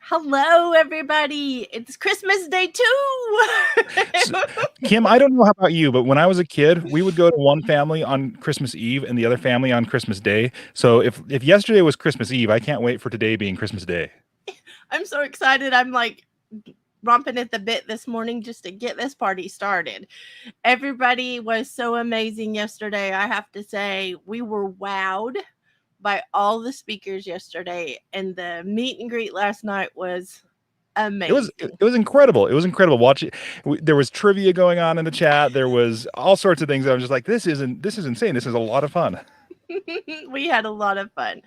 Hello, everybody. It's Christmas Day too. So, Kim, I don't know about you, but when I was a kid, we would go to one family on Christmas Eve and the other family on Christmas Day. So if yesterday was Christmas Eve, I can't wait for today being Christmas Day. I'm so excited. I'm like romping at the bit this morning just to get this party started. Everybody was so amazing yesterday. I have to say, we were wowed by all the speakers yesterday, and the meet and greet last night was It was amazing. it was incredible. It was incredible. Watching there was trivia going on in the chat. There was all sorts of things. I was just like, this is insane. This is a lot of fun. We had a lot of fun.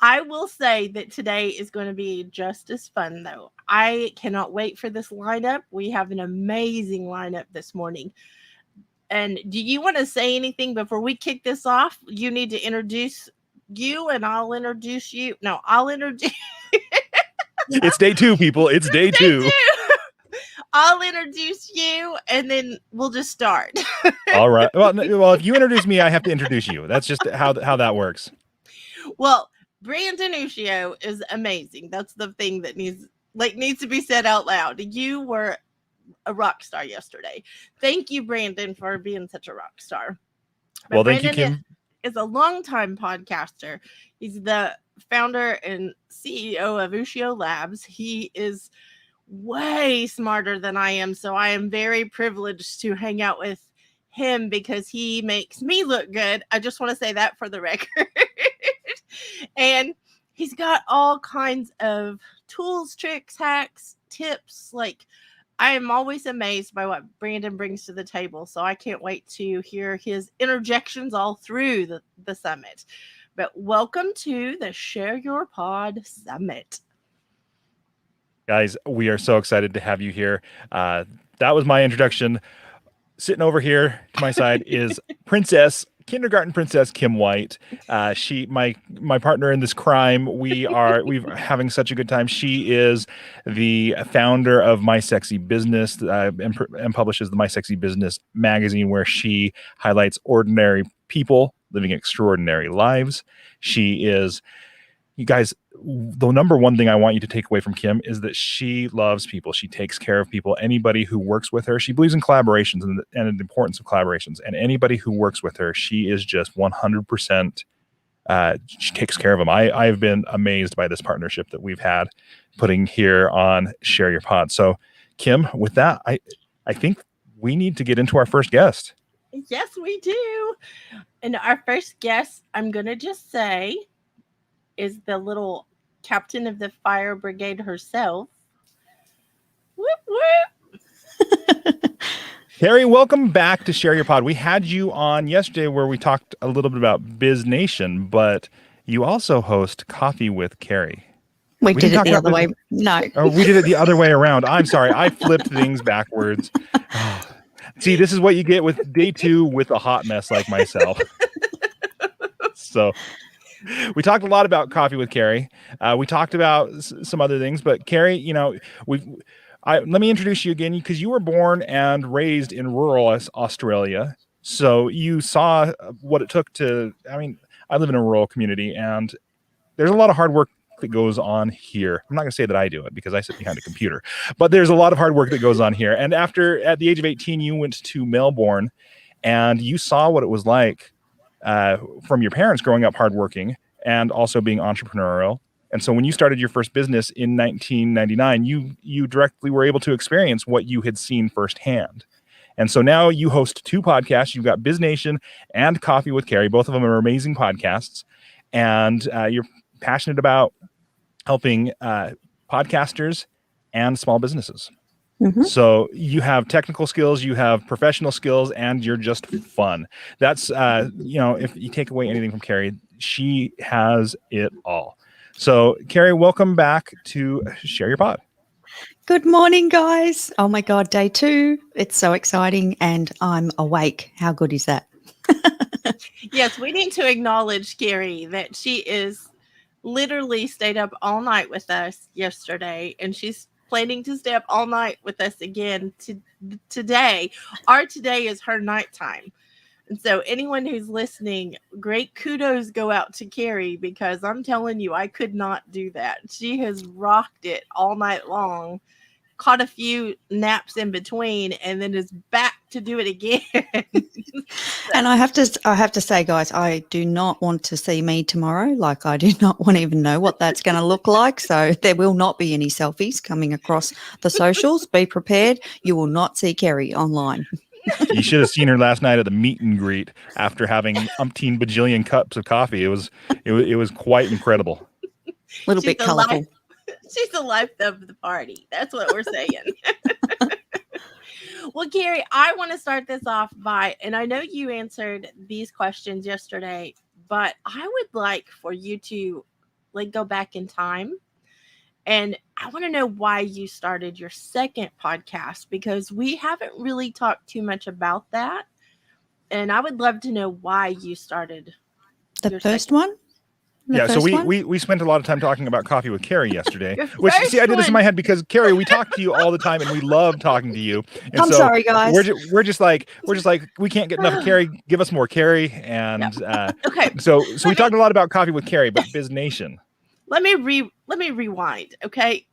I will say that today is going to be just as fun, though. I cannot wait for this lineup. We have an amazing lineup this morning. And do you want to say anything before we kick this off? You need to introduce you, and I'll introduce you. No, I'll introduce. It's day two, people. It's day Day two. I'll introduce you, and then we'll just start. All right. Well, if you introduce me, I have to introduce you. That's just how that works. Well, Branden Ushio is amazing. That's the thing that needs to be said out loud. You were a rock star yesterday. Thank you, Branden, for being such a rock star. But Well, thank you, Branden Kim. is a longtime podcaster. He's the founder and CEO of Ushio Labs. He is way smarter than I am, so I am very privileged to hang out with him because he makes me look good. I just want to say that for the record. And he's got all kinds of tools, tricks, hacks, tips. Like, I am always amazed by what Branden brings to the table. So I can't wait to hear his interjections all through the summit. But welcome to the Share Your Pod Summit. Guys, we are so excited to have you here. That was my introduction. Sitting over here to my side is kindergarten princess Kim White. She, my partner in this crime. We're having such a good time. She is the founder of My Sexy Business and publishes the My Sexy Business magazine, where she highlights ordinary people living extraordinary lives. She is, you guys, the number one thing I want you to take away from Kim is that she loves people. She takes care of people. Anybody who works with her, she believes in collaborations and the importance of collaborations. And anybody who works with her, she is just 100%. She takes care of them. I've been amazed by this partnership that we've had putting here on Share Your Pod. So, Kim, with that, I think we need to get into our first guest. Yes, we do. And our first guest, I'm going to just say, is the little captain of the fire brigade herself. Whoop, whoop. Carrie, welcome back to Share Your Pod. We had you on yesterday where we talked a little bit about Biz Nation, but you also host Coffee with Carrie. We did it the other way. No. Oh, we did it the other way around. I'm sorry. I flipped things backwards. See, this is what you get with day two with a hot mess like myself. So we talked a lot about Coffee with Carrie. We talked about some other things, but Carrie, let me introduce you again because you were born and raised in rural Australia. So you saw what it took to, I live in a rural community and there's a lot of hard work that goes on here. I'm not going to say that I do it because I sit behind a computer, but there's a lot of hard work that goes on here. And at the age of 18, you went to Melbourne and you saw what it was like from your parents growing up hardworking and also being entrepreneurial. And so when you started your first business in 1999, you directly were able to experience what you had seen firsthand. And so now you host two podcasts. You've got Biz Nation and Coffee with Carrie. Both of them are amazing podcasts. And you're passionate about helping podcasters and small businesses. Mm-hmm. So you have technical skills, you have professional skills, and you're just fun. That's, if you take away anything from Carrie, she has it all. So Carrie, welcome back to Share Your Pod. Good morning, guys. Oh my God, day two. It's so exciting and I'm awake. How good is that? Yes, we need to acknowledge Carrie that she is literally stayed up all night with us yesterday and she's planning to stay up all night with us again today. Our today is her nighttime. And so anyone who's listening, great kudos go out to Carrie, because I'm telling you, I could not do that. She has rocked it all night long, caught a few naps in between, and then is back to do it again. And I have to say, guys, I do not want to see me tomorrow. Like, I do not want to even know what that's going to look like. So there will not be any selfies coming across the socials. Be prepared. You will not see Kerry online. You should have seen her last night at the meet and greet after having umpteen bajillion cups of coffee. It was quite incredible. A little bit colourful. She's the life of the party. That's what we're saying. Well, Carrie, I want to start this off by, and I know you answered these questions yesterday, but I would like for you to go back in time. And I want to know why you started your second podcast, because we haven't really talked too much about that. And I would love to know why you started the first one. So we spent a lot of time talking about Coffee with Carrie yesterday. Which, first see, I did this in one. my head because, Carrie, we talk to you all the time and we love talking to you. And I'm sorry, guys. We're just like we can't get enough of Carrie. Give us more Carrie. And Okay. So we talked a lot about Coffee with Carrie, but Biz Nation. Let me rewind. Okay.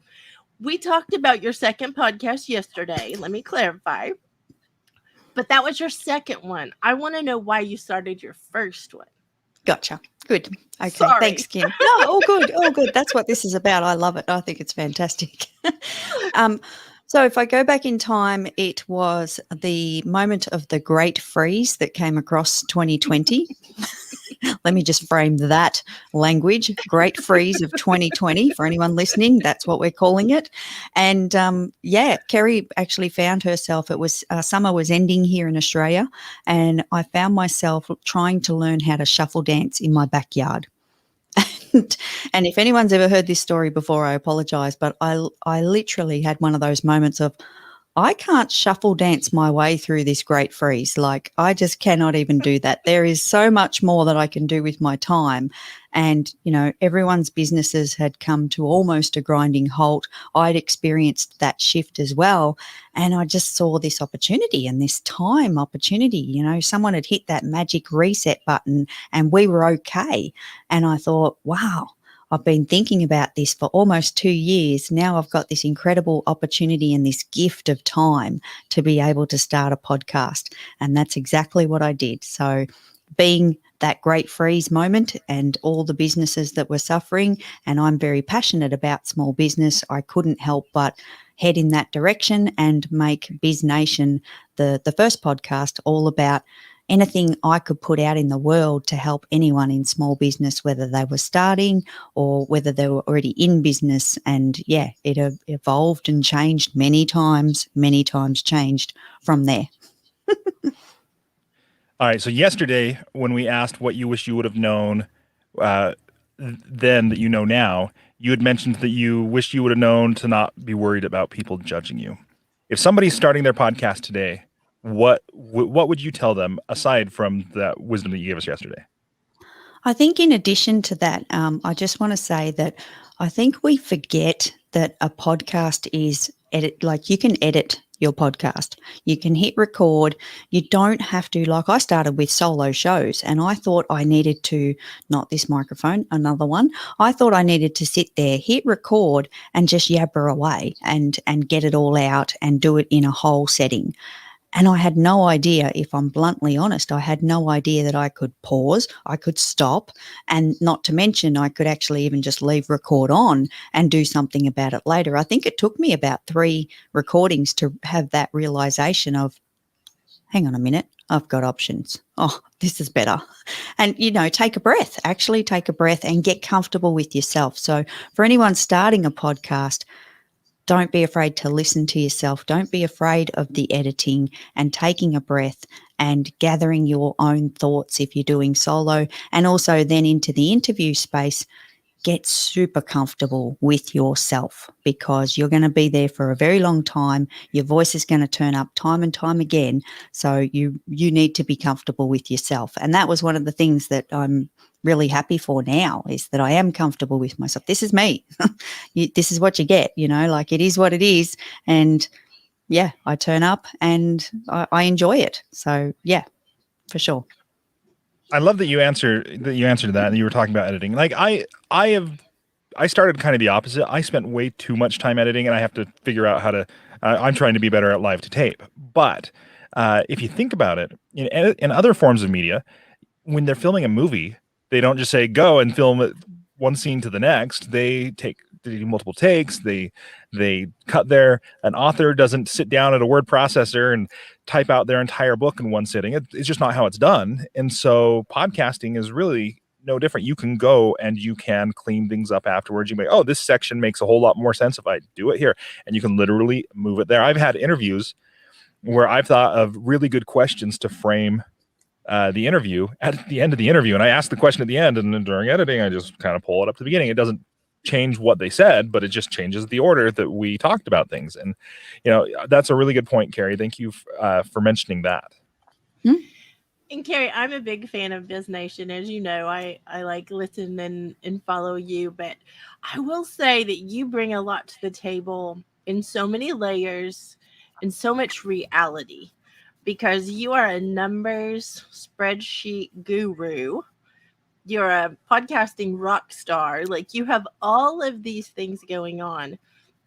We talked about your second podcast yesterday. Let me clarify. But that was your second one. I want to know why you started your first one. Gotcha. Good. Okay. Sorry. Thanks, Kim. No, all good. All good. That's what this is about. I love it. I think it's fantastic. So if I go back in time, it was the moment of the great freeze that came across 2020. Let me just frame that language. Great freeze of 2020 for anyone listening. That's what we're calling it. And Kerry actually found herself. It was summer was ending here in Australia, and I found myself trying to learn how to shuffle dance in my backyard. And if anyone's ever heard this story before, I apologize, but I literally had one of those moments of, I can't shuffle dance my way through this great freeze. Like, I just cannot even do that. There is so much more that I can do with my time. And, everyone's businesses had come to almost a grinding halt. I'd experienced that shift as well. And I just saw this opportunity and this time opportunity. Someone had hit that magic reset button and we were okay. And I thought, wow. I've been thinking about this for almost 2 years. Now I've got this incredible opportunity and this gift of time to be able to start a podcast. And that's exactly what I did. So being that great freeze moment and all the businesses that were suffering, and I'm very passionate about small business, I couldn't help but head in that direction and make Biz Nation the first podcast all about anything I could put out in the world to help anyone in small business, whether they were starting or whether they were already in business. And it evolved and changed many times changed from there. All right. So yesterday, when we asked what you wish you would have known then that you know now, you had mentioned that you wished you would have known to not be worried about people judging you. If somebody's starting their podcast today, what would you tell them aside from that wisdom that you gave us yesterday? I think in addition to that, I just want to say that I think we forget that a podcast is you can edit your podcast. You can hit record. You don't have to, like I started with solo shows and I thought I needed to, not this microphone, another one. I thought I needed to sit there, hit record and just yabber away and get it all out and do it in a whole setting. And I had no idea, if I'm bluntly honest, I had no idea that I could pause, I could stop, and not to mention I could actually even just leave record on and do something about it later. I think it took me about 3 recordings to have that realization of, hang on a minute, I've got options. Oh, this is better. And, take a breath, actually take a breath and get comfortable with yourself. So for anyone starting a podcast, don't be afraid to listen to yourself. Don't be afraid of the editing and taking a breath and gathering your own thoughts if you're doing solo. And also then into the interview space, get super comfortable with yourself because you're going to be there for a very long time. Your voice is going to turn up time and time again. So you need to be comfortable with yourself. And that was one of the things that I'm really happy for now, is that I am comfortable with myself. This is me. This is what you get, it is what it is. And I turn up and I enjoy it. So for sure. I love that you answered that, and you were talking about editing. Like I started kind of the opposite. I spent way too much time editing, and I have to figure out how to. I'm trying to be better at live to tape. But if you think about it, in other forms of media, when they're filming a movie, they don't just say go and film it one scene to the next. They do multiple takes. They cut there. An author doesn't sit down at a word processor and type out their entire book in one sitting. It's just not how it's done. And so podcasting is really no different. You can go and you can clean things up afterwards. You may, oh, this section makes a whole lot more sense if I do it here. And you can literally move it there. I've had interviews where I've thought of really good questions to frame the interview at the end of the interview. And I ask the question at the end, and then during editing, I just kind of pull it up to the beginning. It doesn't change what they said, but it just changes the order that we talked about things. And, that's a really good point, Carrie. Thank you for mentioning that. And Carrie, I'm a big fan of Biz Nation. As you know, I like listen and follow you, but I will say that you bring a lot to the table in so many layers and so much reality, because you are a numbers spreadsheet guru. You're a podcasting rock star. Like, you have all of these things going on.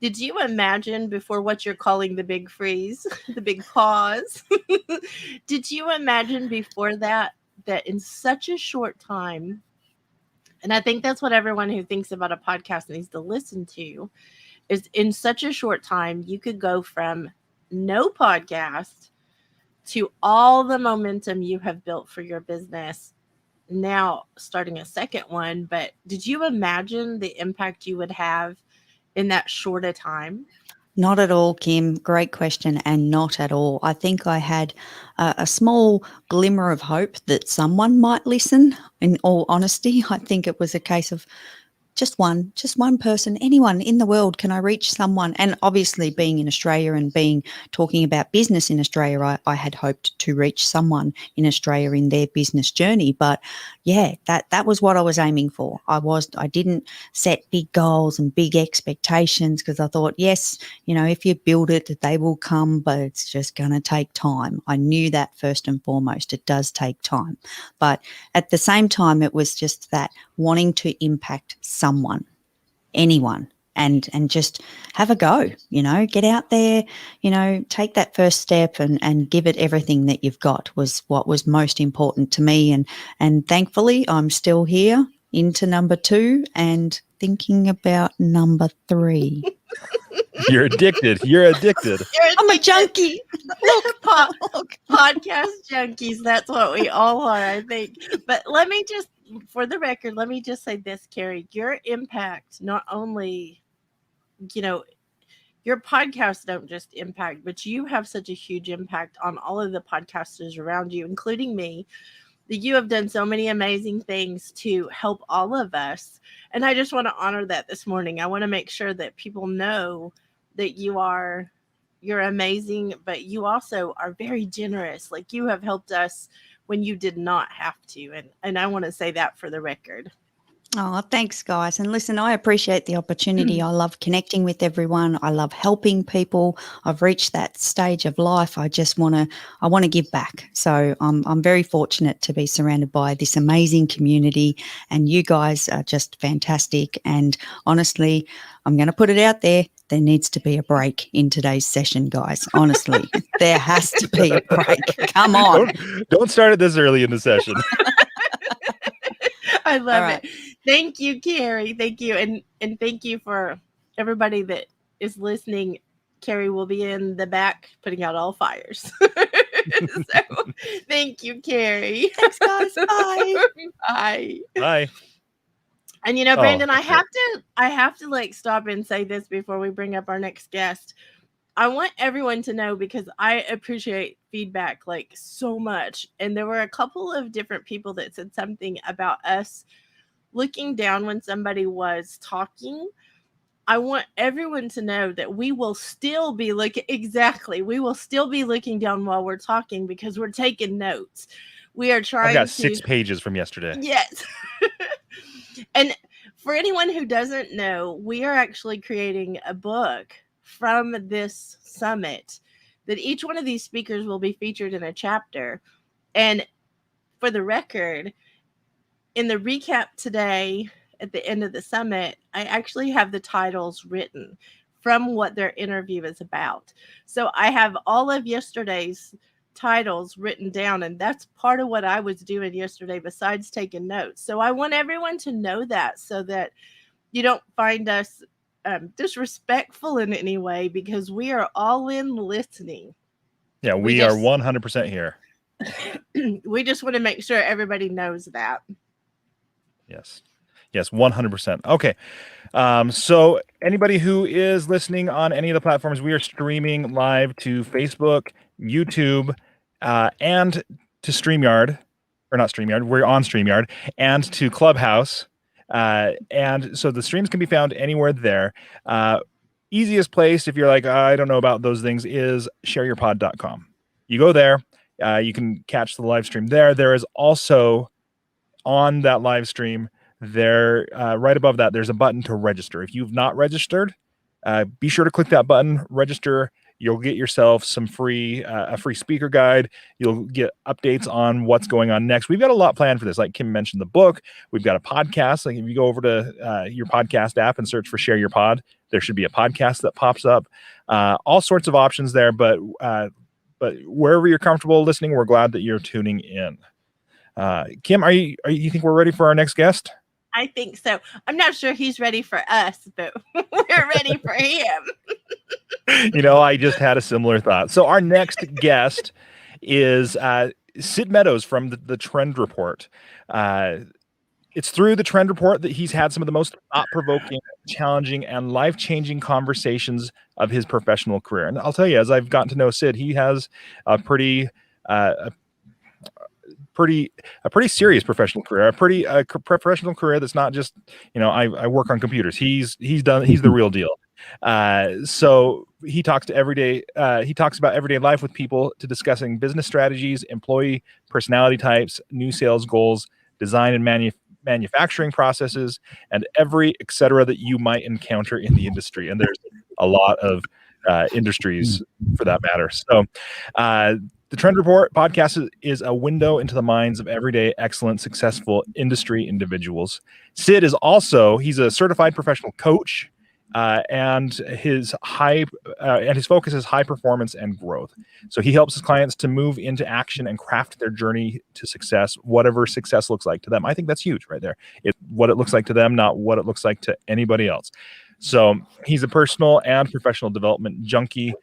Did you imagine before what you're calling the big freeze, the big pause? Did you imagine before that in such a short time, and I think that's what everyone who thinks about a podcast needs to listen to, is in such a short time, you could go from no podcast to all the momentum you have built for your business, now starting a second one. But did you imagine the impact you would have in that short a time? Not at all, Kim. Great question, and not at all. I think I had a small glimmer of hope that someone might listen. In all honesty, I think it was a case of just one person, anyone in the world. Can I reach someone? And obviously, being in Australia and talking about business in Australia, I had hoped to reach someone in Australia in their business journey. But yeah, that was what I was aiming for. I didn't set big goals and big expectations, because I thought, yes, if you build it, they will come, but it's just going to take time. I knew that first and foremost, it does take time. But at the same time, it was just that wanting to impact someone, anyone, and just have a go, get out there, take that first step and give it everything that you've got, was what was most important to me. And thankfully I'm still here into number 2 and thinking about number 3. You're addicted. I'm a junkie. Look, podcast junkies. That's what we all are, I think. But for the record, let me just say this, Carrie. Your impact, not only, your podcasts don't just impact, but you have such a huge impact on all of the podcasters around you, including me, that you have done so many amazing things to help all of us. And I just want to honor that this morning. I want to make sure that people know that you're amazing, but you also are very generous. Like, you have helped us when you did not have to. And I want to say that for the record. Oh, thanks, guys. And listen, I appreciate the opportunity. I love connecting with everyone. I love helping people. I've reached that stage of life. I want to give back. So I'm very fortunate to be surrounded by this amazing community, and you guys are just fantastic. And honestly, I'm going to put it out there. There needs to be a break in today's session, guys. Honestly, there has to be a break. Come on. Don't start it this early in the session. I love it. Thank you, Carrie. Thank you. And thank you for everybody that is listening. Carrie will be in the back putting out all fires. So, thank you, Carrie. Thanks, guys. Bye. Bye. Bye. And Branden, I have to like stop and say this before we bring up our next guest. I want everyone to know, because I appreciate feedback like so much. And there were a couple of different people that said something about us looking down when somebody was talking. I want everyone to know that we will still be looking down while we're talking, because we're taking notes. We are trying. I've got 6 pages from yesterday. Yes. And for anyone who doesn't know, we are actually creating a book from this summit that each one of these speakers will be featured in a chapter. And for the record, in the recap today at the end of the summit, I actually have the titles written from what their interview is about. So I have all of yesterday's titles written down, and that's part of what I was doing yesterday besides taking notes. So I want everyone to know that, so that you don't find us disrespectful in any way, because we are all in listening. Yeah, we are 100% here. We just want to make sure everybody knows that. Yes. Yes, 100%. Okay. So anybody who is listening on any of the platforms, we are streaming live to Facebook, YouTube, and to StreamYard, or not StreamYard, we're on StreamYard, and to Clubhouse. And so the streams can be found anywhere there. Easiest place, if you're like, I don't know about those things, is shareyourpod.com. You go there, you can catch the live stream there. There is also on that live stream there, right above that, there's a button to register. If you've not registered, be sure to click that button, register. You'll get yourself some free, a free speaker guide. You'll get updates on what's going on next. We've got a lot planned for this. Like Kim mentioned, the book. We've got a podcast. Like if you go over to your podcast app and search for Share Your Pod, there should be a podcast that pops up. All sorts of options there, but wherever you're comfortable listening, we're glad that you're tuning in. Kim, you think we're ready for our next guest? I think so. I'm not sure he's ready for us, but we're ready for him. I just had a similar thought. So our next guest is Sid Meadows from the Trend Report. It's through the Trend Report that he's had some of the most thought-provoking, challenging, and life-changing conversations of his professional career. And I'll tell you, as I've gotten to know Sid, he has a pretty serious professional career, a professional career that's not just, I work on computers. He's the real deal. So he talks about everyday life with people, to discussing business strategies, employee personality types, new sales goals, design and manufacturing processes, and every et cetera that you might encounter in the industry. And there's a lot of industries for that matter. So, the Trend Report podcast is a window into the minds of everyday, excellent, successful industry individuals. Sid is he's a certified professional coach, and his focus is high performance and growth. So he helps his clients to move into action and craft their journey to success, whatever success looks like to them. I think that's huge right there. It's what it looks like to them, not what it looks like to anybody else. So he's a personal and professional development junkie.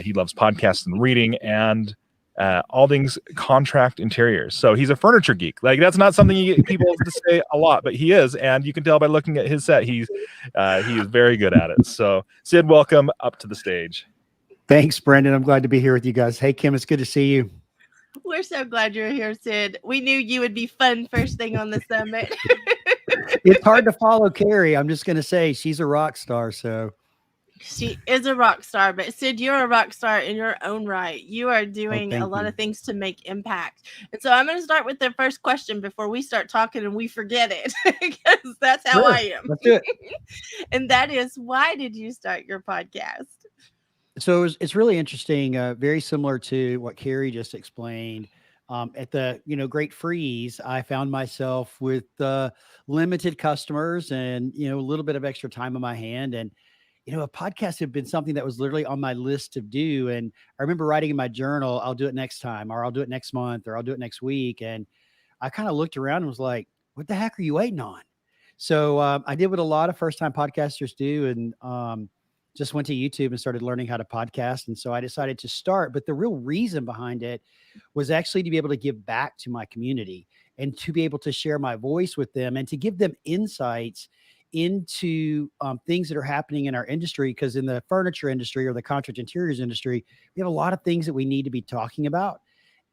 He loves podcasts and reading, and all things contract interiors. So he's a furniture geek. Like, that's not something you get people to say a lot, but he is, and you can tell by looking at his set, he is very good at it. So Sid, welcome up to the stage. Thanks, Branden. I'm glad to be here with you guys. Hey, Kim, it's good to see you. We're so glad you're here, Sid. We knew you would be fun first thing on the summit. It's hard to follow Carrie. I'm just going to say she's a rock star. So she is a rock star, but Sid, you're a rock star in your own right. You are doing a lot of things to make impact. And so I'm going to start with the first question before we start talking and we forget it, because that's how I am. Let's do it. And that is, why did you start your podcast? So it's really interesting. Very similar to what Carrie just explained. At the Great Freeze, I found myself with limited customers and a little bit of extra time on my hand, and a podcast had been something that was literally on my list to do. And I remember writing in my journal, I'll do it next time, or I'll do it next month, or I'll do it next week. And I kind of looked around and was like, what the heck are you waiting on? So I did what a lot of first-time podcasters do, and just went to YouTube and started learning how to podcast. And so I decided to start. But the real reason behind it was actually to be able to give back to my community and to be able to share my voice with them and to give them insights into things that are happening in our industry. Because in the furniture industry or the contract interiors industry, we have a lot of things that we need to be talking about.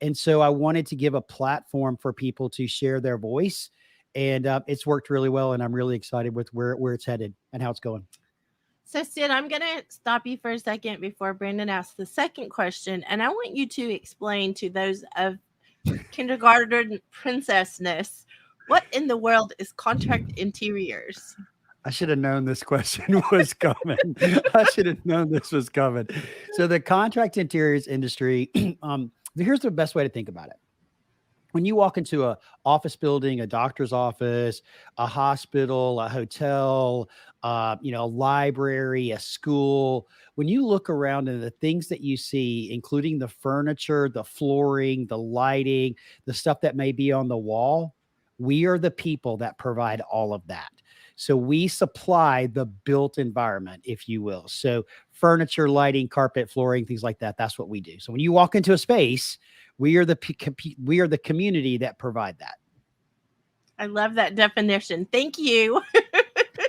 And so I wanted to give a platform for people to share their voice. And it's worked really well. And I'm really excited with where it's headed and how it's going. So Sid, I'm going to stop you for a second before Branden asks the second question. And I want you to explain to those of kindergarten princessness, what in the world is contract interiors? I should have known this question was coming. I should have known this was coming. So the contract interiors industry, here's the best way to think about it. when you walk into a office building, a doctor's office, a hospital, a hotel, a library, a school, when you look around and the things that you see, including the furniture, the flooring, the lighting, the stuff that may be on the wall, we are the people that provide all of that. So we supply the built environment, if you will. So furniture, lighting, carpet, flooring, things like that. That's what we do. So when you walk into a space, we are the community that provide that. I love that definition. Thank you.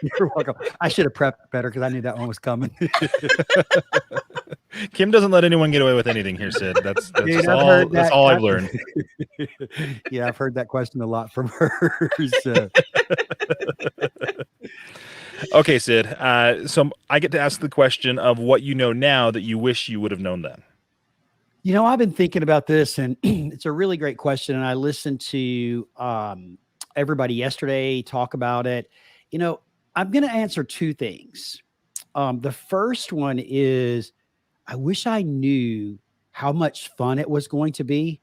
You're welcome. I should have prepped better because I knew that one was coming. Kim doesn't let anyone get away with anything here, Sid. That's Dude, that's all I've learned. Yeah, I've heard that question a lot from her. So. Okay, Sid. So I get to ask the question of what you know now that you wish you would have known then. I've been thinking about this, and it's a really great question. And I listened to everybody yesterday talk about it. I'm going to answer two things. The first one is I wish I knew how much fun it was going to be,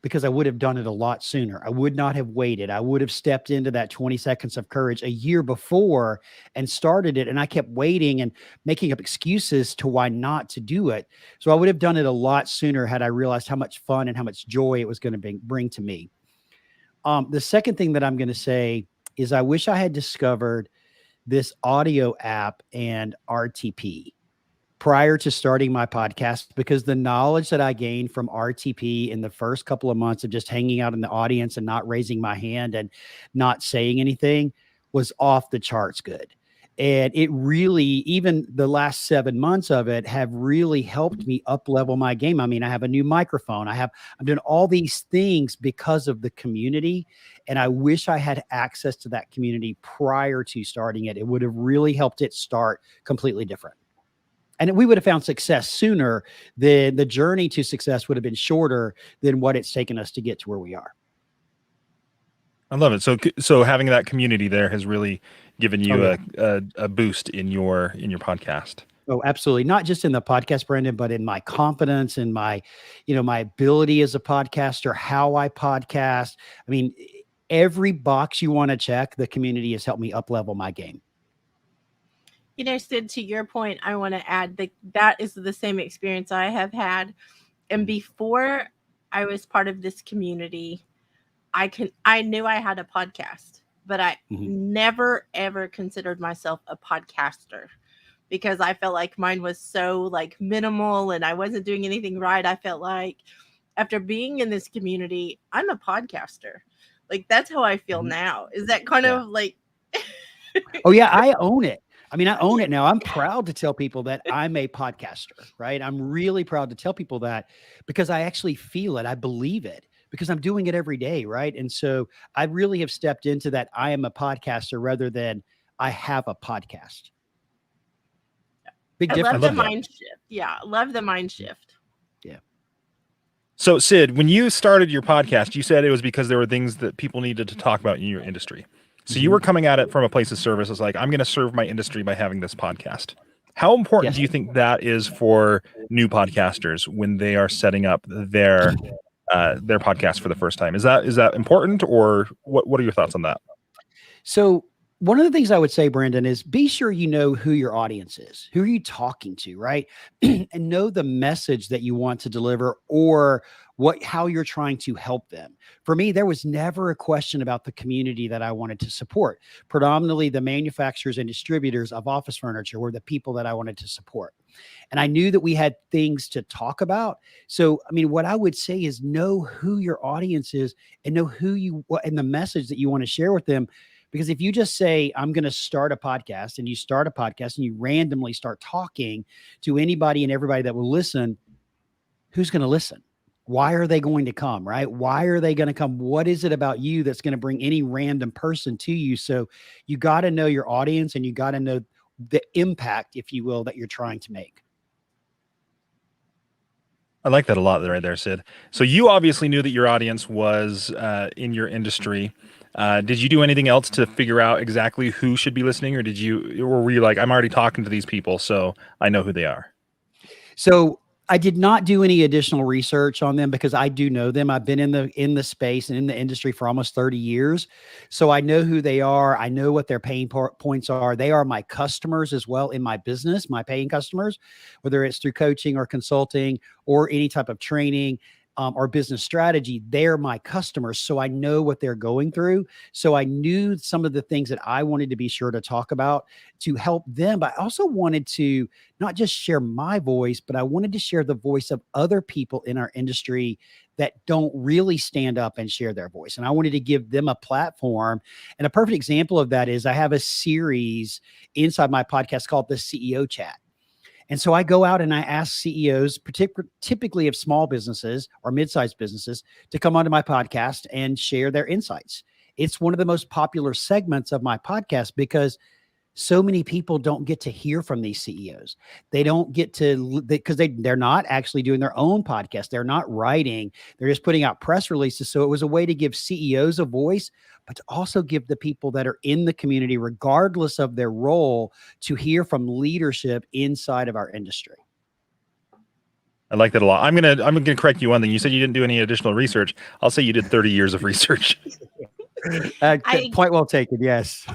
because I would have done it a lot sooner. I would not have waited. I would have stepped into that 20 seconds of courage a year before and started it. And I kept waiting and making up excuses to why not to do it. So I would have done it a lot sooner had I realized how much fun and how much joy it was going to bring to me. The second thing that I'm going to say is I wish I had discovered this audio app and RTP prior to starting my podcast, because the knowledge that I gained from RTP in the first couple of months of just hanging out in the audience and not raising my hand and not saying anything was off the charts good. And it really, even the last 7 months of it have really helped me up level my game. I mean, I have a new microphone. I'm doing all these things because of the community. And I wish I had access to that community prior to starting it. It would have really helped it start completely different. And we would have found success sooner. The journey to success would have been shorter than what it's taken us to get to where we are. I love it. So having that community there has really given you a boost in your podcast. Oh, absolutely. Not just in the podcast, Branden, but in my confidence and my ability as a podcaster, how I podcast. I mean, every box you want to check, the community has helped me up level my game. Sid, to your point, I want to add that is the same experience I have had. And before I was part of this community, I knew I had a podcast, but I never, ever considered myself a podcaster, because I felt like mine was so minimal and I wasn't doing anything right. I felt like after being in this community, I'm a podcaster. That's how I feel now. Is that kind of like... Oh yeah, I own it. I mean, I own it now. I'm proud to tell people that I'm a podcaster, right? I'm really proud to tell people that, because I actually feel it. I believe it because I'm doing it every day, right? And so I really have stepped into that I am a podcaster rather than I have a podcast. Big difference. I love the mind shift. Yeah, love the mind shift. Yeah. So Sid, when you started your podcast, you said it was because there were things that people needed to talk about in your industry. So you were coming at it from a place of service. It's like, I'm going to serve my industry by having this podcast. How important do you think that is for new podcasters when they are setting up their podcast for the first time? Is that important, or what are your thoughts on that? So one of the things I would say, Branden, is be sure you know who your audience is. Who are you talking to, right? And know the message that you want to deliver, or how you're trying to help them. For me, there was never a question about the community that I wanted to support. Predominantly the manufacturers and distributors of office furniture were the people that I wanted to support. And I knew that we had things to talk about. So, I mean, what I would say is know who your audience is and know and the message that you want to share with them. Because if you just say, I'm going to start a podcast, and you start a podcast and you randomly start talking to anybody and everybody that will listen, who's going to listen? Why are they going to come, right? Why are they going to come? What is it about you that's going to bring any random person to you? So you got to know your audience, and you got to know the impact, if you will, that you're trying to make. I like that a lot right there, Sid. So you obviously knew that your audience was in your industry. Did you do anything else to figure out exactly who should be listening, or were you like, I'm already talking to these people, so I know who they are? So I did not do any additional research on them because I do know them. I've been in the space and in the industry for almost 30 years. So I know who they are. I know what their pain points are. They are my customers as well in my business, my paying customers, whether it's through coaching or consulting or any type of training. Or business strategy, they're my customers. So I know what they're going through. So I knew some of the things that I wanted to be sure to talk about to help them. But I also wanted to not just share my voice, but I wanted to share the voice of other people in our industry that don't really stand up and share their voice. And I wanted to give them a platform. And a perfect example of that is I have a series inside my podcast called the CEO Chat. And so I go out and I ask CEOs, typically of small businesses or mid-sized businesses, to come onto my podcast and share their insights. It's one of the most popular segments of my podcast because so many people don't get to hear from these CEOs. They don't get to, because they're not actually doing their own podcast. They're not writing. They're just putting out press releases. So it was a way to give CEOs a voice, but to also give the people that are in the community, regardless of their role, to hear from leadership inside of our industry. I like that a lot. I'm gonna correct you one thing. You said you didn't do any additional research. I'll say you did 30 years of research. Point well taken. Yes.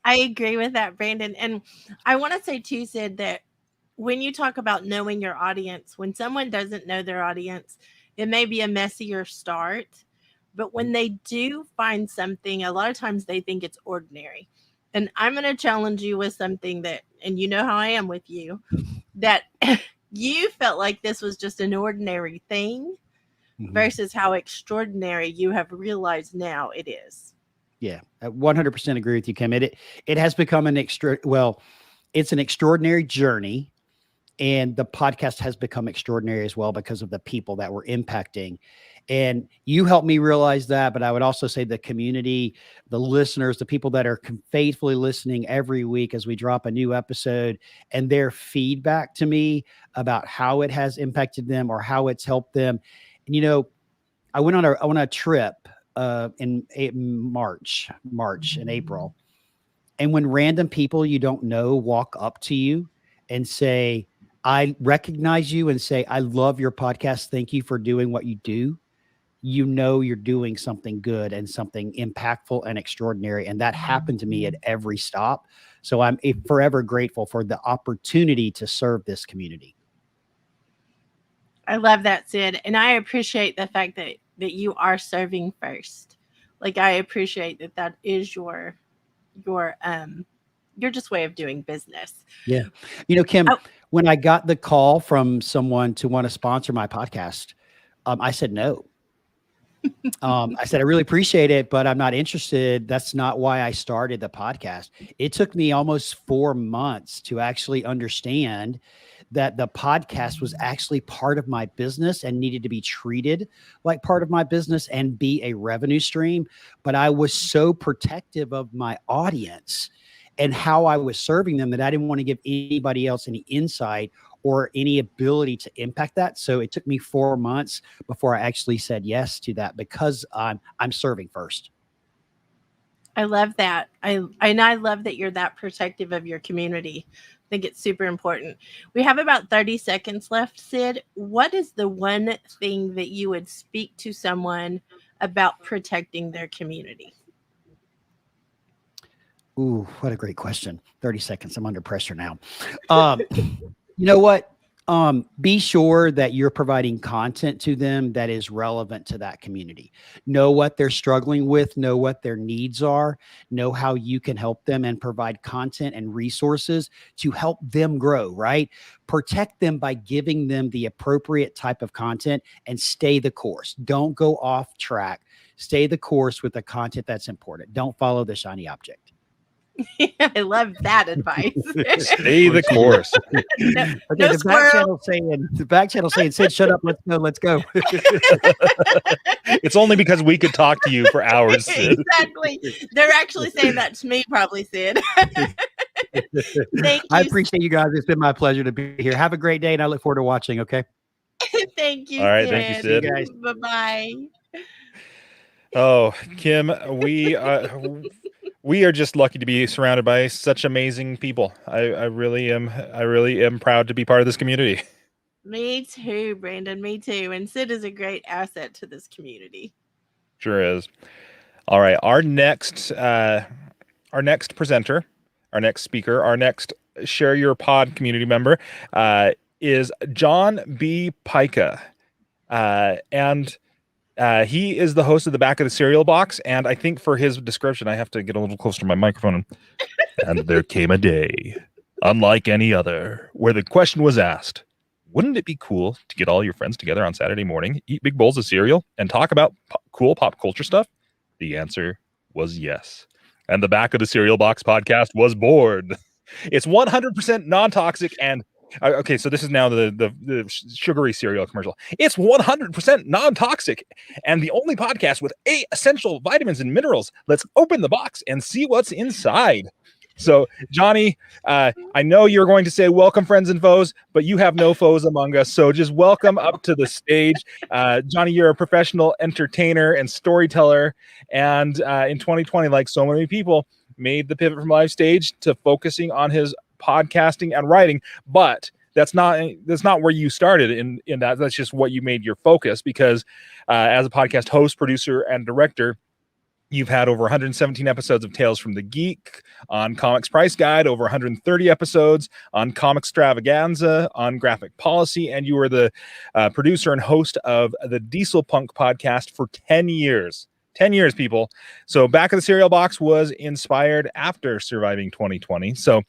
I agree with that, Branden. And I want to say too, Sid, that when you talk about knowing your audience, when someone doesn't know their audience, it may be a messier start. But when they do find something, a lot of times they think it's ordinary. And I'm going to challenge you with something that, and you know how I am with you, that you felt like this was just an ordinary thing versus how extraordinary you have realized now it is. Yeah, I 100% agree with you, Kim. It has become it's an extraordinary journey, and the podcast has become extraordinary as well because of the people that we're impacting. And you helped me realize that, but I would also say the community, the listeners, the people that are faithfully listening every week as we drop a new episode, and their feedback to me about how it has impacted them or how it's helped them. And, you know, I went on a trip in March and April. And when random people you don't know walk up to you and say, I recognize you, and say, I love your podcast. Thank you for doing what you do. You know, you're doing something good and something impactful and extraordinary. And that happened to me at every stop. So I'm forever grateful for the opportunity to serve this community. I love that, Sid. And I appreciate the fact that you are serving first. Like, I appreciate that is your just way of doing business. Yeah. You know, Kim, when I got the call from someone to want to sponsor my podcast, I said no. I said, I really appreciate it, but I'm not interested. That's not why I started the podcast. It took me almost 4 months to actually understand that the podcast was actually part of my business and needed to be treated like part of my business and be a revenue stream. But I was so protective of my audience and how I was serving them that I didn't want to give anybody else any insight or any ability to impact that. So it took me 4 months before I actually said yes to that, because I'm serving first. I love that. I love that you're that protective of your community. I think it's super important. We have about 30 seconds left, Sid. What is the one thing that you would speak to someone about protecting their community? Ooh, what a great question. 30 seconds. I'm under pressure now. You know what? Be sure that you're providing content to them that is relevant to that community. Know what they're struggling with, know what their needs are, know how you can help them, and provide content and resources to help them grow, right? Protect them by giving them the appropriate type of content and stay the course. Don't go off track. Stay the course with the content that's important. Don't follow the shiny object. I love that advice. Stay the course. The back channel saying, Sid, shut up. Let's go. It's only because we could talk to you for hours, Sid. Exactly. They're actually saying that to me, probably, Sid. Thank you. I appreciate you guys. It's been my pleasure to be here. Have a great day, and I look forward to watching. Okay. Thank you. All right. Sid. Thank you, Sid. Guys. Bye-bye. Oh, Kim, we are just lucky to be surrounded by such amazing people. I really am proud to be part of this community. Me too, Brandon. Me too. And Sid is a great asset to this community. Sure is. All right, our next presenter, our next speaker, our next Share Your Pod community member is John B. Pica. And he is the host of the Back of the Cereal Box. And I think for his description, I have to get a little closer to my microphone. And there came a day, unlike any other, where the question was asked, wouldn't it be cool to get all your friends together on Saturday morning, eat big bowls of cereal, and talk about cool pop culture stuff? The answer was yes. And the Back of the Cereal Box podcast was born. It's 100% non-toxic and okay, so this is now the sugary cereal commercial. It's 100% non-toxic and the only podcast with 8 essential vitamins and minerals. Let's open the box and see what's inside. So, Johnny, I know you're going to say welcome, friends and foes, but you have no foes among us. So just welcome up to the stage. Johnny, you're a professional entertainer and storyteller. And in 2020, like so many people, made the pivot from live stage to focusing on his podcasting and writing. But that's not where you started in that. That's just what you made your focus because as a podcast host, producer, and director, you've had over 117 episodes of Tales from the Geek on Comics Price Guide, over 130 episodes on Comic Stravaganza, on Graphic Policy, and you were the producer and host of the Diesel Punk podcast for 10 years. 10 years, people. So Back of the Cereal Box was inspired after surviving 2020. So,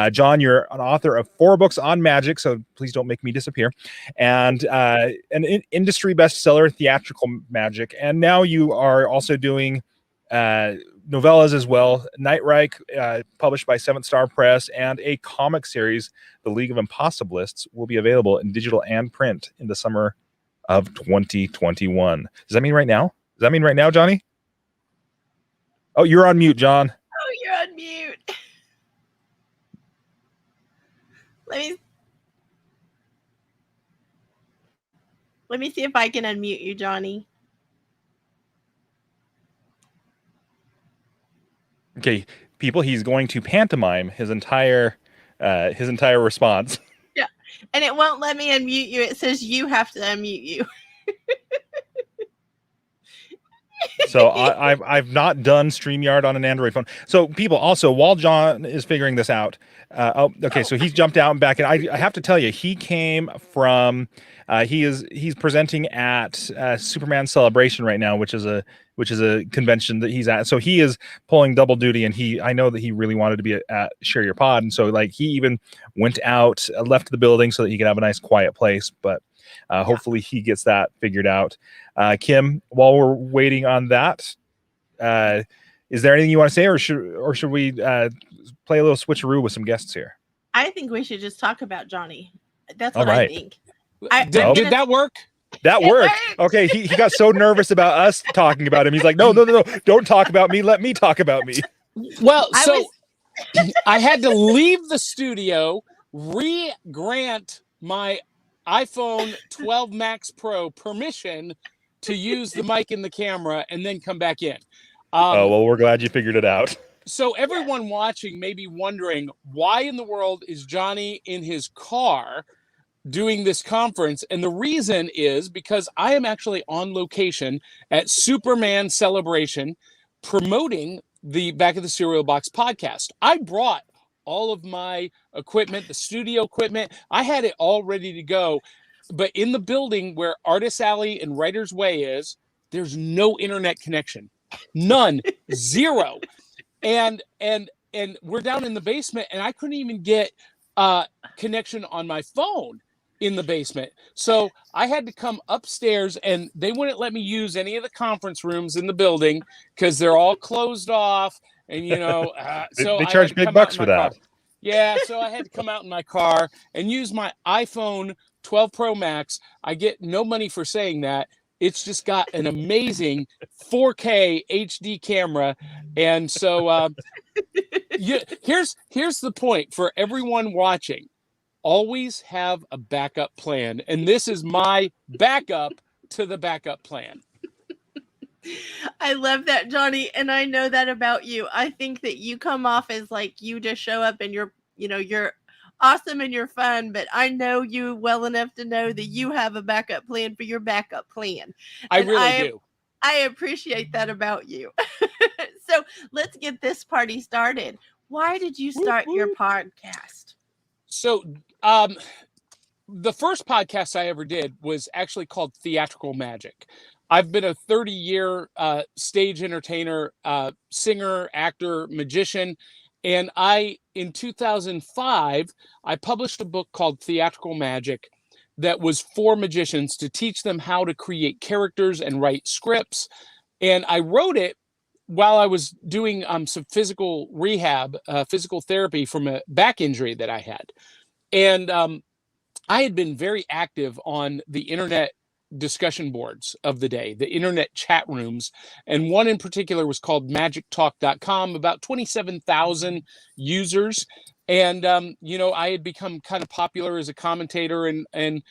John, you're an author of 4 books on magic, so please don't make me disappear, and an industry bestseller, Theatrical Magic. And now you are also doing novellas as well. Nightreich, published by Seventh Star Press, and a comic series, The League of Impossibilists, will be available in digital and print in the summer of 2021. Does that mean right now? Does that mean right now, Johnny? Oh, you're on mute, John. Oh, you're on mute. Let me see if I can unmute you, Johnny. Okay, people, he's going to pantomime his entire response. Yeah, and it won't let me unmute you. It says you have to unmute you. So I've not done StreamYard on an Android phone. So people, also, while John is figuring this out, so he's jumped out and back, and I have to tell you, he came from he's presenting at Superman Celebration right now, which is a convention that he's at. So he is pulling double duty, and I know that he really wanted to be at Share Your Pod, and so like he even went out, left the building so that he could have a nice quiet place, but. Hopefully he gets that figured out. Kim, while we're waiting on that, is there anything you want to say, or should we play a little switcheroo with some guests here? I think we should just talk about Johnny. That's All what right. I think. Did that work? That worked. Okay, he got so nervous about us talking about him. He's like, no, don't talk about me. Let me talk about me. Well, I had to leave the studio, grant my iPhone 12 Max Pro permission to use the mic and the camera and then come back in. Well, we're glad you figured it out. So everyone watching may be wondering, why in the world is Johnny in his car doing this conference? And the reason is because I am actually on location at Superman Celebration promoting the Back of the Cereal Box podcast. I brought all of my equipment, the studio equipment. I had it all ready to go. But in the building where Artist Alley and Writer's Way is, there's no internet connection. None. Zero. And we're down in the basement, and I couldn't even get connection on my phone in the basement. So I had to come upstairs, and they wouldn't let me use any of the conference rooms in the building because they're all closed off. And, so they charge big bucks for that. Yeah, so I had to come out in my car and use my iPhone 12 Pro Max. I get no money for saying that. It's just got an amazing 4K HD camera. And so here's the point for everyone watching. Always have a backup plan. And this is my backup to the backup plan. I love that, Johnny, and I know that about you. I think that you come off as like you just show up and you're awesome and you're fun, but I know you well enough to know that you have a backup plan for your backup plan. I And really do. I appreciate that about you. So let's get this party started. Why did you start your podcast? So, the first podcast I ever did was actually called Theatrical Magic. I've been a 30-year stage entertainer, singer, actor, magician. And in 2005, I published a book called Theatrical Magic that was for magicians to teach them how to create characters and write scripts. And I wrote it while I was doing some physical rehab, physical therapy from a back injury that I had. And I had been very active on the internet discussion boards of the day, the internet chat rooms. And one in particular was called magictalk.com, about 27,000 users. And, I had become kind of popular as a commentator and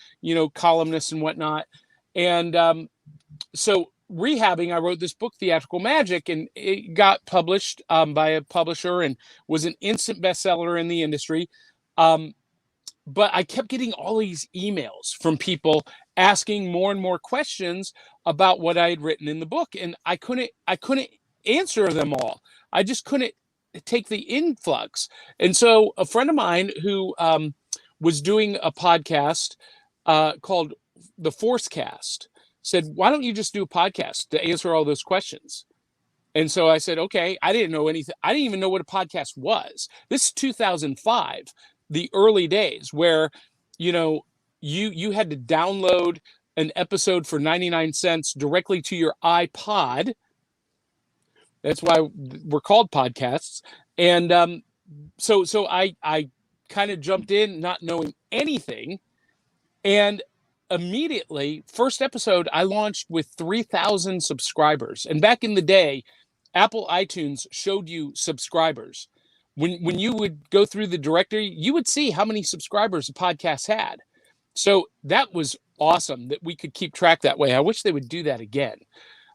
columnist and whatnot. And so rehabbing, I wrote this book, Theatrical Magic, and it got published by a publisher and was an instant bestseller in the industry. But I kept getting all these emails from people asking more and more questions about what I had written in the book. And I couldn't answer them all. I just couldn't take the influx. And so a friend of mine who was doing a podcast called The Forcecast said, why don't you just do a podcast to answer all those questions? And so I said, okay. I didn't know anything. I didn't even know what a podcast was. This is 2005. The early days where, you had to download an episode for 99 cents directly to your iPod. That's why we're called podcasts. And so I kind of jumped in not knowing anything. And immediately, first episode, I launched with 3,000 subscribers. And back in the day, Apple iTunes showed you subscribers. When you would go through the directory, you would see how many subscribers the podcast had. So that was awesome that we could keep track that way. I wish they would do that again.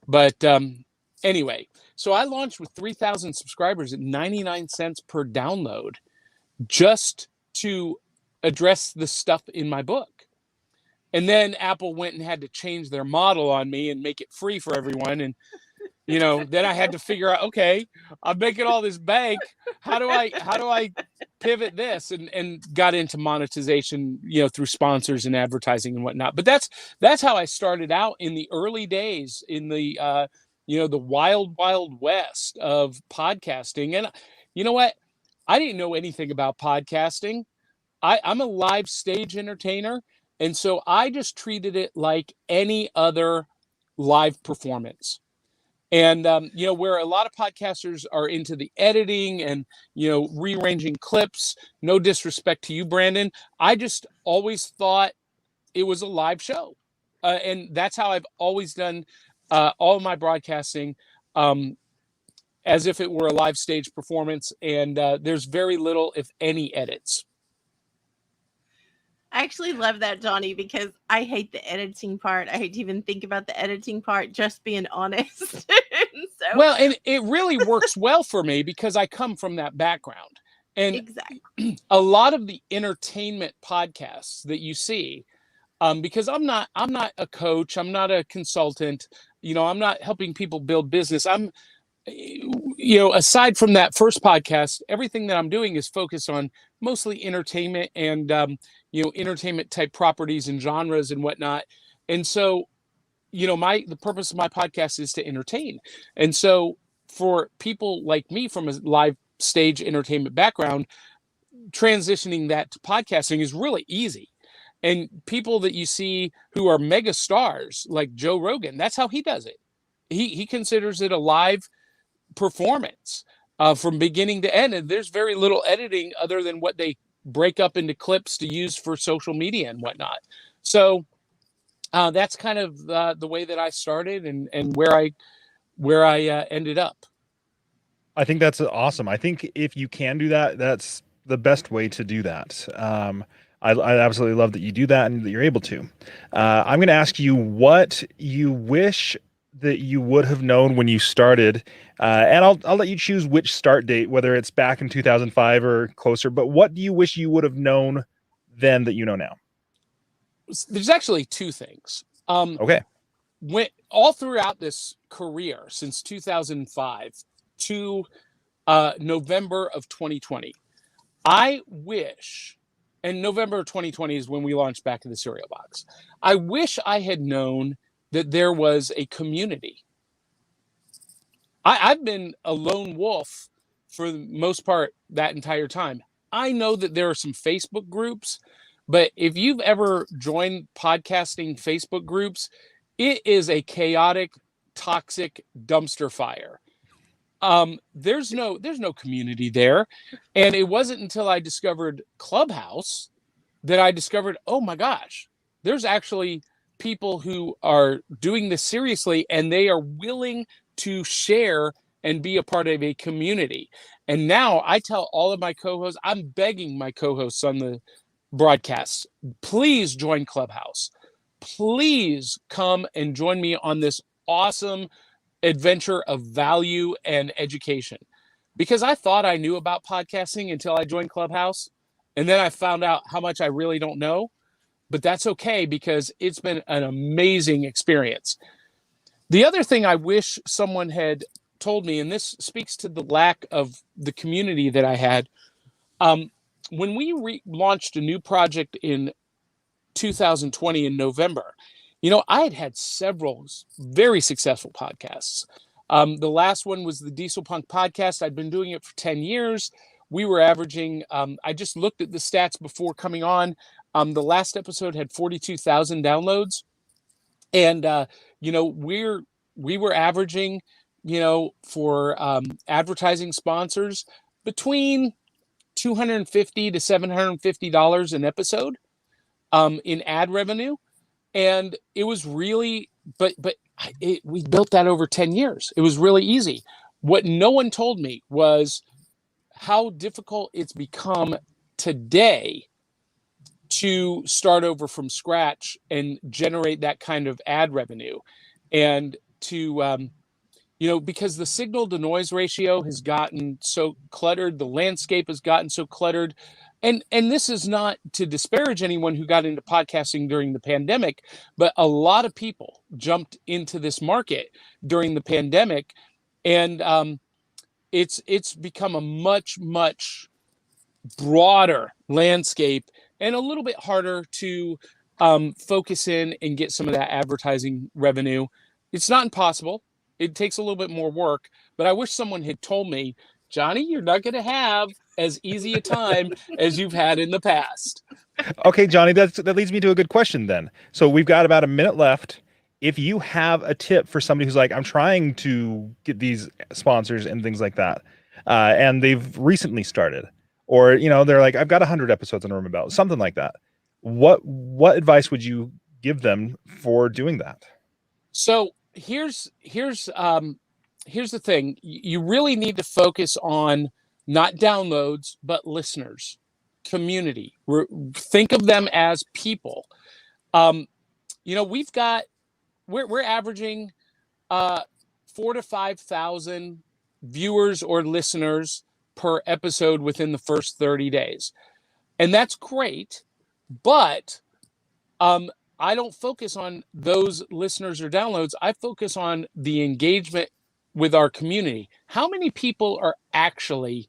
But anyway, so I launched with 3,000 subscribers at 99 cents per download just to address the stuff in my book. And then Apple went and had to change their model on me and make it free for everyone. And then I had to figure out, okay, I'm making all this bank. How do I pivot this and got into monetization, through sponsors and advertising and whatnot. But that's how I started out in the early days in the, the wild, wild west of podcasting. And you know what? I didn't know anything about podcasting. I'm a live stage entertainer. And so I just treated it like any other live performance. And, where a lot of podcasters are into the editing and, rearranging clips, no disrespect to you, Branden, I just always thought it was a live show. And that's how I've always done all of my broadcasting, as if it were a live stage performance. And there's very little, if any, edits. I actually love that, Johnny, because I hate the editing part. I hate to even think about the editing part, just being honest. Well, and it really works well for me because I come from that background. And exactly. A lot of the entertainment podcasts that you see, because I'm not a coach, I'm not a consultant, I'm not helping people build business. I'm, aside from that first podcast, everything that I'm doing is focused on mostly entertainment and, entertainment type properties and genres and whatnot. And so, the purpose of my podcast is to entertain. And so for people like me from a live stage entertainment background, transitioning that to podcasting is really easy. And people that you see who are mega stars like Joe Rogan, that's how he does it. He considers it a live performance from beginning to end. And there's very little editing other than what they break up into clips to use for social media and whatnot. So that's kind of the way that I started and where I ended up. I think that's awesome. I think if you can do that, that's the best way to do that. I absolutely love that you do that and that you're able to. I'm going to ask you what you wish that you would have known when you started? And I'll let you choose which start date, whether it's back in 2005 or closer. But what do you wish you would have known then that you know now? There's actually two things. Okay. When all throughout this career since 2005 to November of 2020, I wish, and November of 2020 is when we launched Back in the Cereal Box. I wish I had known that there was a community. I've been a lone wolf for the most part that entire time. I know that there are some Facebook groups, but if you've ever joined podcasting Facebook groups, it is a chaotic, toxic dumpster fire. There's no community there. And it wasn't until I discovered Clubhouse that I discovered, oh my gosh, there's actually people who are doing this seriously, and they are willing to share and be a part of a community. And now I tell all of my co-hosts, I'm begging my co-hosts on the broadcasts, please join Clubhouse. Please come and join me on this awesome adventure of value and education. Because I thought I knew about podcasting until I joined Clubhouse. And then I found out how much I really don't know. But that's okay, because it's been an amazing experience. The other thing I wish someone had told me, and this speaks to the lack of the community that I had, when we launched a new project in 2020 in November, I had several very successful podcasts. The last one was the Diesel Punk podcast. I'd been doing it for 10 years. We were averaging, I just looked at the stats before coming on. The last episode had 42,000 downloads. And, we were averaging, for advertising sponsors between $250 to $750 an episode in ad revenue. And it was really, we built that over 10 years. It was really easy. What no one told me was how difficult it's become today to start over from scratch and generate that kind of ad revenue. And to, because the signal to noise ratio has gotten so cluttered, the landscape has gotten so cluttered. And this is not to disparage anyone who got into podcasting during the pandemic, but a lot of people jumped into this market during the pandemic. And it's become a much, much broader landscape and a little bit harder to focus in and get some of that advertising revenue. It's not impossible. It takes a little bit more work, but I wish someone had told me, Johnny, you're not going to have as easy a time as you've had in the past. Okay, Johnny, that leads me to a good question then. So we've got about a minute left. If you have a tip for somebody who's like, I'm trying to get these sponsors and things like that, and they've recently started, or, they're like, I've got 100 episodes on Room About, something like that. What advice would you give them for doing that? So here's the thing. You really need to focus on not downloads, but listeners, community. Think of them as people. We're averaging 4,000 to 5,000 viewers or listeners per episode within the first 30 days. And that's great, but I don't focus on those listeners or downloads. I focus on the engagement with our community. How many people are actually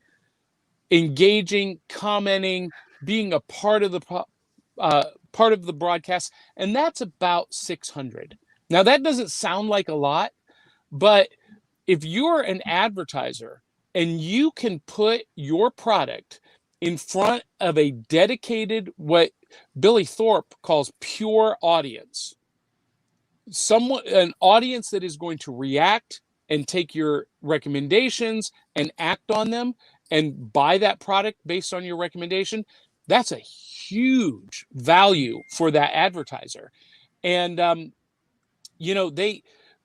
engaging, commenting, being a part of the broadcast? And that's about 600. Now, that doesn't sound like a lot, but if you're an advertiser and you can put your product in front of a dedicated, what Billy Thorpe calls pure audience, an audience that is going to react and take your recommendations and act on them and buy that product based on your recommendation, that's a huge value for that advertiser. And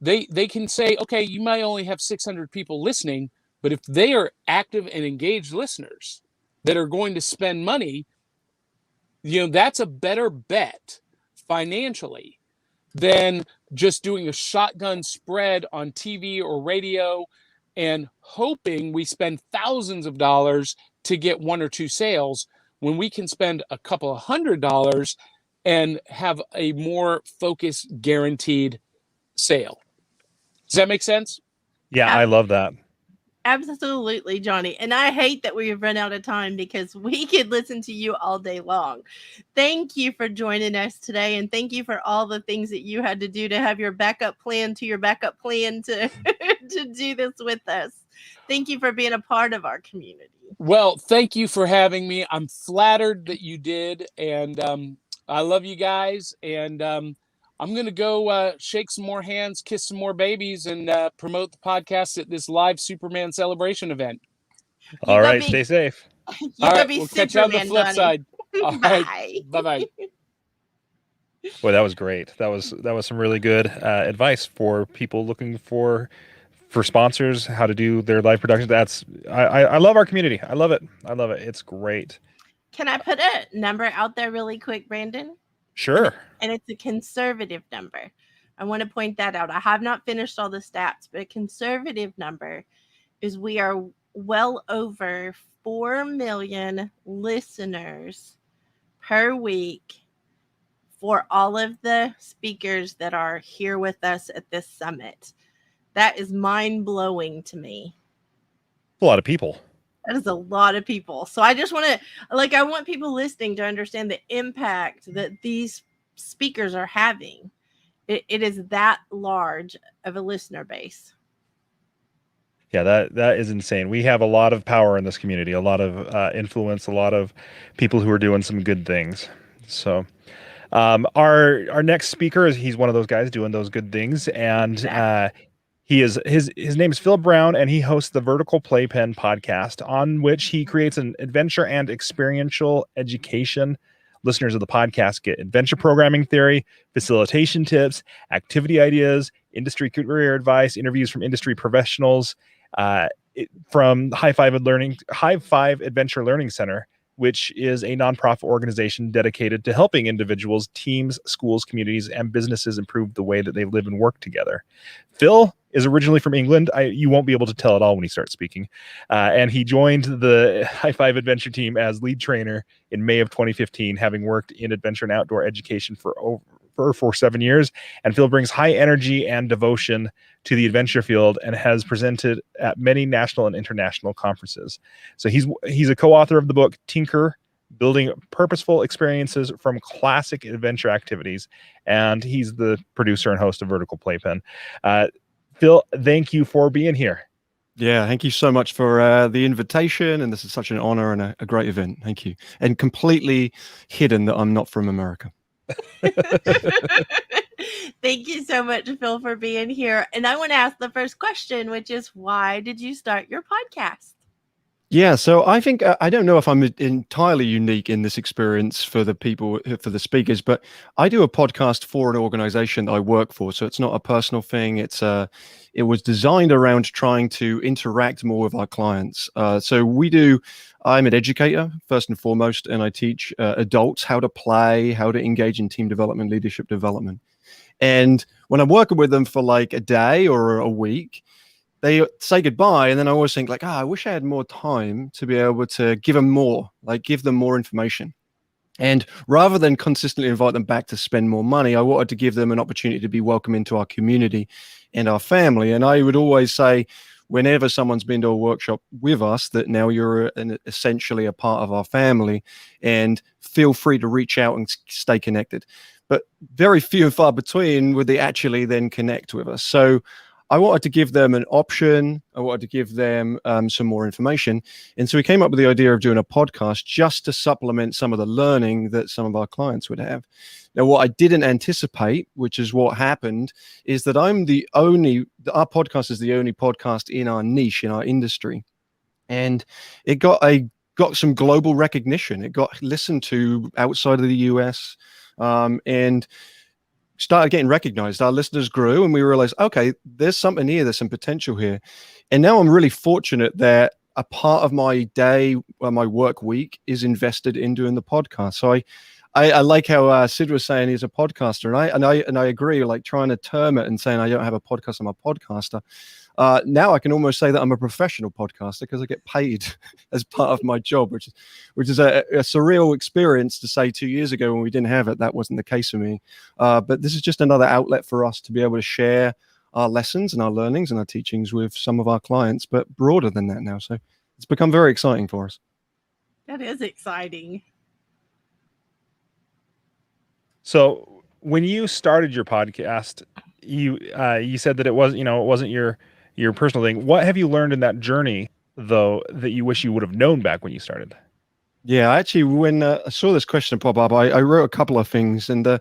they can say, okay, you might only have 600 people listening, but if they are active and engaged listeners that are going to spend money, that's a better bet financially than just doing a shotgun spread on TV or radio and hoping we spend thousands of dollars to get one or two sales, when we can spend a couple of $100 and have a more focused, guaranteed sale. Does that make sense? Yeah, I love that. Absolutely, Johnny. And I hate that we've run out of time because we could listen to you all day long. Thank you for joining us today. And thank you for all the things that you had to do to have your backup plan to your backup plan to, to do this with us. Thank you for being a part of our community. Well, thank you for having me. I'm flattered that you did. And I love you guys. And I'm going to go shake some more hands, kiss some more babies, and promote the podcast at this live Superman celebration event. All right, stay safe. All right, we'll catch you on the flip side. All Bye. right, bye-bye. Boy, that was great. That was some really good advice for people looking for sponsors, how to do their live production. I love our community. I love it. It's great. Can I put a number out there really quick, Branden? Sure. And it's a conservative number. I want to point that out. I have not finished all the stats, but a conservative number is we are well over 4 million listeners per week for all of the speakers that are here with us at this summit. That is mind-blowing to me. A lot of people. That is a lot of people. So I just want to, I want people listening to understand the impact that these speakers are having. It is that large of a listener base. Yeah, that is insane. We have a lot of power in this community, a lot of influence, a lot of people who are doing some good things. So our next speaker he's one of those guys doing those good things, and his name is Phil Brown, and he hosts the Vertical Playpen podcast, on which he creates an adventure and experiential education. Listeners of the podcast get adventure programming theory, facilitation tips, activity ideas, industry career advice, interviews from industry professionals, from High Five Adventure Learning Center, which is a nonprofit organization dedicated to helping individuals, teams, schools, communities, and businesses improve the way that they live and work together. Phil is originally from England. You won't be able to tell it all when he starts speaking. And he joined the High Five Adventure team as lead trainer in May of 2015, having worked in adventure and outdoor education for 7 years. And Phil brings high energy and devotion to the adventure field and has presented at many national and international conferences. So he's a co-author of the book Tinker, Building Purposeful Experiences from Classic Adventure Activities. And he's the producer and host of Vertical Playpen. Phil, thank you for being here. Yeah, thank you so much for the invitation. And this is such an honor and a great event. Thank you. And completely hidden that I'm not from America. Thank you so much, Phil, for being here. And I want to ask the first question, which is, why did you start your podcast? Yeah, so I think I don't know if I'm entirely unique in this experience for the speakers, but I do a podcast for an organization that I work for. So it's not a personal thing. It was designed around trying to interact more with our clients. I'm an educator first and foremost, and I teach adults how to play, how to engage in team development, leadership development. And when I'm working with them for like a day or a week, they say goodbye, and then I always think I wish I had more time to be able to give them more information. And rather than consistently invite them back to spend more money, I wanted to give them an opportunity to be welcome into our community and our family. And I would always say, whenever someone's been to a workshop with us, that now you're essentially a part of our family, and feel free to reach out and stay connected. But very few and far between would they actually then connect with us. So I wanted to give them an option. I wanted to give them some more information. And so we came up with the idea of doing a podcast just to supplement some of the learning that some of our clients would have. Now, what I didn't anticipate, which is what happened, is that our podcast is the only podcast in our niche, in our industry. And it got some global recognition. It got listened to outside of the US, and started getting recognized. Our listeners grew, and we realized, okay, there's something here, there's some potential here. And now I'm really fortunate that a part of my day, my work week, is invested in doing the podcast. So I I like how Sid was saying he's a podcaster, and I agree. Like trying to term it and saying I don't have a podcast, I'm a podcaster. Now I can almost say that I'm a professional podcaster because I get paid as part of my job, which is a surreal experience to say 2 years ago when we didn't have it. That wasn't the case for me. But this is just another outlet for us to be able to share our lessons and our learnings and our teachings with some of our clients, but broader than that now. So it's become very exciting for us. That is exciting. So when you started your podcast, you said that it wasn't your personal thing. What have you learned in that journey, though, that you wish you would have known back when you started? Yeah, actually, when I saw this question pop up, I wrote a couple of things, and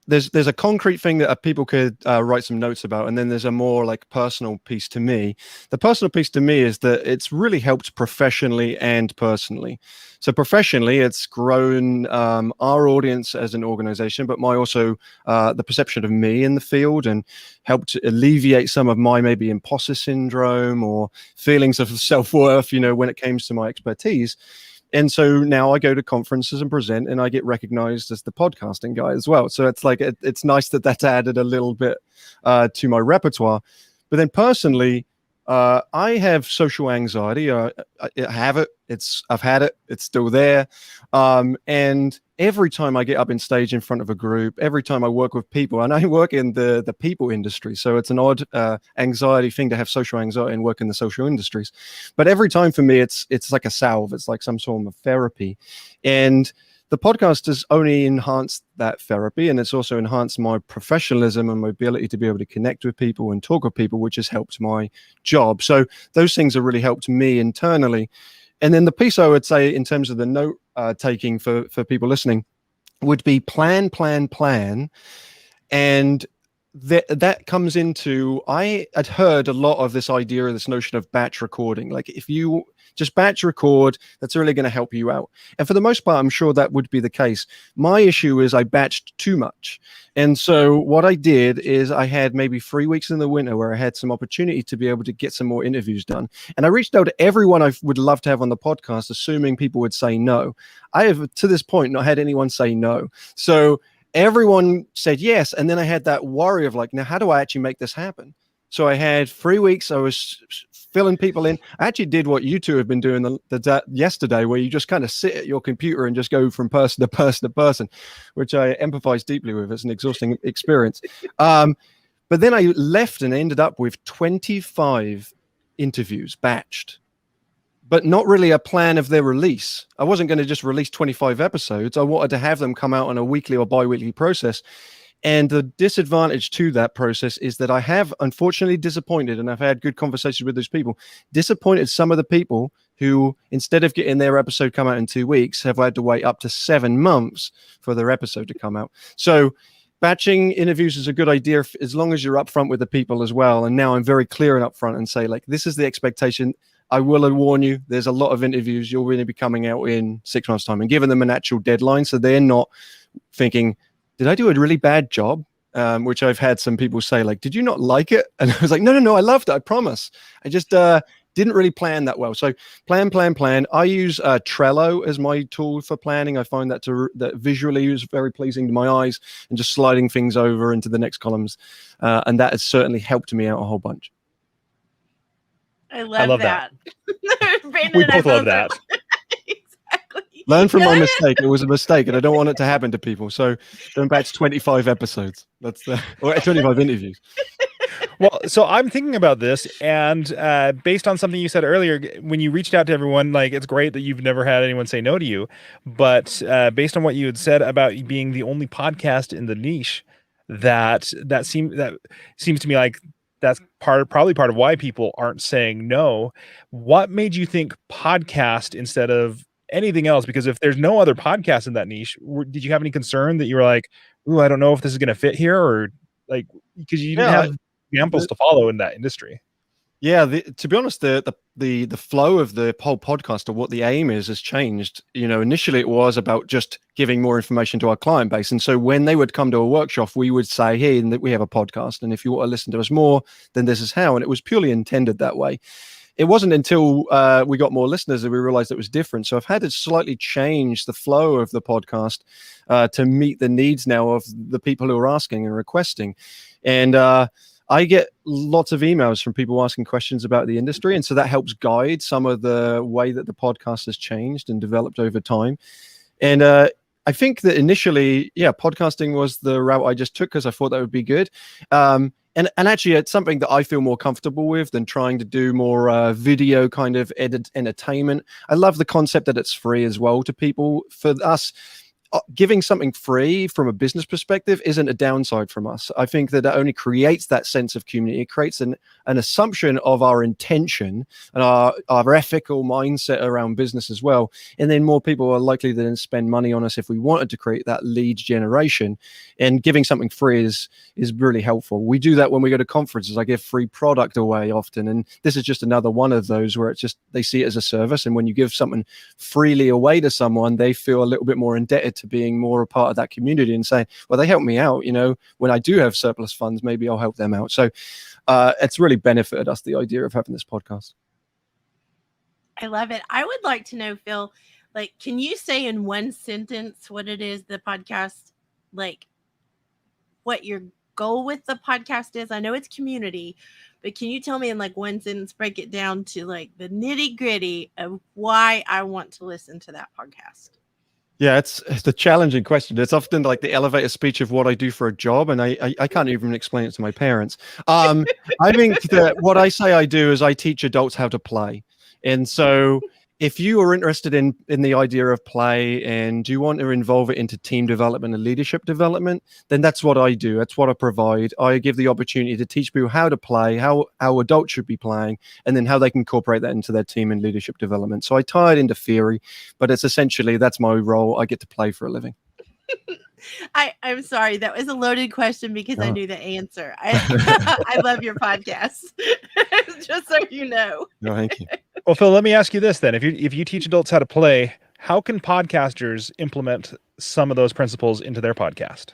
there's a concrete thing that people could write some notes about, and then there's a more like personal piece to me. The personal piece to me is that it's really helped professionally and personally. So professionally, it's grown our audience as an organization, but also the perception of me in the field, and helped alleviate some of my maybe imposter syndrome or feelings of self-worth, when it comes to my expertise. And so now I go to conferences and present, and I get recognized as the podcasting guy as well. So it's like it's nice that that's added a little bit to my repertoire. But then personally, I have social anxiety. I have it. I've had it. It's still there. And every time I get up in stage in front of a group, every time I work with people, and I work in the people industry, so it's an odd anxiety thing to have social anxiety and work in the social industries. But every time for me, it's like a salve. It's like some sort of therapy. And the podcast has only enhanced that therapy, and it's also enhanced my professionalism and my ability to be able to connect with people and talk with people, which has helped my job. So those things have really helped me internally. And then the piece I would say in terms of the note taking for people listening would be plan. And that comes into, I had heard a lot of this idea of this notion of batch recording. Like if you just batch record, that's really going to help you out. And for the most part, I'm sure that would be the case. My issue is I batched too much. And so what I did is I had maybe 3 weeks in the winter where I had some opportunity to be able to get some more interviews done. And I reached out to everyone I would love to have on the podcast, assuming people would say no. I have, to this point, not had anyone say no. So everyone said yes. And then I had that worry of like, now, how do I actually make this happen? So I had 3 weeks. I was filling people in. I actually did what you two have been doing yesterday, where you just kind of sit at your computer and just go from person to person to person, which I empathize deeply with. It's an exhausting experience. But then I left and ended up with 25 interviews batched, but not really a plan of their release. I wasn't going to just release 25 episodes. I wanted to have them come out on a weekly or bi-weekly process. And the disadvantage to that process is that I have unfortunately disappointed, and I've had good conversations with those people, disappointed some of the people who, instead of getting their episode come out in 2 weeks, have had to wait up to 7 months for their episode to come out. So batching interviews is a good idea as long as you're upfront with the people as well. And now I'm very clear and upfront and say, like, this is the expectation. I will warn you, there's a lot of interviews you're going to be coming out in 6 months' time, and giving them an actual deadline so they're not thinking, did I do a really bad job? Which I've had some people say, like, did you not like it? And I was like, no, I loved it. I promise. I just didn't really plan that well. So plan. I use Trello as my tool for planning. I find that that visually is very pleasing to my eyes, and just sliding things over into the next columns. And that has certainly helped me out a whole bunch. I love that. We both love that. Exactly. Learn from my mistake. It was a mistake, and I don't want it to happen to people. So don't batch 25 episodes. Or 25 interviews. Well, so I'm thinking about this, and based on something you said earlier, when you reached out to everyone, like, it's great that you've never had anyone say no to you. But based on what you had said about being the only podcast in the niche, that seems to me like that's probably part of why people aren't saying no. What made you think podcast instead of anything else? Because if there's no other podcast in that niche, did you have any concern that you were like, ooh, I don't know if this is going to fit here, or like, because you didn't have examples to follow in that industry? Yeah, to be honest, the flow of the whole podcast, or what the aim is, has changed. Initially it was about just giving more information to our client base. And so when they would come to a workshop, we would say, hey, we have a podcast, and if you want to listen to us more, then this is how. And it was purely intended that way. it wasn't until we got more listeners that we realized it was different. So I've had to slightly change the flow of the podcast to meet the needs now of the people who are asking and requesting. And I get lots of emails from people asking questions about the industry. And so that helps guide some of the way that the podcast has changed and developed over time. And I think that initially, podcasting was the route I just took because I thought that would be good. And actually, it's something that I feel more comfortable with than trying to do more video kind of entertainment. I love the concept that it's free as well to people. For us, giving something free from a business perspective isn't a downside from us. I think that it only creates that sense of community. It creates an assumption of our intention and our ethical mindset around business as well. And then more people are likely to then spend money on us if we wanted to create that lead generation. And giving something free is really helpful. We do that when we go to conferences. I give free product away often. And this is just another one of those where it's just, they see it as a service. And when you give something freely away to someone, they feel a little bit more indebted to being more a part of that community and saying, well, they help me out, when I do have surplus funds, maybe I'll help them out. So it's really benefited us, the idea of having this podcast. I love it. I would like to know, Phil, can you say in one sentence what it is the podcast, what your goal with the podcast is? I know it's community, but can you tell me in one sentence, break it down to the nitty gritty of why I want to listen to that podcast? Yeah, it's a challenging question. It's often like the elevator speech of what I do for a job, and I can't even explain it to my parents. I think that what I say I do is I teach adults how to play. And so if you are interested in the idea of play and you want to involve it into team development and leadership development, then that's what I do. That's what I provide. I give the opportunity to teach people how to play, how adults should be playing, and then how they can incorporate that into their team and leadership development. So I tie it into theory, but it's essentially, that's my role. I get to play for a living. I'm sorry. That was a loaded question because I knew the answer. I love your podcast. Just so you know. No, thank you. Well, Phil, let me ask you this then. If you teach adults how to play, how can podcasters implement some of those principles into their podcast?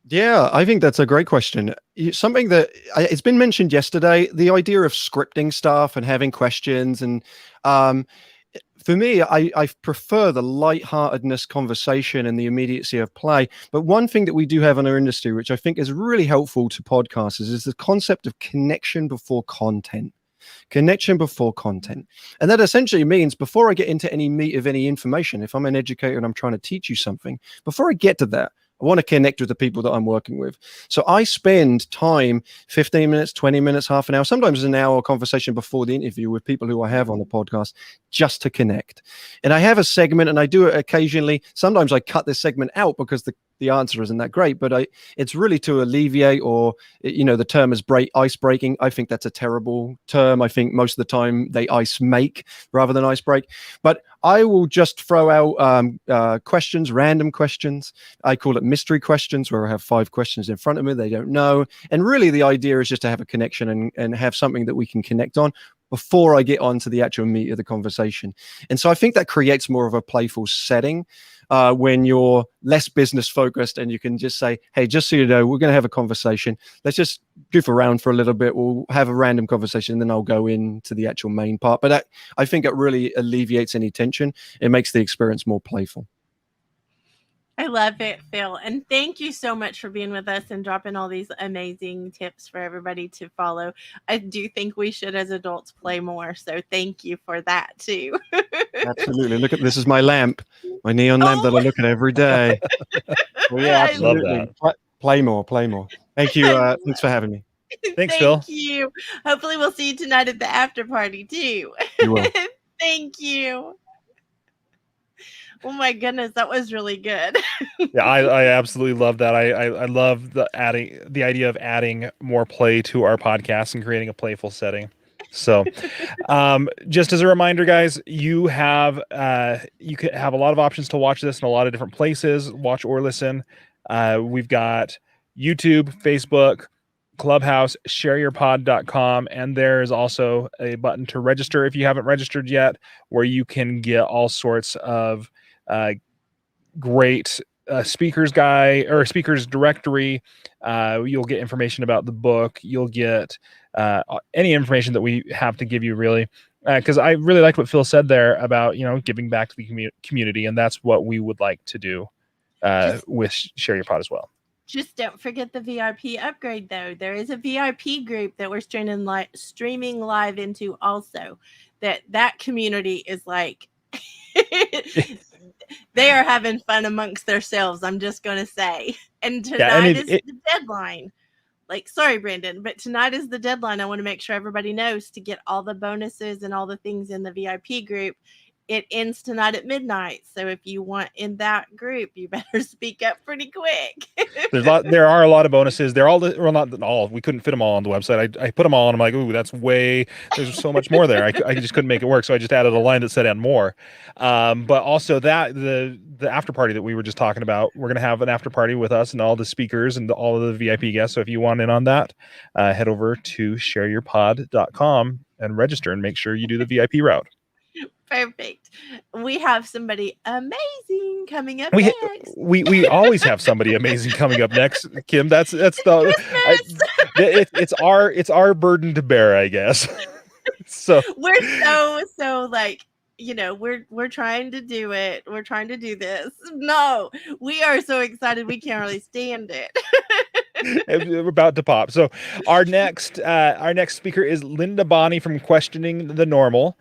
Yeah, I think that's a great question. Something that it's been mentioned yesterday, the idea of scripting stuff and having questions. And for me, I prefer the lightheartedness conversation and the immediacy of play. But one thing that we do have in our industry, which I think is really helpful to podcasters, is the concept of connection before content. Connection before content. And that essentially means before I get into any meat of any information, if I'm an educator and I'm trying to teach you something, before I get to that, I want to connect with the people that I'm working with. So I spend time, 15 minutes, 20 minutes, half an hour, sometimes an hour conversation before the interview with people who I have on the podcast just to connect. And I have a segment and I do it occasionally. Sometimes I cut this segment out because the answer isn't that great, but it's really to alleviate, or, the term is ice breaking. I think that's a terrible term. I think most of the time they ice make rather than ice break. But I will just throw out questions, random questions. I call it mystery questions, where I have 5 questions in front of me they don't know. And really the idea is just to have a connection and have something that we can connect on before I get on to the actual meat of the conversation. And so I think that creates more of a playful setting when you're less business focused and you can just say, hey, just so you know, we're going to have a conversation. Let's just goof around for a little bit. We'll have a random conversation, and then I'll go into the actual main part. But I think it really alleviates any tension. It makes the experience more playful. I love it, Phil. And thank you so much for being with us and dropping all these amazing tips for everybody to follow. I do think we should, as adults, play more. So thank you for that, too. Absolutely. Look this is my lamp, my neon lamp that I look at every day. Well, yeah, absolutely. Play more. Thank you. Thanks for having me. Thanks, Phil. Thank you. Hopefully we'll see you tonight at the after party, too. You will. Thank you. Oh my goodness, that was really good. Yeah, I absolutely love that. I love the idea of adding more play to our podcast and creating a playful setting. So, just as a reminder, guys, you could have a lot of options to watch this in a lot of different places, watch or listen. We've got YouTube, Facebook, Clubhouse, shareyourpod.com, and there is also a button to register if you haven't registered yet, where you can get all sorts of great speakers guide or speakers directory. You'll get information about the book. You'll get any information that we have to give you, really. because I really liked what Phil said there about, giving back to the community, and that's what we would like to do with Share Your Pod as well. Just don't forget the VIP upgrade, though. There is a VIP group that we're streaming live into also. That community is like, they are having fun amongst themselves, I'm just going to say. And tonight is the deadline. Sorry, Branden, but tonight is the deadline. I want to make sure everybody knows to get all the bonuses and all the things in the VIP group. It ends tonight at midnight. So if you want in that group, you better speak up pretty quick. There are a lot of bonuses. They're all, well, not all. We couldn't fit them all on the website. I put them all, and I'm like, ooh, there's so much more there. I just couldn't make it work. So I just added a line that said "and more." But also the after party that we were just talking about, we're going to have an after party with us and all the speakers and all of the VIP guests. So if you want in on that, head over to shareyourpod.com and register and make sure you do the VIP route. Perfect. We have somebody amazing coming up next. We always have somebody amazing coming up next, Kim. It's our burden to bear, I guess. So we're so like, we're trying to do it. We're trying to do this. No, we are so excited we can't really stand it. We're about to pop. So our next speaker is Linda Bonney from Questioning the Normal.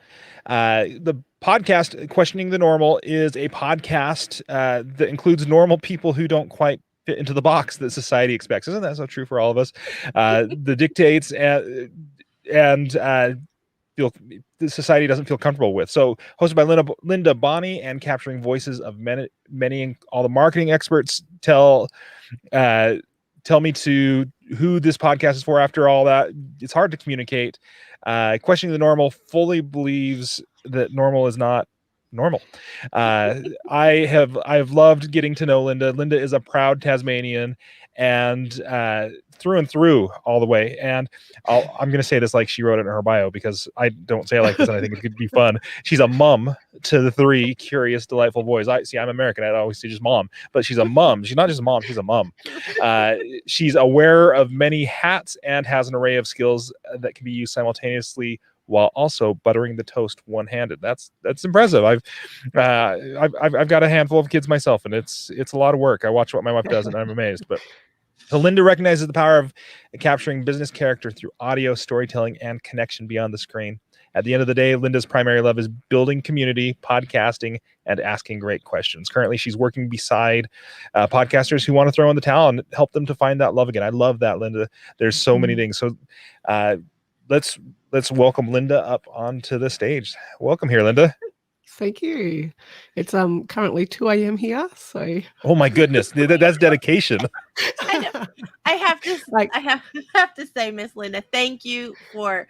The podcast Questioning the Normal is a podcast that includes normal people who don't quite fit into the box that society expects. Isn't that so true for all of us? The dictates and feel the society doesn't feel comfortable with. So hosted by Linda Bonney and capturing voices of many all the marketing experts tell me to who this podcast is for. After all that, it's hard to communicate. Questioning the Normal fully believes that normal is not normal. I have loved getting to know Linda. Linda is a proud Tasmanian and through and through all the way. And I'm going to say this like she wrote it in her bio, because I don't say it like this and I think it could be fun. She's a mom to the 3 curious, delightful boys. I'm American. I always say just mom, but she's a mom. She's not just a mom. She's a mom. She's aware of many hats and has an array of skills that can be used simultaneously while also buttering the toast one-handed. That's impressive. I've got a handful of kids myself, and it's a lot of work. I watch what my wife does, and I'm amazed. But so Linda recognizes the power of capturing business character through audio, storytelling, and connection beyond the screen. At the end of the day, Linda's primary love is building community, podcasting, and asking great questions. Currently, she's working beside podcasters who want to throw in the towel and help them to find that love again. I love that, Linda. There's so many things. So let's welcome Linda up onto the stage. Welcome here, Linda. Thank you. It's currently 2 a.m. here, so. Oh my goodness, that's dedication. I have to say, Miss Linda, thank you for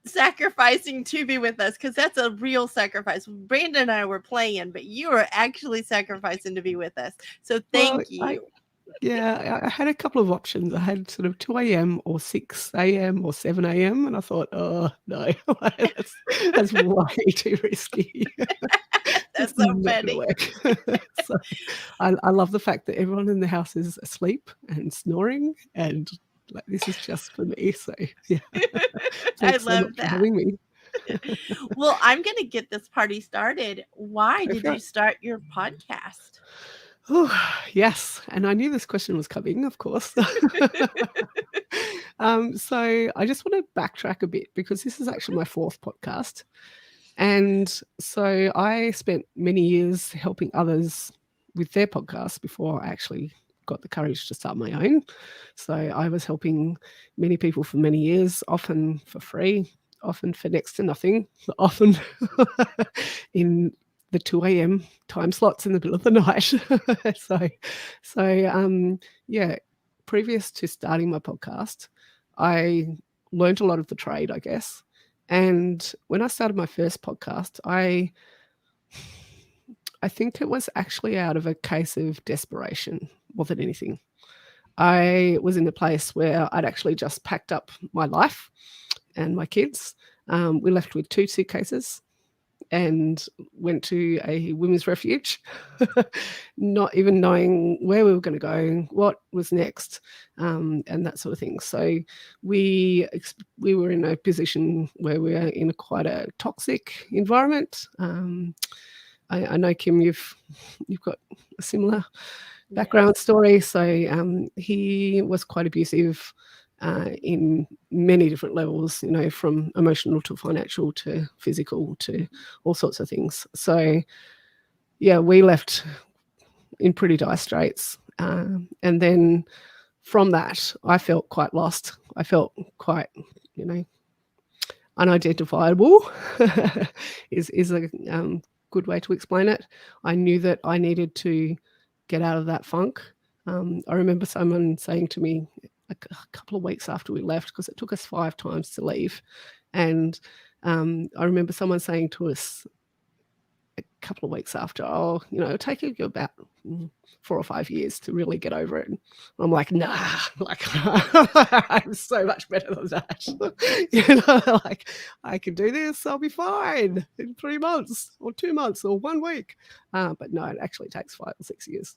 sacrificing to be with us, because that's a real sacrifice. Branden and I were playing, but you are actually sacrificing to be with us. So thank you. I had a couple of options. I had sort of 2 a.m. or 6 a.m. or 7 a.m. and I thought, oh no, that's way too risky. That's so funny. So I love the fact that everyone in the house is asleep and snoring, and like, this is just for me. So yeah, I love that. Having me. Well, I'm going to get this party started. Why did you start your podcast? Oh, yes. And I knew this question was coming, of course. So I just want to backtrack a bit, because this is actually my 4th podcast. And so I spent many years helping others with their podcasts before I actually got the courage to start my own. So I was helping many people for many years, often for free, often for next to nothing, often in the 2 a.m. time slots in the middle of the night. Previous to starting my podcast, I learned a lot of the trade, I guess. And when I started my first podcast, I think it was actually out of a case of desperation more than anything. I was in a place where I'd actually just packed up my life and my kids. We left with 2 suitcases and went to a women's refuge, not even knowing where we were going to go, what was next, and that sort of thing. So we were in a position where we were in quite a toxic environment. I know, Kim, you've got a similar background story. So he was quite abusive in many different levels, from emotional to financial to physical to all sorts of things. So yeah, we left in pretty dire straits. And then from that, I felt quite lost. I felt quite, unidentifiable is a good way to explain it. I knew that I needed to get out of that funk. I remember someone saying to me a couple of weeks after we left, because it took us 5 times to leave, and I remember someone saying to us a couple of weeks after, it'll take you about 4 or 5 years to really get over it. And I'm like, nah, like I'm so much better than that. Like I can do this, I'll be fine in 3 months or 2 months or 1 week. But no, it actually takes 5 or 6 years.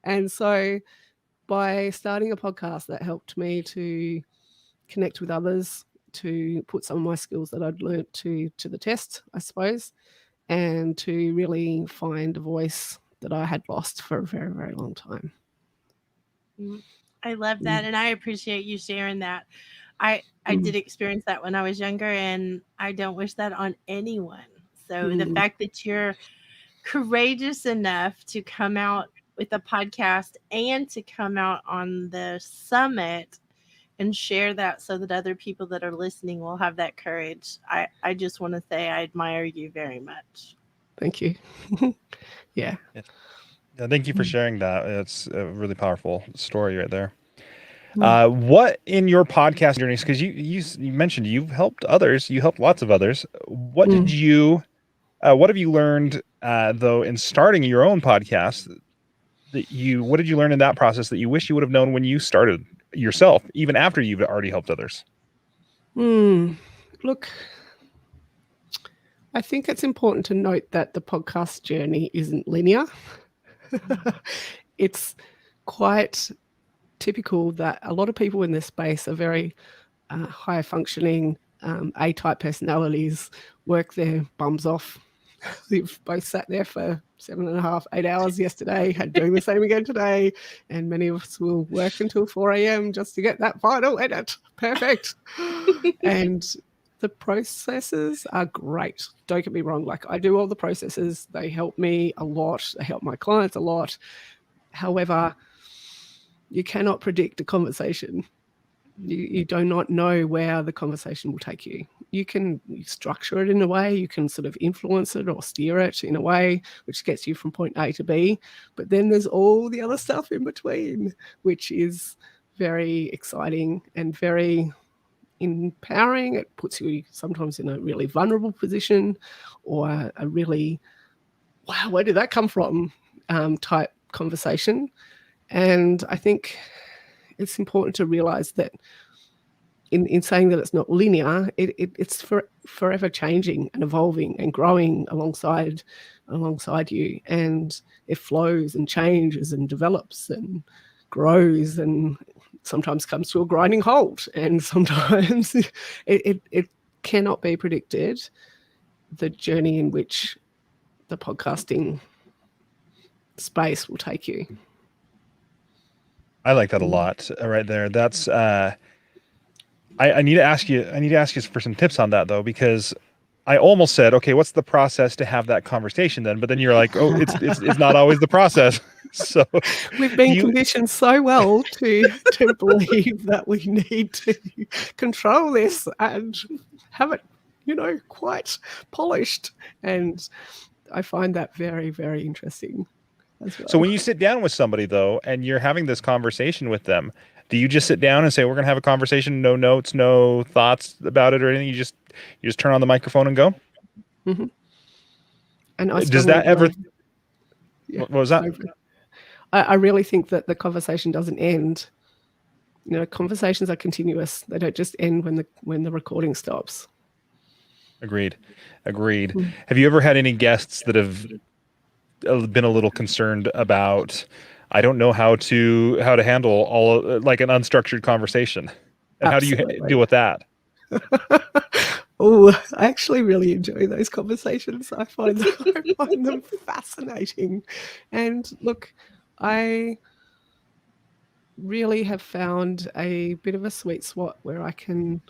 And so by starting a podcast, that helped me to connect with others, to put some of my skills that I'd learnt to the test, I suppose, and to really find a voice that I had lost for a very, very long time. I love that, and I appreciate you sharing that. I did experience that when I was younger, and I don't wish that on anyone. So the fact that you're courageous enough to come out with a podcast and to come out on the summit and share that so that other people that are listening will have that courage. I just want to say I admire you very much. Thank you. Yeah. Thank you for sharing that. It's a really powerful story right there. What in your podcast journeys, because you mentioned you've helped others, you helped lots of others. What did you what have you learned though in starting your own podcast what did you learn in that process that you wish you would have known when you started yourself, even after you've already helped others? Look, I think it's important to note that the podcast journey isn't linear. It's quite typical that a lot of people in this space are very high functioning A-type personalities, work their bums off. We've both sat there for 7.5, 8 hours yesterday, and doing the same again today. And many of us will work until 4 a.m. just to get that final edit perfect. And the processes are great. Don't get me wrong. Like, I do all the processes. They help me a lot. They help my clients a lot. However, you cannot predict a conversation. You do not know where the conversation will take you. You can structure it in a way, you can sort of influence it or steer it in a way which gets you from point A to B. But then there's all the other stuff in between, which is very exciting and very empowering. It puts you sometimes in a really vulnerable position, or a really, wow, where did that come from type conversation. And I think it's important to realize that in saying that it's not linear, it's forever changing and evolving and growing alongside you, and it flows and changes and develops and grows, and sometimes comes to a grinding halt, and sometimes it cannot be predicted, the journey in which the podcasting space will take you. I like that a lot right there. That's I need to ask you for some tips on that though, because I almost said, okay, what's the process to have that conversation then? But then you're like, oh, it's not always the process. So we've been conditioned so well to believe that we need to control this and have it, quite polished. And I find that very, very interesting as well. So when you sit down with somebody though, and you're having this conversation with them, do you just sit down and say, we're going to have a conversation, no notes, no thoughts about it or anything? You just turn on the microphone and go? Mm-hmm. And does that ever... What was that? I really think that the conversation doesn't end. Conversations are continuous. They don't just end when the recording stops. Agreed. Agreed. Mm. Have you ever had any guests that have been a little concerned about, I don't know how to handle all like an unstructured conversation, and how do you Absolutely. deal with that? Oh, I actually really enjoy those conversations. I find them fascinating. And look, I really have found a bit of a sweet spot where I can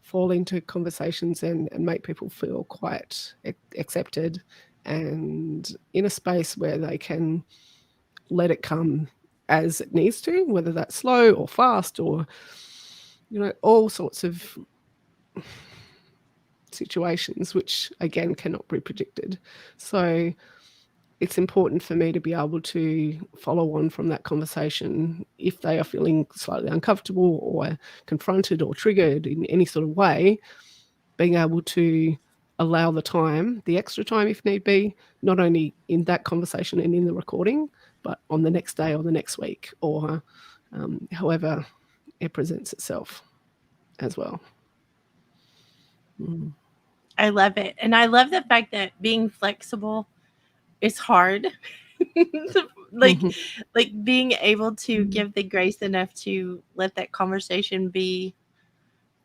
fall into conversations and make people feel quite accepted and in a space where they can let it come as it needs to, whether that's slow or fast or, all sorts of situations, which again cannot be predicted. So it's important for me to be able to follow on from that conversation if they are feeling slightly uncomfortable or confronted or triggered in any sort of way, being able to allow the extra time if need be, not only in that conversation and in the recording, but on the next day or the next week or however it presents itself as well. Mm. I love it. And I love the fact that being flexible is hard. like Mhm. like being able to give the grace enough to let that conversation be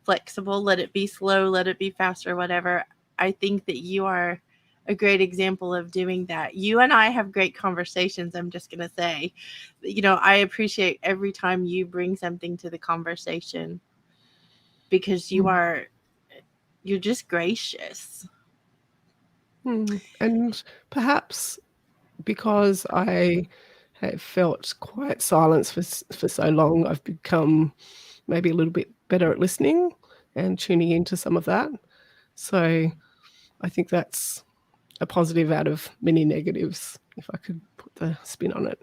flexible, let it be slow, let it be faster, whatever. I think that you are a great example of doing that. You and I have great conversations. I'm just going to say, I appreciate every time you bring something to the conversation because you're just gracious. And perhaps because I have felt quiet silence for so long, I've become maybe a little bit better at listening and tuning into some of that. So I think that's a positive out of many negatives, if I could put the spin on it.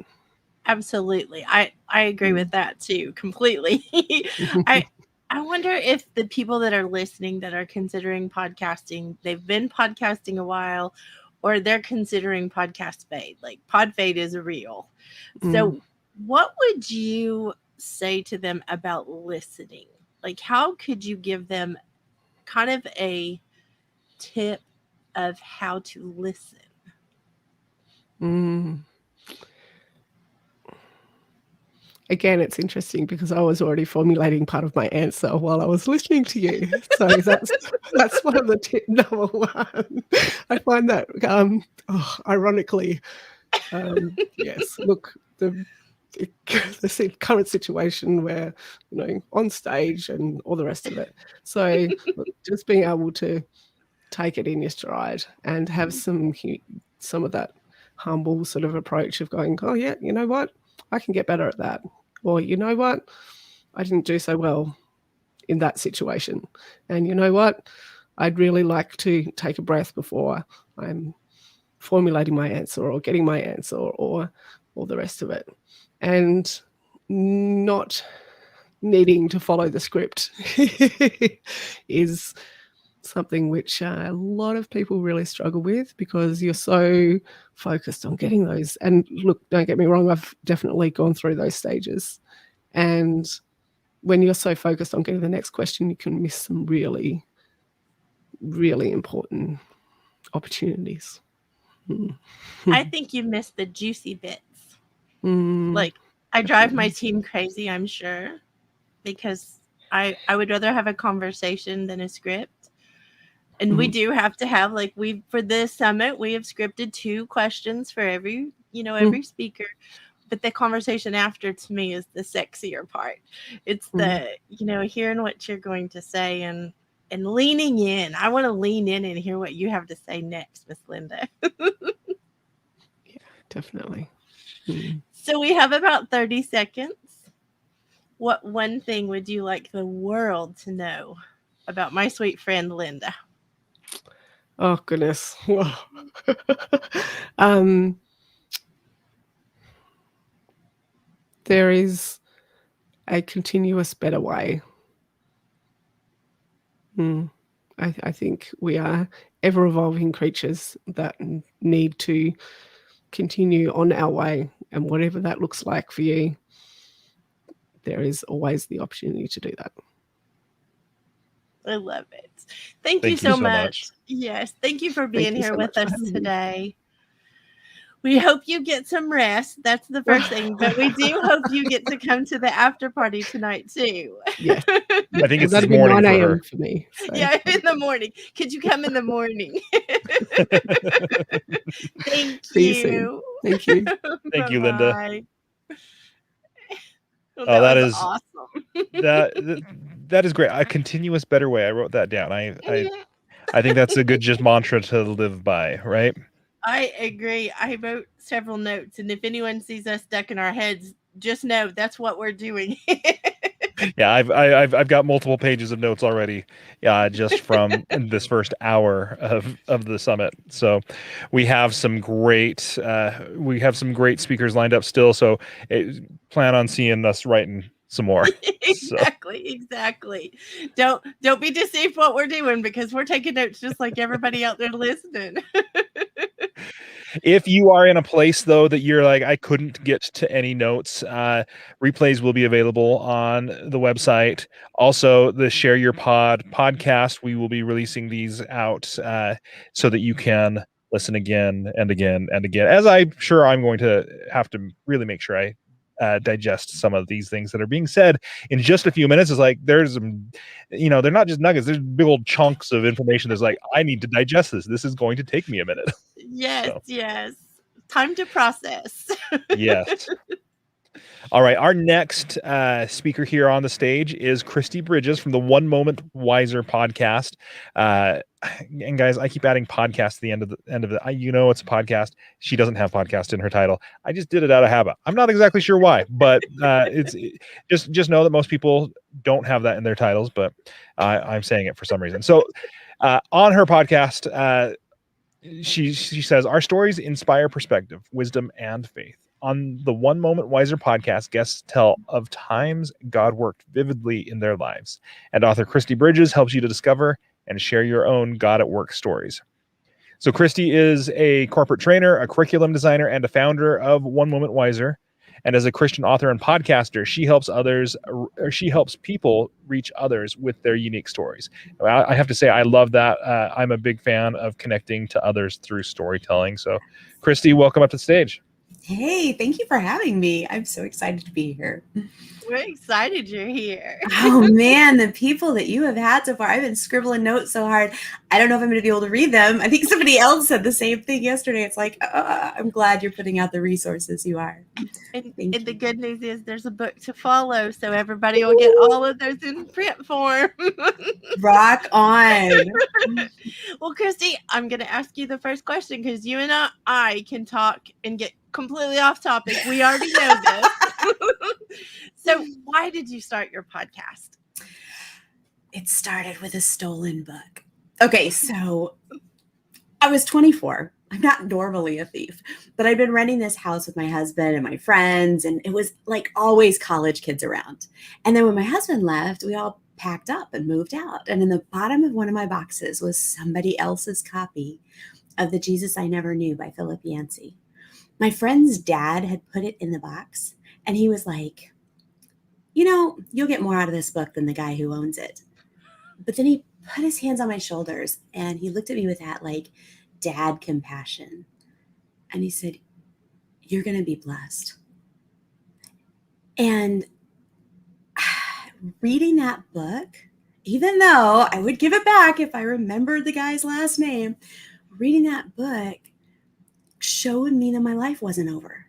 Absolutely. I agree with that too, completely. I I wonder if the people that are listening that are considering podcasting, they've been podcasting a while or they're considering podcast fade. Like pod fade is real. Mm. So what would you say to them about listening? Like how could you give them kind of a tip of how to listen? Mm. Again, it's interesting because I was already formulating part of my answer while I was listening to you. So that's one of the tip number one. I find that ironically, yes. Look, the current situation where on stage and all the rest of it. So look, just being able to take it in your stride and have some of that humble sort of approach of going, oh yeah, you know what, I can get better at that. Or you know what, I didn't do so well in that situation. And you know what, I'd really like to take a breath before I'm formulating my answer or getting my answer or all the rest of it. And not needing to follow the script is something which a lot of people really struggle with because you're so focused on getting those. And look, don't get me wrong, I've definitely gone through those stages. And when you're so focused on getting the next question, you can miss some really, really important opportunities. I think you missed the juicy bits. Mm, Like I drive my definitely. team crazy, I'm sure, because I would rather have a conversation than a script. And we Mhm. do have to have for this summit, we have scripted 2 questions for every speaker. But the conversation after to me is the sexier part. It's the, hearing what you're going to say and leaning in. I want to lean in and hear what you have to say next, Miss Linda. Definitely. Mm. So we have about 30 seconds. What one thing would you like the world to know about my sweet friend Linda? Oh goodness. um, there is a continuous better way. I think we are ever evolving creatures that need to continue on our way, and whatever that looks like for you, there is always the opportunity to do that. I love it. Thank you Thank you so so much. much. Yes, thank you for Thank being you here so with much for us having me. today. We hope you get some rest. That's the first thing. But we do hope you get to come to the after party tonight too. Yes. I think Well, it's this that'd be morning 9 for a.m. her. for me. So. Yeah, in the morning. Could you come in the morning? Thank See you soon. you. Thank you. Thank you, Linda. Bye-bye. Well, Oh, that was is awesome. that is great. A continuous better way. I wrote that down. Yeah. I think that's a good just mantra to live by, right? I agree. I wrote several notes, and if anyone sees us stuck in our heads, just know that's what we're doing. Yeah, I've got multiple pages of notes already, just from this first hour of the summit. So we have some great speakers lined up still. So plan on seeing us writing some more. Exactly. Don't be deceived what we're doing, because we're taking notes just like everybody out there listening. If you are in a place though that you're like, I couldn't get to any notes, replays will be available on the website. Also, the Share Your Pod podcast, we will be releasing these out so that you can listen again and again and again, as I'm sure I'm going to have to really make sure I digest some of these things that are being said in just a few minutes. It's like there's they're not just nuggets, there's big old chunks of information that's like, I need to digest this is going to take me a minute. Yes, So. yes. Time to process. Yes. All right. Our next speaker here on the stage is Christy Bridges from the One Moment Wiser podcast. And guys, I keep adding podcast to the end of it. It's a podcast. She doesn't have podcast in her title. I just did it out of habit. I'm not exactly sure why, but just know that most people don't have that in their titles, but I'm saying it for some reason. So on her podcast, she says, our stories inspire perspective, wisdom, and faith. On the One Moment Wiser podcast, guests tell of times God worked vividly in their lives, and author Christy Bridges helps you to discover and share your own God at work stories. So Christy is a corporate trainer, a curriculum designer, and a founder of One Moment Wiser. And as a Christian author and podcaster, she helps people reach others with their unique stories. I have to say, I love that. I'm a big fan of connecting to others through storytelling. So, Christy, welcome up to the stage. Hey, thank you for having me. I'm so excited to be here. We're excited you're here. Oh man, the people that you have had so far. I've been scribbling notes so hard. I don't know if I'm going to be able to read them. I think somebody else said the same thing yesterday. It's like, I'm glad you're putting out the resources you are. And the good news is there's a book to follow, so everybody will get all of those in print form. Rock on. Well, Christy, I'm going to ask you the first question, because you and I can talk and get completely off topic. We already know this. So why did you start your podcast? It started with a stolen book. Okay, so I was 24. I'm not normally a thief, but I'd been renting this house with my husband and my friends, and it was like always college kids around. And then when my husband left, we all packed up and moved out. And in the bottom of one of my boxes was somebody else's copy of The Jesus I Never Knew by Philip Yancey. My friend's dad had put it in the box, and he was like, you'll get more out of this book than the guy who owns it. But then he put his hands on my shoulders, and he looked at me with that like dad compassion. And he said, you're going to be blessed. And reading that book, even though I would give it back if I remembered the guy's last name, reading that book showed me that my life wasn't over,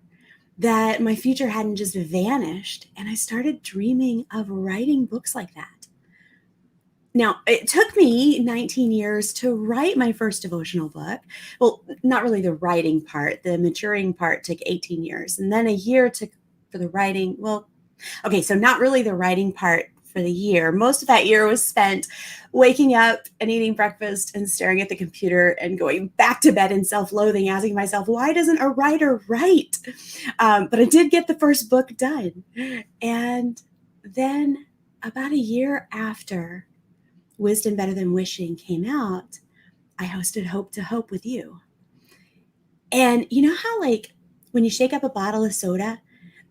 that my future hadn't just vanished. And I started dreaming of writing books like that. Now, it took me 19 years to write my first devotional book. Well, not really the writing part. The maturing part took 18 years. And then a year took for the writing. Well, okay, so not really the writing part for the year. Most of that year was spent waking up and eating breakfast and staring at the computer and going back to bed in self-loathing, asking myself, why doesn't a writer write? But I did get the first book done. And then about a year after Wisdom Better Than Wishing came out, I hosted Hope to Hope with you. And you know how like when you shake up a bottle of soda,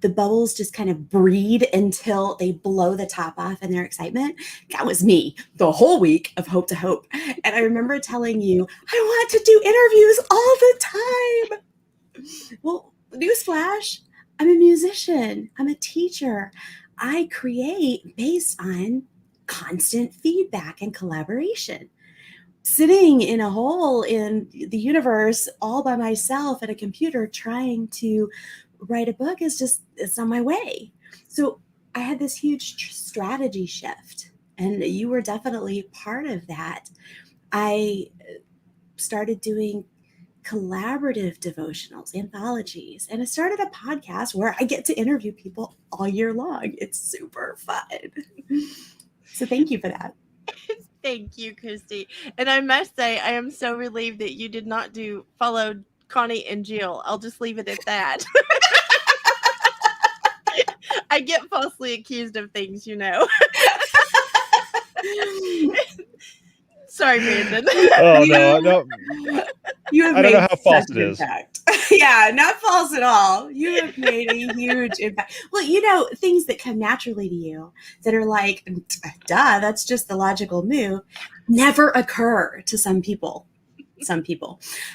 the bubbles just kind of breed until they blow the top off in their excitement. That was me the whole week of Hope to Hope. And I remember telling you, I want to do interviews all the time. Well, newsflash, I'm a musician, I'm a teacher. I create based on constant feedback and collaboration. Sitting in a hole in the universe all by myself at a computer trying to write a book is just, it's on my way. So I had this huge strategy shift, and you were definitely part of that. I started doing collaborative devotionals, anthologies, and I started a podcast where I get to interview people all year long. It's super fun. So thank you for that. Thank you, Christy. And I must say, I am so relieved that you did not follow Connie and Jill. I'll just leave it at that. I get falsely accused of things, you know. Sorry, Branden. Oh no. You have I don't made know how false such it an is. impact. Yeah, not false at all. You have made a huge impact. Well, you know, things that come naturally to you that are like, duh, that's just the logical move, never occur to some people.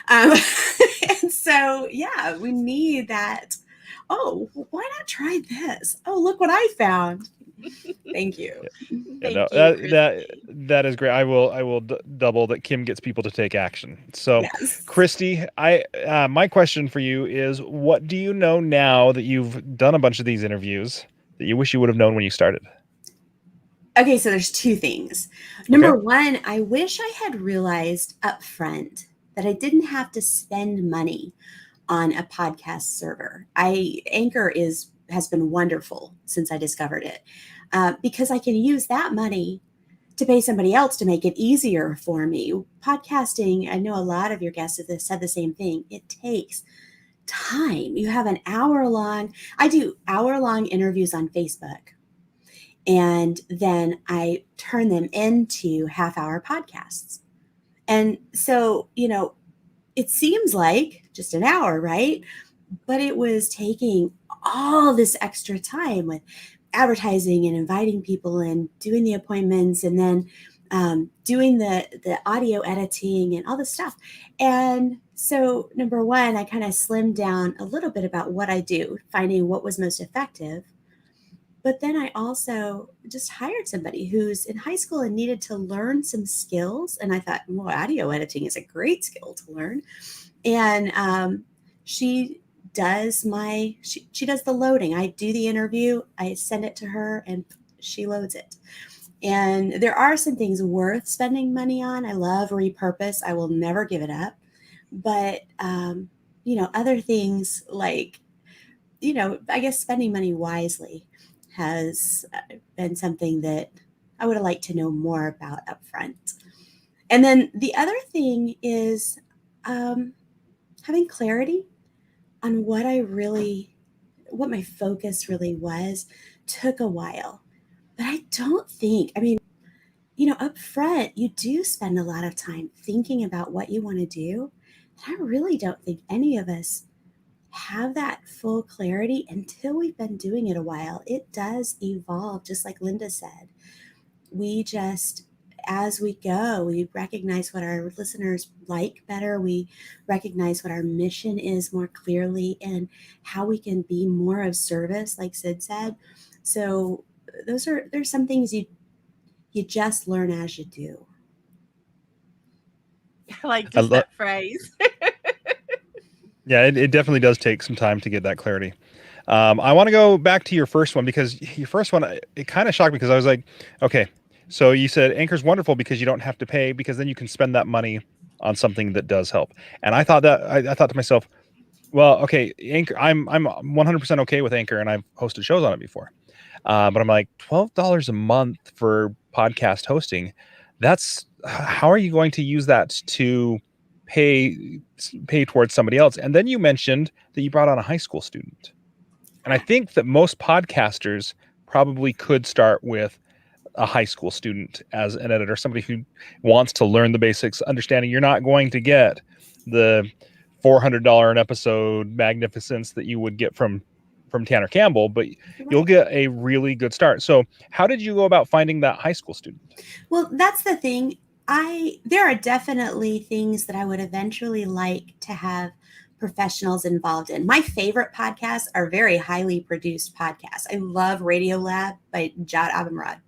And so, yeah, we need that. Oh, why not try this? Oh, look what I found. Thank you. Thank No, you, that is great. I will double that. Kim gets people to take action. So, Yes. Christy, my question for you is, what do you know now that you've done a bunch of these interviews that you wish you would have known when you started? Okay, so there's two things. Number one, I wish I had realized up front that I didn't have to spend money on a podcast server. Anchor has been wonderful since I discovered it, because I can use that money to pay somebody else to make it easier for me. Podcasting, I know a lot of your guests have said the same thing. It takes time. You have I do hour-long interviews on Facebook, and then I turn them into half-hour podcasts. And so, you know, it seems like just an hour, right? But it was taking all this extra time with advertising and inviting people and doing the appointments, and then doing the audio editing and all this stuff. And so, number one, I kind of slimmed down a little bit about what I do, finding what was most effective. But then I also just hired somebody who's in high school and needed to learn some skills. And I thought, well, audio editing is a great skill to learn. And she does she does the loading. I do the interview, I send it to her, and she loads it. And there are some things worth spending money on. I love Repurpose. I will never give it up. But, you know, other things like, you know, I guess spending money wisely has been something that I would have liked to know more about up front. And then the other thing is having clarity on what my focus really was took a while. But I don't think, I mean, you know, up front, you do spend a lot of time thinking about what you want to do. And I really don't think any of us have that full clarity until we've been doing it a while. It does evolve, just like Linda said. We just, as we go, we recognize what our listeners like better. We recognize what our mission is more clearly, and how we can be more of service, like Sid said. So there's some things you just learn as you do. I like just that phrase. Yeah, it definitely does take some time to get that clarity. I want to go back to your first one, because your first one, it kind of shocked me, because I was like, okay, so you said Anchor's wonderful because you don't have to pay, because then you can spend that money on something that does help. And I thought to myself, well, okay, Anchor, I'm 100% okay with Anchor, and I've hosted shows on it before. But I'm like, $12 a month for podcast hosting. How are you going to use that to pay towards somebody else? And then you mentioned that you brought on a high school student. And I think that most podcasters probably could start with a high school student as an editor, somebody who wants to learn the basics, understanding you're not going to get the $400 an episode magnificence that you would get from from Tanner Campbell, but you'll get a really good start. So how did you go about finding that high school student? Well, that's the thing. There are definitely things that I would eventually like to have professionals involved in. My favorite podcasts are very highly produced podcasts. I love Radio Lab by Jad Abumrad.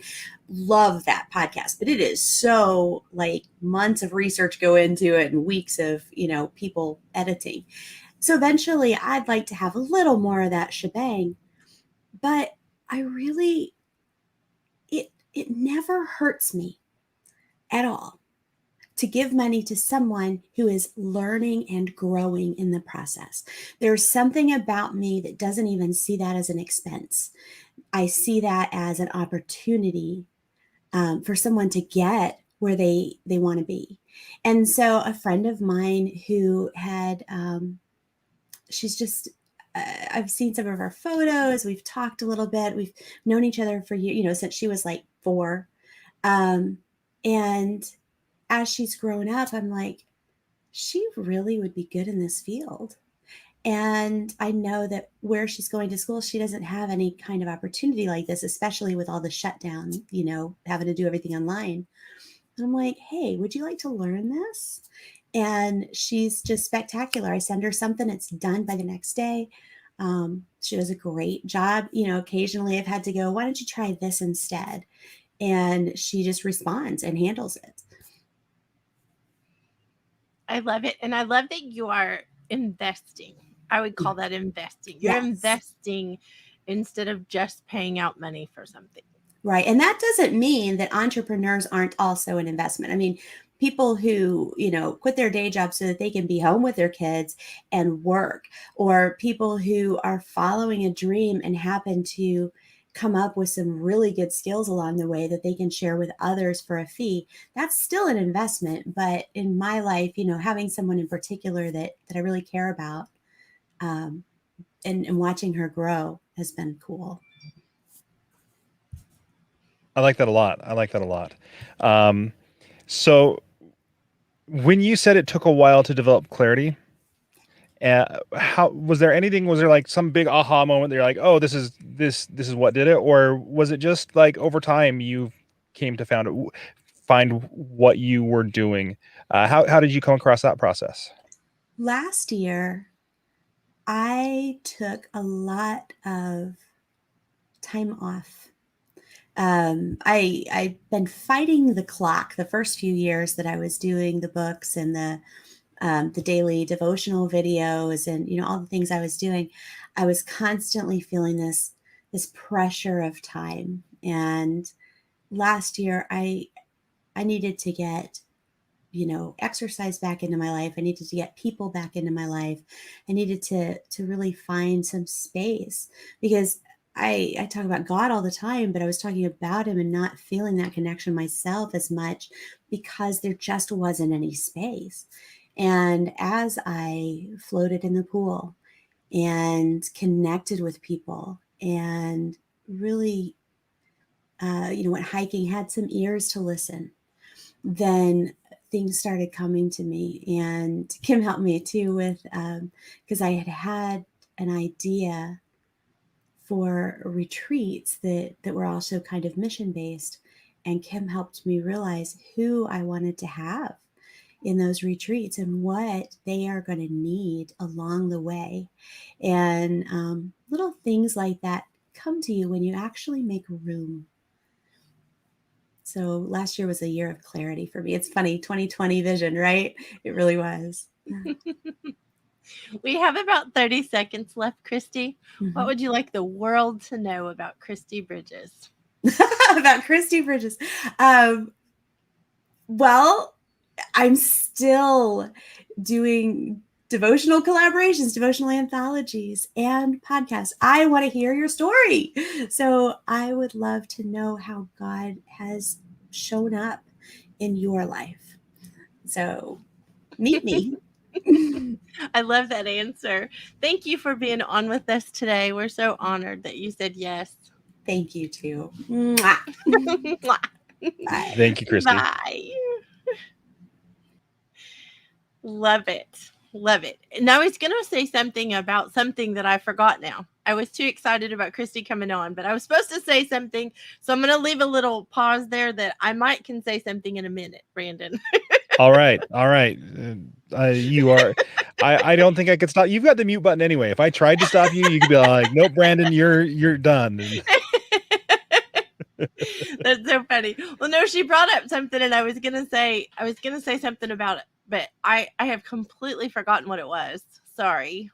Love that podcast, but it is so like months of research go into it and weeks of, people editing. So eventually I'd like to have a little more of that shebang, but I really, it never hurts me at all to give money to someone who is learning and growing in the process. There's something about me that doesn't even see that as an expense. I see that as an opportunity for someone to get where they want to be. And so a friend of mine who had, she's just, I've seen some of her photos. We've talked a little bit. We've known each other for years, since she was like 4. And as she's grown up, I'm like, she really would be good in this field. And I know that where she's going to school, she doesn't have any kind of opportunity like this, especially with all the shutdown, having to do everything online. And I'm like, hey, would you like to learn this? And she's just spectacular. I send her something, it's done by the next day. She does a great job. Occasionally I've had to go, why don't you try this instead? And she just responds and handles it. I love it. And I love that you are investing. I would call that investing. You're Yes. investing instead of just paying out money for something. Right. And that doesn't mean that entrepreneurs aren't also an investment. I mean, people who, quit their day job so that they can be home with their kids and work, or people who are following a dream and happen to come up with some really good skills along the way that they can share with others for a fee. That's still an investment. But in my life, having someone in particular that I really care about, and watching her grow has been cool. I like that a lot. So when you said it took a while to develop clarity, how was there like some big aha moment that you're like, oh, this is what did it? Or was it just like over time you came to find what you were doing? How did you come across that process? Last year, I took a lot of time off. I've been fighting the clock the first few years that I was doing the books and the daily devotional videos and all the things I was doing. I was constantly feeling this pressure of time. And last year, I needed to get exercise back into my life. I needed to get people back into my life. I needed to really find some space, because I talk about God all the time, but I was talking about him and not feeling that connection myself as much because there just wasn't any space. And as I floated in the pool and connected with people and really, went hiking, had some ears to listen, then things started coming to me. And Kim helped me too with, because I had an idea for retreats that were also kind of mission-based. And Kim helped me realize who I wanted to have in those retreats and what they are going to need along the way. And little things like that come to you when you actually make room. So last year was a year of clarity for me. It's funny, 2020 vision, right? It really was. We have about 30 seconds left, Christy. Mm-hmm. What would you like the world to know about Christy Bridges? About Christy Bridges. Well, I'm still doing devotional collaborations, devotional anthologies, and podcasts. I want to hear your story. So I would love to know how God has shown up in your life. So meet me. I love that answer. Thank you for being on with us today. We're so honored that you said yes. Thank you too. Mwah. Bye. Thank you, Christy. Bye. Love it. Love it. And I was going to say something about something that I forgot now. I was too excited about Christy coming on, but I was supposed to say something. So I'm going to leave a little pause there that I might can say something in a minute, Branden. All right. You are. I don't think I could stop. You've got the mute button anyway. If I tried to stop you, you could be like, "Nope, Branden, you're done." That's so funny. Well, no, she brought up something, and I was gonna say something about it, but I have completely forgotten what it was. Sorry.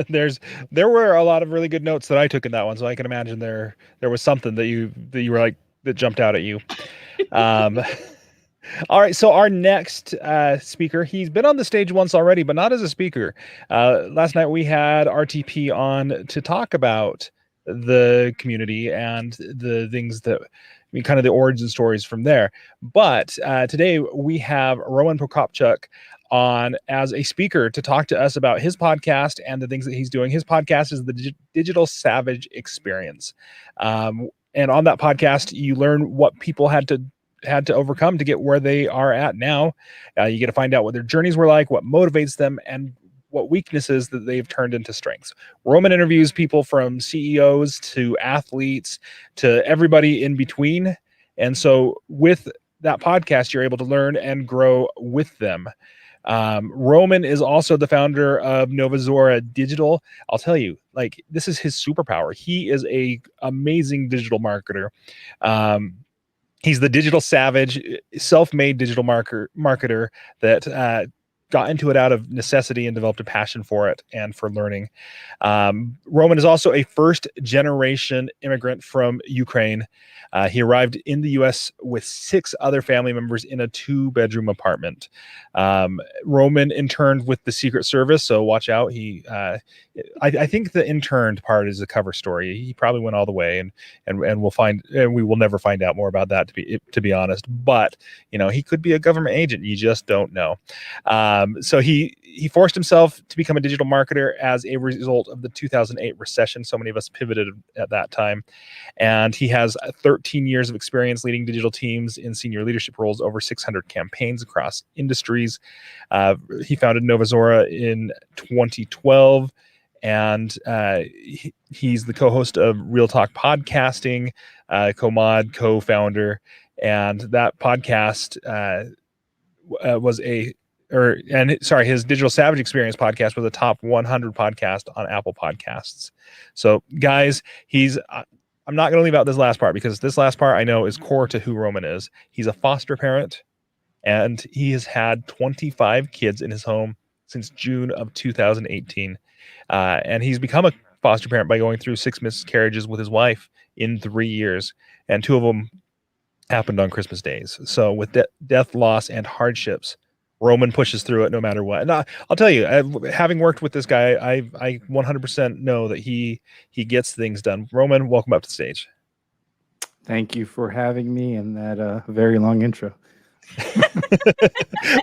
There were a lot of really good notes that I took in that one, so I can imagine there was something that you were like that jumped out at you. All right, so our next speaker, he's been on the stage once already, but not as a speaker. Last night we had RTP on to talk about the community and the things that, kind of the origin stories from there. But today we have Roman Prokopchuk on as a speaker to talk to us about his podcast and the things that he's doing. His podcast is the Digital Savage Experience. And on that podcast, you learn what people had to overcome to get where they are at now. You get to find out what their journeys were like, what motivates them, and what weaknesses that they've turned into strengths. Roman interviews people from CEOs to athletes to everybody in between. And so with that podcast, you're able to learn and grow with them. Roman is also the founder of Novazora Digital. I'll tell you, like, this is his superpower. He is a amazing digital marketer. He's the digital savage, self-made digital marketer that got into it out of necessity and developed a passion for it and for learning. Roman is also a first-generation immigrant from Ukraine. He arrived in the U.S. with 6 other family members in a 2-bedroom apartment. Roman interned with the Secret Service, so watch out. I think the interned part is a cover story. He probably went all the way, and we will never find out more about that, to be honest. But he could be a government agent. You just don't know. So he forced himself to become a digital marketer as a result of the 2008 recession. So many of us pivoted at that time, and he has 13 years of experience leading digital teams in senior leadership roles, over 600 campaigns across industries. He founded Novazora in 2012, and he's the co-host of Real Talk Podcasting, co-founder, and that podcast his Digital Savage Experience podcast was a top 100 podcast on Apple Podcasts. So guys, I'm not going to leave out this last part, because this last part I know is core to who Roman is. He's a foster parent, and he has had 25 kids in his home since June of 2018. And he's become a foster parent by going through 6 miscarriages with his wife in 3 years. And 2 of them happened on Christmas days. So with death, loss, and hardships, Roman pushes through it no matter what. And I'll tell you, having worked with this guy, I 100% know that he gets things done. Roman, welcome up to the stage. Thank you for having me in that very long intro.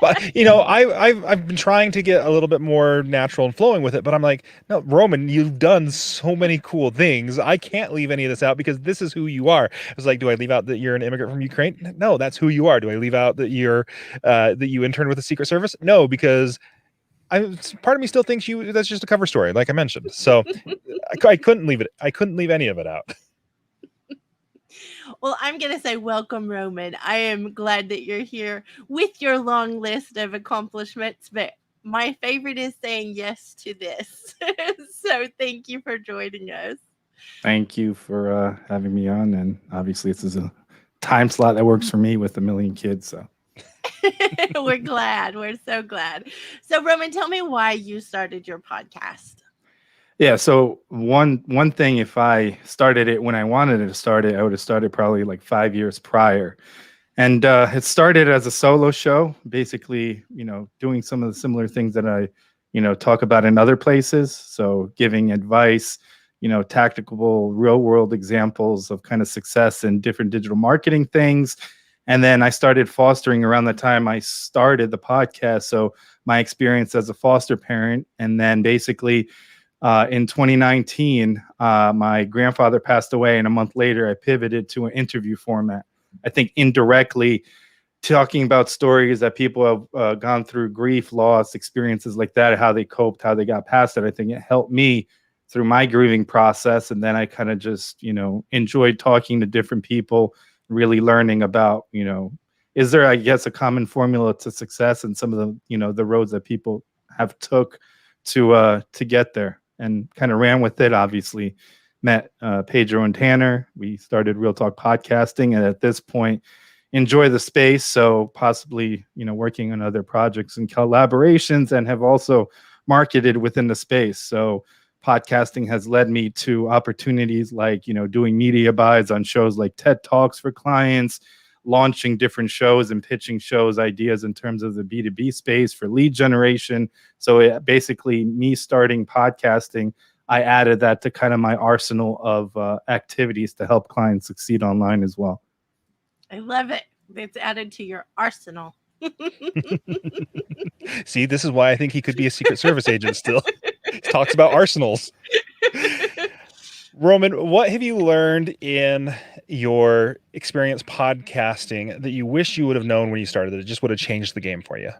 But I've been trying to get a little bit more natural and flowing with it, but I'm like, no, Roman, you've done so many cool things. I can't leave any of this out, because this is who you are. It's like, do I leave out that you're an immigrant from Ukraine? No, that's who you are. Do I leave out that you're that you interned with the Secret Service? No, because part of me still thinks that's just a cover story, like I mentioned. So I couldn't leave it. I couldn't leave any of it out. Well, I'm going to say welcome, Roman. I am glad that you're here with your long list of accomplishments, but my favorite is saying yes to this. So thank you for joining us. Thank you for having me on. And obviously this is a time slot that works for me with 1 million kids. So we're glad. We're so glad. So Roman, tell me why you started your podcast. Yeah, so one thing, if I started it when I wanted to start it, I would have started probably like 5 years prior. And it started as a solo show, basically, doing some of the similar things that I, talk about in other places. So giving advice, tactical real world examples of kind of success in different digital marketing things. And then I started fostering around the time I started the podcast. So my experience as a foster parent, and then basically in 2019, my grandfather passed away, and a month later, I pivoted to an interview format. I think indirectly talking about stories that people have gone through, grief, loss, experiences like that, how they coped, how they got past it. I think it helped me through my grieving process. And then I kind of just, enjoyed talking to different people, really learning about, is there, I guess, a common formula to success and some of the, the roads that people have took to get there, and kind of ran with it. Obviously, met Pedro and Tanner. We started Real Talk Podcasting, and at this point, enjoy the space. So possibly, working on other projects and collaborations, and have also marketed within the space. So podcasting has led me to opportunities like, doing media buys on shows like TED Talks for clients, launching different shows and pitching shows ideas in terms of the B2B space for lead generation. So basically me starting podcasting, I added that to kind of my arsenal of activities to help clients succeed online as well. I love it. It's added to your arsenal. See, this is why I think he could be a Secret Service agent still. He talks about arsenals. Roman, what have you learned in your experience podcasting that you wish you would have known when you started, that it just would have changed the game for you?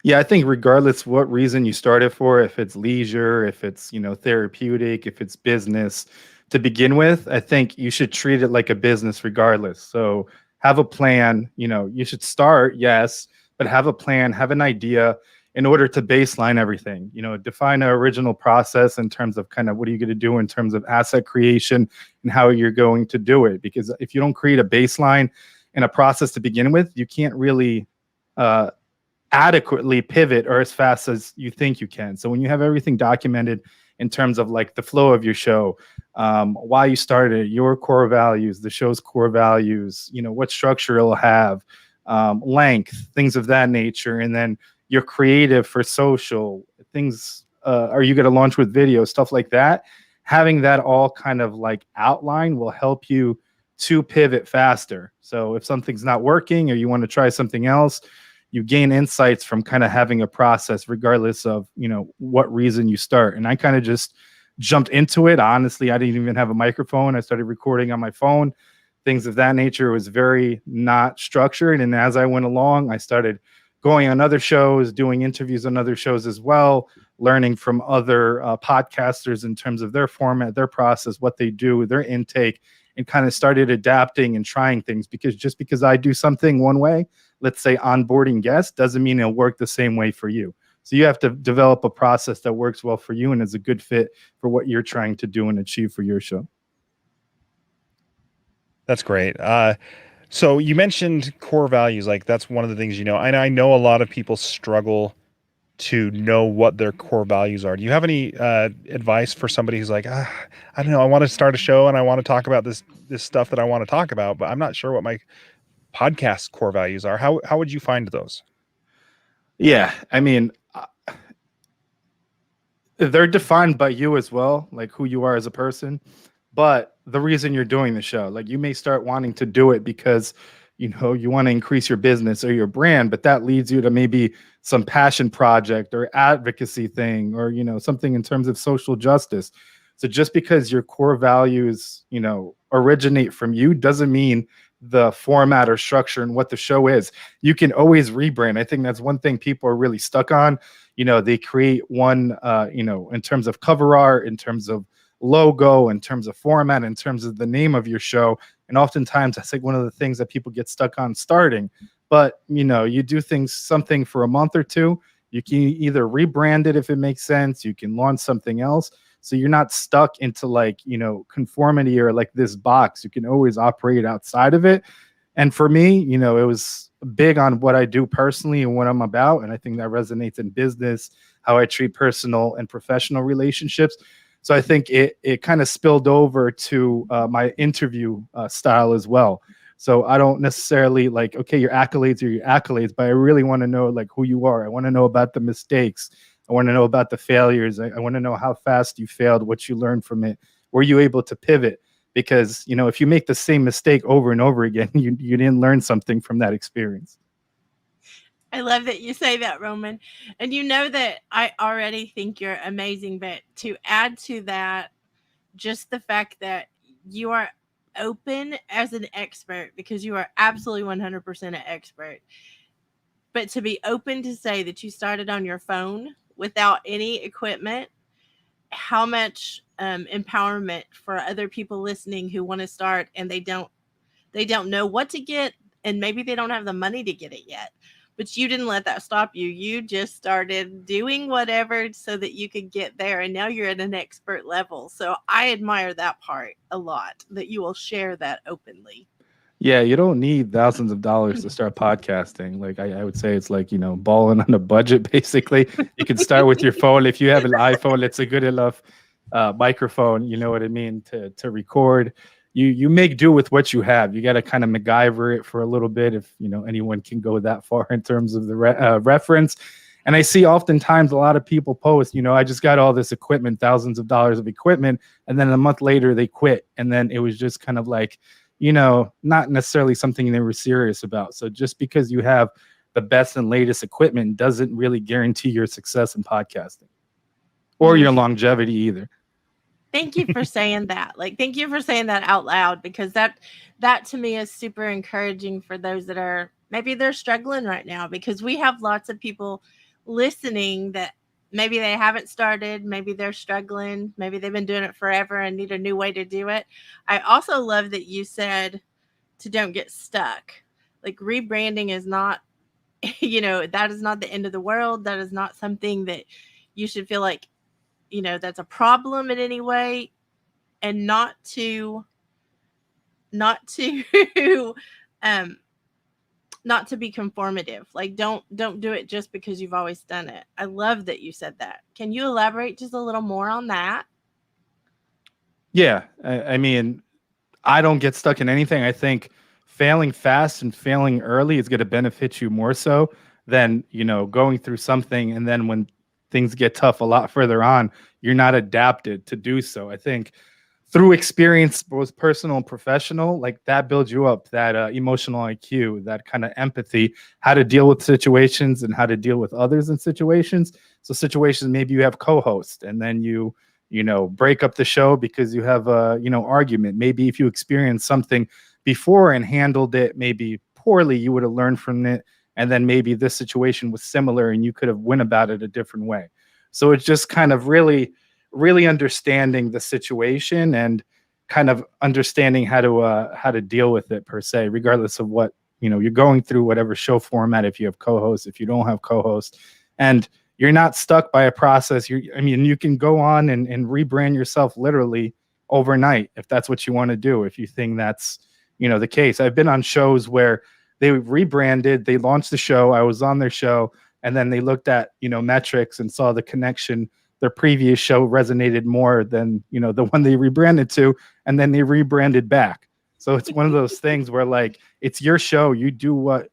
Yeah, I think regardless what reason you started for, if it's leisure, if it's, therapeutic, if it's business, to begin with, I think you should treat it like a business regardless. So have a plan, you should start, yes, but have a plan, have an idea in order to baseline everything, define an original process in terms of kind of what are you going to do in terms of asset creation and how you're going to do it. Because if you don't create a baseline and a process to begin with, you can't really adequately pivot or as fast as you think you can. So when you have everything documented in terms of like the flow of your show, why you started, your core values, the show's core values, what structure it'll have, length, things of that nature, and then your creative for social things, are you going to launch with video, stuff like that? Having that all kind of like outline will help you to pivot faster. So if something's not working or you want to try something else, you gain insights from kind of having a process regardless of, what reason you start. And I kind of just jumped into it. Honestly, I didn't even have a microphone. I started recording on my phone, things of that nature. It was very not structured. And as I went along, I started going on other shows, doing interviews on other shows as well, learning from other podcasters in terms of their format, their process, what they do, their intake, and kind of started adapting and trying things. Because just because I do something one way, let's say onboarding guests, doesn't mean it'll work the same way for you. So you have to develop a process that works well for you and is a good fit for what you're trying to do and achieve for your show. That's great. So you mentioned core values. Like that's one of the things, and I know a lot of people struggle to know what their core values are. Do you have any advice for somebody who's like, I don't know, I want to start a show and I want to talk about this stuff that I want to talk about, but I'm not sure what my podcast core values are. How would you find those? Yeah, I mean, they're defined by you as well, like who you are as a person. But the reason you're doing the show, like you may start wanting to do it because, you want to increase your business or your brand, but that leads you to maybe some passion project or advocacy thing or, something in terms of social justice. So just because your core values, originate from you doesn't mean the format or structure and what the show is. You can always rebrand. I think that's one thing people are really stuck on. They create one, in terms of cover art, in terms of logo, in terms of format, in terms of the name of your show. And oftentimes that's like one of the things that people get stuck on starting. But, you do something for a month or two, you can either rebrand it if it makes sense. You can launch something else. So you're not stuck into like, conformity or like this box. You can always operate outside of it. And for me, it was big on what I do personally and what I'm about. And I think that resonates in business, how I treat personal and professional relationships. So I think it kind of spilled over to my interview style as well. So I don't necessarily like, okay, your accolades are your accolades, but I really want to know like who you are. I want to know about the mistakes. I want to know about the failures. I want to know how fast you failed, what you learned from it. Were you able to pivot? Because, if you make the same mistake over and over again, you didn't learn something from that experience. I love that you say that, Roman. And that I already think you're amazing, but to add to that, just the fact that you are open as an expert, because you are absolutely 100% an expert, but to be open to say that you started on your phone without any equipment, how much empowerment for other people listening who want to start and they don't know what to get, and maybe they don't have the money to get it yet. But you didn't let that stop you. You just started doing whatever so that you could get there, and now you're at an expert level. So I admire that part a lot, that you will share that openly. Yeah, you don't need thousands of dollars to start podcasting. Like I would say it's like, balling on a budget, basically. You can start with your phone. If you have an iPhone, it's a good enough microphone, you know what I mean, to record. You make do with what you have. You got to kind of MacGyver it for a little bit, if anyone can go that far in terms of the reference. And I see oftentimes a lot of people post, I just got all this equipment, thousands of dollars of equipment, and then a month later they quit. And then it was just kind of like, not necessarily something they were serious about. So just because you have the best and latest equipment doesn't really guarantee your success in podcasting or your longevity either. Thank you for saying that. Like, thank you for saying that out loud, because that to me is super encouraging for those that are, maybe they're struggling right now, because we have lots of people listening that maybe they haven't started, maybe they're struggling, maybe they've been doing it forever and need a new way to do it. I also love that you said to don't get stuck. Like, rebranding is not, that is not the end of the world. That is not something that you should feel like, that's a problem in any way, and not to not to be conformative. Like, don't do it just because you've always done it. I love that you said that. Can you elaborate just a little more on that? Yeah, I mean, I don't get stuck in anything. I think failing fast and failing early is going to benefit you more so than, going through something and then when things get tough a lot further on, you're not adapted to do so. I think through experience, both personal and professional, like that builds you up, that emotional IQ, that kind of empathy, how to deal with situations and how to deal with others in situations. So situations, maybe you have co-host and then you break up the show because you have a, argument. Maybe if you experienced something before and handled it maybe poorly, you would have learned from it. And then maybe this situation was similar and you could have went about it a different way. So it's just kind of really understanding the situation and kind of understanding how to deal with it per se, regardless of what, you're going through, whatever show format, if you have co-hosts, if you don't have co-hosts, and you're not stuck by a process. You can go on and rebrand yourself literally overnight if that's what you want to do. If you think that's, the case. I've been on shows where they rebranded, they launched the show, I was on their show, and then they looked at, metrics and saw the connection. Their previous show resonated more than, the one they rebranded to, and then they rebranded back. So it's one of those things where, like, it's your show, you do what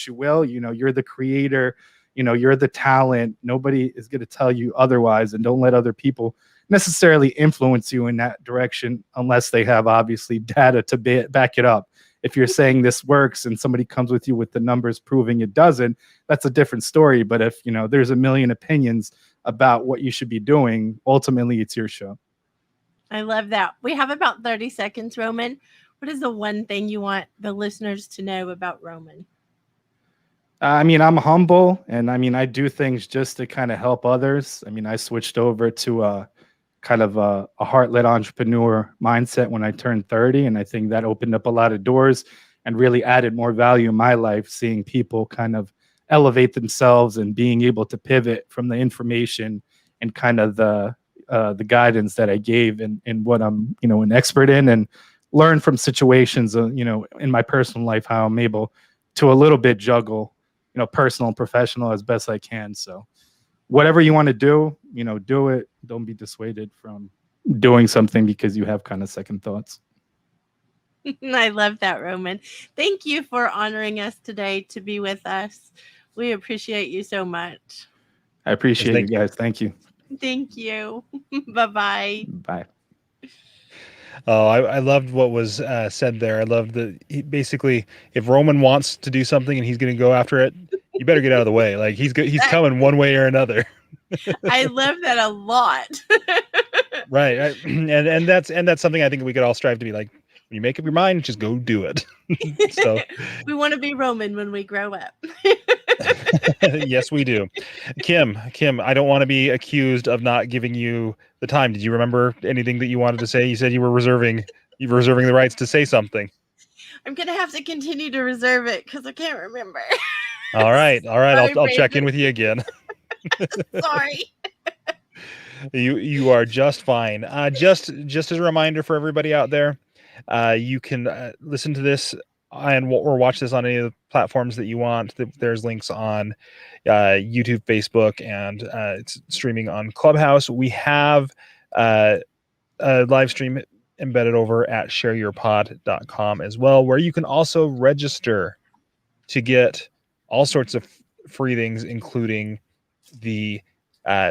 you will, you're the creator, you're the talent. Nobody is going to tell you otherwise, and don't let other people necessarily influence you in that direction unless they have obviously data to back it up. If you're saying this works and somebody comes with you with the numbers proving it doesn't, that's a different story. But if, there's a million opinions about what you should be doing, ultimately it's your show. I love that. We have about 30 seconds, Roman. What is the one thing you want the listeners to know about Roman? I'm humble, and I do things just to kind of help others. I switched over to a kind of a heart-led entrepreneur mindset when I turned 30, and I think that opened up a lot of doors and really added more value in my life, seeing people kind of elevate themselves and being able to pivot from the information and kind of the guidance that I gave in what I'm, an expert in, and learn from situations, in my personal life, how I'm able to a little bit juggle, personal and professional as best I can. So whatever you want to do, do it. Don't be dissuaded from doing something because you have kind of second thoughts. I love that, Roman. Thank you for honoring us today to be with us. We appreciate you so much. I appreciate you guys. Thank you. Thank you. Bye-bye. Bye. Oh, I loved what was said there. I loved that basically, if Roman wants to do something and he's going to go after it, you better get out of the way. Like, he's coming one way or another. I love that a lot. Right. And that's something I think we could all strive to be like. When you make up your mind, just go do it. So we want to be Roman when we grow up. Yes, we do. Kim, I don't want to be accused of not giving you the time. Did you remember anything that you wanted to say? You said you were reserving the rights to say something. I'm gonna have to continue to reserve it because I can't remember. All right. Sorry, I'll check in Branden. with you again. Sorry. You are just fine. Just as a reminder for everybody out there, you can listen to this or watch this on any of the platforms that you want. There's links on YouTube, Facebook, and it's streaming on Clubhouse. We have a live stream embedded over at shareyourpod.com as well, where you can also register to get all sorts of free things, including the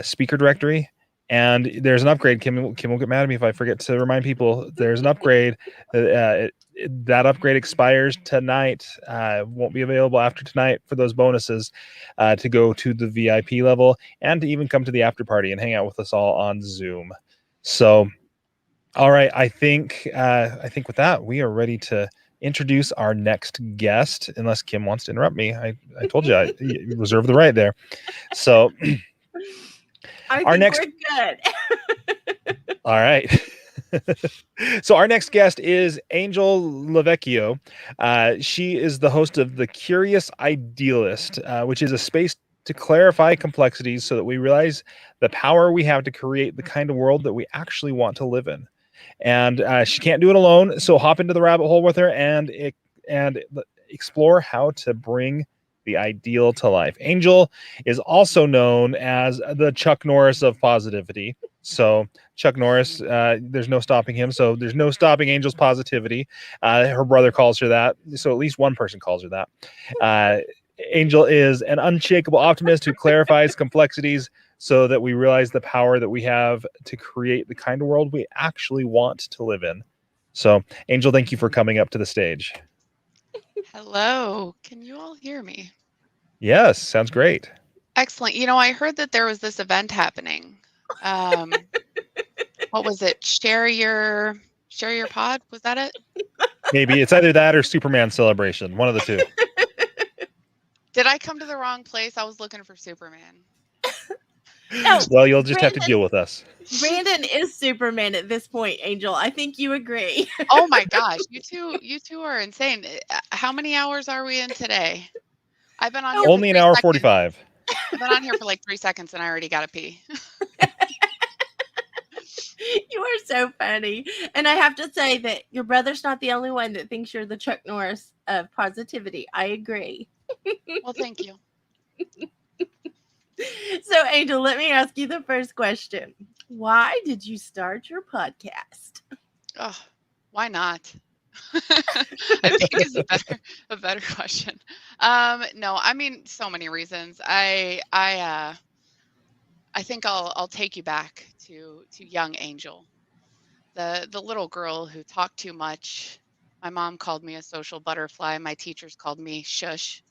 speaker directory. And there's an upgrade. Kim will get mad at me if I forget to remind people. There's an upgrade. That upgrade expires tonight. Won't be available after tonight for those bonuses to go to the VIP level and to even come to the after party and hang out with us all on Zoom. So, all right, I think with that we are ready to introduce our next guest. Unless Kim wants to interrupt me, I told you I reserve the right there. So. I Our think next- we're good. All right. So our next guest is Angel Lavecchio. She is the host of The Curious Idealist, which is a space to clarify complexities so that we realize the power we have to create the kind of world that we actually want to live in. And she can't do it alone, so hop into the rabbit hole with her and explore how to bring the ideal to life. Angel is also known as the Chuck Norris of positivity. So Chuck Norris, there's no stopping him. So there's no stopping Angel's positivity. Her brother calls her that. So at least one person calls her that. Angel is an unshakable optimist who clarifies complexities so that we realize the power that we have to create the kind of world we actually want to live in. So Angel, thank you for coming up to the stage. Hello. Can you all hear me? Yes, sounds great. Excellent. I heard that there was this event happening. What was it? Share your pod? Was that it? Maybe it's either that or Superman Celebration, one of the two. Did I come to the wrong place? I was looking for Superman. No, Well, you'll just have to deal with us. Branden is Superman at this point, Angel. I think you agree. Oh my gosh, you two are insane. How many hours are we in today? I've been on here Only an hour 45. I've been on here for like 3 seconds and I already got to pee. You are so funny. And I have to say that your brother's not the only one that thinks you're the Chuck Norris of positivity. I agree. Well, thank you. So, Angel, let me ask you the first question. Why did you start your podcast? Oh, why not? I think is a better question. No, I mean, so many reasons. I think I'll take you back to young Angel, the little girl who talked too much. My mom called me a social butterfly. My teachers called me shush.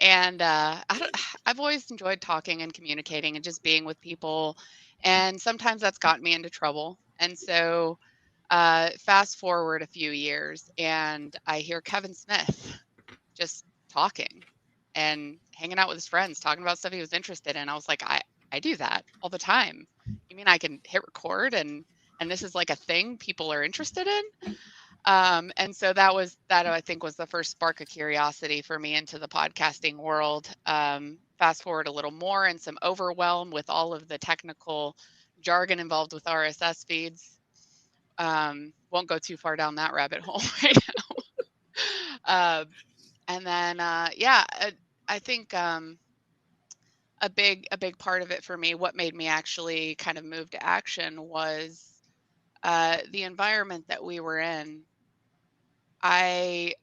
And I've always enjoyed talking and communicating and just being with people. And sometimes that's gotten me into trouble. And so fast forward a few years and I hear Kevin Smith just talking and hanging out with his friends, talking about stuff he was interested in. I was like, I do that all the time. You mean I can hit record and this is like a thing people are interested in? And so that I think was the first spark of curiosity for me into the podcasting world. Fast forward a little more and some overwhelm with all of the technical jargon involved with RSS feeds. Won't go too far down that rabbit hole right now. And then, I think a big part of it for me, what made me actually kind of move to action was the environment that we were in. I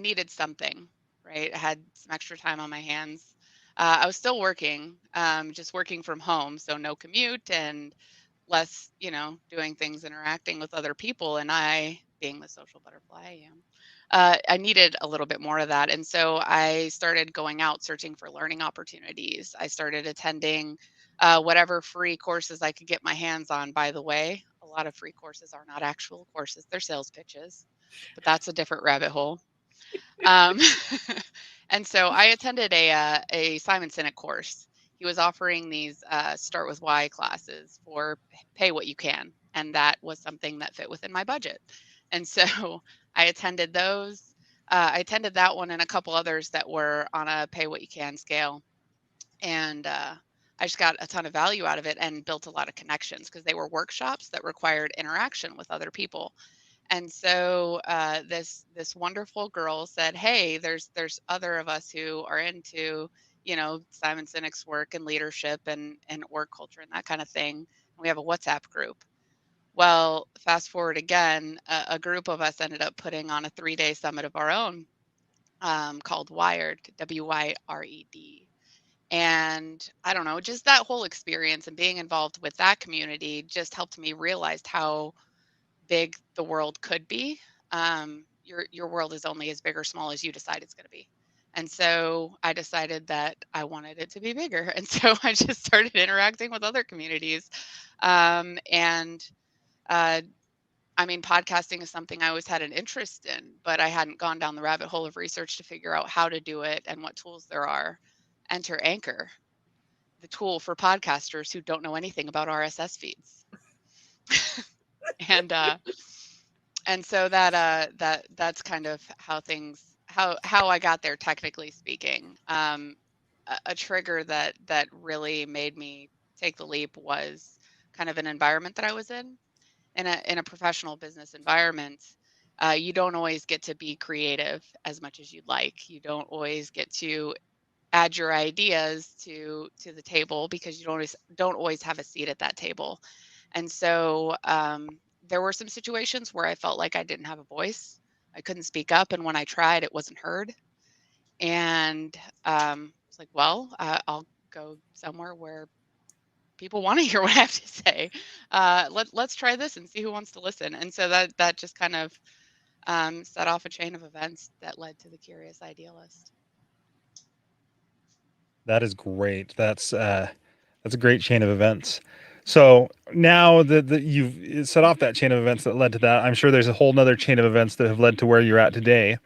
needed something, right? I had some extra time on my hands. I was still working, just working from home, so no commute and less, doing things, interacting with other people. And I, being the social butterfly I am, I needed a little bit more of that. And so I started going out searching for learning opportunities. I started attending whatever free courses I could get my hands on. By the way, a lot of free courses are not actual courses, they're sales pitches, but that's a different rabbit hole. Um, and so I attended a Simon Sinek course. He was offering these Start with Why classes for pay what you can, and that was something that fit within my budget. And so I attended those. I attended that one and a couple others that were on a pay what you can scale, and I just got a ton of value out of it and built a lot of connections because they were workshops that required interaction with other people. And so this wonderful girl said, "Hey, there's other of us who are into, Simon Sinek's work and leadership and org culture and that kind of thing. We have a WhatsApp group." Well, fast forward again, a group of us ended up putting on a 3-day summit of our own, called Wired, WYRED. And I don't know, just that whole experience and being involved with that community just helped me realize how big the world could be. Your world is only as big or small as you decide it's going to be. And so I decided that I wanted it to be bigger. And so I just started interacting with other communities. And I mean, podcasting is something I always had an interest in, but I hadn't gone down the rabbit hole of research to figure out how to do it and what tools there are. Enter Anchor, the tool for podcasters who don't know anything about RSS feeds. And so that's kind of how I got there, technically speaking. A trigger that really made me take the leap was kind of an environment that I was in a professional business environment. You don't always get to be creative as much as you'd like. You don't always get to add your ideas to the table because you don't always have a seat at that table. And so there were some situations where I felt like I didn't have a voice. I couldn't speak up, and when I tried, it wasn't heard. And it's like, well, I'll go somewhere where people want to hear what I have to say. Let's try this and see who wants to listen. And so that just kind of set off a chain of events that led to the Curious Idealist. That is great. That's a great chain of events. So now that you've set off that chain of events that led to that, I'm sure there's a whole nother chain of events that have led to where you're at today.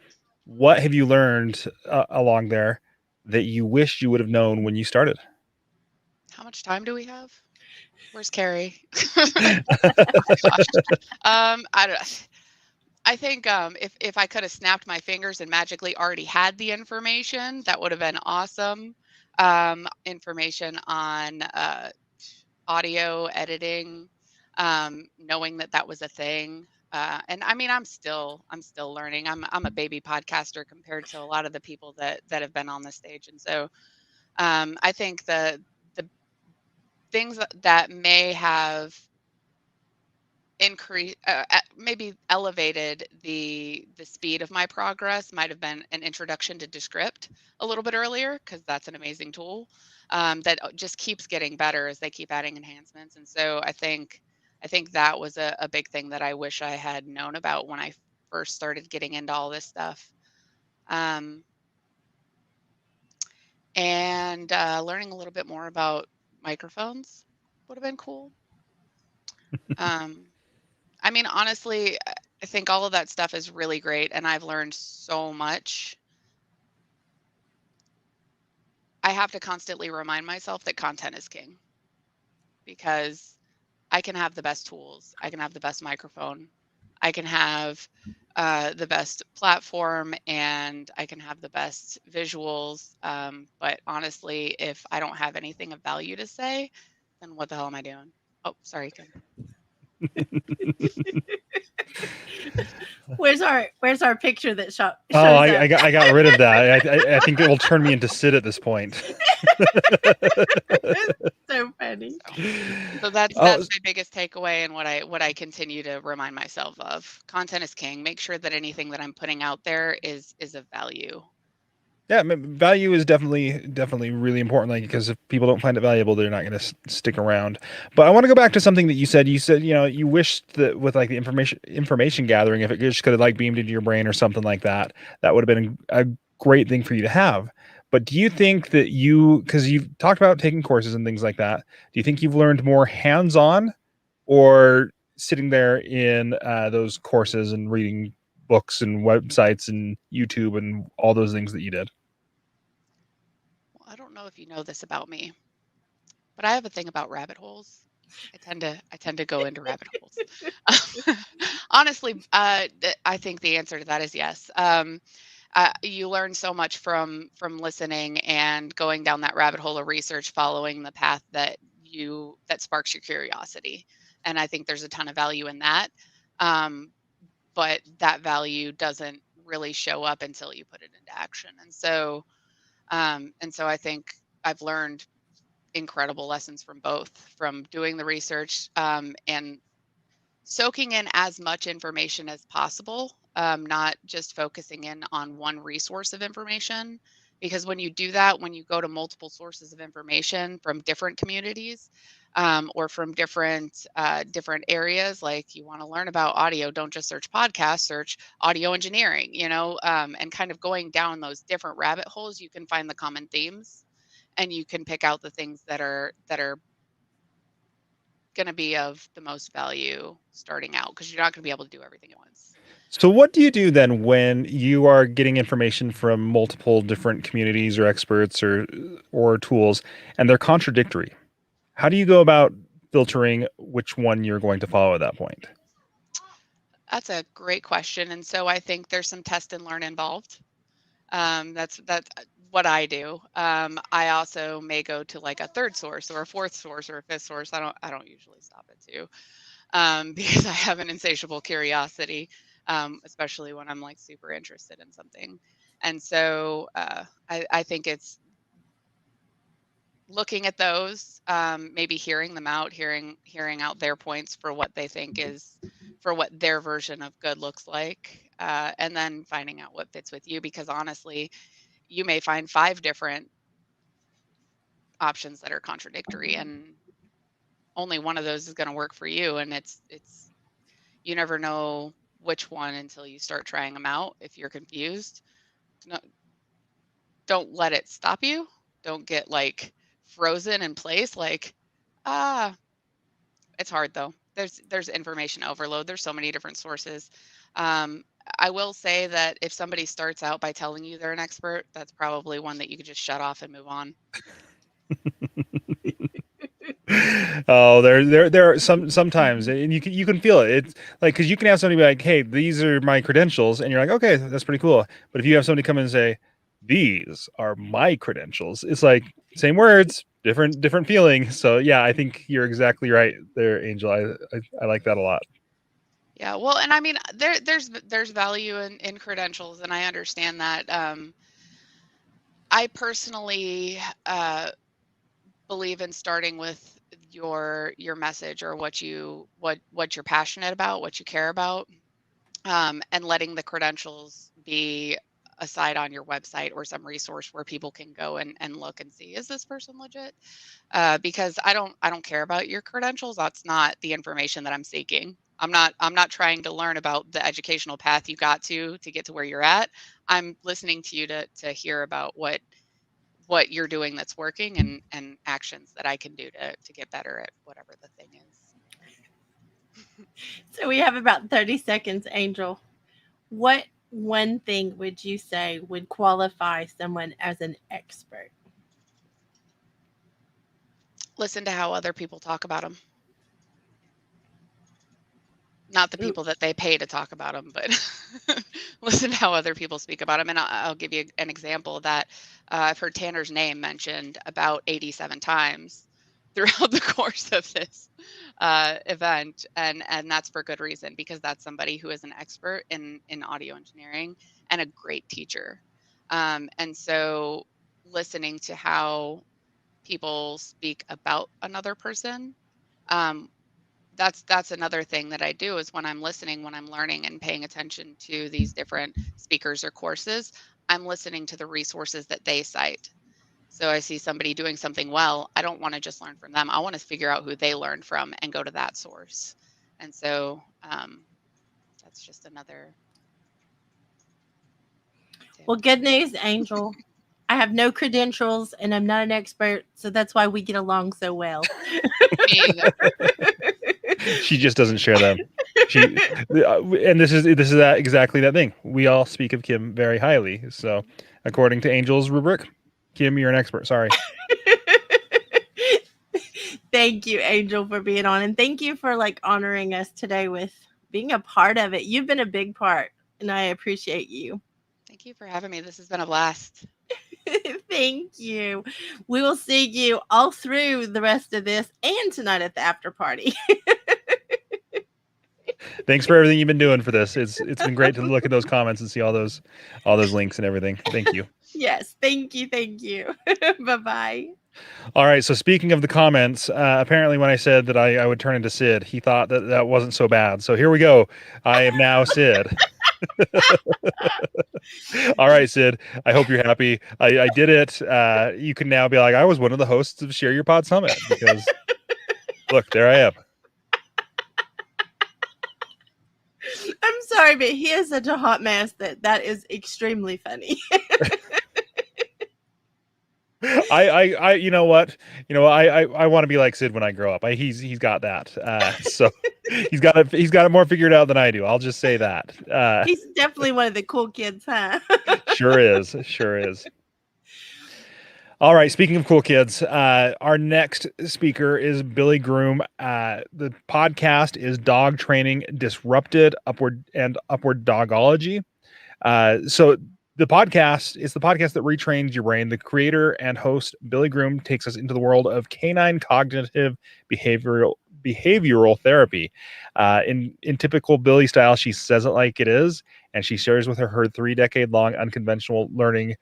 What have you learned along there that you wished you would have known when you started? How much time do we have? Where's Carrie? Gosh. I don't. I think if I could have snapped my fingers and magically already had the information, that would have been awesome. Information on audio editing, knowing that was a thing. And I mean, I'm still learning. I'm a baby podcaster compared to a lot of the people that have been on the stage. And so I think the things that may have increase maybe elevated the speed of my progress might have been an introduction to Descript a little bit earlier, because that's an amazing tool that just keeps getting better as they keep adding enhancements. And so I think that was a big thing that I wish I had known about when I first started getting into all this stuff. And learning a little bit more about microphones would have been cool. I mean, honestly, I think all of that stuff is really great, and I've learned so much. I have to constantly remind myself that content is king, because I can have the best tools, I can have the best microphone, I can have the best platform, and I can have the best visuals. But honestly, if I don't have anything of value to say, then what the hell am I doing? Oh, sorry, Kim. Where's our picture that shows I got rid of that. I think it will turn me into Sid at this point. So funny. So that's my biggest takeaway, and what I continue to remind myself of. Content is king. Make sure that anything that I'm putting out there is of value. Yeah, value is definitely really important. Like, because if people don't find it valuable, they're not going to stick around. But I want to go back to something that you said. You said, you wished that with like the information gathering, if it just could have like beamed into your brain or something like that, that would have been a great thing for you to have. But do you think that because you've talked about taking courses and things like that, do you think you've learned more hands-on or sitting there in those courses and reading books and websites and YouTube and all those things that you did? Well, I don't know if you know this about me, but I have a thing about rabbit holes. I tend to go into rabbit holes. Honestly, I think the answer to that is yes. You learn so much from listening and going down that rabbit hole of research, following the path that sparks your curiosity. And I think there's a ton of value in that. But that value doesn't really show up until you put it into action. And so I think I've learned incredible lessons from both, from doing the research and soaking in as much information as possible, not just focusing in on one resource of information. Because when you do that, when you go to multiple sources of information from different communities or from different areas, like you want to learn about audio, don't just search podcasts, search audio engineering, and kind of going down those different rabbit holes, you can find the common themes, and you can pick out the things that are going to be of the most value starting out, because you're not going to be able to do everything at once. So what do you do then when you are getting information from multiple different communities or experts or tools and they're contradictory? How do you go about filtering which one you're going to follow at that point? That's a great question. And so I think there's some test and learn involved. That's what I do. I also may go to like a third source or a fourth source or a fifth source. I don't usually stop at two, because I have an insatiable curiosity, especially when I'm like super interested in something. And so I think it's looking at those, maybe hearing them out, hearing out their points for what they think for what their version of good looks like, and then finding out what fits with you. Because honestly, you may find 5 different options that are contradictory, and only one of those is going to work for you. And it's you never know which one until you start trying them out. If you're confused, don't let it stop you. Don't get like frozen in place. Like, it's hard though. There's information overload. There's so many different sources. I will say that if somebody starts out by telling you they're an expert, that's probably one that you could just shut off and move on. Oh, there are sometimes, and you can feel it. It's like, because you can have somebody be like, "Hey, these are my credentials," and you're like, "Okay, that's pretty cool." But if you have somebody come in and say, "These are my credentials," it's like same words, different feeling. So yeah, I think you're exactly right there, Angel. I like that a lot. Yeah, well, and I mean, there's value in credentials, and I understand that. I personally believe in starting with your message, or what you're passionate about, what you care about, and letting the credentials be a site on your website or some resource where people can go and look and see, is this person legit? Because I don't care about your credentials. That's not the information that I'm seeking. I'm not trying to learn about the educational path you got to get to where you're at. I'm listening to you to hear about what you're doing that's working, and actions that I can do to get better at whatever the thing is. So we have about 30 seconds, Angel. What one thing would you say would qualify someone as an expert? Listen to how other people talk about them. Not the people that they pay to talk about them, but listen to how other people speak about them. And I'll give you an example of that. I've heard Tanner's name mentioned about 87 times throughout the course of this event. And that's for good reason, because that's somebody who is an expert in audio engineering and a great teacher. And so listening to how people speak about another person, that's another thing that I do, is when I'm listening, when I'm learning and paying attention to these different speakers or courses, I'm listening to the resources that they cite. So I see somebody doing something well, I don't want to just learn from them. I want to figure out who they learned from and go to that source. And so that's just another example. Well, good news, Angel. I have no credentials and I'm not an expert, so that's why we get along so well. Me either. She just doesn't share them. And this is that exactly that thing. We all speak of Kim very highly. So, according to Angel's rubric, Kim, you're an expert. Sorry. Thank you, Angel, for being on, and thank you for like honoring us today with being a part of it. You've been a big part, and I appreciate you. Thank you for having me. This has been a blast. Thank you. We will see you all through the rest of this and tonight at the after party. Thanks for everything you've been doing for this. It's been great to look at those comments and see all those links and everything. Thank you. Yes, thank you, thank you. Bye-bye. All right. So speaking of the comments, apparently when I said that I would turn into Sid, he thought that wasn't so bad. So here we go. I am now Sid. All right, Sid. I hope you're happy. I did it. You can now be like, I was one of the hosts of Share Your Pod Summit because look, there I am. I'm sorry, but he is such a hot mess that is extremely funny. I you know what? I want to be like Sid when I grow up. He's got that. So he's got it more figured out than I do. I'll just say that. He's definitely one of the cool kids, huh? Sure is. All right. Speaking of cool kids, our next speaker is Billy Groom. The podcast is Dog Training Disrupted, Upward Dogology. So the podcast is the podcast that retrains your brain. The creator and host, Billy Groom, takes us into the world of canine cognitive behavioral therapy. In typical Billy style, she says it like it is, and she shares with her 3-decade-long unconventional learning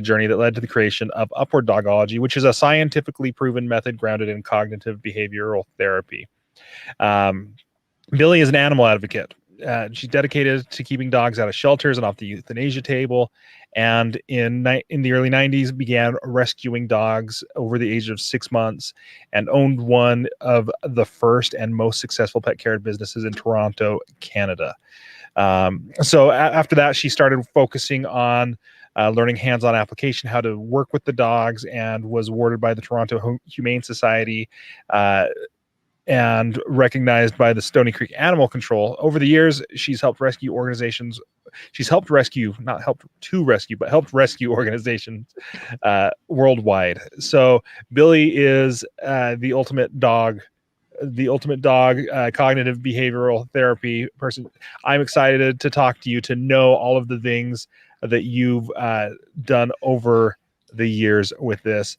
journey that led to the creation of Upward Dogology, which is a scientifically proven method grounded in cognitive behavioral therapy. Billy is an animal advocate. She's dedicated to keeping dogs out of shelters and off the euthanasia table. And in the early 90s, began rescuing dogs over the age of 6 months and owned one of the first and most successful pet care businesses in Toronto, Canada. So after that, she started focusing on learning hands-on application, how to work with the dogs, and was awarded by the Toronto Humane Society and recognized by the Stony Creek Animal Control. Over the years, she's helped rescue organizations. She's helped rescue organizations worldwide. So Billy is the ultimate dog cognitive behavioral therapy person. I'm excited to talk to you, to know all of the things that you've done over the years with this.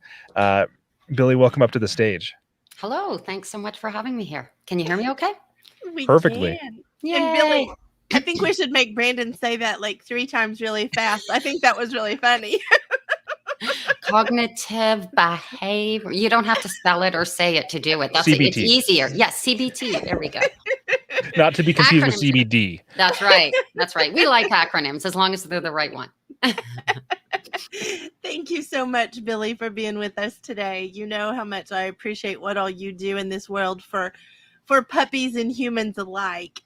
Billy, welcome up to the stage. Hello. Thanks so much for having me here. Can you hear me okay? We Perfectly. can. Yay. And Billy, I think we should make Branden say that like 3 times really fast. I think that was really funny. Cognitive behavior. You don't have to spell it or say it to do it. That's CBT. It's easier. Yes, CBT. There we go. Not to be confused with Acronyms. CBD. That's right. That's right. We like acronyms as long as they're the right one. Thank you so much, Billy, for being with us today. You know how much I appreciate what all you do in this world for puppies and humans alike.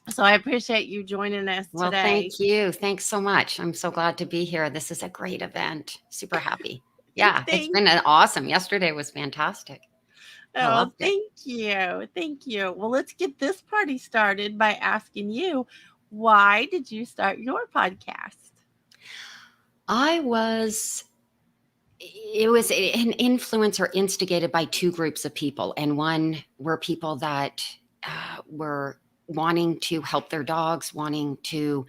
So I appreciate you joining us Well, today. thank you. Thanks so much. I'm so glad to be here. This is a great event. Super happy. Yeah, it's been awesome. Yesterday was fantastic. Oh, thank you. Thank you. Well, let's get this party started by asking you, why did you start your podcast? It was an influencer instigated by 2 groups of people. And one were people that were wanting to help their dogs, wanting to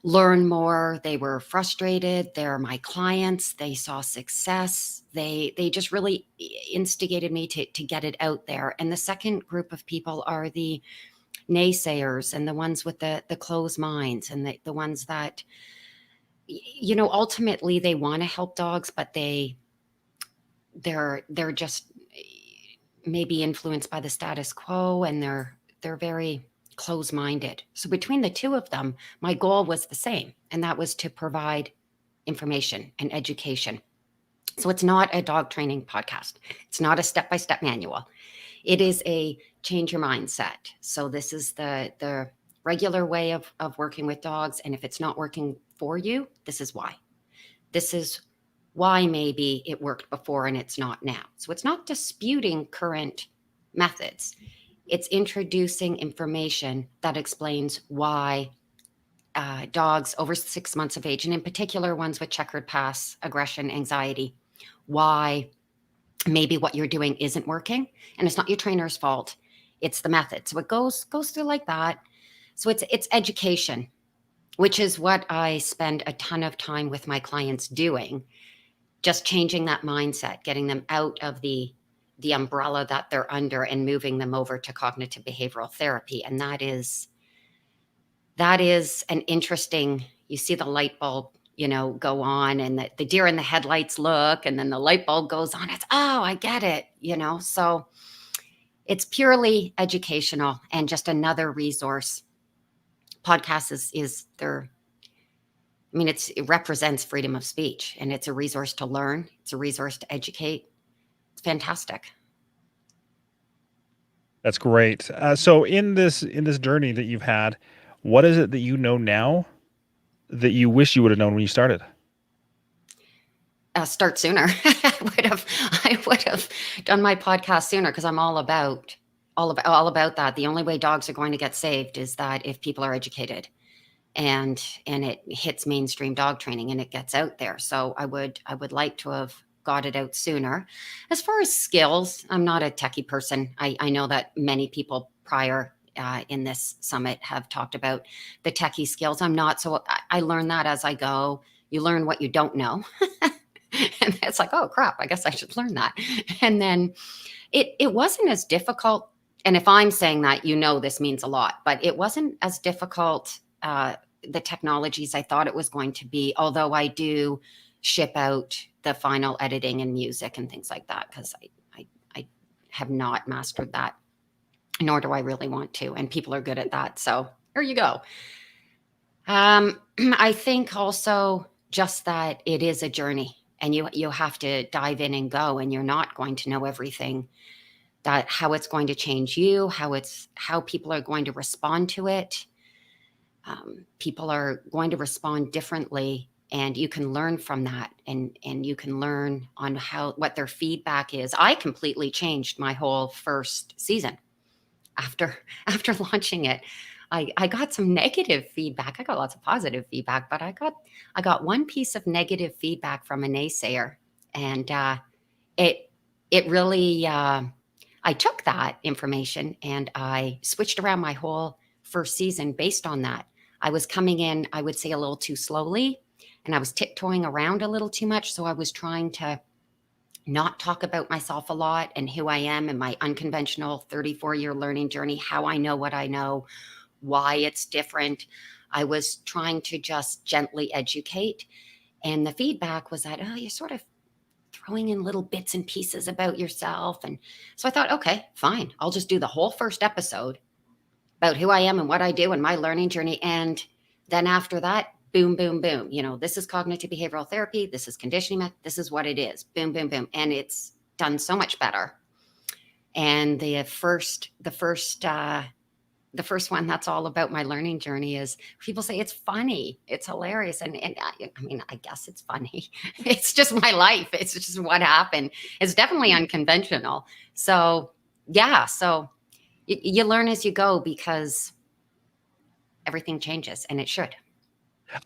learn more. They were frustrated. They're my clients. They saw success. They just really instigated me to get it out there. And the second group of people are the naysayers and the ones with the closed minds and the ones that, ultimately they want to help dogs, but they're just maybe influenced by the status quo, and they're very closed-minded. So between the 2 of them, my goal was the same, and that was to provide information and education. So it's not a dog training podcast. It's not a step-by-step manual. It is a change your mindset. So this is the regular way of working with dogs. And if it's not working for you, this is why. This is why maybe it worked before and it's not now. So it's not disputing current methods. it's introducing information that explains why dogs over 6 months of age, and in particular ones with checkered past, aggression, anxiety, why maybe what you're doing isn't working, and it's not your trainer's fault, it's the method. So it goes through like that. So it's education, which is what I spend a ton of time with my clients doing, just changing that mindset, getting them out of the umbrella that they're under and moving them over to cognitive behavioral therapy. And that is an interesting, you see the light bulb, go on, and the deer in the headlights look, and then the light bulb goes on. It's, oh, I get it, so it's purely educational and just another resource. Podcast is their, it represents freedom of speech, and it's a resource to learn. It's a resource to educate. It's fantastic. That's great. So in this journey that you've had, what is it that you know now that you wish you would have known when you started? Start sooner. I would have done my podcast sooner, because I'm all about that. The only way dogs are going to get saved is that if people are educated, and it hits mainstream dog training and it gets out there. So I would like to have got it out sooner. As far as skills, I'm not a techie person. I know that many people prior in this summit have talked about the techie skills. I'm not. So I learn that as I go. You learn what you don't know. And it's like, oh crap, I guess I should learn that. And then it wasn't as difficult. And if I'm saying that, this means a lot, but it wasn't as difficult, the technologies I thought it was going to be, although I do ship out the final editing and music and things like that, because I have not mastered that, nor do I really want to. And people are good at that. So there you go. I think also just that it is a journey, and you have to dive in and go, and you're not going to know everything, that how it's going to change you, how people are going to respond to it. People are going to respond differently, and you can learn from that, and you can learn on what their feedback is. I completely changed my whole first season after launching it. I got some negative feedback. I got lots of positive feedback, but I got one piece of negative feedback from a naysayer, and it really, I took that information and I switched around my whole first season based on that. I was coming in, I would say, a little too slowly, and I was tiptoeing around a little too much. So I was trying to not talk about myself a lot and who I am and my unconventional 34-year learning journey, how I know what I know, why it's different. I was trying to just gently educate. And the feedback was that, oh, you're sort of throwing in little bits and pieces about yourself. And so I thought, okay, fine. I'll just do the whole first episode about who I am and what I do and my learning journey. And then after that, boom, boom, boom. This is cognitive behavioral therapy. This is conditioning. This is what it is. Boom, boom, boom. And it's done so much better. And the first one that's all about my learning journey is, people say it's funny, it's hilarious. And I guess it's funny. It's just my life. It's just what happened. It's definitely unconventional. So yeah, so you learn as you go, because everything changes, and it should.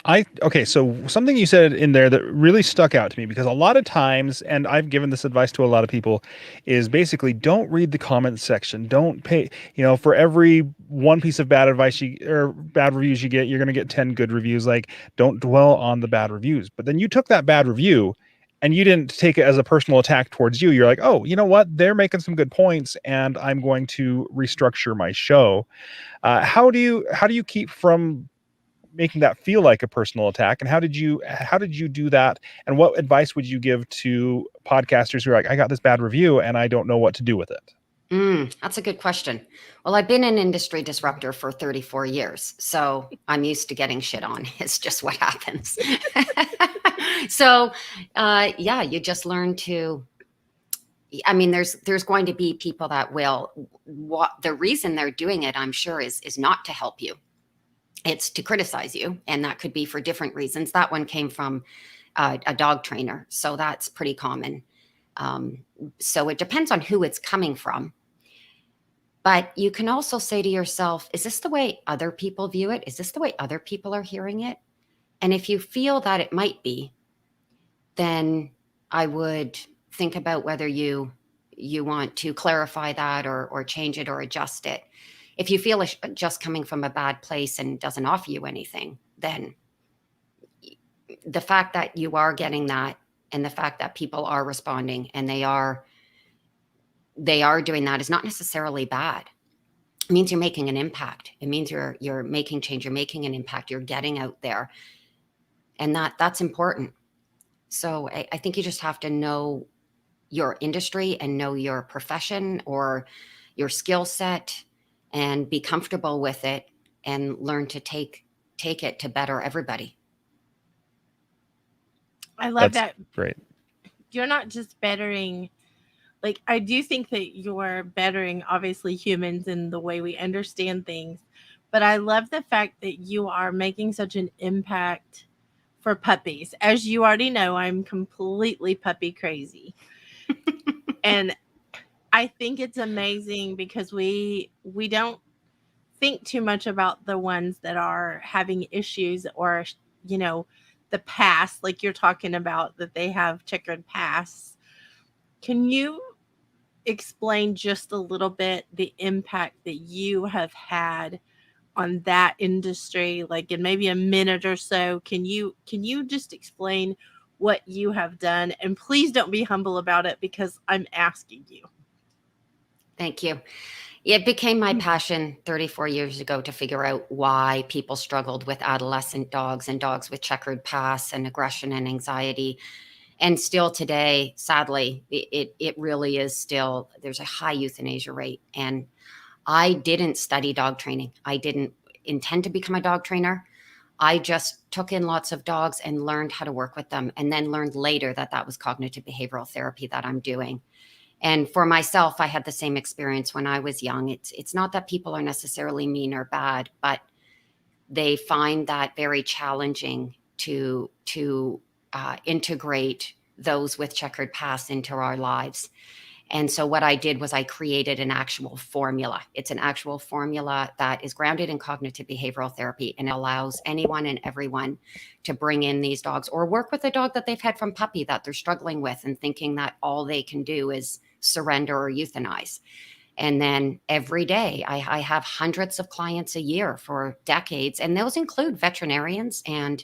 Okay, so something you said in there that really stuck out to me, because a lot of times, and I've given this advice to a lot of people, is basically don't read the comment section. Don't pay, for every one piece of bad advice or bad reviews you get, you're going to get 10 good reviews. Like, don't dwell on the bad reviews. But then you took that bad review and you didn't take it as a personal attack towards you. You're like, oh, you know what? They're making some good points, and I'm going to restructure my show. How do you keep from making that feel like a personal attack, and how did you do that, and what advice would you give to podcasters who are like, I got this bad review and I don't know what to do with it? That's a good question. Well, I've been an industry disruptor for 34 years, so I'm used to getting shit on. It's just what happens. So yeah, you just learn to, there's going to be people that will, the reason they're doing it, I'm sure, is not to help you. It's to criticize you, and that could be for different reasons. That one came from a dog trainer, so that's pretty common. So it depends on who it's coming from. But you can also say to yourself, is this the way other people view it? Is this the way other people are hearing it? And if you feel that it might be, then I would think about whether you want to clarify that or change it or adjust it. If you feel it's just coming from a bad place and doesn't offer you anything, then the fact that you are getting that and the fact that people are responding and they are doing that is not necessarily bad. It means you're making an impact. It means you're making change. You're making an impact. You're getting out there, and that's important. So I think you just have to know your industry and know your profession or your skill set, and be comfortable with it, and learn to take it to better everybody. I love That's that. great. You're not just bettering, like, I do think that you're bettering, obviously, humans and the way we understand things. But I love the fact that you are making such an impact for puppies. As you already know, I'm completely puppy crazy. And I think it's amazing because we don't think too much about the ones that are having issues or, you know, the past, like you're talking about, that they have checkered pasts. Can you explain just a little bit the impact that you have had on that industry, like in maybe a minute or so? Can you just explain what you have done? And please don't be humble about it, because I'm asking you. Thank you. It became my passion 34 years ago to figure out why people struggled with adolescent dogs and dogs with checkered past and aggression and anxiety. And still today, sadly, it really is still, there's a high euthanasia rate. And I didn't study dog training. I didn't intend to become a dog trainer. I just took in lots of dogs and learned how to work with them, and then learned later that that was cognitive behavioral therapy that I'm doing. And for myself, I had the same experience when I was young. It's not that people are necessarily mean or bad, but they find that very challenging to integrate those with checkered past into our lives. And so what I did was I created an actual formula. It's an actual formula that is grounded in cognitive behavioral therapy, and it allows anyone and everyone to bring in these dogs or work with a dog that they've had from puppy that they're struggling with and thinking that all they can do is surrender or euthanize. And then every day I have hundreds of clients a year for decades, and those include veterinarians, and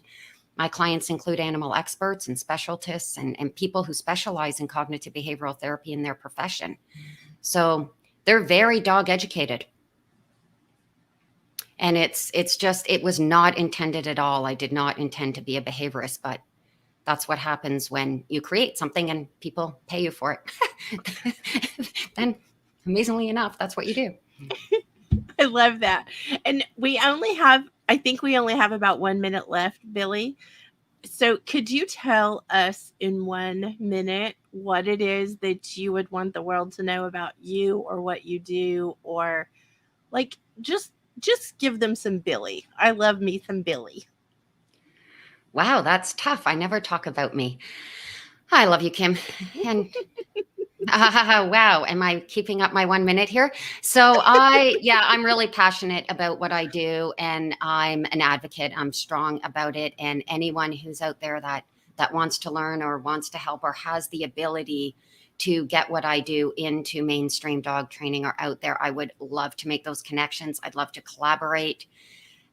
my clients include animal experts and specialists and people who specialize in cognitive behavioral therapy in their profession. So they're very dog educated. And it's just, it was not intended at all. I did not intend to be a behaviorist, but that's what happens when you create something and people pay you for it. Then amazingly enough, that's what you do. I love that. And I think we only have about 1 minute left, Billy. So could you tell us in 1 minute what it is that you would want the world to know about you or what you do, or like just give them some Billy. I love me some Billy. Wow, that's tough. I never talk about me. I love you, Kim. And wow, am I keeping up my 1 minute here? So I'm really passionate about what I do, and I'm an advocate. I'm strong about it. And anyone who's out there that wants to learn or wants to help or has the ability to get what I do into mainstream dog training or out there, I would love to make those connections. I'd love to collaborate.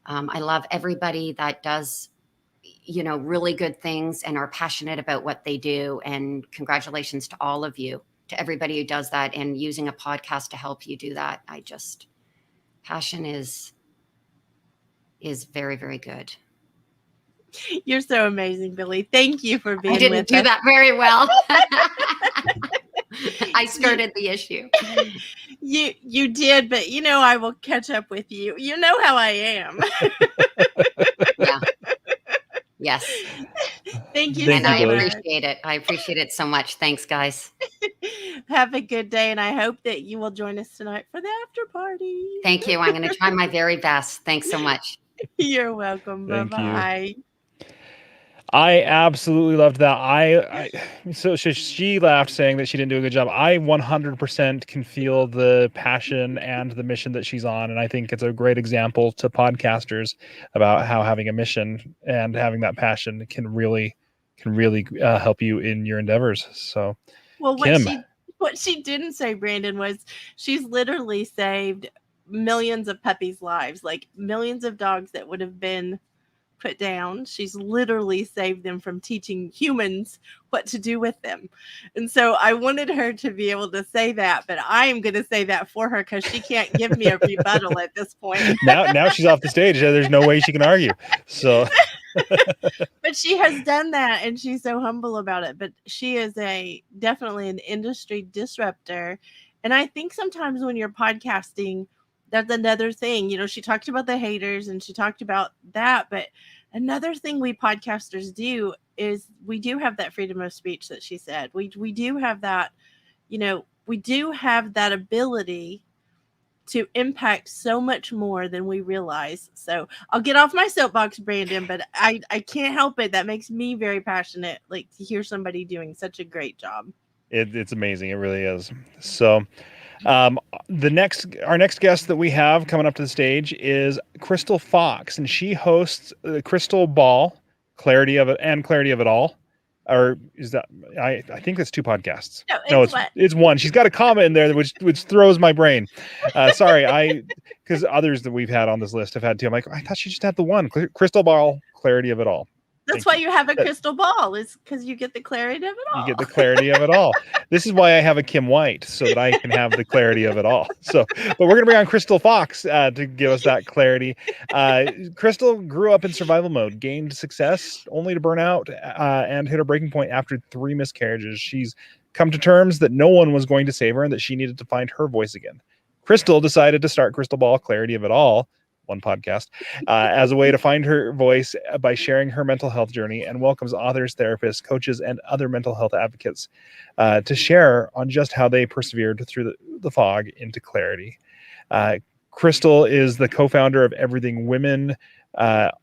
I love everybody that does, really good things and are passionate about what they do. And congratulations to all of you, to everybody who does that and using a podcast to help you do that. Passion is very, very good. You're so amazing, Billy. Thank you for being with us. I didn't do that very well. I skirted the issue. You did, but I will catch up with you. You know how I am. Yeah. Yes. Thank you. And I Billy. appreciate it. I appreciate it so much. Thanks, guys. Have a good day, and I hope that you will join us tonight for the after party. Thank you. I'm going to try my very best. Thanks so much. You're welcome. Thank Bye-bye. I absolutely loved that. So she laughed, saying that she didn't do a good job. I 100% can feel the passion and the mission that she's on, and I think it's a great example to podcasters about how having a mission and having that passion can really help you in your endeavors. So, Well, Kim, what she didn't say, Brandon, was she's literally saved millions of puppies' lives, like millions of dogs that would have been put down. She's literally saved them from teaching humans what to do with them. And so I wanted her to be able to say that, but I am going to say that for her because she can't give me a rebuttal at this point. now she's off the stage. There's no way she can argue. So, but she has done that, and she's so humble about it. But she is definitely an industry disruptor. And I think sometimes when you're podcasting, that's another thing. She talked about the haters and she talked about that, but another thing we podcasters do is we do have that freedom of speech that she said. We do have that, we do have that ability to impact so much more than we realize. So I'll get off my soapbox, Brandon, but I can't help it. That makes me very passionate, like to hear somebody doing such a great job. it's amazing. It really is. So, our next guest that we have coming up to the stage is Crystal Fox, and she hosts Crystal Ball, Clarity of It All. Or is that I think that's two podcasts. No, it's one. She's got a comma in there which throws my brain. Sorry, because others that we've had on this list have had two. I'm like, I thought she just had the one. Crystal Ball, Clarity of It All. That's why you have a crystal ball, is because you get the clarity of it all. You get the clarity of it all. This is why I have a Kim White, so that I can have the clarity of it all. So, but we're going to bring on Crystal Fox to give us that clarity. Crystal grew up in survival mode, gained success only to burn out and hit a breaking point after 3 miscarriages. She's come to terms that no one was going to save her and that she needed to find her voice again. Crystal decided to start Crystal Ball, Clarity of It All, one podcast, as a way to find her voice by sharing her mental health journey, and welcomes authors, therapists, coaches, and other mental health advocates to share on just how they persevered through the fog into clarity. Crystal is the co-founder of Everything Women,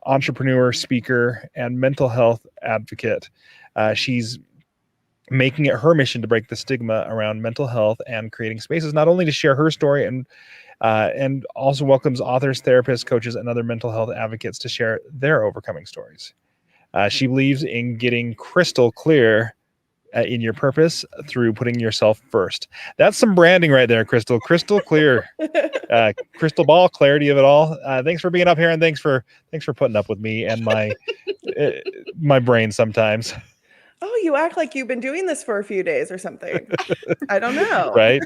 entrepreneur, speaker, and mental health advocate. She's making it her mission to break the stigma around mental health and creating spaces not only to share her story and also welcomes authors, therapists, coaches, and other mental health advocates to share their overcoming stories. She believes in getting crystal clear in your purpose through putting yourself first. That's some branding right there, Crystal. Crystal clear. Crystal Ball, Clarity of It All. Thanks for being up here, and thanks for putting up with me and my my brain sometimes. Oh, you act like you've been doing this for a few days or something. I don't know. Right?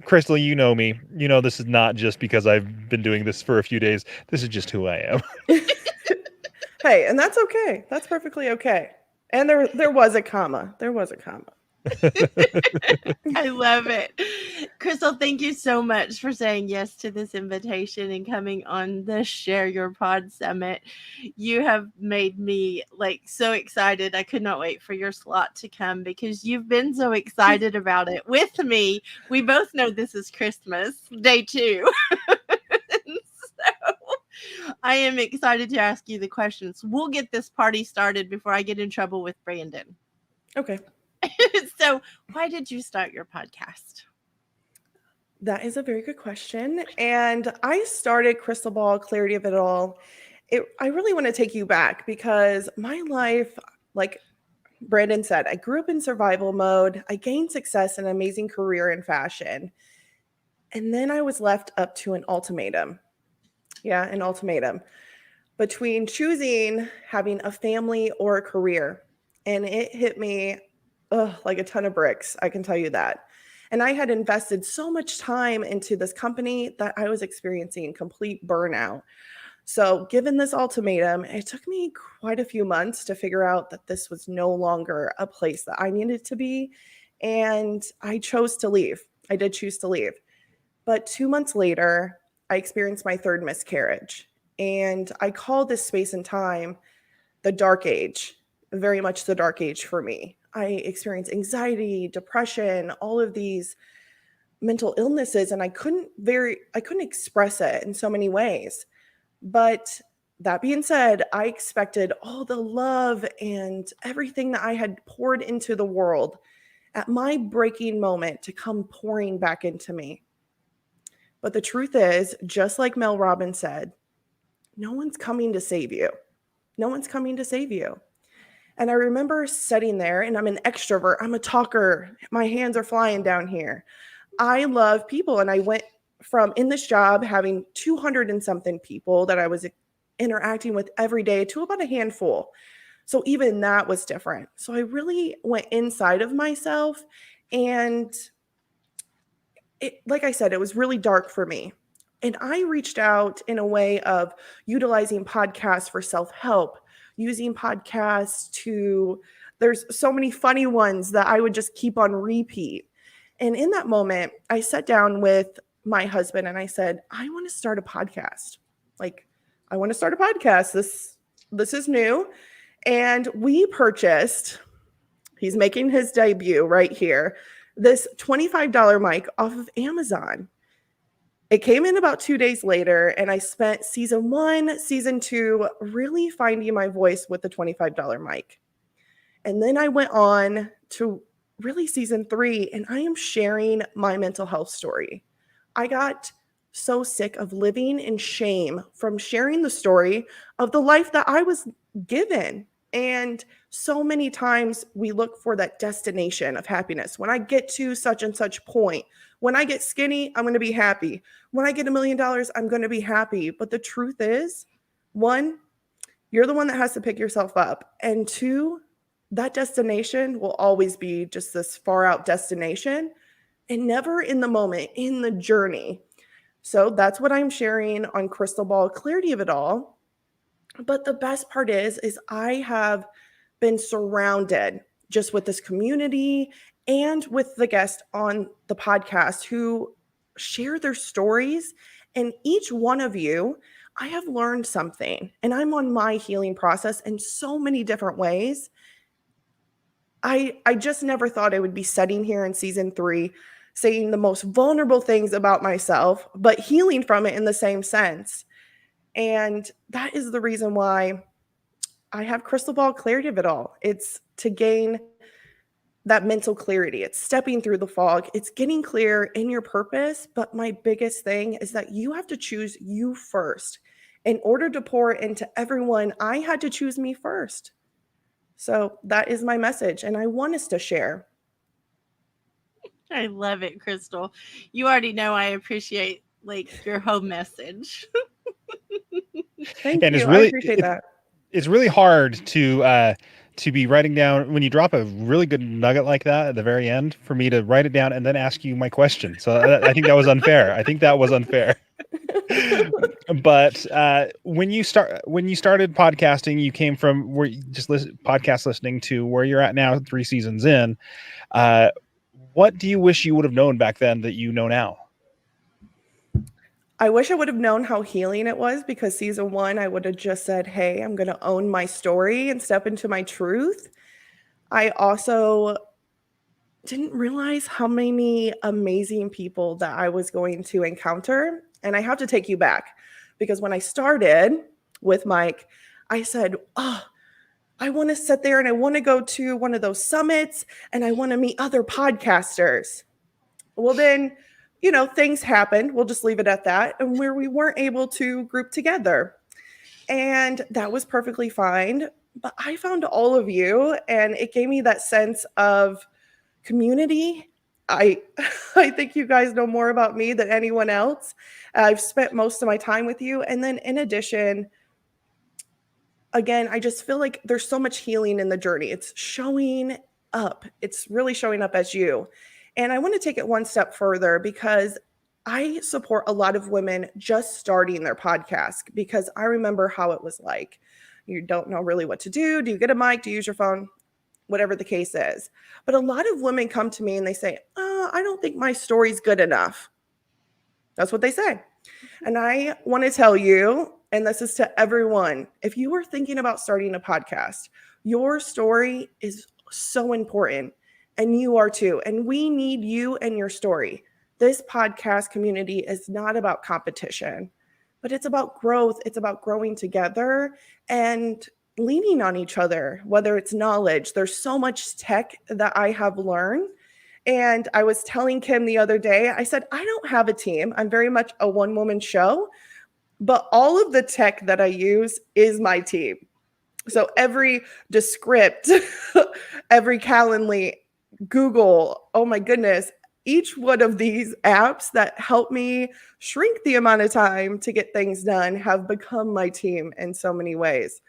Crystal, you know me. You know this is not just because I've been doing this for a few days. This is just who I am. Hey, and that's okay. That's perfectly okay. And there was a comma. There was a comma. I love it. Crystal, thank you so much for saying yes to this invitation and coming on the Share Your Pod Summit. You have made me so excited. I could not wait for your slot to come because you've been so excited about it with me. We both know this is Christmas day 2. So I am excited to ask you the questions. We'll get this party started before I get in trouble with Brandon. Okay. So why did you start your podcast? That is a very good question. And I started Crystal Ball, Clarity of It All. I really want to take you back because my life, like Brandon said, I grew up in survival mode. I gained success and an amazing career in fashion. And then I was left up to an ultimatum. Yeah, an ultimatum between choosing having a family or a career. And it hit me like a ton of bricks, I can tell you that. And I had invested so much time into this company that I was experiencing complete burnout. So given this ultimatum, it took me quite a few months to figure out that this was no longer a place that I needed to be. And I chose to leave. I did choose to leave. But 2 months later, I experienced my 3rd miscarriage. And I call this space and time the dark age, very much the dark age for me. I experienced anxiety, depression, all of these mental illnesses, and I couldn't express it in so many ways. But that being said, I expected all the love and everything that I had poured into the world at my breaking moment to come pouring back into me. But the truth is, just like Mel Robbins said, no one's coming to save you. No one's coming to save you. And I remember sitting there, and I'm an extrovert. I'm a talker. My hands are flying down here. I love people. And I went from in this job having 200 and something people that I was interacting with every day to about a handful. So even that was different. So I really went inside of myself, and like I said, it was really dark for me. And I reached out in a way of utilizing podcasts for self-help, using podcasts there's so many funny ones that I would just keep on repeat. And in that moment, I sat down with my husband and I said, I want to start a podcast. Like, I want to start a podcast. This is new. And we purchased, he's making his debut right here, this $25 mic off of Amazon. It came in about 2 days later, and I spent season 1, season 2 really finding my voice with the $25 mic. And then I went on to really season 3, and I am sharing my mental health story. I got so sick of living in shame from sharing the story of the life that I was given. And so many times we look for that destination of happiness. When I get to such and such point, when I get skinny, I'm going to be happy. When I get $1 million, I'm going to be happy. But the truth is, 1, you're the one that has to pick yourself up. And 2, that destination will always be just this far out destination and never in the moment, in the journey. So that's what I'm sharing on Crystal Ball Clarity of It All. But the best part is I have been surrounded just with this community and with the guests on the podcast who share their stories. And each one of you, I have learned something, and I'm on my healing process in so many different ways. I just never thought I would be sitting here in season 3 saying the most vulnerable things about myself, but healing from it in the same sense. And that is the reason why I have Crystal Ball Clarity of It All. It's to gain that mental clarity. It's stepping through the fog. It's getting clear in your purpose. But my biggest thing is that you have to choose you first. In order to pour into everyone, I had to choose me first. So that is my message, and I want us to share. I love it, Crystal. You already know I appreciate your whole message. Thank And you. I appreciate that. It's really hard to be writing down when you drop a really good nugget like that at the very end, for me to write it down and then ask you my question. So I think that was unfair. But when you started podcasting, you came from where you just podcast listening to where you're at now, 3 seasons in. What do you wish you would have known back then that you know now? I wish I would have known how healing it was, because season 1, I would have just said, hey, I'm going to own my story and step into my truth. I also didn't realize how many amazing people that I was going to encounter. And I have to take you back, because when I started with Mike, I said, oh, I want to sit there and I want to go to one of those summits and I want to meet other podcasters. Well, then, things happened. We'll just leave it at that. And where we weren't able to group together. And that was perfectly fine. But I found all of you, and it gave me that sense of community. I think you guys know more about me than anyone else. I've spent most of my time with you. And then in addition, again, I just feel like there's so much healing in the journey. It's showing up. It's really showing up as you. And I want to take it one step further, because I support a lot of women just starting their podcast, because I remember how it was like. You don't know really what to do. Do you get a mic? Do you use your phone? Whatever the case is. But a lot of women come to me and they say, I don't think my story's good enough. That's what they say. And I want to tell you, and this is to everyone, if you are thinking about starting a podcast, your story is so important, and you are too. And we need you and your story. This podcast community is not about competition. but it's about growth. It's about growing together and leaning on each other, whether it's knowledge. There's so much tech that I have learned. And I was telling Kim the other day, I said, I don't have a team. I'm very much a one-woman show, but all of the tech that I use is my team. So every Descript, every Calendly, Google, oh my goodness, each one of these apps that help me shrink the amount of time to get things done have become my team in so many ways.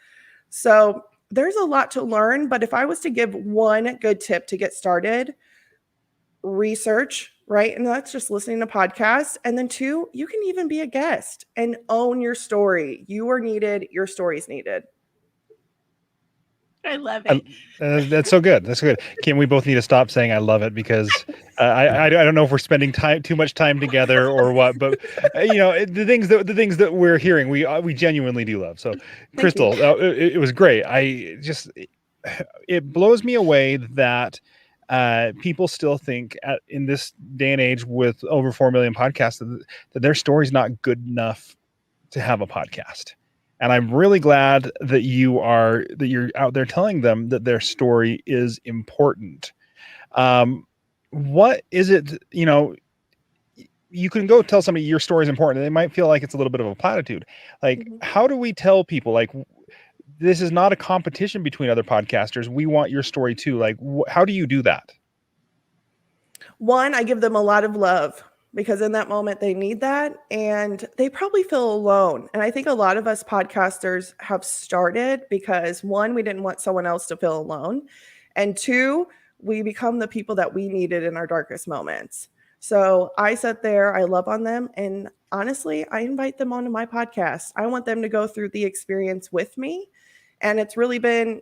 So there's a lot to learn, but if I was to give one good tip to get started, research, right? And that's just listening to podcasts. And then 2, you can even be a guest and own your story. You are needed, your story's needed. I love it. That's so good. That's good. Kim, we both need to stop saying I love it because I don't know if we're spending too much time together or what, but the things that we're hearing, we genuinely do love. So, Crystal, it was great. It blows me away that people still think in this day and age with over 4 million podcasts that their story's not good enough to have a podcast. And I'm really glad that you're out there telling them that their story is important. What is it, you can go tell somebody your story is important and they might feel like it's a little bit of a platitude. Like, how do we tell people, like, this is not a competition between other podcasters. We want your story too. Like, how do you do that? 1, I give them a lot of love, because in that moment they need that and they probably feel alone. And I think a lot of us podcasters have started because 1, we didn't want someone else to feel alone. And 2, we become the people that we needed in our darkest moments. So I sit there, I love on them. And honestly, I invite them onto my podcast. I want them to go through the experience with me. And it's really been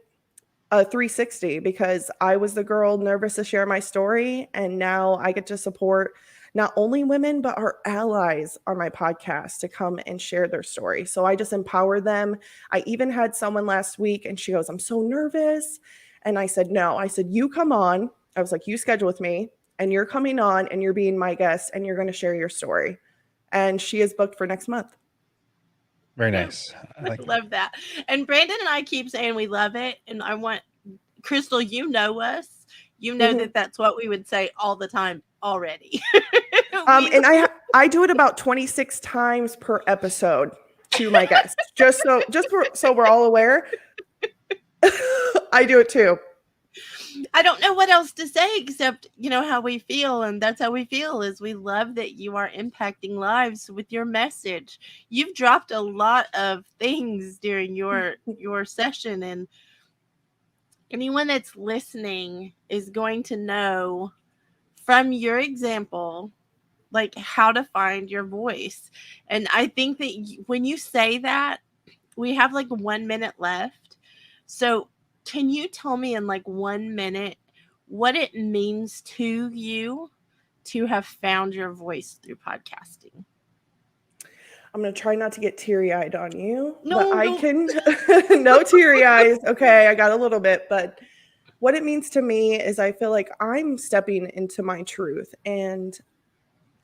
a 360 because I was the girl nervous to share my story. And now I get to support not only women, but our allies on my podcast to come and share their story. So I just empower them. I even had someone last week and she goes, I'm so nervous. And I said, no, I said, you come on. I was like, you schedule with me and you're coming on and you're being my guest and you're going to share your story. And she is booked for next month. Very nice. I love that. And Brandon and I keep saying we love it. And I want, Crystal, you know us. You know that that's what we would say all the time already. And I do it about 26 times per episode to my guests, just so we're all aware. I do it too. I don't know what else to say except, how we feel. And that's how we feel is we love that you are impacting lives with your message. You've dropped a lot of things during your session, and anyone that's listening is going to know from your example, like how to find your voice. And I think that when you say that, we have like 1 minute left. So can you tell me in like 1 minute what it means to you to have found your voice through podcasting? I'm going to try not to get teary-eyed on you, No, but I can, no teary eyes. Okay. I got a little bit, but what it means to me is I feel like I'm stepping into my truth, and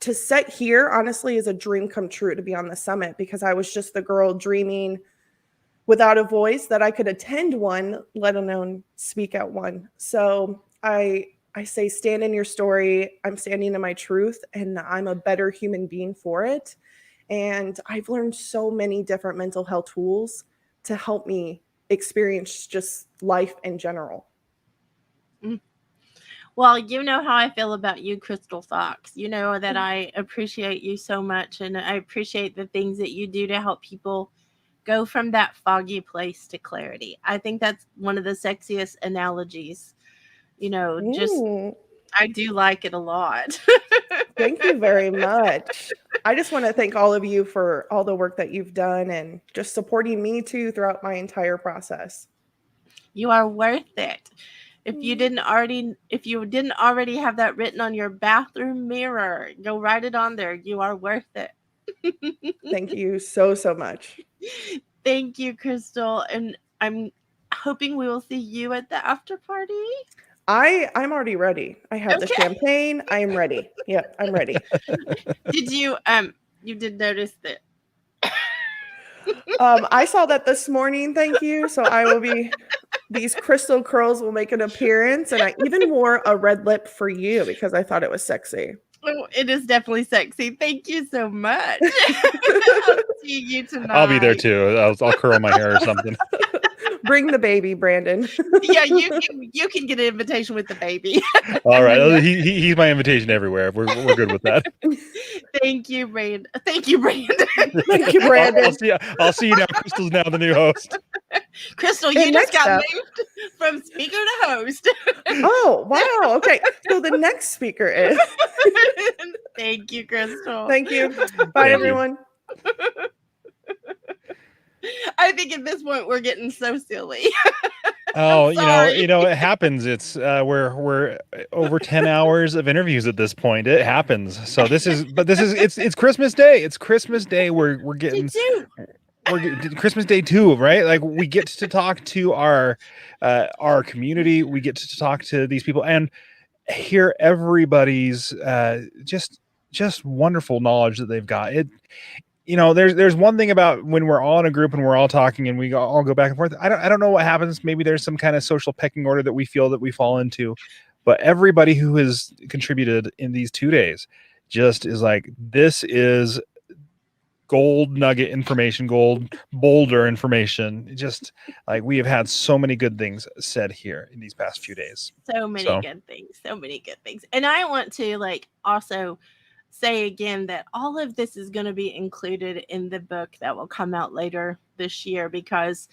to sit here honestly is a dream come true to be on the summit, because I was just the girl dreaming without a voice that I could attend one, let alone speak at one. So I say, stand in your story. I'm standing in my truth and I'm a better human being for it. And I've learned so many different mental health tools to help me experience just life in general. Well, you know how I feel about you, Crystal Fox. You know that I appreciate you so much, and I appreciate the things that you do to help people go from that foggy place to clarity. I think that's one of the sexiest analogies. I do like it a lot. Thank you very much. I just want to thank all of you for all the work that you've done and just supporting me too throughout my entire process. You are worth it. If you didn't already have that written on your bathroom mirror, go write it on there. You are worth it. Thank you so much. Thank you, Crystal. And I'm hoping we will see you at the after party. I'm already ready. I have the champagne. I am ready. Yep, I'm ready. Did you you did notice that I saw that this morning. Thank you. So I will be. These crystal curls will make an appearance, and I even wore a red lip for you because I thought it was sexy. Oh, it is definitely sexy. Thank you so much. I'll see you tonight. I'll be there too. I'll curl my hair or something. Bring the baby, Branden. Yeah, you can get an invitation with the baby. All right, he's my invitation everywhere. We're good with that. Thank you, Branden. Thank you, Branden. Thank you, Branden. I'll see you now. Crystal's now the new host. Crystal, you just got moved from speaker to host. Oh, wow. Okay. So the next speaker is. Thank you, Crystal. Thank you. Bye, everyone. I think at this point we're getting so silly. Oh, you know, it happens. It's we're over 10 hours of interviews at this point. It happens. So it's Christmas Day. It's Christmas Day. We're getting Christmas Day too, right? Like we get to talk to our community. We get to talk to these people and hear everybody's just wonderful knowledge that they've got. There's one thing about when we're all in a group and we're all talking and we all go back and forth. I don't know what happens. Maybe there's some kind of social pecking order that we feel that we fall into, but everybody who has contributed in these 2 days just is like, this is gold nugget information, gold boulder information. Just like we have had so many good things said here in these past few days. So many good things. And I want to also say again that all of this is going to be included in the book that will come out later this year, because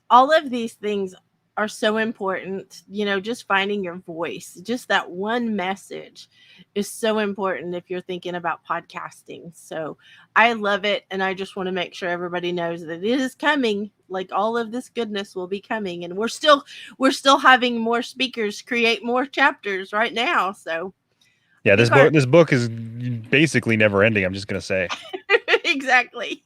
all of these things are so important. Just finding your voice, just that one message is so important if you're thinking about podcasting. So I love it. And I just want to make sure everybody knows that it is coming. Like all of this goodness will be coming, and we're still having more speakers create more chapters right now. So yeah, this book is basically never ending. I'm just going to say. Exactly.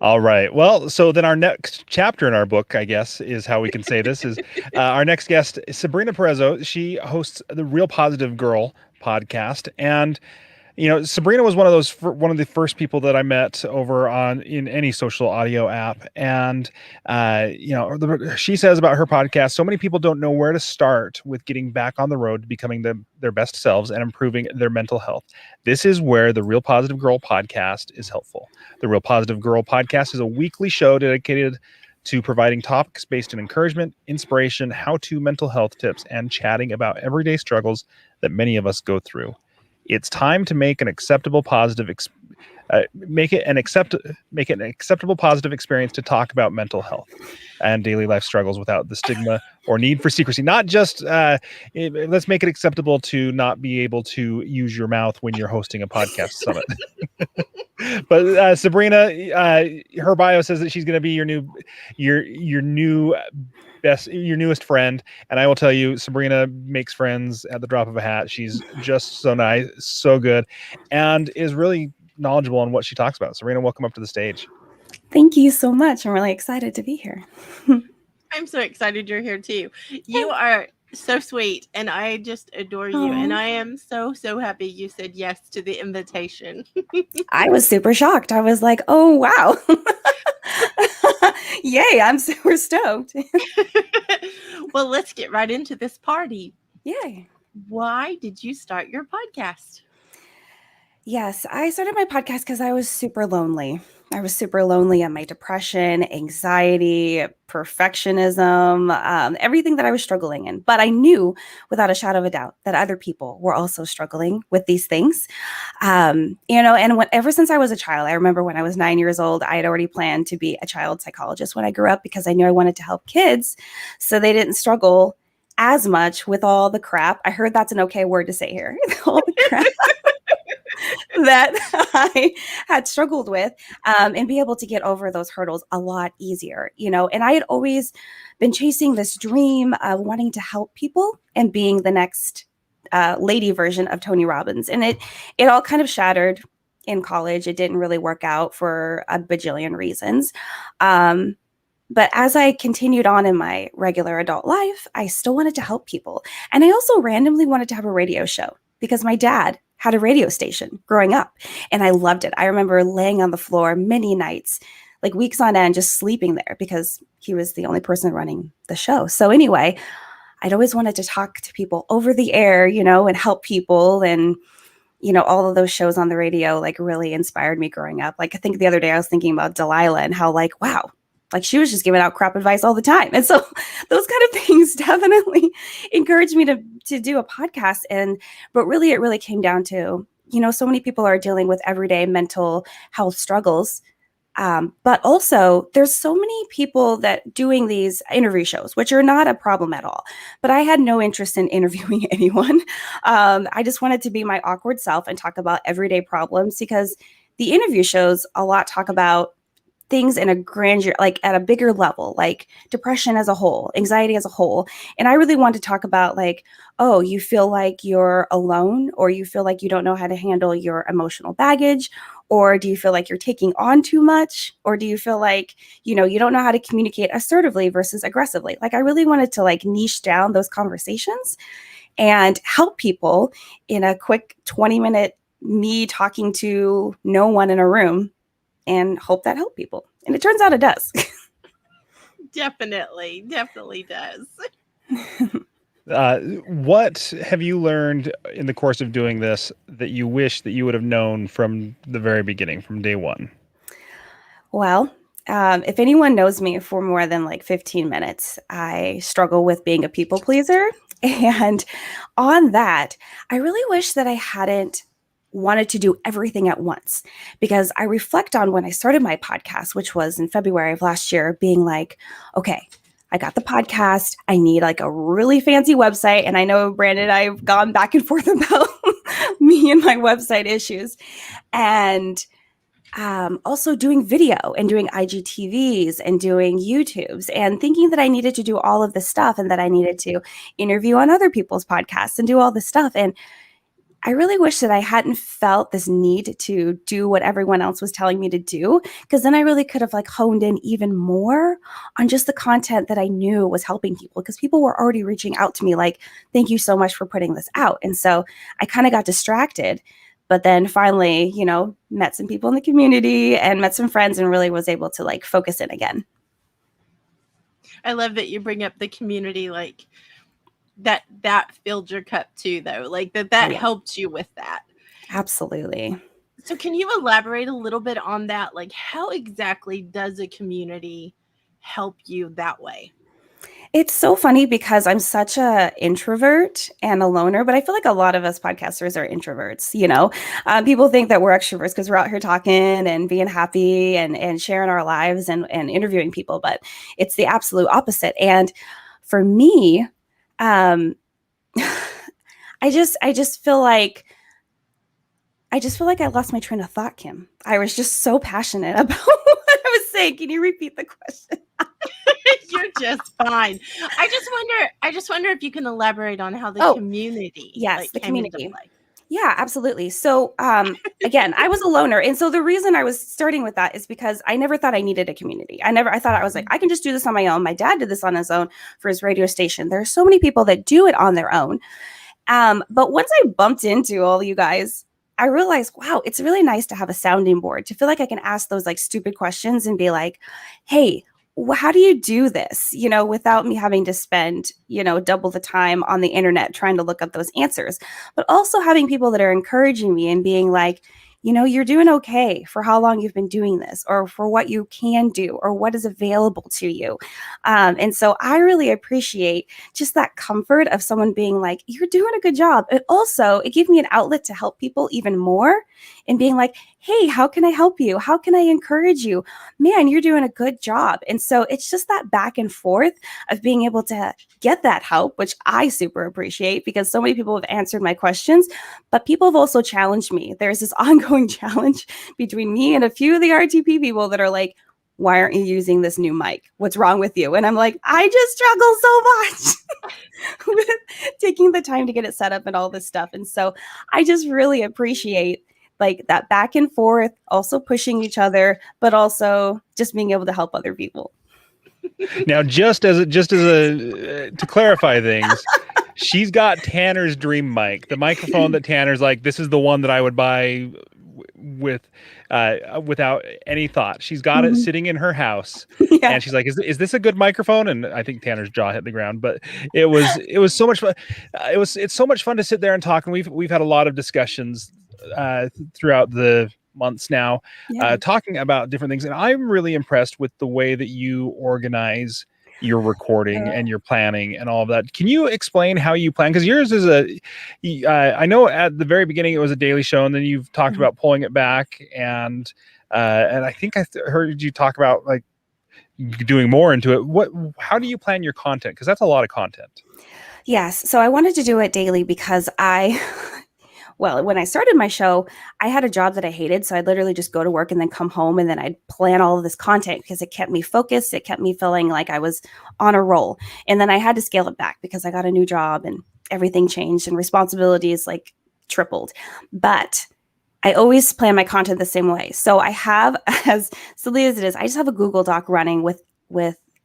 All right. Well, so then our next chapter in our book, I guess, is how we can say this is our next guest, Sabrina Perezzo. She hosts the Real Positive Girl podcast. And, Sabrina was one of the first people that I met over in any social audio app. And, she says about her podcast, so many people don't know where to start with getting back on the road to becoming their best selves and improving their mental health. This is where the Real Positive Girl podcast is helpful. The Real Positive Girl podcast is a weekly show dedicated to providing topics based in encouragement, inspiration, how-to mental health tips, and chatting about everyday struggles that many of us go through. It's time to make an acceptable positive make it an acceptable positive experience to talk about mental health and daily life struggles without the stigma or need for secrecy. Not just let's make it acceptable to not be able to use your mouth when you're hosting a podcast summit. But Sabrina, her bio says that she's going to be your newest friend, and I will tell you, Sabrina makes friends at the drop of a hat. She's just so nice, so good, and is really knowledgeable on what she talks about. Sabrina, welcome up to the stage. Thank you so much. I'm really excited to be here. I'm so excited you're here too. You are so sweet, and I just adore you. And I am so happy you said yes to the invitation. I was super shocked. I was like, oh wow. Yay, I'm super stoked. Well, let's get right into this party. Yay. Why did you start your podcast? Yes, I started my podcast because I was super lonely. I was super lonely on my depression, anxiety, perfectionism, everything that I was struggling in. But I knew without a shadow of a doubt that other people were also struggling with these things. And ever since I was a child, I remember when I was 9 years old, I had already planned to be a child psychologist when I grew up, because I knew I wanted to help kids so they didn't struggle as much with all the crap. I heard that's an okay word to say here. All the crap that I had struggled with, and be able to get over those hurdles a lot easier, and I had always been chasing this dream of wanting to help people and being the next lady version of Tony Robbins. And it all kind of shattered in college. It didn't really work out for a bajillion reasons. But as I continued on in my regular adult life, I still wanted to help people. And I also randomly wanted to have a radio show, because my dad had a radio station growing up, and I loved it. I remember laying on the floor many nights, like weeks on end, just sleeping there because he was the only person running the show. So anyway, I'd always wanted to talk to people over the air, you know, and help people. And, you know, all of those shows on the radio like really inspired me growing up. Like I think the other day I was thinking about Delilah and how like, wow, like she was just giving out crap advice all the time. And so those kind of things definitely encouraged me to do a podcast. But really, it really came down to, you know, so many people are dealing with everyday mental health struggles. But also there's so many people that doing these interview shows, which are not a problem at all. But I had no interest in interviewing anyone. I just wanted to be my awkward self and talk about everyday problems, because the interview shows a lot talk about things in a grandeur, like at a bigger level, like depression as a whole, anxiety as a whole. And I really want to talk about like, oh, you feel like you're alone, or you feel like you don't know how to handle your emotional baggage, or do you feel like you're taking on too much, or do you feel like, you know, you don't know how to communicate assertively versus aggressively? Like I really wanted to like niche down those conversations and help people in a quick 20-minute me talking to no one in a room, and hope that helped people. And it turns out it does. Definitely does. What have you learned in the course of doing this that you wish that you would have known from the very beginning, from day one? Well, if anyone knows me for more than like 15 minutes, I struggle with being a people pleaser. And on that, I really wish that I hadn't wanted to do everything at once, because I reflect on when I started my podcast, which was in February of last year, being like, okay, I got the podcast. I need like a really fancy website. And I know, Brandon, I've gone back and forth about me and my website issues. And also doing video and doing IGTVs and doing YouTubes, and thinking that I needed to do all of this stuff and that I needed to interview on other people's podcasts and do all this stuff. And I really wish that I hadn't felt this need to do what everyone else was telling me to do, because then I really could have like honed in even more on just the content that I knew was helping people, because people were already reaching out to me like, thank you so much for putting this out. And so I kind of got distracted, but then finally, you know, met some people in the community and met some friends and really was able to like focus in again. I love that you bring up the community, like that filled your cup too, though, like that helped you with that. Absolutely. So can you elaborate a little bit on that? Like how exactly does a community help you that way? It's so funny because I'm such a introvert and a loner, but I feel like a lot of us podcasters are introverts, you know. People think that we're extroverts because we're out here talking and being happy and sharing our lives and interviewing people, but it's the absolute opposite. And for me, I just feel like I lost my train of thought, Kim. I was just so passionate about what I was saying. Can you repeat the question? You're just fine. I just wonder if you can elaborate on how the community, yes, like, the came into community. play. Yeah, absolutely. So again, I was a loner. And so the reason I was starting with that is because I never thought I needed a community. I thought I was like, I can just do this on my own. My dad did this on his own for his radio station. There are so many people that do it on their own. But once I bumped into all you guys, I realized, wow, it's really nice to have a sounding board, to feel like I can ask those like stupid questions and be like, hey, how do you do this, you know, without me having to spend, you know, double the time on the internet trying to look up those answers, but also having people that are encouraging me and being like, you know, you're doing okay for how long you've been doing this, or for what you can do, or what is available to you. And so I really appreciate just that comfort of someone being like, you're doing a good job. And also it gave me an outlet to help people even more, and being like, hey, how can I help you? How can I encourage you? Man, you're doing a good job. And so it's just that back and forth of being able to get that help, which I super appreciate, because so many people have answered my questions, but people have also challenged me. There's this ongoing challenge between me and a few of the RTP people that are like, why aren't you using this new mic? What's wrong with you? And I'm like, I just struggle so much with taking the time to get it set up and all this stuff. And so I just really appreciate like that back and forth, also pushing each other, but also just being able to help other people. Now, just as a to clarify things, she's got Tanner's dream mic, the microphone that Tanner's like, this is the one that I would buy with without any thought. She's got it sitting in her house, and she's like, is this a good microphone? And I think Tanner's jaw hit the ground, but it was so much fun. It's so much fun to sit there and talk, and we've had a lot of discussions throughout the months now, talking about different things, and I'm really impressed with the way that you organize your recording and your planning and all of that. Can you explain how you plan? Because yours is I know at the very beginning it was a daily show, and then you've talked about pulling it back, and I think I heard you talk about like doing more into it. How do you plan your content? Because that's a lot of content. Yes. So I wanted to do it daily because well, when I started my show, I had a job that I hated. So I'd literally just go to work and then come home, and then I'd plan all of this content because it kept me focused. It kept me feeling like I was on a roll. And then I had to scale it back because I got a new job and everything changed and responsibilities like tripled. But I always plan my content the same way. So I have, as silly as it is, I just have a Google Doc running with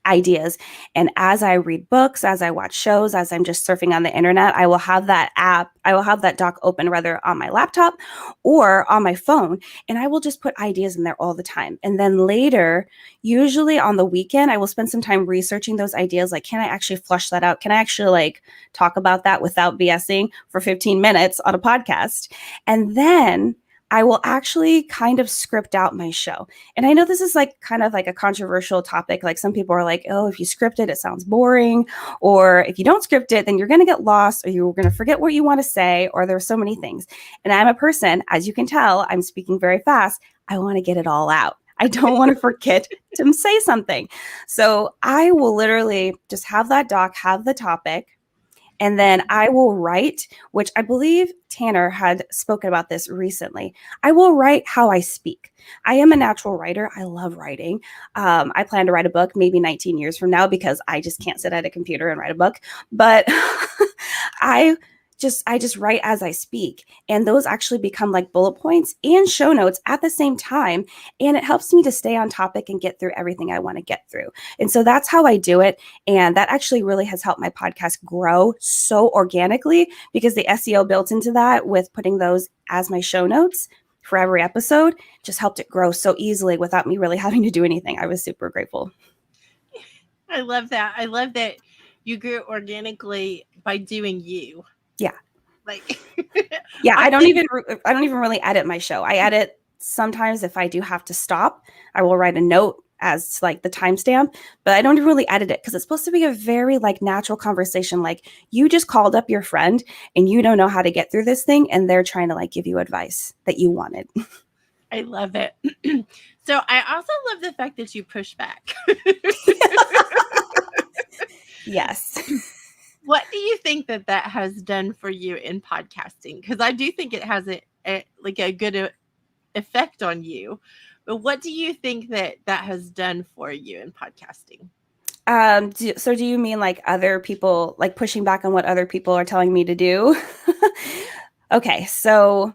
ideas. And as I read books, as I watch shows, as I'm just surfing on the internet, I will have that doc open rather on my laptop or on my phone. And I will just put ideas in there all the time. And then later, usually on the weekend, I will spend some time researching those ideas. Like, can I actually flush that out? Can I actually like talk about that without BSing for 15 minutes on a podcast? And then I will actually kind of script out my show. And I know this is like kind of like a controversial topic. Like some people are like, oh, if you script it, it sounds boring. Or if you don't script it, then you're going to get lost, or you're going to forget what you want to say, or there's so many things. And I'm a person, as you can tell, I'm speaking very fast. I want to get it all out. I don't want to forget to say something. So I will literally just have that doc, have the topic, and then I will write, which I believe Tanner had spoken about this recently. I will write how I speak. I am a natural writer. I love writing. I plan to write a book maybe 19 years from now because I just can't sit at a computer and write a book. But I just write as I speak. And those actually become like bullet points and show notes at the same time. And it helps me to stay on topic and get through everything I want to get through. And so that's how I do it. And that actually really has helped my podcast grow so organically because the SEO built into that with putting those as my show notes for every episode just helped it grow so easily without me really having to do anything. I was super grateful. I love that. I love that you grew organically by doing you. Yeah. Like, yeah, I don't even really edit my show. I edit sometimes if I do have to stop, I will write a note as like the timestamp, but I don't even really edit it because it's supposed to be a very like natural conversation. Like you just called up your friend and you don't know how to get through this thing, and they're trying to like give you advice that you wanted. I love it. So I also love the fact that you push back. Yes. What do you think that has done for you in podcasting? Because I do think it has a good effect on you. But what do you think that has done for you in podcasting? So do you mean like other people, like pushing back on what other people are telling me to do? Okay, so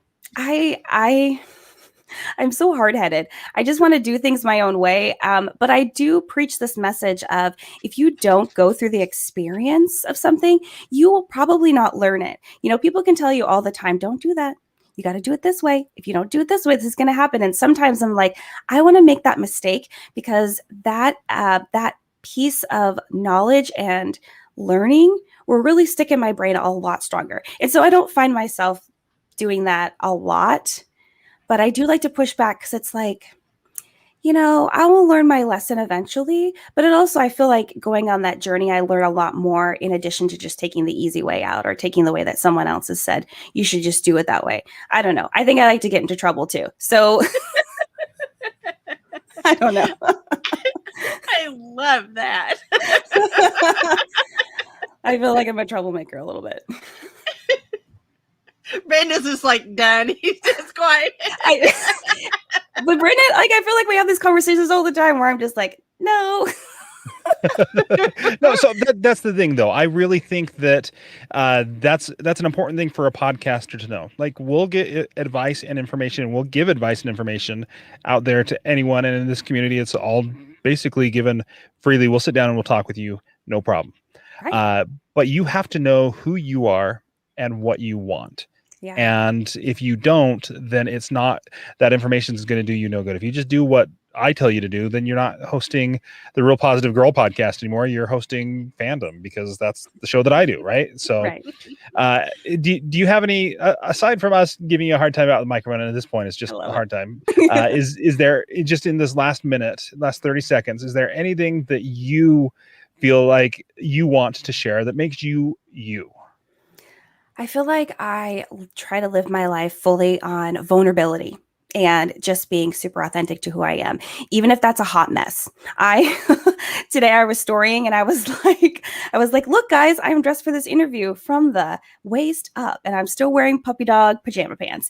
I'm so hard-headed. I just want to do things my own way. But I do preach this message of if you don't go through the experience of something, you will probably not learn it. You know, people can tell you all the time, don't do that. You got to do it this way. If you don't do it this way, this is going to happen. And sometimes I'm like, I want to make that mistake because that piece of knowledge and learning will really stick in my brain a lot stronger. And so I don't find myself doing that a lot. But I do like to push back because it's like, you know, I will learn my lesson eventually. But it also, I feel like going on that journey, I learn a lot more in addition to just taking the easy way out or taking the way that someone else has said, you should just do it that way. I don't know. I think I like to get into trouble too. So I don't know. I love that. I feel like I'm a troublemaker a little bit. Brandon's just like done. He's just quiet. But Brandon, like I feel like we have these conversations all the time where I'm just like, no. No, so that's the thing, though. I really think that that's an important thing for a podcaster to know. Like, we'll get advice and information. We'll give advice and information out there to anyone, and in this community, it's all basically given freely. We'll sit down and we'll talk with you, no problem. Right. but you have to know who you are and what you want. Yeah. And if you don't, then it's not, that information is going to do you no good. If you just do what I tell you to do, then you're not hosting the Real Positive Girl podcast anymore. You're hosting Fandom, because that's the show that I do, right? So Right. do you have any, aside from us giving you a hard time about the microphone, and at this point it's just a hard time, is there, just in this last 30 seconds, is there anything that you feel like you want to share that makes you you? I feel like I try to live my life fully on vulnerability and just being super authentic to who I am, even if that's a hot mess. Today I was storying and I was like, look guys, I'm dressed for this interview from the waist up and I'm still wearing puppy dog pajama pants.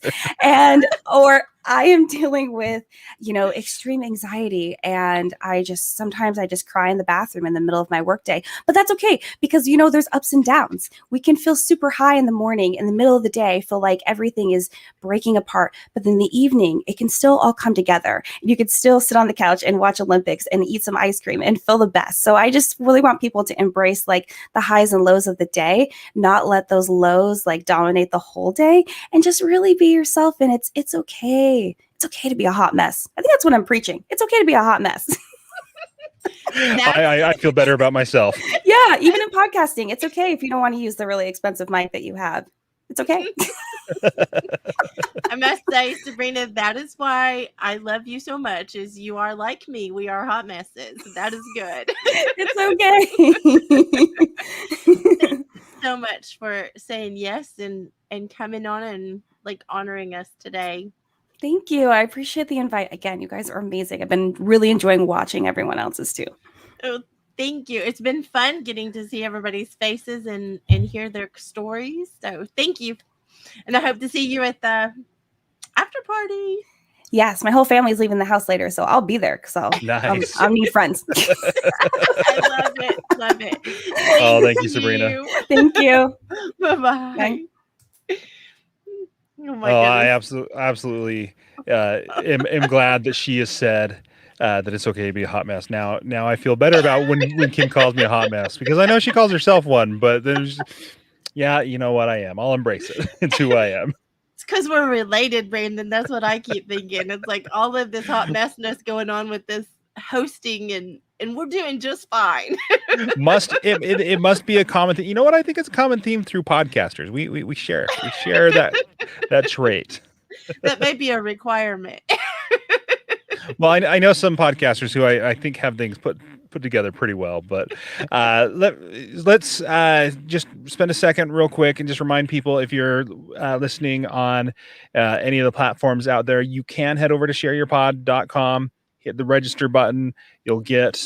Or I am dealing with, extreme anxiety, and sometimes I just cry in the bathroom in the middle of my workday. But that's okay, because there's ups and downs. We can feel super high in the morning, in the middle of the day, feel like everything is breaking apart. But in the evening, it can still all come together. You could still sit on the couch and watch Olympics and eat some ice cream and feel the best. So I just really want people to embrace like the highs and lows of the day, not let those lows like dominate the whole day, and just really be yourself. And it's okay. It's okay to be a hot mess. I think that's what I'm preaching. It's okay to be a hot mess. I feel better about myself. Yeah, even in podcasting, it's okay if you don't want to use the really expensive mic that you have. It's okay. I must say, Sabrina, that is why I love you so much, is you are like me. We are hot messes. That is good. It's okay. Thank you so much for saying yes and coming on and like honoring us today. Thank you. I appreciate the invite. Again, you guys are amazing. I've been really enjoying watching everyone else's too. Oh, thank you. It's been fun getting to see everybody's faces and hear their stories. So thank you. And I hope to see you at the after party. Yes, my whole family's leaving the house later, so I'll be there. So Nice. I'll need friends. I love it. Love it. Thank you, Sabrina. Thank you. Bye-bye. Bye. Oh my I goodness. absolutely am glad that she has said that it's okay to be a hot mess. Now I feel better about when Kim calls me a hot mess, because I know she calls herself one, but there's, yeah, you know what I am. I'll embrace it. It's who I am. It's because we're related, Brandon. That's what I keep thinking. It's like all of this hot messness going on with this hosting, and we're doing just fine. It must be a common thing. You know what? I think it's a common theme through podcasters. We share that trait. That may be a requirement. Well, I know some podcasters who I think have things put together pretty well, but let's just spend a second real quick and just remind people, if you're listening on any of the platforms out there, you can head over to shareyourpod.com, hit the register button. You'll get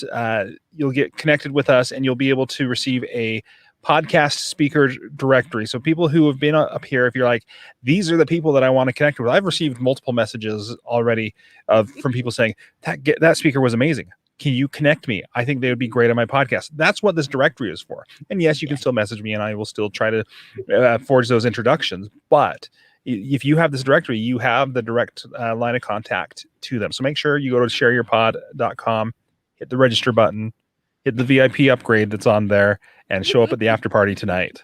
connected with us, and you'll be able to receive a podcast speaker directory. So people who have been up here, if you're like, these are the people that I want to connect with, I've received multiple messages already from people saying that speaker was amazing. Can you connect me? I think they would be great on my podcast. That's what this directory is for. And yes, you can still message me, and I will still try to forge those introductions. But if you have this directory, you have the direct line of contact to them. So make sure you go to shareyourpod.com, hit the register button, hit the VIP upgrade that's on there, and show up at the after party tonight.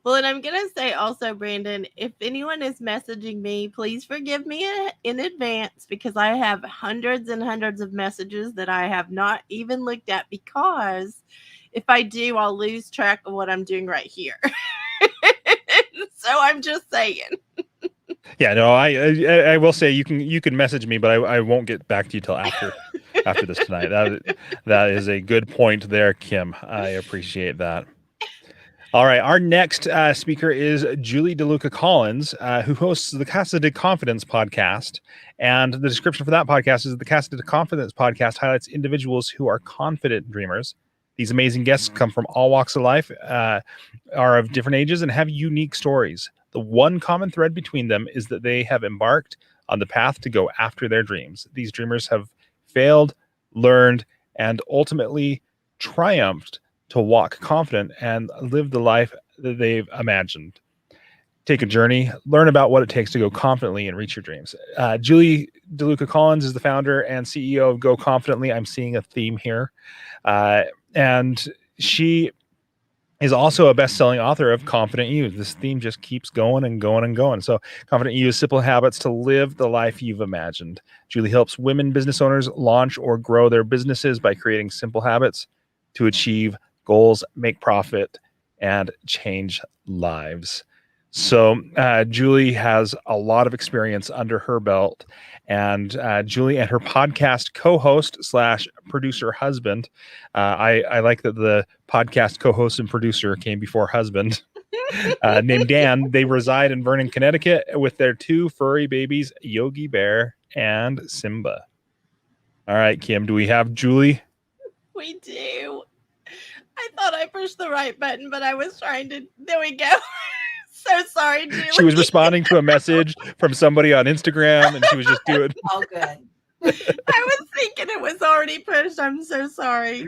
Well, and I'm going to say also, Brandon, if anyone is messaging me, please forgive me in advance, because I have hundreds and hundreds of messages that I have not even looked at, because if I do, I'll lose track of what I'm doing right here. So I'm just saying. Yeah, no, I will say you can message me, but I won't get back to you till after this tonight. That is a good point there, Kim. I appreciate that. All right, our next speaker is Julie DeLuca Collins, who hosts the Casa de Confidence podcast. And the description for that podcast is the Casa de Confidence podcast highlights individuals who are confident dreamers. These amazing guests come from all walks of life, are of different ages, and have unique stories. The one common thread between them is that they have embarked on the path to go after their dreams. These dreamers have failed, learned, and ultimately triumphed to walk confident and live the life that they've imagined. Take a journey, learn about what it takes to go confidently and reach your dreams. Julie DeLuca Collins is the founder and CEO of Go Confidently. I'm seeing a theme here. And she is also a best-selling author of Confident You. This theme just keeps going and going and going. So Confident You is simple habits to live the life you've imagined. Julie helps women business owners launch or grow their businesses by creating simple habits to achieve goals, make profit, and change lives. So Julie has a lot of experience under her belt, and Julie and her podcast co-host / producer husband. I like that the podcast co-host and producer came before husband. Named Dan. They reside in Vernon, Connecticut, with their 2 furry babies, Yogi Bear and Simba. All right, Kim, do we have Julie? We do. I thought I pushed the right button, but I was trying to. There we go. So sorry, Julie. She was responding to a message from somebody on Instagram, and she was just doing. All good. I was thinking it was already pushed. I'm so sorry.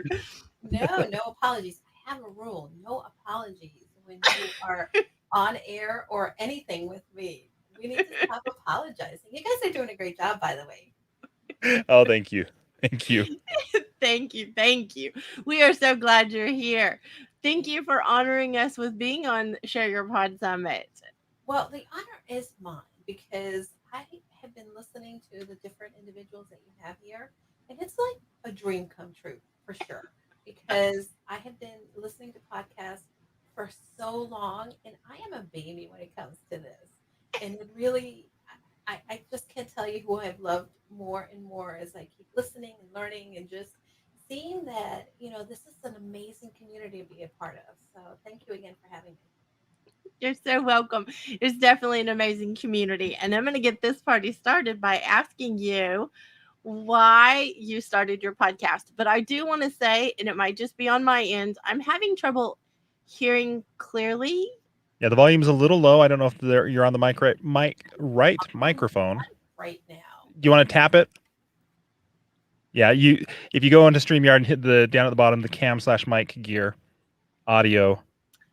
No apologies. I have a rule: no apologies when you are on air or anything with me. We need to stop apologizing. You guys are doing a great job, by the way. Oh, thank you. Thank you. Thank you. Thank you. We are so glad you're here. Thank you for honoring us with being on Share Your Pod Summit. Well, the honor is mine because I have been listening to the different individuals that you have here, and it's like a dream come true for sure. Because I have been listening to podcasts for so long, and I am a baby when it comes to this. And it really, I just can't tell you who I've loved more and more as I keep listening and learning and just seeing that, this is an amazing community to be a part of. So thank you again for having me. You're so welcome. It's definitely an amazing community. And I'm going to get this party started by asking you why you started your podcast. But I do want to say, and it might just be on my end, I'm having trouble hearing clearly. Yeah, the volume's a little low. I don't know if you're on the right microphone. Right now. Do you want to tap it? Yeah, if you go into StreamYard and hit the down at the bottom, the cam / mic gear, audio,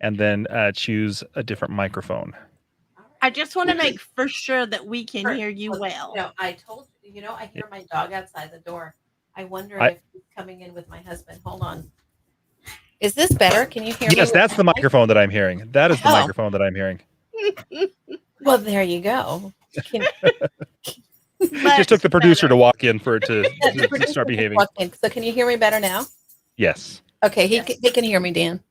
and then choose a different microphone. I just want to make for sure that we can hear you well. I told you, I hear my dog outside the door. I wonder if he's coming in with my husband. Hold on. Is this better? Can you hear me? Yes, that's the microphone that I'm hearing. That is the microphone that I'm hearing. Well, there you go. Just took the producer to walk in for it to start behaving. So can you hear me better now? Yes. Okay, he can hear me, Dan.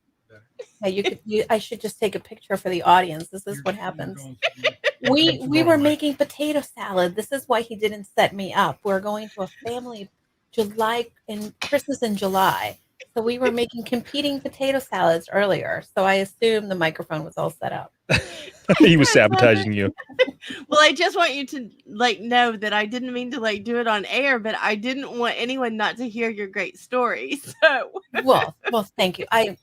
Hey, I should just take a picture for the audience. This is what happens. We were making potato salad. This is why he didn't set me up. We're going to a family Christmas in July. So we were making competing potato salads earlier. So I assumed the microphone was all set up. He was sabotaging you. Well, I just want you to know that I didn't mean to do it on air, but I didn't want anyone not to hear your great story. So well, thank you. I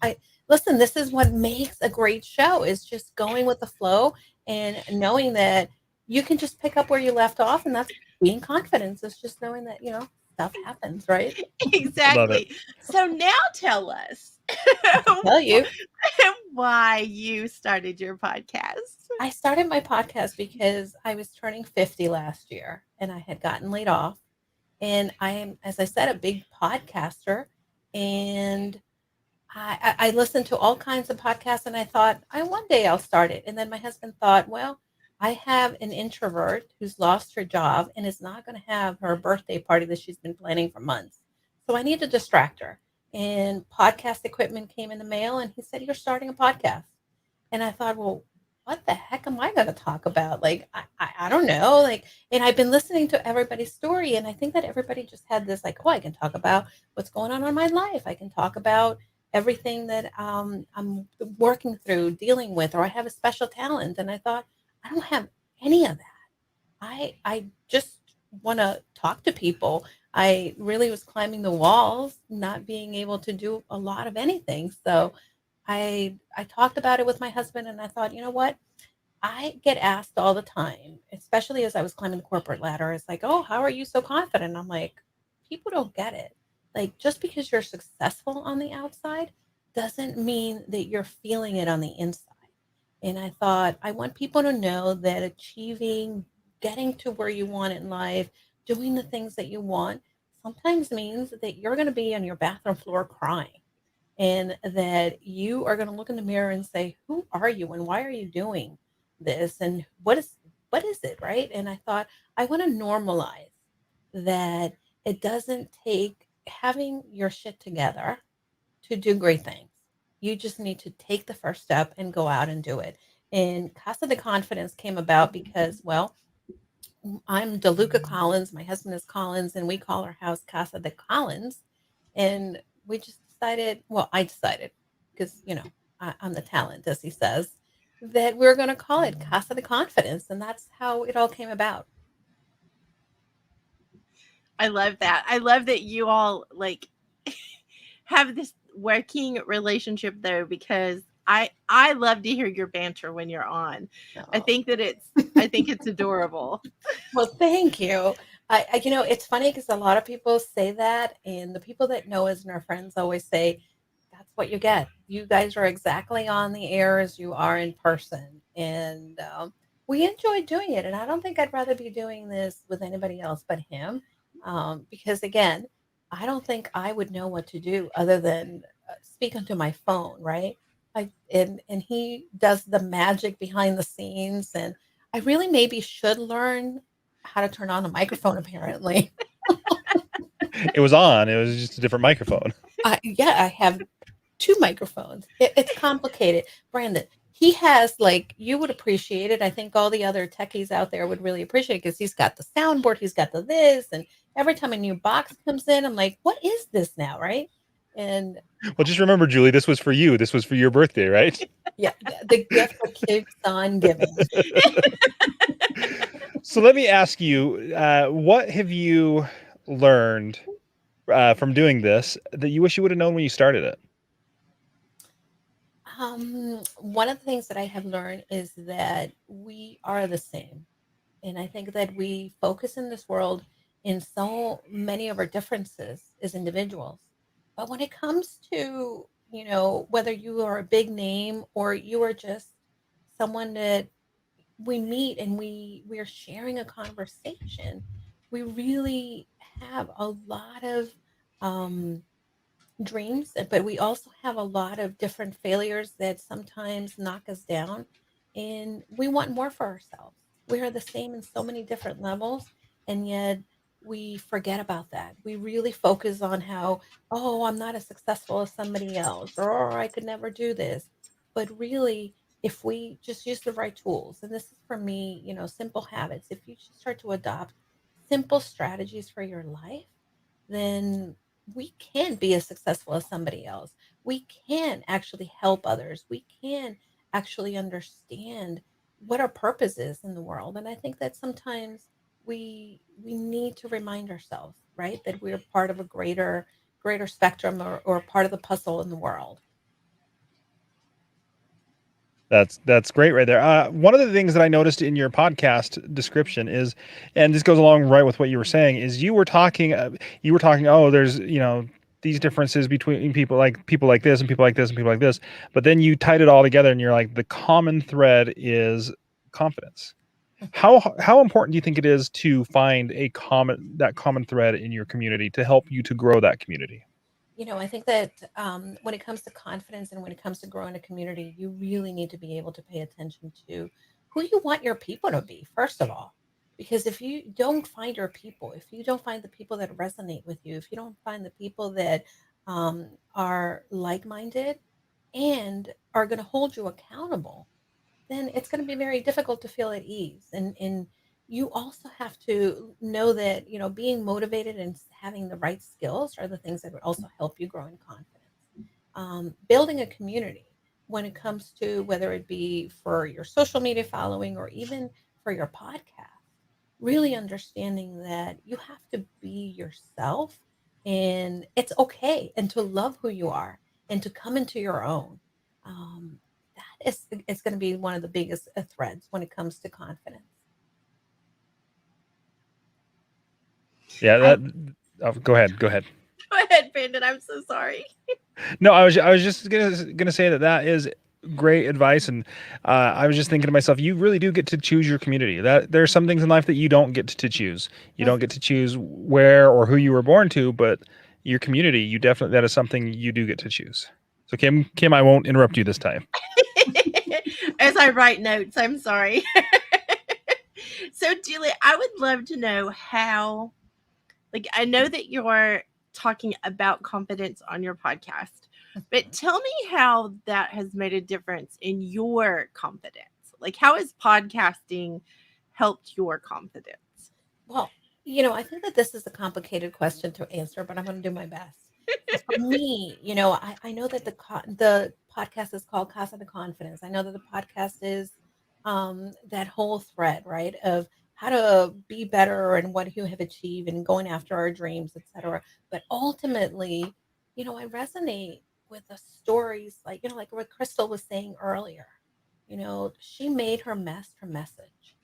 listen, this is what makes a great show is just going with the flow and knowing that you can just pick up where you left off, and that's being confident. It's just knowing that, stuff happens, right? Exactly. So now tell us. I'll tell you why you started your podcast. I started my podcast because I was turning 50 last year and I had gotten laid off. And I am, as I said, a big podcaster. And I listened to all kinds of podcasts and I thought, one day I'll start it. And then my husband thought, well, I have an introvert who's lost her job and is not going to have her birthday party that she's been planning for months. So I need to distract her. And podcast equipment came in the mail and he said, you're starting a podcast. And I thought, well, what the heck am I going to talk about? I don't know. And I've been listening to everybody's story. And I think that everybody just had this I can talk about what's going on in my life. I can talk about everything that I'm working through, dealing with, or I have a special talent. And I thought, I don't have any of that. I just want to talk to people. I really was climbing the walls, not being able to do a lot of anything. So I talked about it with my husband and I thought, you know what? I get asked all the time, especially as I was climbing the corporate ladder. It's oh, how are you so confident? I'm like, people don't get it. Just because you're successful on the outside doesn't mean that you're feeling it on the inside. And I thought, I want people to know that achieving, getting to where you want in life, doing the things that you want, sometimes means that you're going to be on your bathroom floor crying. and that you are going to look in the mirror and say, who are you and why are you doing this? And what is it, right? And I thought, I want to normalize that it doesn't take having your shit together to do great things. You just need to take the first step and go out and do it. And Casa de Confidence came about because, well, I'm DeLuca Collins. My husband is Collins, and we call our house Casa de Collins. And we just decided, well, I decided, because, I'm the talent, as he says, that we're going to call it Casa de Confidence. And that's how it all came about. I love that. I love that you all like have this working relationship though, because I love to hear your banter when you're on. I think it's adorable. Well, thank you. It's funny because a lot of people say that, and the people that know us and our friends always say, "That's what you get. You guys are exactly on the air as you are in person," and we enjoy doing it. And I don't think I'd rather be doing this with anybody else but him, because again, I don't think I would know what to do other than speak onto my phone, right? And he does the magic behind the scenes, and I really maybe should learn how to turn on a microphone. Apparently, It was on. It was just a different microphone. yeah, I have two microphones. It's complicated, Brandon. He has you would appreciate it. I think all the other techies out there would really appreciate it because he's got the soundboard, he's got the this, and every time a new box comes in, I'm like, what is this now, right? And Well, just remember, Julie, this was for you. This was for your birthday, right? yeah, the gift that keeps on giving. So let me ask you, what have you learned from doing this that you wish you would have known when you started it? One of the things that I have learned is that we are the same. And I think that we focus in this world in so many of our differences as individuals. But when it comes to, whether you are a big name or you are just someone that we meet and we are sharing a conversation, we really have a lot of um, dreams, but we also have a lot of different failures that sometimes knock us down, and we want more for ourselves. We are the same in so many different levels, and yet we forget about that. We really focus on how, oh, I'm not as successful as somebody else, or "Oh, I could never do this." But really, if we just use the right tools, and this is for me, simple habits, if you just start to adopt simple strategies for your life, then we can be as successful as somebody else. We can actually help others. We can actually understand what our purpose is in the world. And I think that sometimes we need to remind ourselves, right, that we're part of a greater spectrum, or part of the puzzle in the world. That's great right there. One of the things that I noticed in your podcast description is, and this goes along right with what you were saying, is you were talking. Oh, there's these differences between people like this and people like this and people like this, but then you tied it all together and you're like, the common thread is confidence. How important do you think it is to find that common thread in your community to help you to grow that community? I think that when it comes to confidence and when it comes to growing a community, you really need to be able to pay attention to who you want your people to be, first of all. Because if you don't find your people, if you don't find the people that resonate with you, if you don't find the people that are like minded and are going to hold you accountable, then it's going to be very difficult to feel at ease. And you also have to know that, being motivated and having the right skills are the things that would also help you grow in confidence. Building a community when it comes to whether it be for your social media following or even for your podcast, really understanding that you have to be yourself, and it's okay, and to love who you are and to come into your own. Um, that is, it's going to be one of the biggest threads when it comes to confidence. Yeah, go ahead. Go ahead, Brandon. I'm so sorry. No, I was just gonna say that is great advice, and I was just thinking to myself, you really do get to choose your community. That there are some things in life that you don't get to choose. You don't get to choose where or who you were born to, but your community, that is something you do get to choose. So Kim, I won't interrupt you this time. As I write notes, I'm sorry. So, Julie, I would love to know how, like, I know that you're talking about confidence on your podcast, but tell me how that has made a difference in your confidence. Like, how has podcasting helped your confidence? Well, I think that this is a complicated question to answer, but I'm going to do my best. So for me, I know that the podcast is called Casa de Confidence. I know that the podcast is that whole thread, right, of how to be better and what you have achieved and going after our dreams, etc. But ultimately, I resonate with the stories, like what Crystal was saying earlier. She made her mess her message.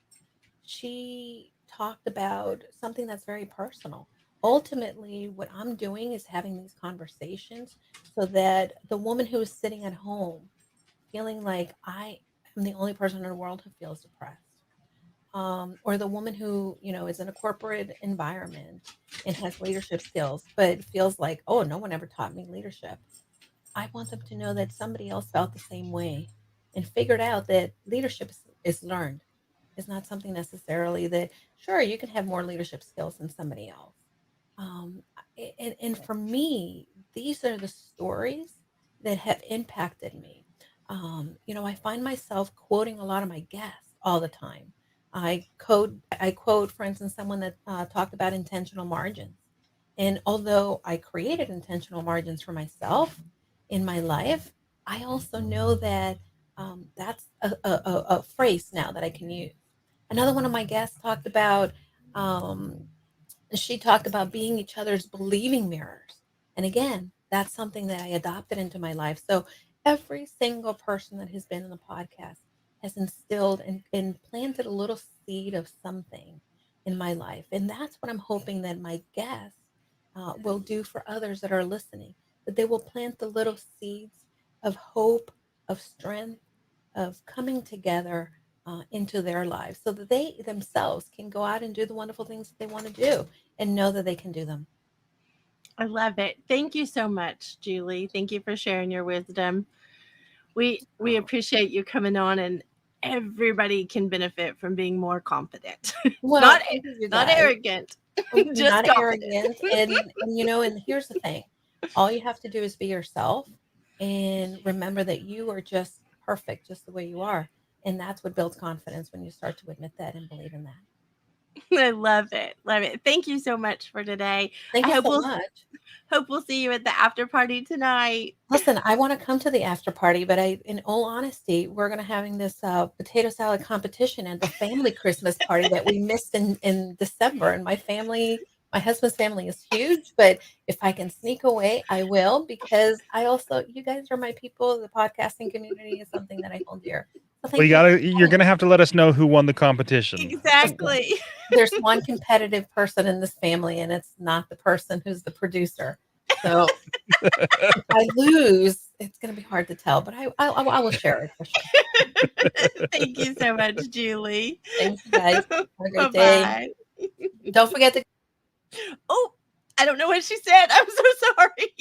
She talked about something that's very personal. Ultimately, what I'm doing is having these conversations so that the woman who is sitting at home feeling like I am the only person in the world who feels depressed, or the woman who, is in a corporate environment and has leadership skills, but feels like, oh, no one ever taught me leadership. I want them to know that somebody else felt the same way and figured out that leadership is learned. It's not something necessarily that, sure, you can have more leadership skills than somebody else. Um, and for me, these are the stories that have impacted me. I find myself quoting a lot of my guests all the time. I quote, for instance, someone that talked about intentional margins. And although I created intentional margins for myself in my life, I also know that that's a phrase now that I can use. Another one of my guests talked about, she talked about being each other's believing mirrors. And again, that's something that I adopted into my life. So every single person that has been in the podcast has instilled and planted a little seed of something in my life. And that's what I'm hoping that my guests will do for others that are listening, that they will plant the little seeds of hope, of strength, of coming together into their lives so that they themselves can go out and do the wonderful things that they want to do and know that they can do them. I love it. Thank you so much, Julie. Thank you for sharing your wisdom. We appreciate you coming on, and everybody can benefit from being more confident. Well, not thank you not guys. arrogant. Just Not confident. arrogant. And here's the thing. All you have to do is be yourself and remember that you are just perfect just the way you are. And that's what builds confidence when you start to admit that and believe in that. I love it. Love it. Thank you so much for today. Thank I you hope so much. Hope we'll see you at the after party tonight. Listen, I want to come to the after party, but in all honesty, we're going to having this potato salad competition at the family Christmas party that we missed in December. And my husband's family is huge, but if I can sneak away, I will, because you guys are my people. The podcasting community is something that I hold dear. So Well, you're gonna have to let us know who won the competition. Exactly. There's one competitive person in this family, and it's not the person who's the producer. So if I lose, it's going to be hard to tell, but I will share it for sure. Thank you so much, Julie. Thanks, guys. Have a great day. Don't forget to. Oh, I don't know what she said. I'm so sorry.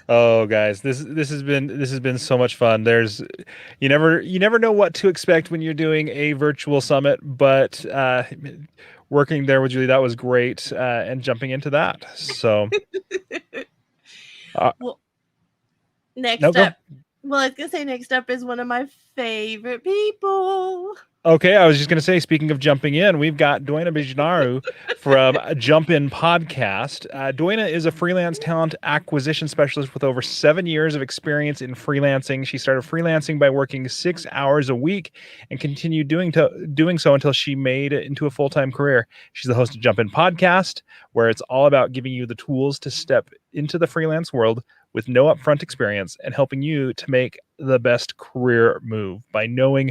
Oh, guys, this has been so much fun. You never know what to expect when you're doing a virtual summit, but working there with Julie, that was great, and jumping into that. So, well, next no, up. Well, I was gonna say next up is one of my favorite people. Okay, I was just going to say, speaking of jumping in, we've got Doina Bijnaru from Jump In Podcast. Doina is a freelance talent acquisition specialist with over 7 years of experience in freelancing. She started freelancing by working 6 hours a week and continued doing so until she made it into a full-time career. She's the host of Jump In Podcast, where it's all about giving you the tools to step into the freelance world with no upfront experience and helping you to make the best career move by knowing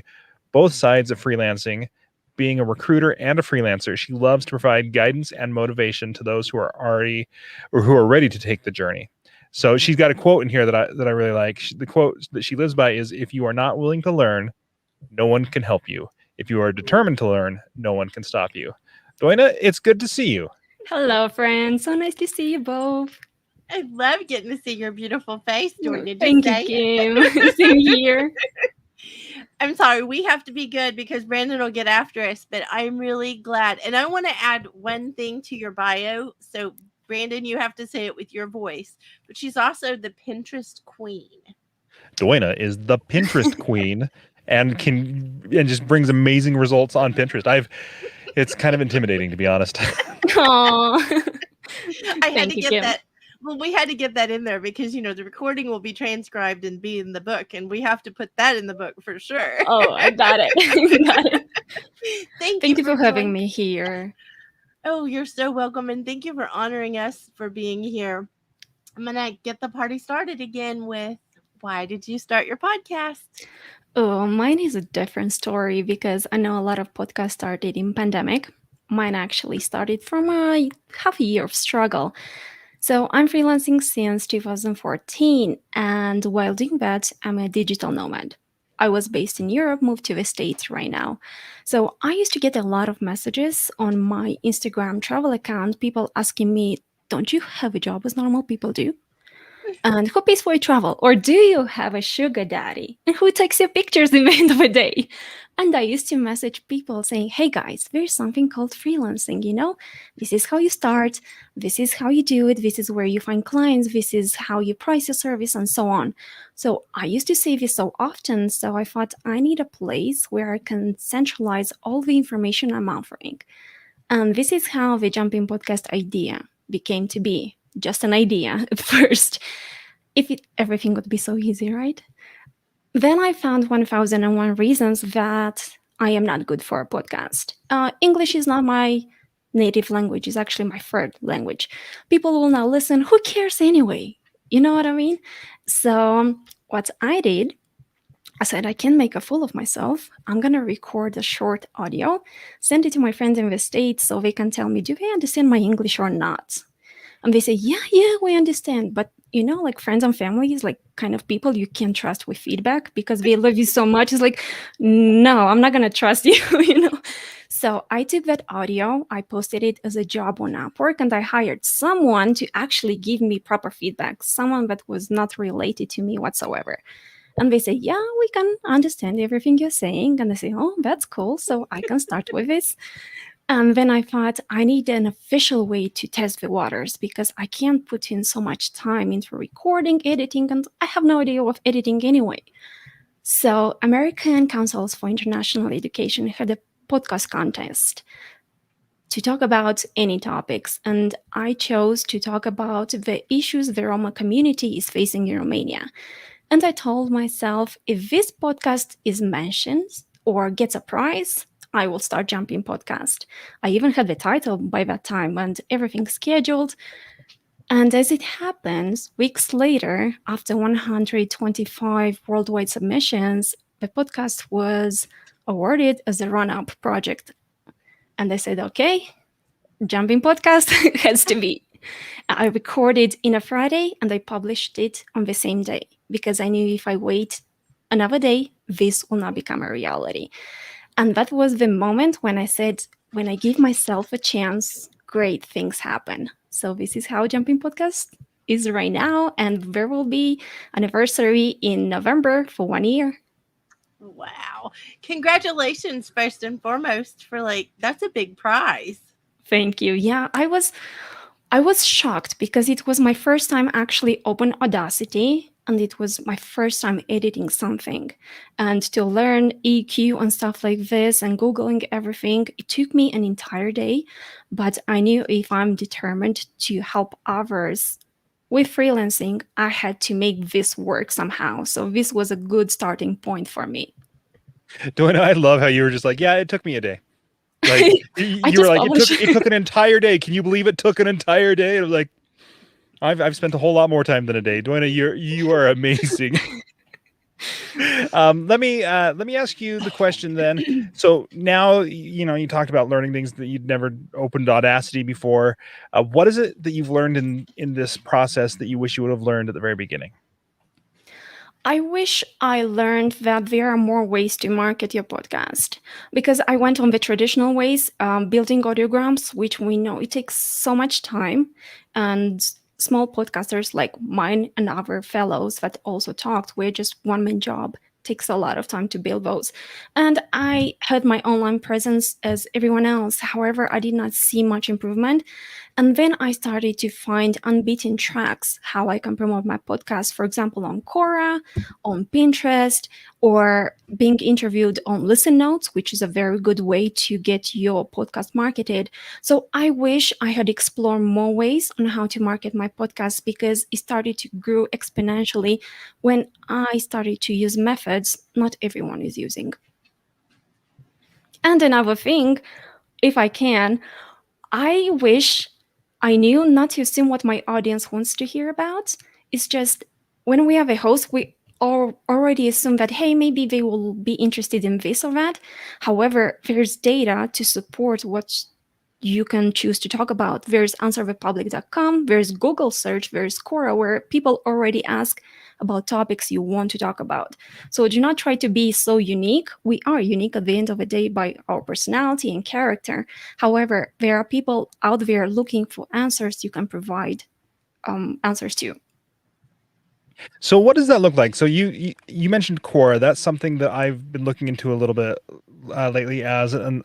both sides of freelancing, being a recruiter and a freelancer. She loves to provide guidance and motivation to those who are ready to take the journey. So she's got a quote in here that I really like. The quote that she lives by is, "If you are not willing to learn, no one can help you. If you are determined to learn, no one can stop you." Doina, it's good to see you. Hello, friends. So nice to see you both. I love getting to see your beautiful face, Joy. Did you Thank you, say? Kim. Same here. I'm sorry, we have to be good because Brandon will get after us, but I'm really glad. And I want to add one thing to your bio. So, Brandon, you have to say it with your voice, but she's also the Pinterest queen. Doina is the Pinterest queen and just brings amazing results on Pinterest. It's kind of intimidating, to be honest. Aww. I had Thank to you, get Kim. that. Well, we had to get that in there because, the recording will be transcribed and be in the book, and we have to put that in the book for sure. Oh, I got it. Got it. Thank you you for having joining. me here. Oh, you're so welcome, and thank you for honoring us for being here. I'm going to get the party started again with, why did you start your podcast? Oh, mine is a different story because I know a lot of podcasts started in pandemic. Mine actually started from a half a year of struggle. So I'm freelancing since 2014, and while doing that, I'm a digital nomad. I was based in Europe, moved to the States right now. So I used to get a lot of messages on my Instagram travel account, people asking me, don't you have a job as normal people do? And who pays for your travel? Or do you have a sugar daddy? And who takes your pictures in the end of the day? And I used to message people saying, hey guys, there's something called freelancing, This is how you start. This is how you do it. This is where you find clients. This is how you price your service and so on. So I used to say this so often. So I thought I need a place where I can centralize all the information I'm offering. And this is how the Jumping Podcast idea became to be. Just an idea at first. Everything would be so easy, right? Then I found 1001 reasons that I am not good for a podcast. English is not my native language. It's actually my third language. People will not listen. Who cares anyway? You know what I mean? So what I did, I said, I can make a fool of myself. I'm going to record a short audio, send it to my friends in the States so they can tell me, do they understand my English or not? And they say, yeah, we understand. But, like friends and family is like kind of people you can't trust with feedback because they love you so much. It's like, no, I'm not going to trust you, So I took that audio, I posted it as a job on Upwork, and I hired someone to actually give me proper feedback, someone that was not related to me whatsoever. And they say, yeah, we can understand everything you're saying. And I say, oh, that's cool. So I can start with this. And then I thought I need an official way to test the waters because I can't put in so much time into recording, editing, and I have no idea of editing anyway. So American Councils for International Education had a podcast contest to talk about any topics. And I chose to talk about the issues the Roma community is facing in Romania. And I told myself, if this podcast is mentioned or gets a prize, I will start Jumping Podcast. I even had the title by that time and everything scheduled. And as it happens, weeks later, after 125 worldwide submissions, the podcast was awarded as a run-up project. And I said, okay, Jumping Podcast has to be. I recorded in a Friday and I published it on the same day because I knew if I wait another day, this will not become a reality. And that was the moment when I said, when I give myself a chance, great things happen. So this is how Jumping Podcast is right now. And there will be an anniversary in November for 1 year. Wow. Congratulations, first and foremost, for that's a big prize. Thank you. Yeah, I was shocked because it was my first time actually open Audacity. And it was my first time editing something. And to learn EQ and stuff like this and Googling everything, it took me an entire day. But I knew if I'm determined to help others with freelancing, I had to make this work somehow. So this was a good starting point for me. Doina, I love how you were just like, yeah, it took me a day. Like you were like, it took an entire day. Can you believe it took an entire day? And I'm like, I've spent a whole lot more time than a day. Doina, you are amazing. Let me ask you the question then. So now you talked about learning things that you'd never opened Audacity before. What is it that you've learned in this process that you wish you would have learned at the very beginning? I wish I learned that there are more ways to market your podcast because I went on the traditional ways, building audiograms, which we know it takes so much time and small podcasters like mine and other fellows that also talked, we're just one-man job. Takes a lot of time to build those. And I had my online presence as everyone else. However, I did not see much improvement. And then I started to find unbeaten tracks how I can promote my podcast, for example, on Quora, on Pinterest, or being interviewed on Listen Notes, which is a very good way to get your podcast marketed. So I wish I had explored more ways on how to market my podcast, because it started to grow exponentially when I started to use methods not everyone is using. And another thing, if I can, I wish I knew not to assume what my audience wants to hear about. It's just when we have a host, we already assume that, hey, maybe they will be interested in this or that. However, there's data to support what you can choose to talk about. There's answerthepublic.com, there's Google search, there's Quora, where people already ask about topics you want to talk about. So do not try to be so unique. We are unique at the end of the day by our personality and character. However, there are people out there looking for answers you can provide answers to. So what does that look like? So you mentioned Quora. That's something that I've been looking into a little bit lately as an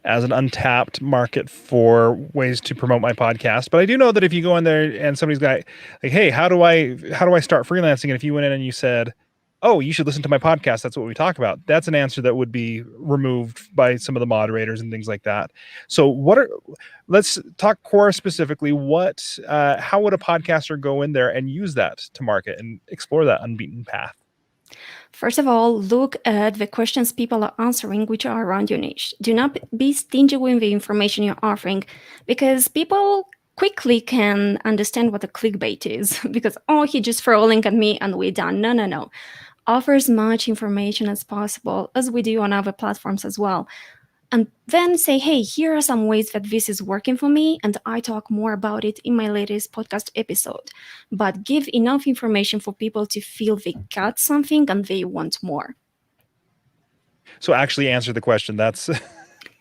untapped market for ways to promote my podcast. But I do know that if you go in there and somebody's got like, hey, how do I start freelancing? And if you went in and you said, oh, you should listen to my podcast, that's what we talk about, that's an answer that would be removed by some of the moderators and things like that. So let's talk Quora specifically. How would a podcaster go in there and use that to market and explore that unbeaten path? First of all, look at the questions people are answering, which are around your niche. Do not be stingy with the information you're offering, because people quickly can understand what a clickbait is. Because, oh, he just threw a link at me and we're done. No. Offer as much information as possible, as we do on other platforms as well. And then say, hey, here are some ways that this is working for me, and I talk more about it in my latest podcast episode. But give enough information for people to feel they got something and they want more. So actually answer the question. That's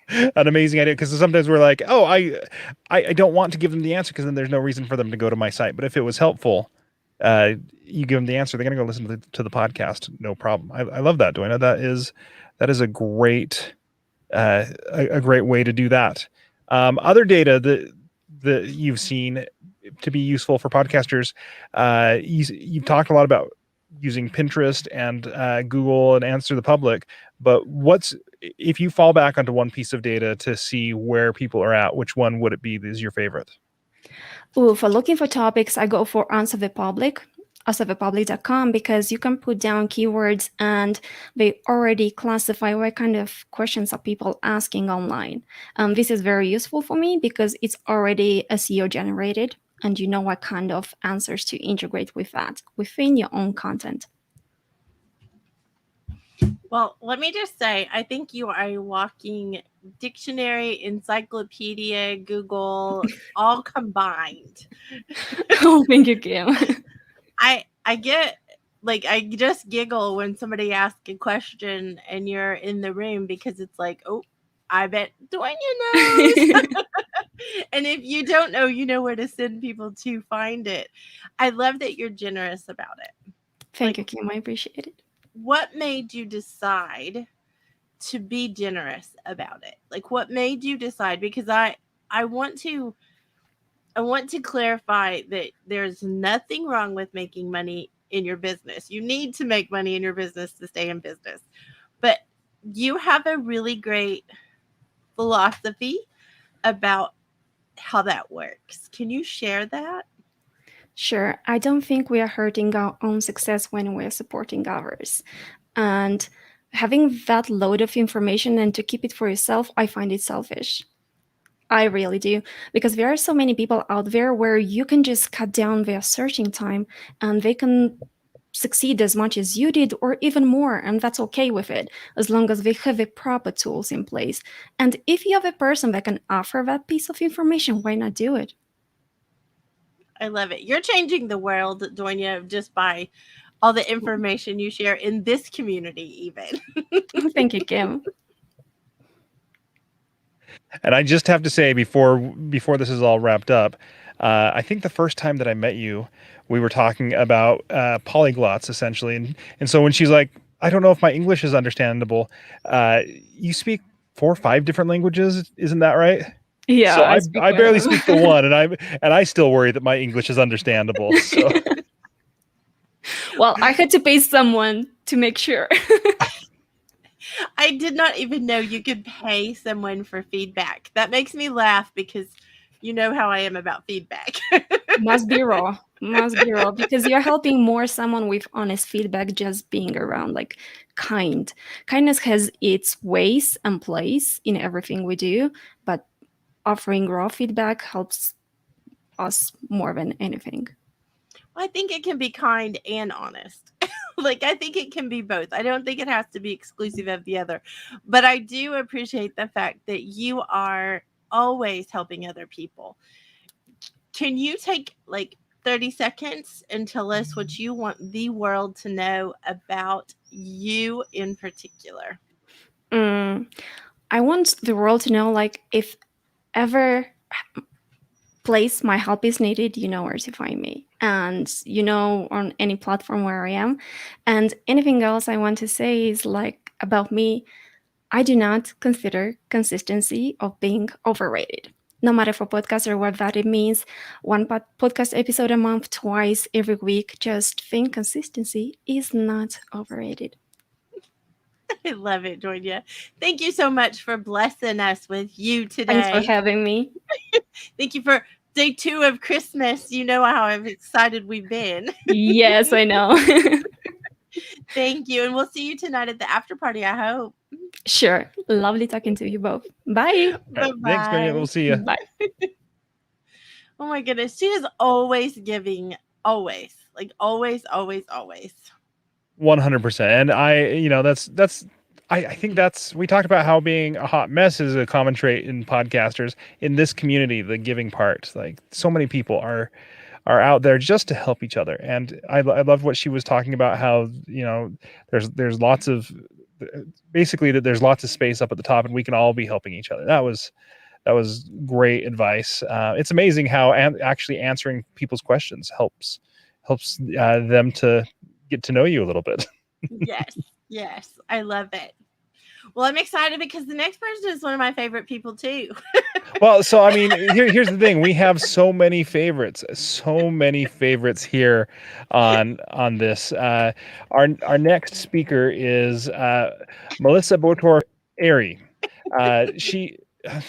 an amazing idea, because sometimes we're like, oh, I don't want to give them the answer because then there's no reason for them to go to my site. But if it was helpful, you give them the answer, they're going to go listen to the podcast. No problem. I love that, Doina. That is a great way to do that. Other data that you've seen to be useful for podcasters, you've talked a lot about using Pinterest and Google and Answer the Public, but if you fall back onto one piece of data to see where people are at, which one would it be is your favorite? Ooh, for looking for topics, I go for Answer the Public, answerthepublic.com, because you can put down keywords and they already classify what kind of questions are people asking online. This is very useful for me because it's already SEO generated and you know what kind of answers to integrate with that within your own content. Well, let me just say, I think you are a walking dictionary, encyclopedia, Google, all combined. Oh, thank you, Kim. I get, like, I just giggle when somebody asks a question and you're in the room, because it's like, oh, I bet Doina knows. And if you don't know, you know where to send people to find it. I love that you're generous about it. Thank you, Kim. I appreciate it. What made you decide to be generous about it? Like, what made you decide? Because I want to clarify that there's nothing wrong with making money in your business. You need to make money in your business to stay in business. But you have a really great philosophy about how that works. Can you share that? Sure. I don't think we are hurting our own success when we're supporting others. And having that load of information and to keep it for yourself, I find it selfish. I really do. Because there are so many people out there where you can just cut down their searching time and they can succeed as much as you did or even more, and that's okay with it, as long as they have the proper tools in place. And if you have a person that can offer that piece of information, why not do it? I love it. You're changing the world, Doina, just by all the information you share in this community, even. Thank you, Kim. And I just have to say, before this is all wrapped up, I think the first time that I met you, we were talking about polyglots essentially, and so when she's like, I don't know if my English is understandable, you speak 4 or 5 different languages, isn't that right? Yeah, So I speak I one of barely them. speak the one, and I still worry that my English is understandable. So Well, I had to pay someone to make sure. I did not even know you could pay someone for feedback. That makes me laugh because you know how I am about feedback. Must be raw. Must be raw because you're helping more someone with honest feedback just being around, like kind. Kindness has its ways and place in everything we do, but offering raw feedback helps us more than anything. I think it can be kind and honest. Like, I think it can be both. I don't think it has to be exclusive of the other. But I do appreciate the fact that you are always helping other people. Can you take like 30 seconds and tell us what you want the world to know about you in particular? I want the world to know, like, if ever place my help is needed, you know where to find me, and you know, on any platform where I am. And anything else I want to say is, like, about me, I do not consider consistency of being overrated. No matter for podcast or what that it means, one podcast episode a month, twice every week. Just think consistency is not overrated. I love it, Georgia. Thank you so much for blessing us with you Thanks for today. having me. Thank you for day 2 of Christmas. You know how excited we've been. Yes, I know. Thank you. And we'll see you tonight at the after party, I hope. Sure. Lovely talking to you both. Bye. Bye-bye. thanks, Maria. We'll see you. Bye. Oh my goodness. She is always giving. Always. Like always, always, always. 100%. And I think that's, we talked about how being a hot mess is a common trait in podcasters in this community, the giving part. Like, so many people are out there just to help each other. And I love what she was talking about, how, there's lots of, basically, that there's lots of space up at the top and we can all be helping each other. That was great advice. It's amazing how actually answering people's questions helps them to get to know you a little bit. Yes. Yes. I love it. Well, I'm excited because the next person is one of my favorite people too. Well, so I mean, here's the thing: we have so many favorites here on this. Our next speaker is Melissa Botor Airy. She.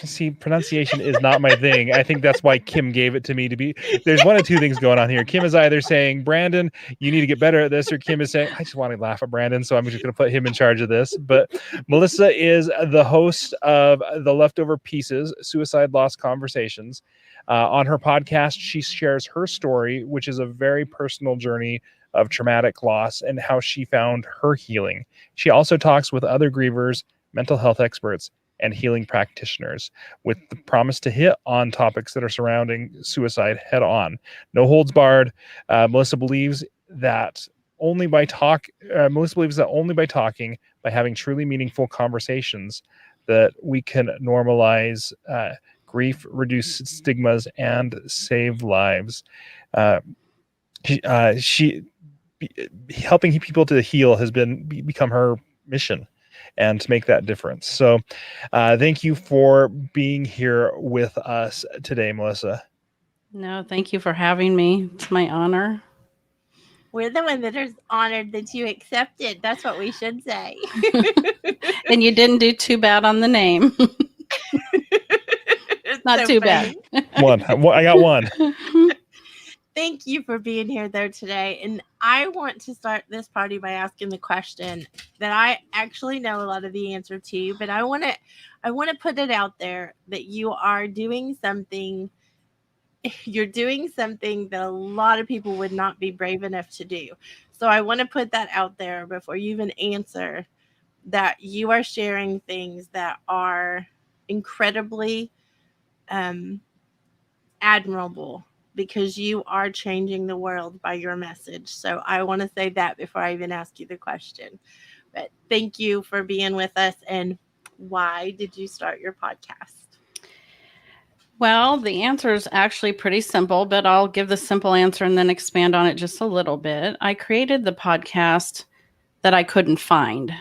See, pronunciation is not my thing. I think that's why Kim gave it to me to be. There's one of two things going on here. Kim is either saying, Branden, you need to get better at this, or Kim is saying, I just want to laugh at Branden, so I'm just going to put him in charge of this. But Melissa is the host of The Leftover Pieces, Suicide Loss Conversations. On her podcast, she shares her story, which is a very personal journey of traumatic loss and how she found her healing. She also talks with other grievers, mental health experts, and healing practitioners, with the promise to hit on topics that are surrounding suicide head on. No holds barred. Melissa believes that only by talking, by having truly meaningful conversations, that we can normalize grief, reduce stigmas, and save lives. She helping people to heal has become her mission, and to make that difference. So thank you for being here with us today, Melissa. No, thank you for having me. It's my honor. We're the one that is honored that you accepted. That's what we should say. And you didn't do too bad on the name. Not so too funny. bad. I got one. Thank you for being here there today. And I want to start this party by asking the question that I actually know a lot of the answer to, but I want to put it out there that you are doing something. You're doing something that a lot of people would not be brave enough to do. So I want to put that out there before you even answer, that you are sharing things that are incredibly admirable, because you are changing the world by your message. So I want to say that before I even ask you the question. But thank you for being with us. And why did you start your podcast? Well, the answer is actually pretty simple, but I'll give the simple answer and then expand on it just a little bit. I created the podcast that I couldn't find.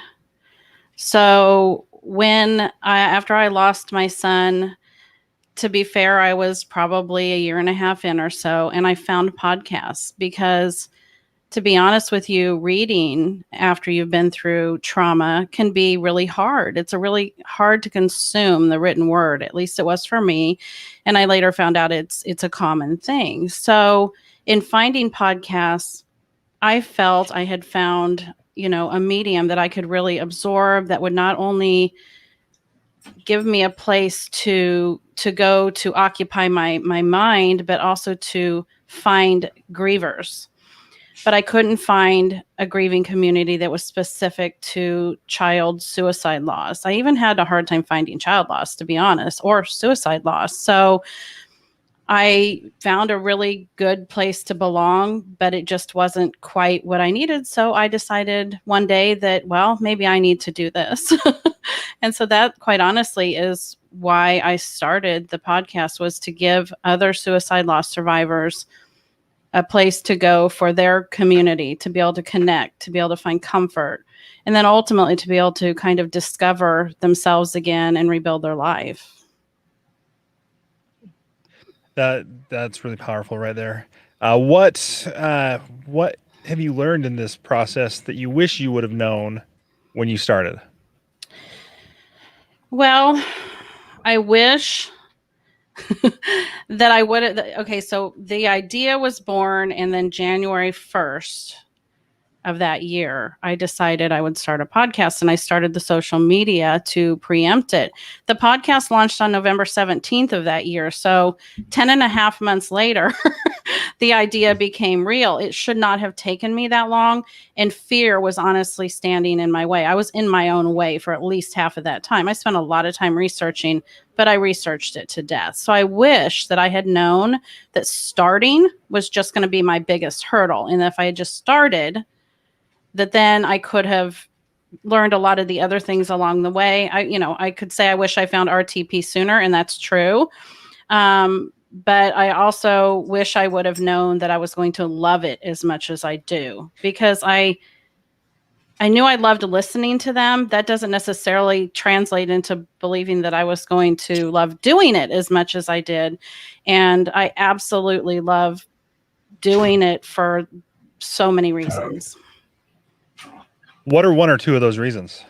So after I lost my son, to be fair, I was probably a year and a half in or so, and I found podcasts because, to be honest with you, reading after you've been through trauma can be really hard. It's a really hard to consume the written word. At least it was for me. And I later found out it's a common thing. So in finding podcasts, I felt I had found, a medium that I could really absorb that would not only give me a place to go to occupy my mind, but also to find grievers. But I couldn't find a grieving community that was specific to child suicide loss. I even had a hard time finding child loss, to be honest, or suicide loss. So I found a really good place to belong, but it just wasn't quite what I needed. So I decided one day that, well, maybe I need to do this. And so that, quite honestly, is why I started the podcast, was to give other suicide loss survivors a place to go for their community, to be able to connect, to be able to find comfort, and then ultimately to be able to kind of discover themselves again and rebuild their life. That's really powerful right there. What have you learned in this process that you wish you would have known when you started? Well, I wish that I would have. Okay, so the idea was born, and then January 1st of that year, I decided I would start a podcast, and I started the social media to preempt it. The podcast launched on November 17th of that year. So 10 and a half months later, the idea became real. It should not have taken me that long. And fear was honestly standing in my way. I was in my own way for at least half of that time. I spent a lot of time researching, but I researched it to death. So I wish that I had known that starting was just going to be my biggest hurdle. And if I had just started, that then I could have learned a lot of the other things along the way. I could say I wish I found RTP sooner, and that's true. But I also wish I would have known that I was going to love it as much as I do, because I knew I loved listening to them. That doesn't necessarily translate into believing that I was going to love doing it as much as I did. And I absolutely love doing it for so many reasons. What are one or two of those reasons?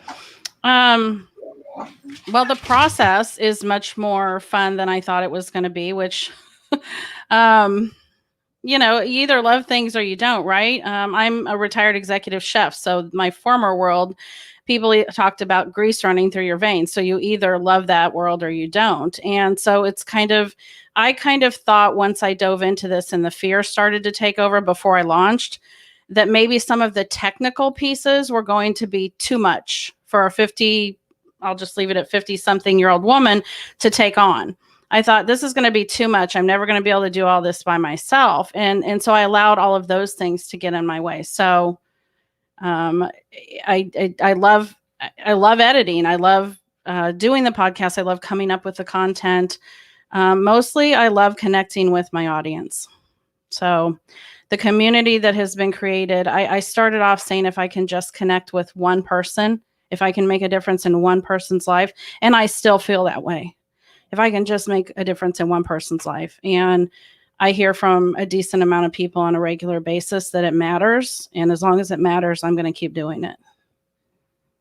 Well, the process is much more fun than I thought it was going to be, which, you either love things or you don't, right? I'm a retired executive chef. So my former world, people talked about grease running through your veins. So you either love that world or you don't. And so I kind of thought, once I dove into this and the fear started to take over before I launched, that maybe some of the technical pieces were going to be too much for I'll just leave it at 50-something-year-old woman to take on. I thought, this is going to be too much. I'm never going to be able to do all this by myself. And so I allowed all of those things to get in my way. So I love editing. I love doing the podcast. I love coming up with the content. Mostly I love connecting with my audience. So the community that has been created, I started off saying, if I can just connect with one person, if I can make a difference in one person's life, and I still feel that way, if I can just make a difference in one person's life. And I hear from a decent amount of people on a regular basis that it matters. And as long as it matters, I'm going to keep doing it.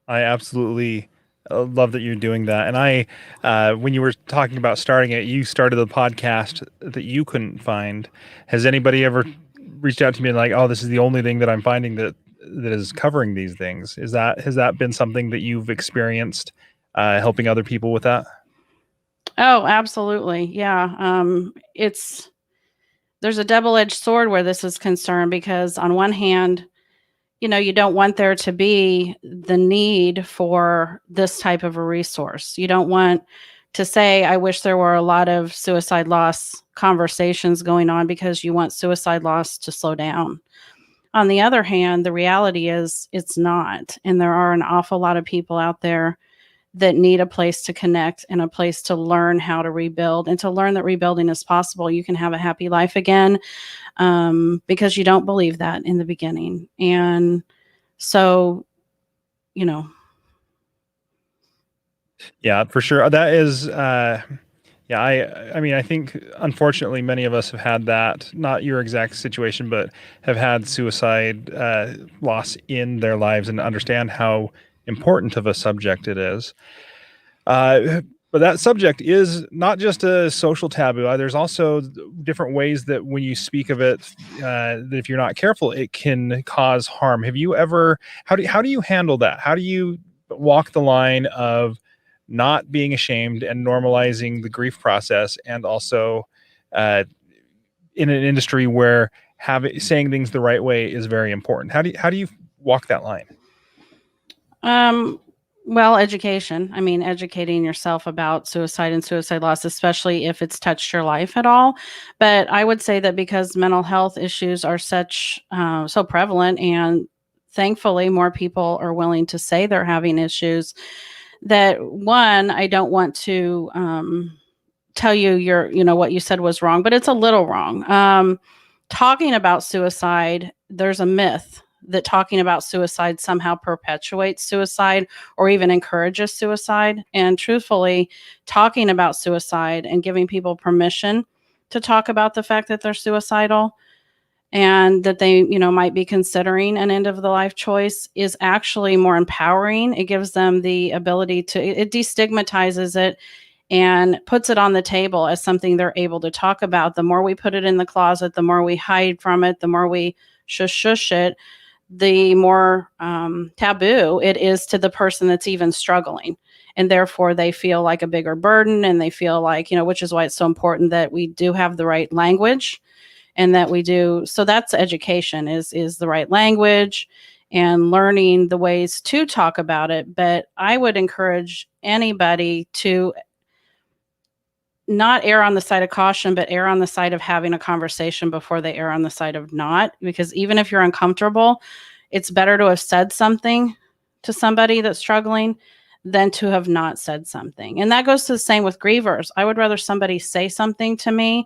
I absolutely love that you're doing that. And when you were talking about starting it, you started the podcast that you couldn't find. Has anybody ever reached out to me and like, oh, this is the only thing that I'm finding that is covering these things? Has that been something that you've experienced, helping other people with that? Oh, absolutely. Yeah. There's a double-edged sword where this is concerned, because on one hand, you don't want there to be the need for this type of a resource. You don't want to say, I wish there were a lot of suicide loss conversations going on, because you want suicide loss to slow down. On the other hand, the reality is it's not. And there are an awful lot of people out there that need a place to connect and a place to learn how to rebuild and to learn that rebuilding is possible. You can have a happy life again, because you don't believe that in the beginning. And so, you know. Yeah, for sure. That is, yeah, I mean, I think unfortunately many of us have had that, not your exact situation, but have had suicide loss in their lives and understand how important of a subject it is. But that subject is not just a social taboo. There's also different ways that when you speak of it, that if you're not careful, it can cause harm. Have you ever? How do you handle that? How do you walk the line of not being ashamed and normalizing the grief process, and also in an industry where saying things the right way is very important? How do you walk that line? Well, education. I mean, educating yourself about suicide and suicide loss, especially if it's touched your life at all. But I would say that because mental health issues are so prevalent, and thankfully more people are willing to say they're having issues, that one, I don't want to tell you what you said was wrong, but it's a little wrong. Talking about suicide, there's a myth that talking about suicide somehow perpetuates suicide or even encourages suicide. And truthfully, talking about suicide and giving people permission to talk about the fact that they're suicidal and that they, might be considering an end of the life choice is actually more empowering. It gives them the ability it destigmatizes it and puts it on the table as something they're able to talk about. The more we put it in the closet, the more we hide from it, the more we shush it, the more taboo it is to the person that's even struggling. And therefore they feel like a bigger burden, and they feel like, which is why it's so important that we do have the right language, and that we do. So that's education is the right language and learning the ways to talk about it. But I would encourage anybody to not err on the side of caution, but err on the side of having a conversation before they err on the side of not. Because even if you're uncomfortable, it's better to have said something to somebody that's struggling than to have not said something. And that goes to the same with grievers. I would rather somebody say something to me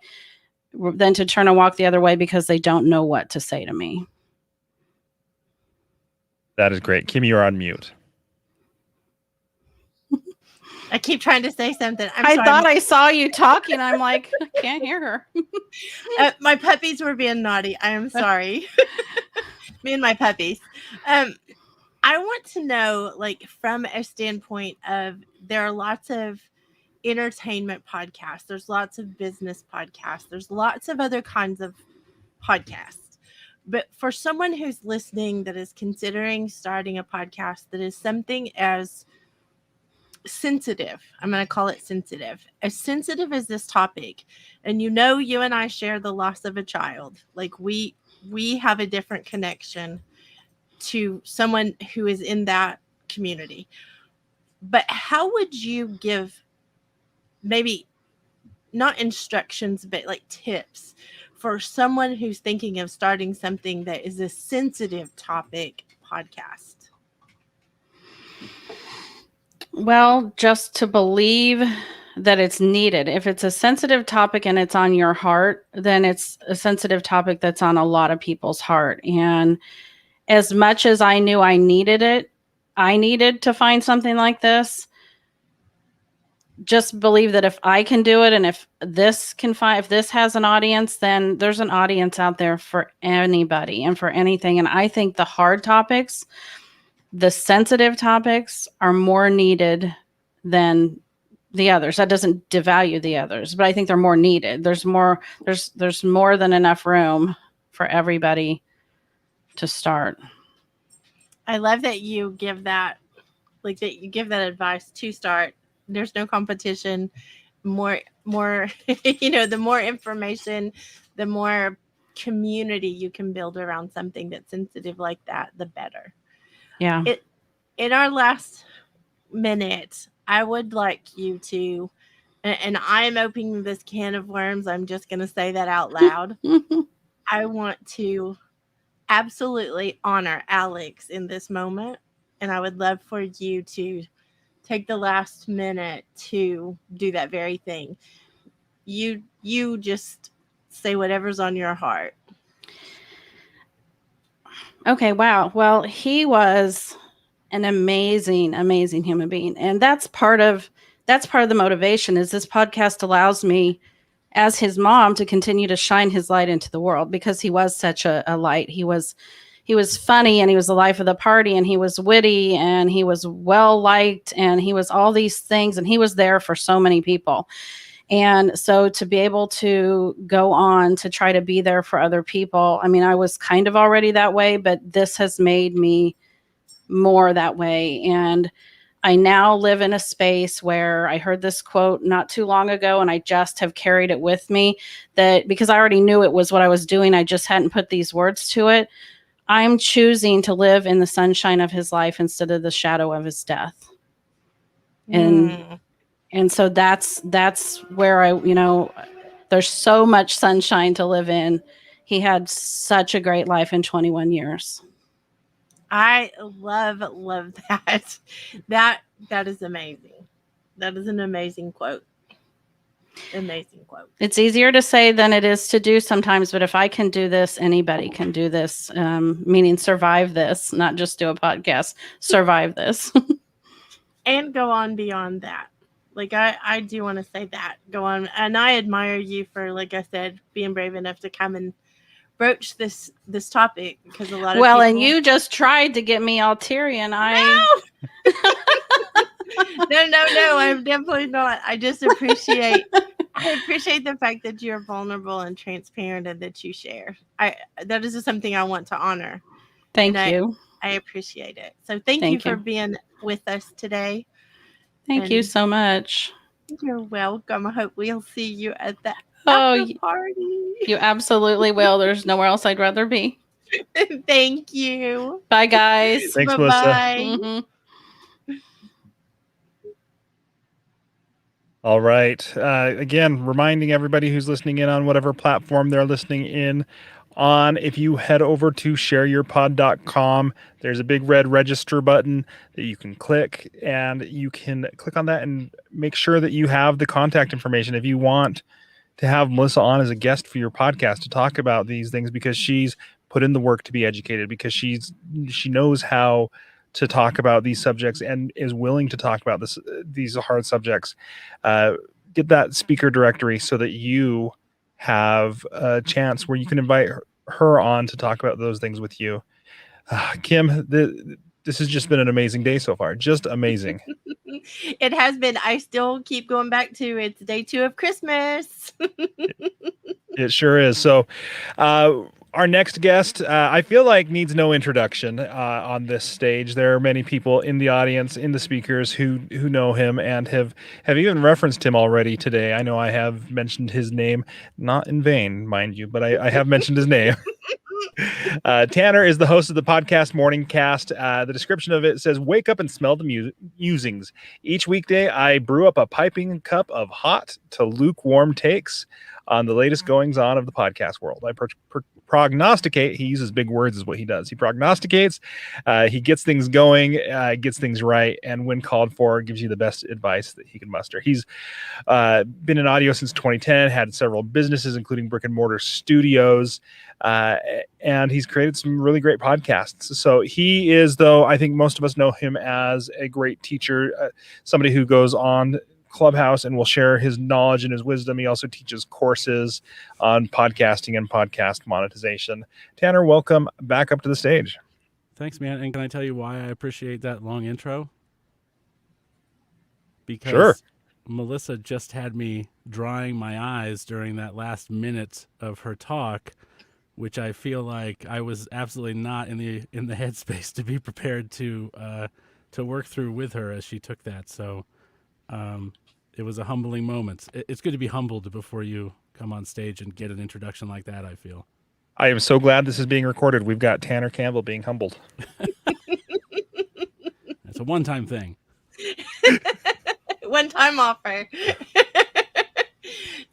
than to turn and walk the other way because they don't know what to say to me. That is great. Kim, you're on mute. I keep trying to say something. I thought I saw you talking. I'm like, I can't hear her. My puppies were being naughty. I am sorry. Me and my puppies. I want to know, like, from a standpoint of, there are lots of entertainment podcasts, there's lots of business podcasts, there's lots of other kinds of podcasts. But for someone who's listening that is considering starting a podcast that is something as sensitive, I'm going to call it sensitive, as sensitive as this topic, and you and I share the loss of a child, like we have a different connection to someone who is in that community. But how would you give, maybe not instructions, but like tips for someone who's thinking of starting something that is a sensitive topic podcast? Well, just to believe that it's needed. If it's a sensitive topic and it's on your heart, then it's a sensitive topic that's on a lot of people's heart. And as much as I knew I needed it, I needed to find something like this. Just believe that if I can do it, and if this has an audience, then there's an audience out there for anybody and for anything. And I think the hard topics, the sensitive topics, are more needed than the others. That doesn't devalue the others, but I think they're more needed. There's more than enough room for everybody to start. I love that you give that advice to start. There's no competition. More, the more information, the more community you can build around something that's sensitive like that, the better. Yeah. In our last minute, I would like you to, and I'm opening this can of worms, I'm just going to say that out loud. I want to absolutely honor Alex in this moment, and I would love for you to take the last minute to do that very thing. You just say whatever's on your heart. Okay, wow. Well, he was an amazing, amazing human being. And that's part of the motivation is this podcast allows me as his mom to continue to shine his light into the world because he was such a light. He was funny and he was the life of the party and he was witty and he was well liked and he was all these things and he was there for so many people. And so to be able to go on to try to be there for other people, I mean, I was kind of already that way, but this has made me more that way. And I now live in a space where I heard this quote not too long ago, and I just have carried it with me that because I already knew it was what I was doing, I just hadn't put these words to it. I'm choosing to live in the sunshine of his life instead of the shadow of his death. And so that's where there's so much sunshine to live in. He had such a great life in 21 years. I love that. That is amazing. That is an amazing quote. Amazing quote. It's easier to say than it is to do sometimes, but if I can do this, anybody can do this, meaning survive this, not just do a podcast, survive this. And go on beyond that. Like, I do want to say that. Go on. And I admire you for, like I said, being brave enough to come and broach this topic because a lot of people... and you just tried to get me all teary and No, I'm definitely not. I just appreciate the fact that you're vulnerable and transparent and that you share. That is just something I want to honor. Thank you. I appreciate it. So thank you for being with us today. Thank you so much. You're welcome. I hope we'll see you at the after party. You absolutely will. There's nowhere else I'd rather be. Thank you. Bye, guys. Thanks, Bye-bye. Melissa. Mm-hmm. All right. Again, reminding everybody who's listening in on whatever platform they're listening in on, if you head over to shareyourpod.com, there's a big red register button that you can click, and you can click on that and make sure that you have the contact information if you want to have Melissa on as a guest for your podcast to talk about these things, because she's put in the work to be educated, because she knows how to talk about these subjects and is willing to talk about these hard subjects. Get that speaker directory so that you have a chance where you can invite her on to talk about those things with you. Kim, this has just been an amazing day so far. Just amazing. It has been. I still keep going back to it's day 2 of Christmas. It sure is. So our next guest, I feel like needs no introduction on this stage. There are many people in the audience, in the speakers who know him and have even referenced him already today. I know I have mentioned his name, not in vain, mind you, but I have mentioned his name. Tanner is the host of the podcast Morning Cast. The description of it says, "Wake up and smell the musings. Each weekday, I brew up a piping cup of hot to lukewarm takes on the latest goings on of the podcast world. I prognosticate." He uses big words is what he does. He prognosticates, he gets things going, gets things right, and when called for, gives you the best advice that he can muster. He's been in audio since 2010, had several businesses, including brick and mortar studios, and he's created some really great podcasts. So he is, though, I think most of us know him as a great teacher, somebody who goes on Clubhouse and will share his knowledge and his wisdom. He also teaches courses on podcasting and podcast monetization. Tanner, welcome back up to the stage. Thanks, man. And can I tell you why I appreciate that long intro? Because sure. Melissa just had me drying my eyes during that last minute of her talk, which I feel like I was absolutely not in the headspace to be prepared to work through with her as she took that. So it was a humbling moment. It's good to be humbled before you come on stage and get an introduction like that, I feel. I am so glad this is being recorded. We've got Tanner Campbell being humbled. It's a one-time thing. One-time offer.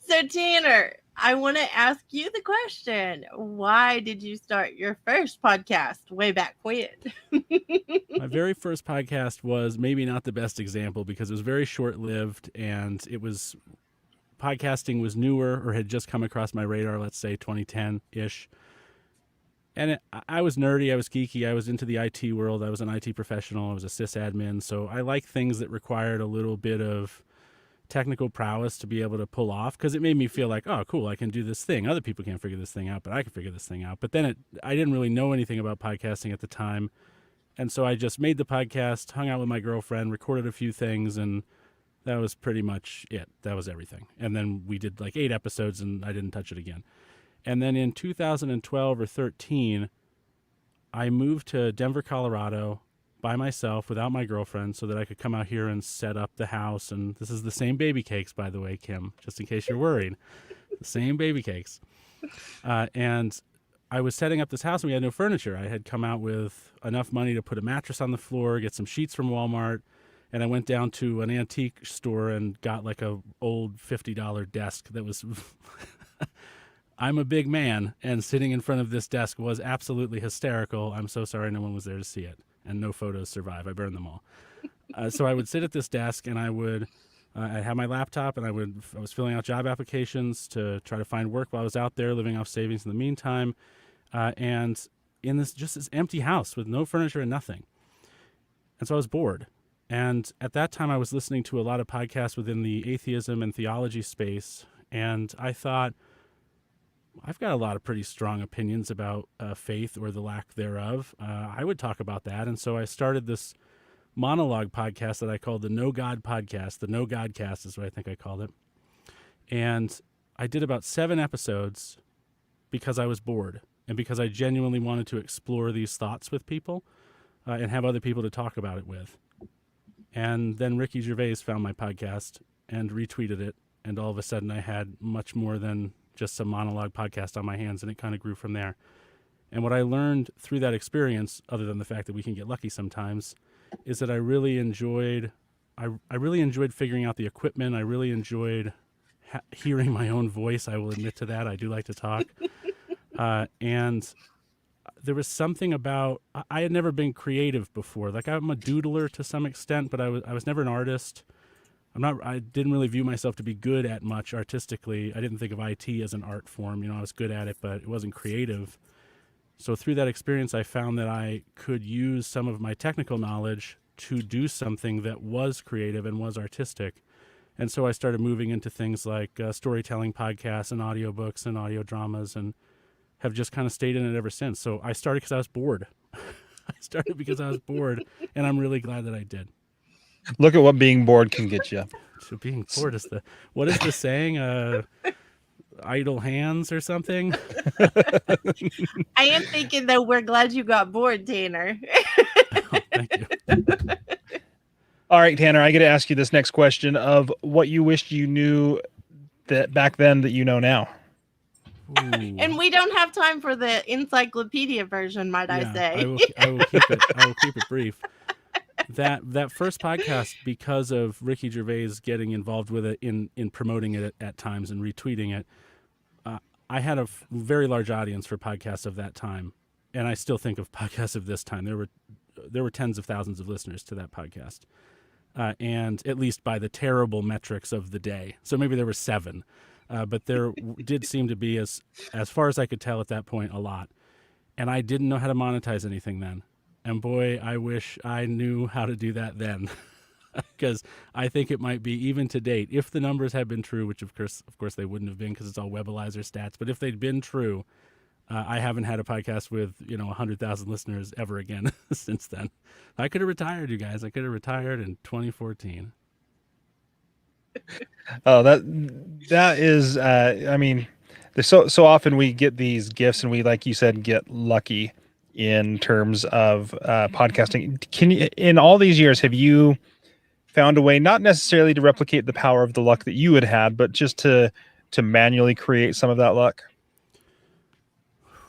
So Tanner, I want to ask you the question. Why did you start your first podcast way back when? My very first podcast was maybe not the best example because it was very short-lived, and podcasting was newer or had just come across my radar, let's say 2010-ish. And I was nerdy, I was geeky, I was into the IT world, I was an IT professional, I was a sysadmin, so I like things that required a little bit of technical prowess to be able to pull off, because it made me feel like, oh, cool, I can do this thing. Other people can't figure this thing out, but I can figure this thing out. But then I didn't really know anything about podcasting at the time, and so I just made the podcast, hung out with my girlfriend, recorded a few things, and that was pretty much it. That was everything. And then we did like 8 episodes, and I didn't touch it again. And then in 2012 or 13, I moved to Denver, Colorado by myself without my girlfriend so that I could come out here and set up the house. And this is the same baby cakes, by the way, Kim, just in case you're worried. The same baby cakes. And I was setting up this house and we had no furniture. I had come out with enough money to put a mattress on the floor, get some sheets from Walmart, and I went down to an antique store and got like a old $50 desk that was... I'm a big man, and sitting in front of this desk was absolutely hysterical. I'm so sorry no one was there to see it, and no photos survive. I burned them all. So I would sit at this desk, and I would have my laptop, and I was filling out job applications to try to find work while I was out there, living off savings in the meantime, and in this empty house with no furniture and nothing. And so I was bored. And at that time, I was listening to a lot of podcasts within the atheism and theology space, and I thought, I've got a lot of pretty strong opinions about faith or the lack thereof. I would talk about that. And so I started this monologue podcast that I called the No God Podcast. The No Godcast is what I think I called it. And I did about 7 episodes because I was bored and because I genuinely wanted to explore these thoughts with people and have other people to talk about it with. And then Ricky Gervais found my podcast and retweeted it. And all of a sudden I had much more than just some monologue podcast on my hands, and it kind of grew from there. And what I learned through that experience, other than the fact that we can get lucky sometimes, is that I really enjoyed figuring out the equipment. I really enjoyed hearing my own voice. I will admit to that. I do like to talk. And there was something about, I had never been creative before. Like, I'm a doodler to some extent, but I was never an artist. I didn't really view myself to be good at much artistically. I didn't think of IT as an art form. I was good at it, but it wasn't creative. So through that experience, I found that I could use some of my technical knowledge to do something that was creative and was artistic. And so I started moving into things like storytelling podcasts and audiobooks and audio dramas, and have just kind of stayed in it ever since. So I started because I was bored. I started because I was bored, and I'm really glad that I did. Look at what being bored can get you. So being bored is what is the saying? Idle hands or something? I am thinking that we're glad you got bored, Tanner. Oh, thank you. All right, Tanner, I get to ask you this next question of what you wished you knew that back then that you know now. Ooh. And we don't have time for the encyclopedia version, might I say. I will keep it brief. That first podcast, because of Ricky Gervais getting involved with it in promoting it at times and retweeting it, I had a very large audience for podcasts of that time, and I still think of podcasts of this time. There were tens of thousands of listeners to that podcast, and at least by the terrible metrics of the day. So maybe there were 7, but there did seem to be, as far as I could tell at that point, a lot. And I didn't know how to monetize anything then. And boy, I wish I knew how to do that then, because I think it might be, even to date, if the numbers had been true, which of course they wouldn't have been because it's all Webalizer stats, but if they'd been true, I haven't had a podcast with 100,000 listeners ever again since then. I could have retired, you guys. I could have retired in 2014. Oh, that is, I mean, there's so often we get these gifts, and we, like you said, get lucky in terms of podcasting. Can you, in all these years, have you found a way, not necessarily to replicate the power of the luck that you had had, but just to manually create some of that luck?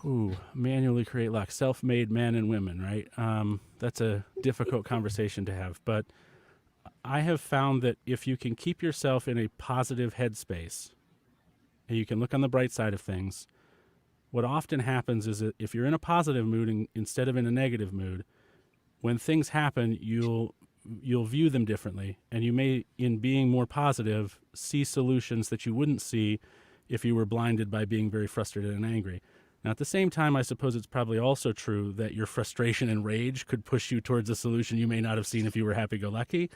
Ooh, manually create luck. Self-made men and women, right? That's a difficult conversation to have, but I have found that if you can keep yourself in a positive headspace and you can look on the bright side of things, what often happens is that if you're in a positive mood instead of in a negative mood, when things happen, you'll view them differently, and you may, in being more positive, see solutions that you wouldn't see if you were blinded by being very frustrated and angry. Now, at the same time, I suppose it's probably also true that your frustration and rage could push you towards a solution you may not have seen if you were happy-go-lucky.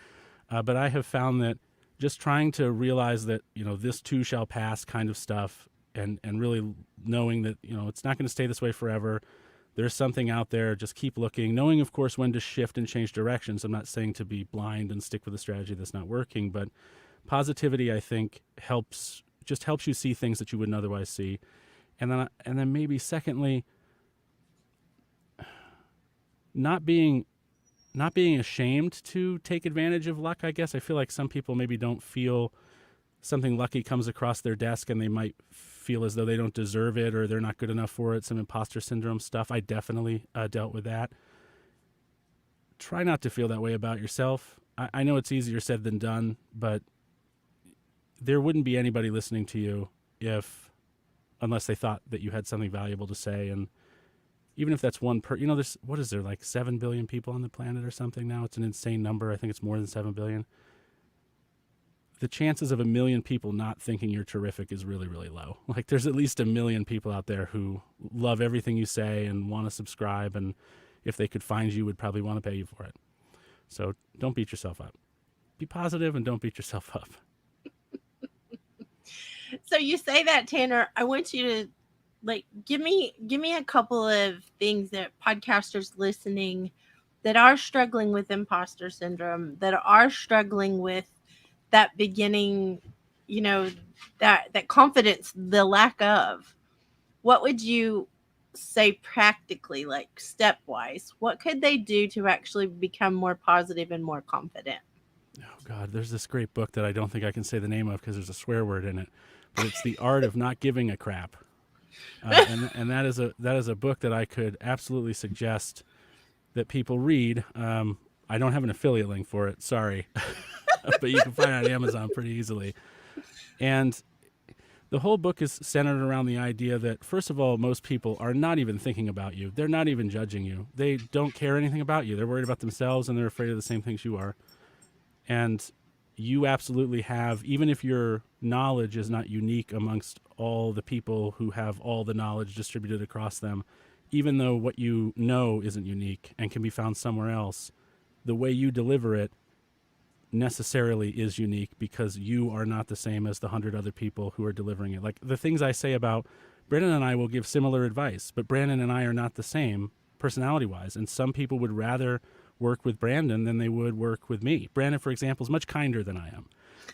But I have found that just trying to realize that, this too shall pass kind of stuff, and really knowing that, it's not going to stay this way forever. There's something out there. Just keep looking, knowing, of course, when to shift and change directions. I'm not saying to be blind and stick with a strategy that's not working, but positivity, I think, helps you see things that you wouldn't otherwise see. And then maybe secondly, not being ashamed to take advantage of luck, I guess. I feel like some people maybe don't feel something lucky comes across their desk and they might feel as though they don't deserve it or they're not good enough for it, some imposter syndrome stuff. I definitely dealt with that. Try not to feel that way about yourself. I know it's easier said than done, but there wouldn't be anybody listening to you unless they thought that you had something valuable to say. And even if that's one there's, what is there, like 7 billion people on the planet or something now? It's an insane number. I think it's more than 7 billion. The chances of 1 million people not thinking you're terrific is really, really low. Like, there's at least 1 million people out there who love everything you say and want to subscribe, and if they could find you, would probably want to pay you for it. So don't beat yourself up. Be positive and don't beat yourself up. So you say that, Tanner. I want you to give me a couple of things that podcasters listening that are struggling with imposter syndrome, that are struggling with that beginning, that confidence, the lack of. What would you say practically, like stepwise? What could they do to actually become more positive and more confident? Oh God, there's this great book that I don't think I can say the name of because there's a swear word in it, but it's The Art of Not Giving a Crap. And that is a book that I could absolutely suggest that people read. I don't have an affiliate link for it, sorry, but you can find it on Amazon pretty easily. And the whole book is centered around the idea that, first of all, most people are not even thinking about you. They're not even judging you. They don't care anything about you. They're worried about themselves, and they're afraid of the same things you are. And you absolutely have, even if your knowledge is not unique amongst all the people who have all the knowledge distributed across them, even though what you know isn't unique and can be found somewhere else, the way you deliver it necessarily is unique because you are not the same as the 100 other people who are delivering it. Like the things I say about Branden and I will give similar advice, but Branden and I are not the same personality-wise, and some people would rather work with Branden than they would work with me. Branden, for example, is much kinder than I am.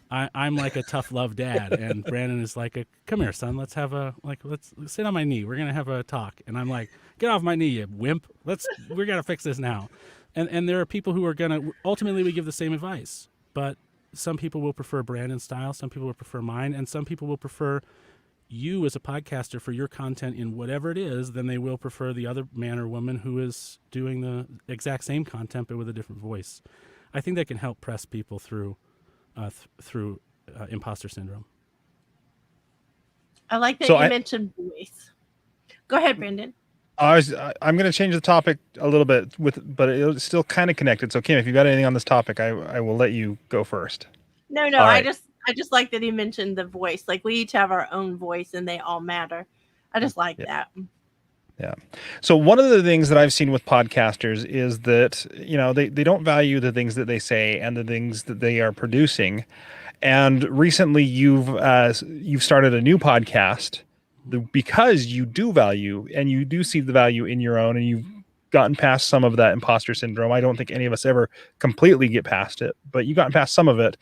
I'm like a tough love dad, and Branden is like come here, son, let's sit on my knee. We're going to have a talk. And I'm like, get off my knee, you wimp. We're going to fix this now. And there are people who are going to, ultimately we give the same advice, but some people will prefer Branden's style, some people will prefer mine, and some people will prefer you as a podcaster for your content in whatever it is than they will prefer the other man or woman who is doing the exact same content but with a different voice. I think that can help press people through imposter syndrome. I like that you mentioned voice. Go ahead, Branden. I'm going to change the topic a little bit, but it's still kind of connected. So Kim, if you got anything on this topic, I will let you go first. No, All right. I just like that he mentioned the voice. Like, we each have our own voice and they all matter. I just like that. Yeah. So one of the things that I've seen with podcasters is that, they don't value the things that they say and the things that they are producing. And recently you've started a new podcast because you do value and you do see the value in your own, and you've gotten past some of that imposter syndrome. I don't think any of us ever completely get past it, but you've gotten past some of it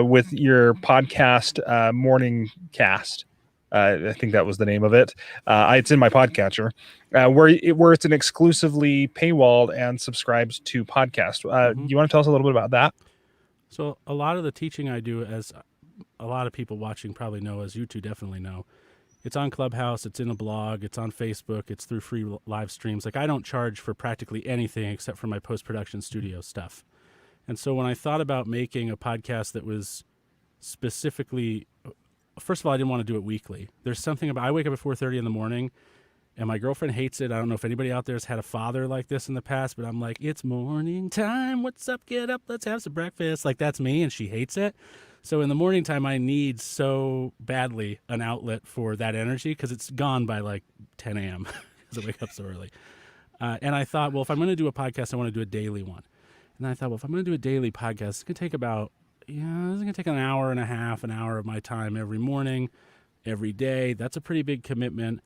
with your podcast, Morning Cast. I think that was the name of it. It's in my podcatcher, where it's an exclusively paywalled and subscribes to podcast. Do you want to tell us a little bit about that? So a lot of the teaching I do, as a lot of people watching probably know, as you two definitely know, it's on Clubhouse, it's in a blog, it's on Facebook, it's through free live streams. Like, I don't charge for practically anything except for my post-production studio stuff. And so when I thought about making a podcast that was specifically first of all, I didn't want to do it weekly. There's something about, I wake up at 4:30 in the morning and my girlfriend hates it. I don't know if anybody out there has had a father like this in the past, but I'm like, it's morning time. What's up? Get up. Let's have some breakfast. Like, that's me. And she hates it. So in the morning time, I need so badly an outlet for that energy because it's gone by like 10 a.m. because I wake up so early. And I thought, well, if I'm going to do a podcast, I want to do a daily one. And I thought, well, if I'm going to do a daily podcast, it's going to take about, it's going to take an hour and a half, an hour of my time every morning, every day. That's a pretty big commitment.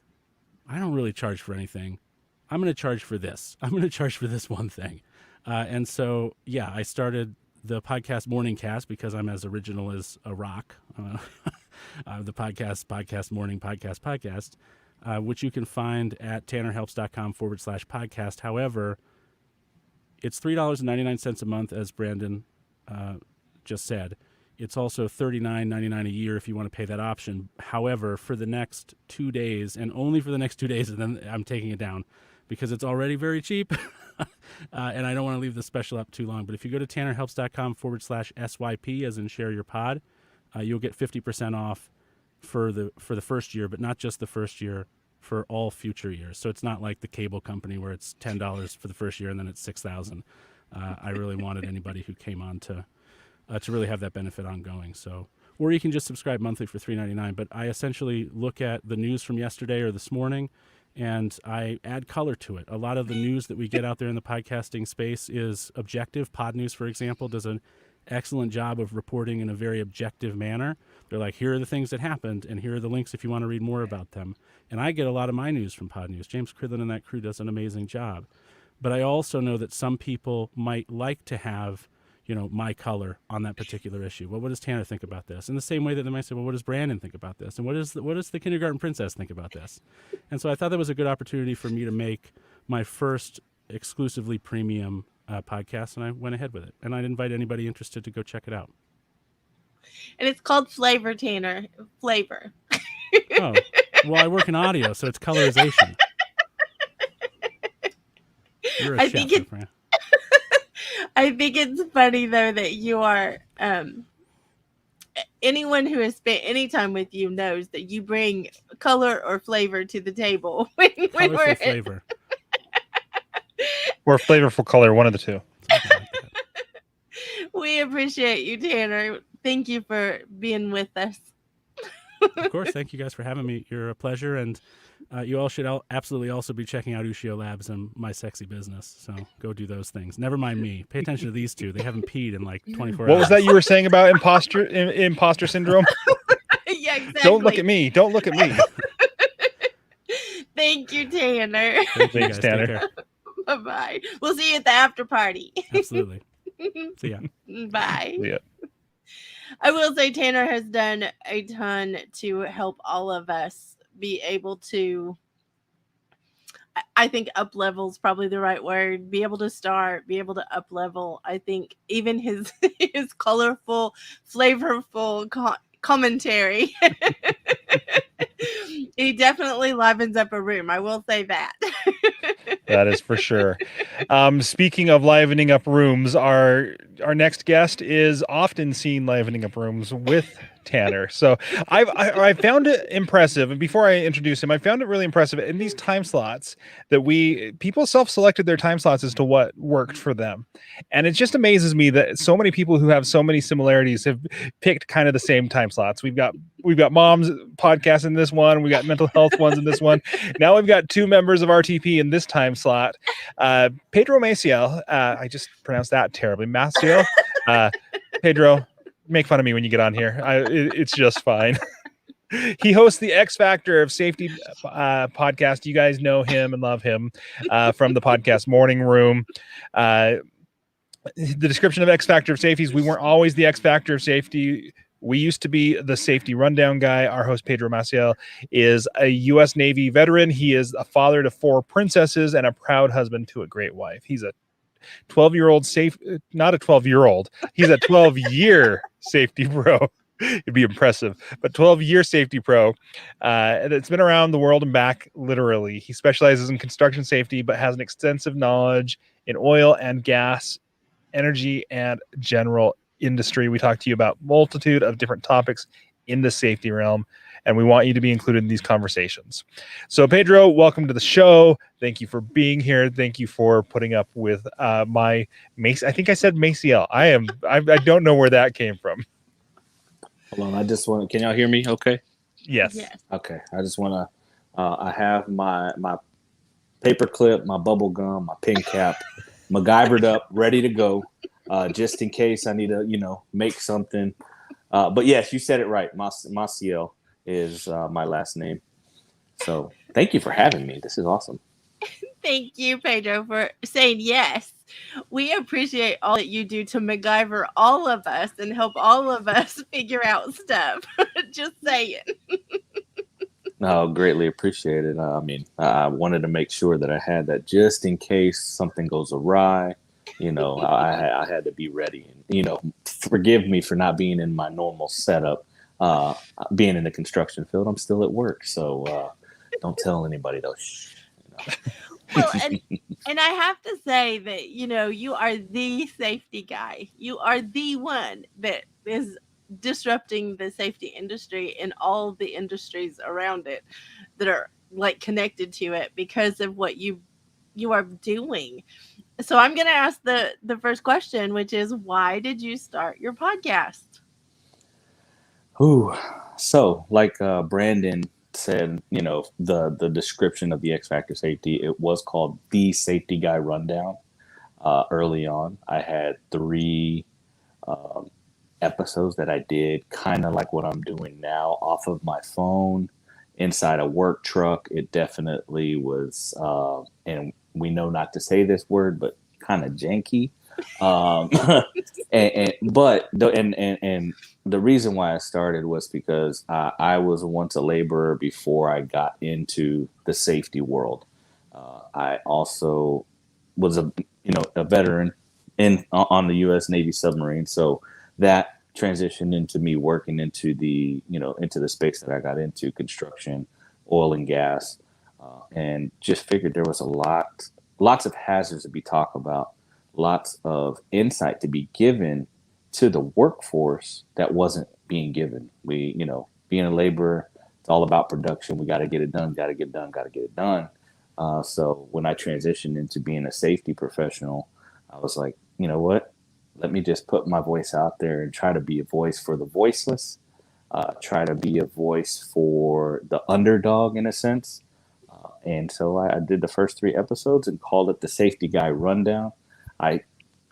I don't really charge for anything. I'm going to charge for this. I'm going to charge for this one thing. And so, yeah, I started the podcast Morning Cast because I'm as original as a rock. The podcast Morning Podcast, which you can find at tannerhelps.com/podcast. However, it's $3.99 a month, as Branden just said. It's also $39.99 a year if you want to pay that option. However, for the next 2 days, and only for the next 2 days, and then I'm taking it down because it's already very cheap, and I don't want to leave the special up too long. But if you go to tannerhelps.com/SYP, as in share your pod, you'll get 50% off for the first year, but not just the first year, for all future years. So it's not like the cable company where it's $10 for the first year and then it's $6,000. I really wanted anybody who came on to really have that benefit ongoing. So, or you can just subscribe monthly for $3.99. But I essentially look at the news from yesterday or this morning, and I add color to it. A lot of the news that we get out there in the podcasting space is objective. Pod News, for example, does an excellent job of reporting in a very objective manner. They're like, here are the things that happened, and here are the links if you want to read more about them. And I get a lot of my news from Pod News. James Cridlin and that crew does an amazing job. But I also know that some people might like to have, my color on that particular issue. Well, what does Tanner think about this? In the same way that they might say, well, what does Branden think about this? And what does the kindergarten princess think about this? And so I thought that was a good opportunity for me to make my first exclusively premium podcast, and I went ahead with it. And I'd invite anybody interested to go check it out. And it's called Flavor, Tanner. Flavor. Oh, well, I work in audio, so it's colorization. You're a chef, friend. I think it's funny, though, that you are, anyone who has spent any time with you knows that you bring color or flavor to the table. When we're flavor. Or flavorful color, one of the two. We appreciate you, Tanner. Thank you for being with us. Of course. Thank you guys for having me. You're a pleasure. And you all should absolutely also be checking out Ushio Labs and My Sexy Business. So go do those things. Never mind me. Pay attention to these two. They haven't peed in like 24 hours. What was that you were saying about imposter syndrome? Yeah, exactly. Don't look at me. Don't look at me. Thank you, Tanner. Thanks, Tanner. Bye-bye. We'll see you at the after party. Absolutely. See ya. Bye. See ya. I will say Tanner has done a ton to help all of us be able to, I think up level is probably the right word, be able to start, be able to up level. I think even his colorful, flavorful commentary, he definitely livens up a room. I will say that. That is for sure. Speaking of livening up rooms, our next guest is often seen livening up rooms with Tanner. So I found it impressive. And before I introduce him, I found it really impressive in these time slots that people self-selected their time slots as to what worked for them. And it just amazes me that so many people who have so many similarities have picked kind of the same time slots. We've got mom's podcast in this one. We got mental health ones in this one. Now we've got two members of RTP in this time slot. Pedro Maciel. I just pronounced that terribly. Maciel. Pedro, make fun of me when you get on here. It's just fine. He hosts the X Factor of Safety podcast. You guys know him and love him from the podcast Morning Room. The description of X Factor of Safety is we weren't always the X Factor of Safety. We used to be the safety rundown guy. Our host, Pedro Maciel, is a U.S. Navy veteran. He is a father to 4 princesses and a proud husband to a great wife. He's a 12-year-old not a 12-year-old. He's a 12-year safety pro. It'd be impressive, but 12-year safety pro. It's been around the world and back, literally. He specializes in construction safety, but has an extensive knowledge in oil and gas, energy, and general industry. We talked to you about multitude of different topics in the safety realm, and we want you to be included in these conversations. So Pedro, welcome to the show. Thank you for being here. Thank you for putting up with my Mace. I think I said Maciel. I don't know where that came from. Hold on, I just want to, can y'all hear me okay? Yes. Okay, I just want to, I have my paper clip, my bubble gum, my pen cap, MacGyvered up, ready to go, just in case I need to, make something. But yes, you said it right. Maciel is my last name. So thank you for having me. This is awesome. Thank you, Pedro, for saying yes. We appreciate all that you do to MacGyver all of us and help all of us figure out stuff. Just saying. No, greatly appreciate it. I wanted to make sure that I had that just in case something goes awry. I had to be ready. And, forgive me for not being in my normal setup. Being in the construction field, I'm still at work. So don't tell anybody, though. Shh. Well, and I have to say that, you are the safety guy. You are the one that is disrupting the safety industry and all the industries around it that are like connected to it because of what you are doing. So I'm going to ask the first question, which is, why did you start your podcast? Ooh, so like Brandon said, the description of the X Factor safety, it was called the Safety Guy Rundown. Early on, I had 3 episodes that I did kind of like what I'm doing now off of my phone inside a work truck. It definitely was, and we know not to say this word, but kind of janky. And the reason why I started was because I was once a laborer before I got into the safety world. I also was a veteran on the U.S. Navy submarine, so that transitioned into me working into the space that I got into, construction, oil and gas, and just figured there was lots of hazards to be talked about, lots of insight to be given to the workforce that wasn't being given. We, being a laborer, it's all about production. We got to get it done, got to get it done. So when I transitioned into being a safety professional, I was like, you know what? Let me just put my voice out there and try to be a voice for the voiceless, try to be a voice for the underdog in a sense. And so I did the first 3 episodes and called it the Safety Guy Rundown. I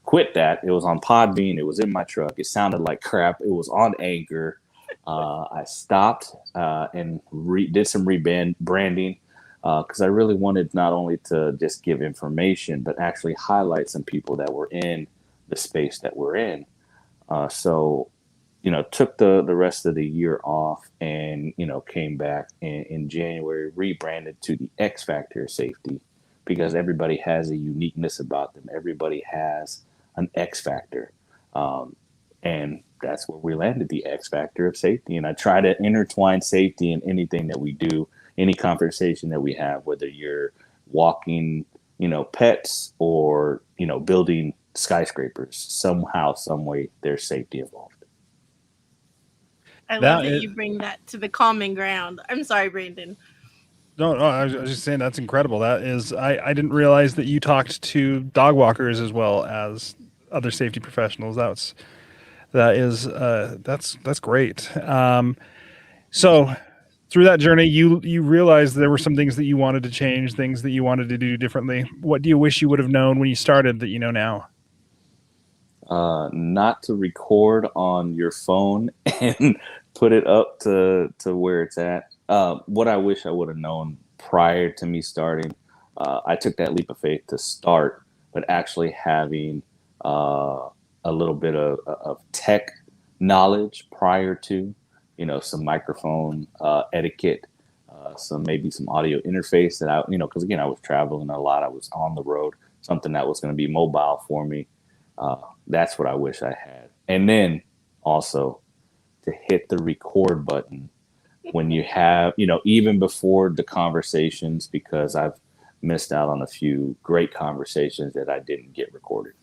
quit that. It was on Podbean. It was in my truck. It sounded like crap. It was on Anchor. I stopped and did some rebranding because I really wanted not only to just give information, but actually highlight some people that were in the space that we're in. So took the rest of the year off and, came back in January, rebranded to the X Factor Safety because everybody has a uniqueness about them. Everybody has an X Factor. And that's where we landed, the X Factor of safety. And I try to intertwine safety in anything that we do, any conversation that we have, whether you're walking, pets or, building skyscrapers, somehow, some way, there's safety involved. I love that you bring that to the common ground. I'm sorry, Brandon. No, I was just saying that's incredible. That is, I didn't realize that you talked to dog walkers as well as other safety professionals. That's great. So through that journey, you realized there were some things that you wanted to change, things that you wanted to do differently. What do you wish you would have known when you started that you know now? Not to record on your phone and put it up to where it's at. What I wish I would have known prior to me starting, I took that leap of faith to start, but actually having a little bit of tech knowledge prior to, some microphone etiquette, maybe some audio interface that I, because again, I was traveling a lot. I was on the road, something that was going to be mobile for me. That's what I wish I had. And then also to hit the record button when you have, even before the conversations, because I've missed out on a few great conversations that I didn't get recorded.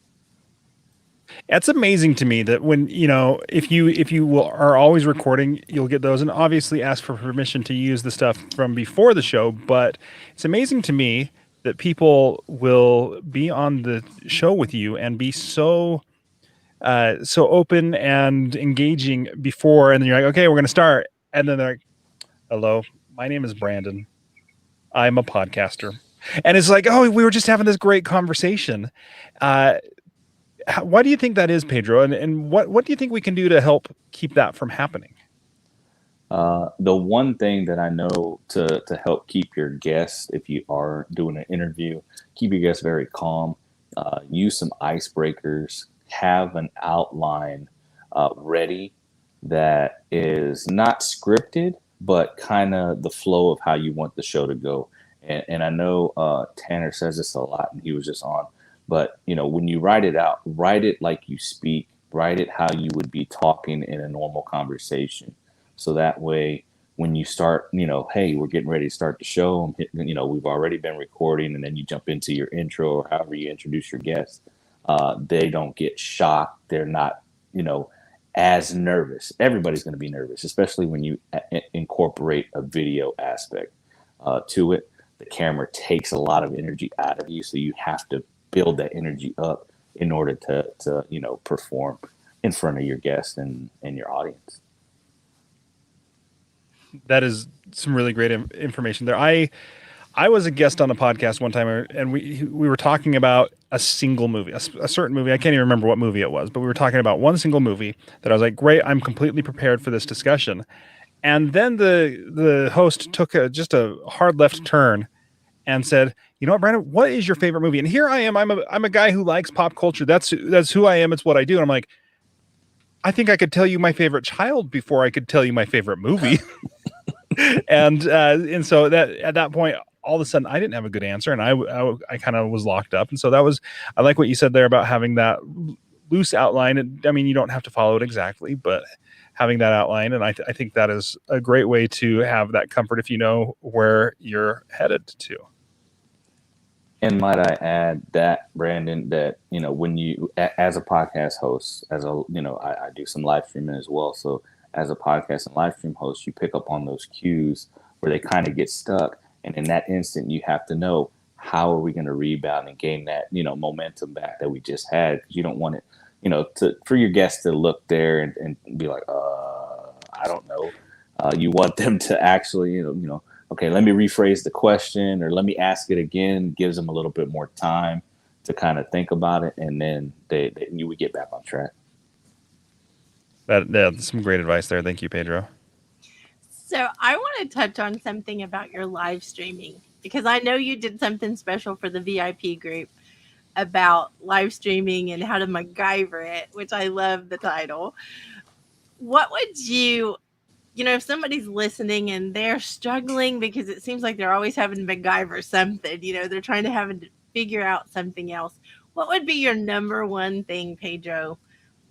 It's amazing to me that when, if you are always recording, you'll get those, and obviously ask for permission to use the stuff from before the show. But it's amazing to me that people will be on the show with you and be so open and engaging before, and then you're like, okay, we're going to start, and then they're like, hello, my name is Branden. I'm a podcaster, and it's like, oh, we were just having this great conversation. Why do you think that is, Pedro? And what do you think we can do to help keep that from happening? The one thing that I know to help keep your guests, if you are doing an interview, keep your guests very calm. Use some icebreakers. Have an outline ready that is not scripted, but kind of the flow of how you want the show to go. And I know Tanner says this a lot, and he was just on. But when you write it out, write it like you speak. Write it how you would be talking in a normal conversation. So that way, when you start, hey, we're getting ready to start the show. We've already been recording, and then you jump into your intro or however you introduce your guests. They don't get shocked. They're not, as nervous. Everybody's going to be nervous, especially when you incorporate a video aspect to it. The camera takes a lot of energy out of you, so you have to build that energy up in order to perform in front of your guests and your audience. That is some really great information there. I was a guest on a podcast one time, and we were talking about a single movie, a certain movie. I can't even remember what movie it was, but we were talking about one single movie that I was like, great, I'm completely prepared for this discussion. And then the host took just a hard left turn and said, you know what, Branden, what is your favorite movie? And here I am. I'm a guy who likes pop culture. That's who I am. It's what I do. And I'm like, I think I could tell you my favorite child before I could tell you my favorite movie. and so that at that point, all of a sudden, I didn't have a good answer, and I kind of was locked up. And so I like what you said there about having that loose outline. I mean, you don't have to follow it exactly, but having that outline, and I think that is a great way to have that comfort if you know where you're headed to. And might I add that, Branden, that when you, as a podcast host, I do some live streaming as well. So as a podcast and live stream host, you pick up on those cues where they kind of get stuck, and in that instant, you have to know, how are we going to rebound and gain that momentum back that we just had? Because you don't want it, for your guests to look there and be like, I don't know. You want them to actually, okay, let me rephrase the question, or let me ask it again. Gives them a little bit more time to kind of think about it, and then you would get back on track. That's some great advice there. Thank you, Pedro. So I want to touch on something about your live streaming, because I know you did something special for the VIP group about live streaming and how to MacGyver it, which I love the title. What would you, if somebody's listening and they're struggling because it seems like they're always having to MacGyver something, they're trying to figure out something else. What would be your number one thing, Pedro,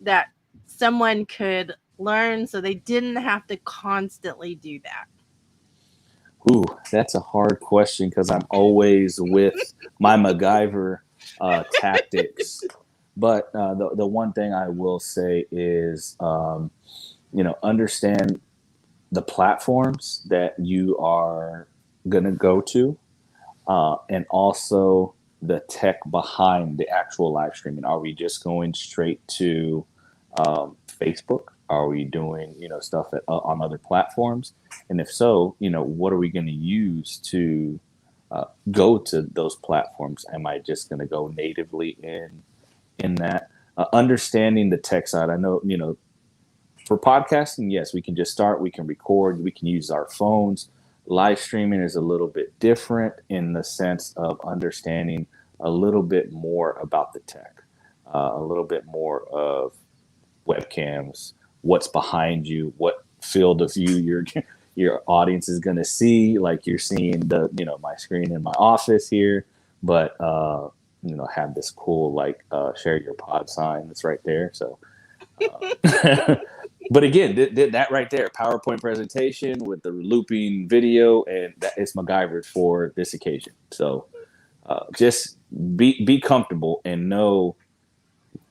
that someone could learn so they didn't have to constantly do that? Ooh, that's a hard question, because I'm always with my MacGyver tactics. But the one thing I will say is, understand the platforms that you are going to go to, and also the tech behind the actual live streaming. Are we just going straight to Facebook? Are we doing, stuff on other platforms? And if so, what are we going to use to go to those platforms? Am I just going to go natively in that? Understanding the tech side. I know, for podcasting, yes, we can just start, we can record, we can use our phones. Live streaming is a little bit different in the sense of understanding a little bit more about the tech, a little bit more of webcams, what's behind you, what field of view your audience is going to see. Like you're seeing my screen in my office here, but have this cool share your pod sign that's right there. So but again, that right there, PowerPoint presentation with the looping video, and that is MacGyver for this occasion. So just be comfortable and know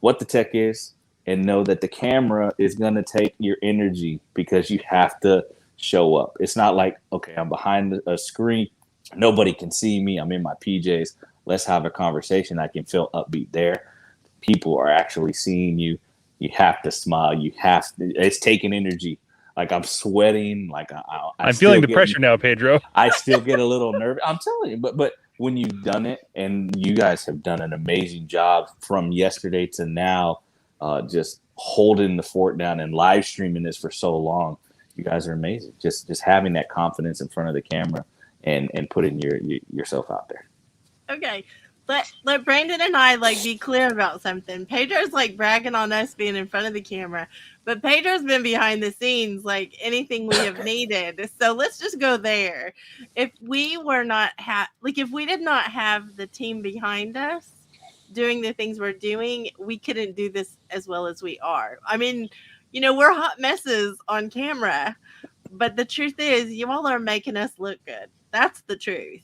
what the tech is, and know that the camera is going to take your energy because you have to show up. It's not like, okay, I'm behind a screen. Nobody can see me. I'm in my PJs. Let's have a conversation. I can feel upbeat there. People are actually seeing you. You have to smile. It's taking energy. Like I'm sweating. Like I'm feeling the pressure now, Pedro. I still get a little nervous. I'm telling you, but when you've done it, and you guys have done an amazing job from yesterday to now, just holding the fort down and live streaming this for so long. You guys are amazing. Just having that confidence in front of the camera and putting yourself out there. Okay. Let Brandon and I be clear about something. Pedro's bragging on us being in front of the camera, but Pedro's been behind the scenes anything we have needed. So let's just go there. If we were not if we did not have the team behind us doing the things we're doing, we couldn't do this as well as we are. I mean, we're hot messes on camera, but the truth is you all are making us look good. That's the truth.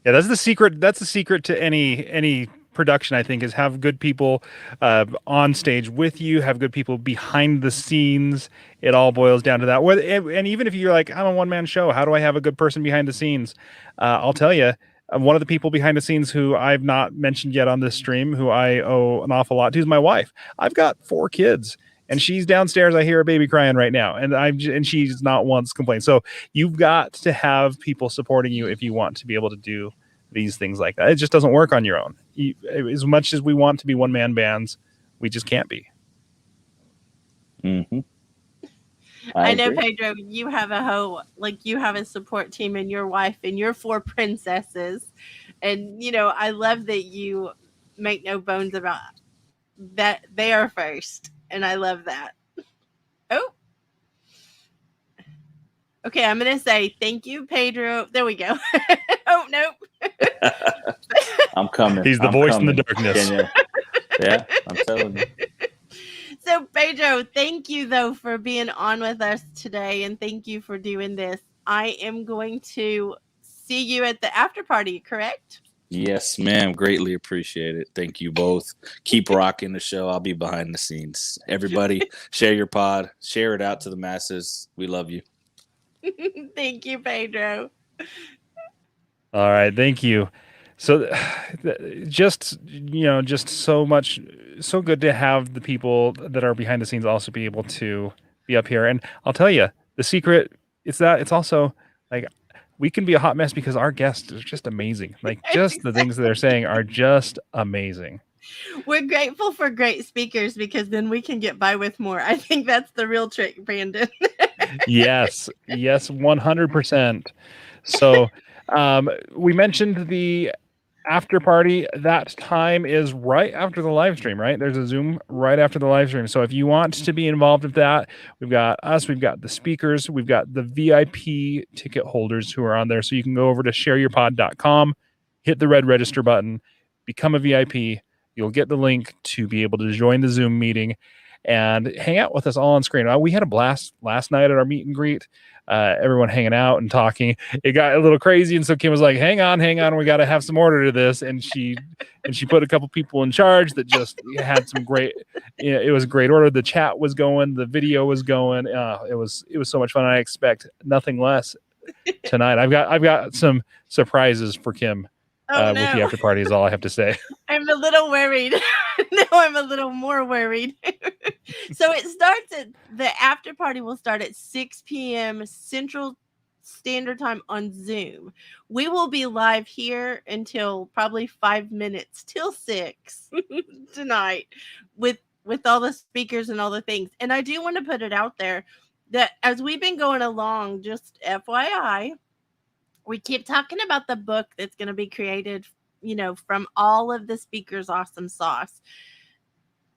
Yeah, that's the secret. That's the secret to any production, I think, is have good people on stage with you, have good people behind the scenes. It all boils down to that. And even if you're like, I'm a one-man show, how do I have a good person behind the scenes? I'll tell you, one of the people behind the scenes who I've not mentioned yet on this stream, who I owe an awful lot to, is my wife. I've got 4 kids. And she's downstairs. I hear a baby crying right now, and she's not once complained. So you've got to have people supporting you if you want to be able to do these things like that. It just doesn't work on your own. As much as we want to be one-man bands, we just can't be. Mm-hmm. I know, Pedro, you have you have a support team, and your wife and your 4 princesses, and I love that you make no bones about that. They are first. And I love that. Oh. Okay, I'm going to say thank you, Pedro. There we go. Oh, nope. I'm coming. He's the voice in the darkness. Yeah, I'm telling you. So, Pedro, thank you, though, for being on with us today. And thank you for doing this. I am going to see you at the after party, correct? Yes, ma'am. Greatly appreciate it. Thank you both. Keep rocking the show. I'll be behind the scenes. Everybody, share your pod. Share it out to the masses. We love you. Thank you, Pedro. All right. Thank you. So just so much, so good to have the people that are behind the scenes also be able to be up here. And I'll tell you, the secret is that it's also we can be a hot mess because our guests are just amazing. Just the things that they're saying are just amazing. We're grateful for great speakers because then we can get by with more. I think that's the real trick, Brandon. Yes, 100%. So we mentioned the after party. That time is right after the live stream, right? There's a Zoom right after the live stream. So if you want to be involved with that, we've got us, we've got the speakers, we've got the VIP ticket holders who are on there. So you can go over to shareyourpod.com, hit the red register button, become a VIP. You'll get the link to be able to join the Zoom meeting and hang out with us all on screen. We had a blast last night at our meet and greet. Everyone hanging out and talking. It got a little crazy, and so Kim was like, hang on, we got to have some order to this. And she put a couple people in charge that just had some great, it was a great order. The chat was going, the video was going. It was so much fun. I expect nothing less tonight. I've got some surprises for Kim with the after party is all I have to say. I'm a little worried. No, I'm a little more worried. So it starts at the after party will start at 6 p.m. Central Standard Time on Zoom. We will be live here until probably 5 minutes till 6 tonight with all the speakers and all the things. And I do want to put it out there that as we've been going along, just FYI, we keep talking about the book that's going to be created, from all of the speakers' awesome sauce.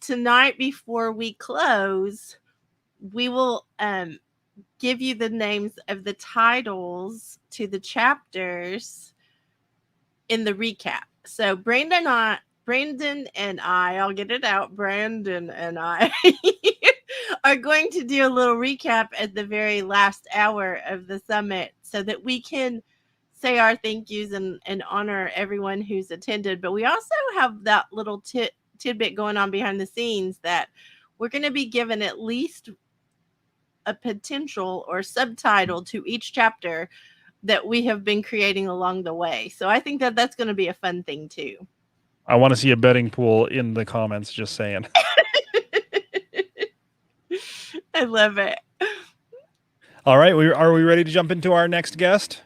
Tonight, before we close, we will give you the names of the titles to the chapters in the recap. So Brandon and I, I'll get it out, Brandon and I are going to do a little recap at the very last hour of the summit so that we can say our thank yous and honor everyone who's attended. But we also have that little tidbit going on behind the scenes that we're going to be given at least a potential or subtitle to each chapter that we have been creating along the way. So I think that that's going to be a fun thing too. I want to see a betting pool in the comments, just saying. I love it. All right, are we ready to jump into our next guest?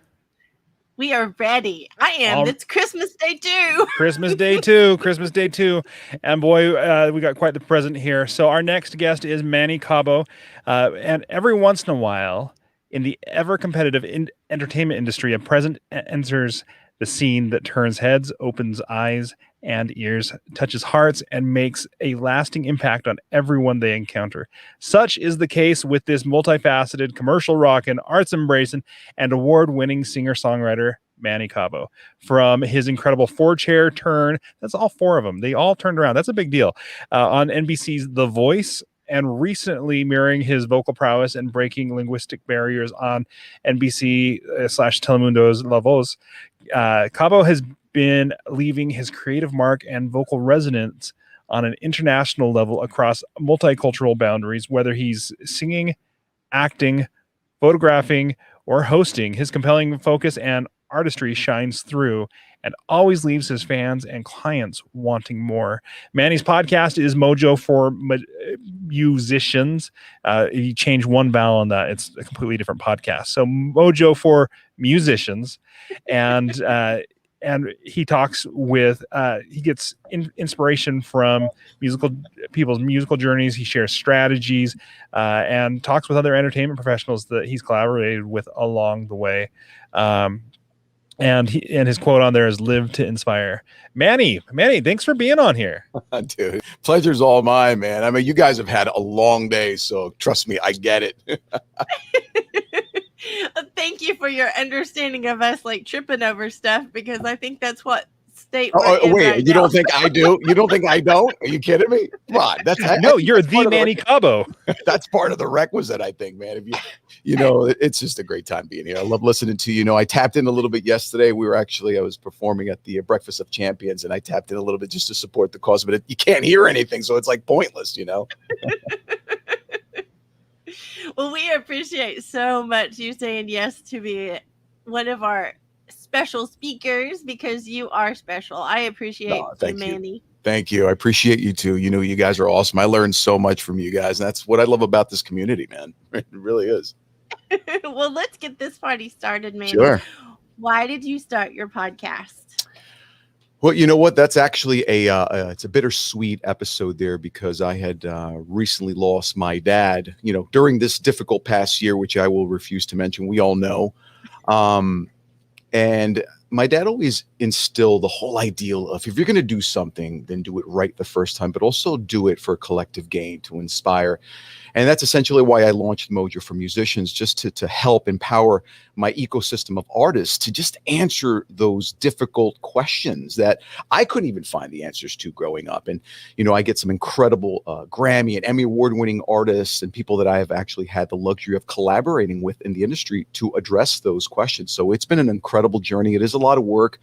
We are ready. I am. It's Christmas Day too. Christmas Day too. Christmas Day too. And boy, we got quite the present here. So our next guest is Manny Cabo. And every once in a while, in the ever-competitive entertainment industry, a present enters the scene that turns heads, opens eyes and ears, touches hearts, and makes a lasting impact on everyone they encounter. Such is the case with this multifaceted, commercial rockin', arts embracing, and award-winning singer-songwriter, Manny Cabo. From his incredible 4-chair turn, that's all 4 of them. They all turned around. That's a big deal. On NBC's The Voice, and recently mirroring his vocal prowess and breaking linguistic barriers on NBC / Telemundo's La Voz, Cabo has been leaving his creative mark and vocal resonance on an international level across multicultural boundaries, whether he's singing, acting, photographing, or hosting. His compelling focus and artistry shines through and always leaves his fans and clients wanting more. Manny's podcast is Mojo for Musicians. He changed one vowel on that. It's a completely different podcast. So Mojo for Musicians. And he talks with, he gets inspiration from people's musical journeys. He shares strategies and talks with other entertainment professionals that he's collaborated with along the way. And his quote on there is "Live to inspire." Manny, thanks for being on here. Dude, pleasure's all mine, man. I mean, you guys have had a long day, so trust me, I get it. Thank you for your understanding of us like tripping over stuff, because I think that's what state. Oh, wait, right you now. Don't think I do? You don't think I don't? Are you kidding me? Come on, no, you're the Manny Cabo. That's part of the requisite, I think, man. If you know, it's just a great time being here. I love listening to you. You know, I tapped in a little bit yesterday. I was performing at the Breakfast of Champions, and I tapped in a little bit just to support the cause, but you can't hear anything, so it's like pointless, you know. Well, we appreciate so much you saying yes to be one of our special speakers, because you are special. I appreciate you, Manny. Thank you. I appreciate you too. You know, you guys are awesome. I learned so much from you guys. And that's what I love about this community, man. It really is. Well, let's get this party started, Manny. Sure. Why did you start your podcast? Well, you know what? That's actually it's a bittersweet episode there, because I had recently lost my dad, you know, during this difficult past year, which I will refuse to mention. We all know. And my dad always instilled the whole ideal of, if you're going to do something, then do it right the first time, but also do it for collective gain, to inspire. And that's essentially why I launched Mojo for Musicians, just to help empower my ecosystem of artists to just answer those difficult questions that I couldn't even find the answers to growing up. And, you know, I get some incredible Grammy and Emmy award-winning artists and people that I have actually had the luxury of collaborating with in the industry to address those questions. So it's been an incredible journey. It is a lot of work.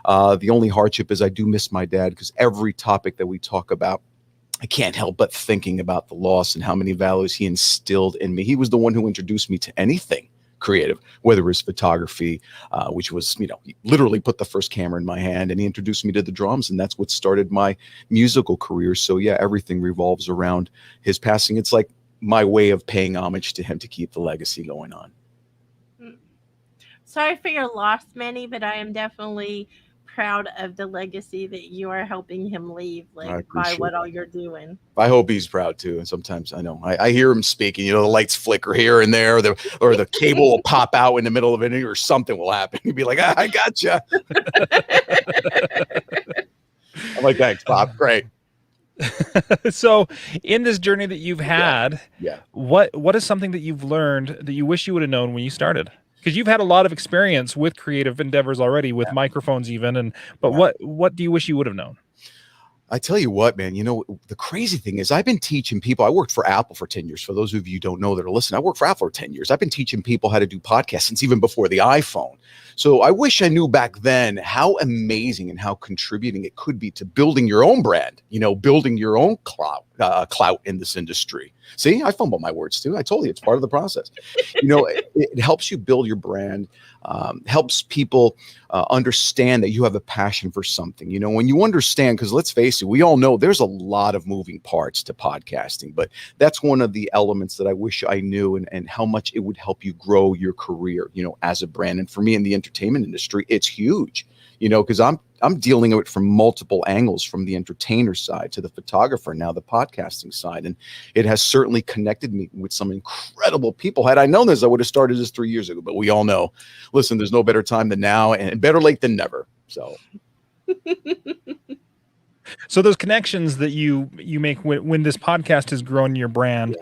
The only hardship is I do miss my dad, because every topic that we talk about, I can't help but thinking about the loss and how many values he instilled in me. He was the one who introduced me to anything creative, whether it was photography, which was, you know, he literally put the first camera in my hand, and he introduced me to the drums, and that's what started my musical career. So yeah, everything revolves around his passing. It's like my way of paying homage to him to keep the legacy going on. Sorry for your loss, Manny, but I am definitely proud of the legacy that you are helping him leave, like by what all you're doing. I hope he's proud too. And sometimes I know I hear him speaking, you know, the lights flicker here and there, or the cable will pop out in the middle of it, or something will happen. He'd be like, I gotcha. I'm like, thanks, Bob. Great. So in this journey that you've had, what is something that you've learned that you wish you would have known when you started? Because you've had a lot of experience with creative endeavors already, with microphones even, but what do you wish you would have known? I tell you what, man, the crazy thing is I've been teaching people. I worked for Apple for 10 years. For those of you who don't know that are listening, I worked for Apple for 10 years. I've been teaching people how to do podcasts since even before the iPhone. So I wish I knew back then how amazing and how contributing it could be to building your own brand, building your own clout in this industry. See, I fumble my words too. I told you it's part of the process. It helps you build your brand, helps people understand that you have a passion for something. When you understand, because let's face it, we all know there's a lot of moving parts to podcasting, but that's one of the elements that I wish I knew, and how much it would help you grow your career, as a brand. And for me in the entertainment industry, it's huge, because I'm dealing with it from multiple angles, from the entertainer side to the photographer, now the podcasting side. And it has certainly connected me with some incredible people. Had I known this, I would have started this 3 years ago, but we all know, listen, there's no better time than now, and better late than never. So those connections that you make when this podcast has grown your brand,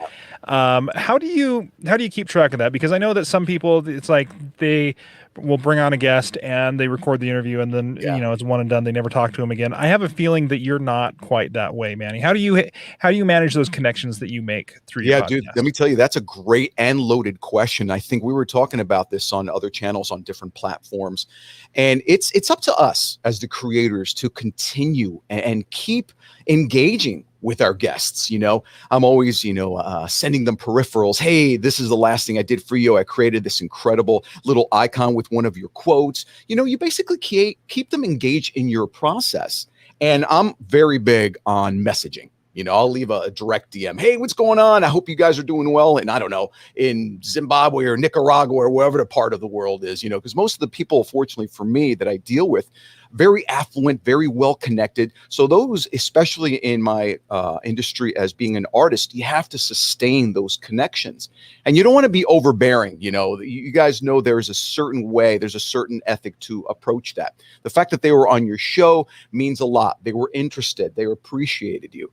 how do you keep track of that? Because I know that some people, it's like they will bring on a guest and they record the interview, and then it's one and done. They never talk to him again. I have a feeling that you're not quite that way, Manny. How do you manage those connections that you make through your podcast? Dude, let me tell you, that's a great and loaded question. I think we were talking about this on other channels on different platforms, and it's up to us as the creators to continue and keep engaging with our guests. I'm always, sending them peripherals. Hey, this is the last thing I did for you. I created this incredible little icon with one of your quotes. You basically keep them engaged in your process. And I'm very big on messaging. I'll leave a direct DM. Hey, what's going on? I hope you guys are doing well. And I don't know, in Zimbabwe or Nicaragua or wherever the part of the world is, because most of the people, fortunately for me, that I deal with, very affluent, very well connected. So those, especially in my industry as being an artist, you have to sustain those connections. And you don't want to be overbearing. You guys know there's a certain way, there's a certain ethic to approach that. The fact that they were on your show means a lot. They were interested. They appreciated you.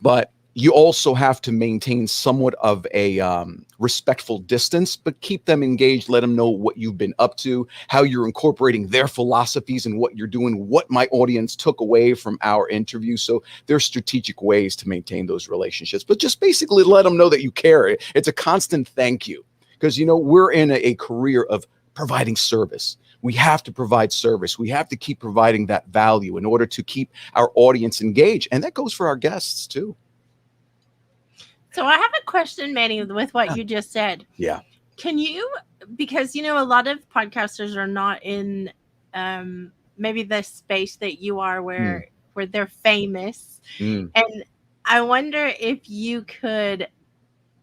But you also have to maintain somewhat of a respectful distance, but keep them engaged. Let them know what you've been up to, how you're incorporating their philosophies and what you're doing, what my audience took away from our interview. So there's strategic ways to maintain those relationships, but just basically let them know that you care. It's a constant thank you, because, we're in a career of providing service. We have to provide service. We have to keep providing that value in order to keep our audience engaged. And that goes for our guests too. So I have a question, Manny, with what you just said. Yeah. Can you, because, a lot of podcasters are not in maybe the space that you are where they're famous. And I wonder if you could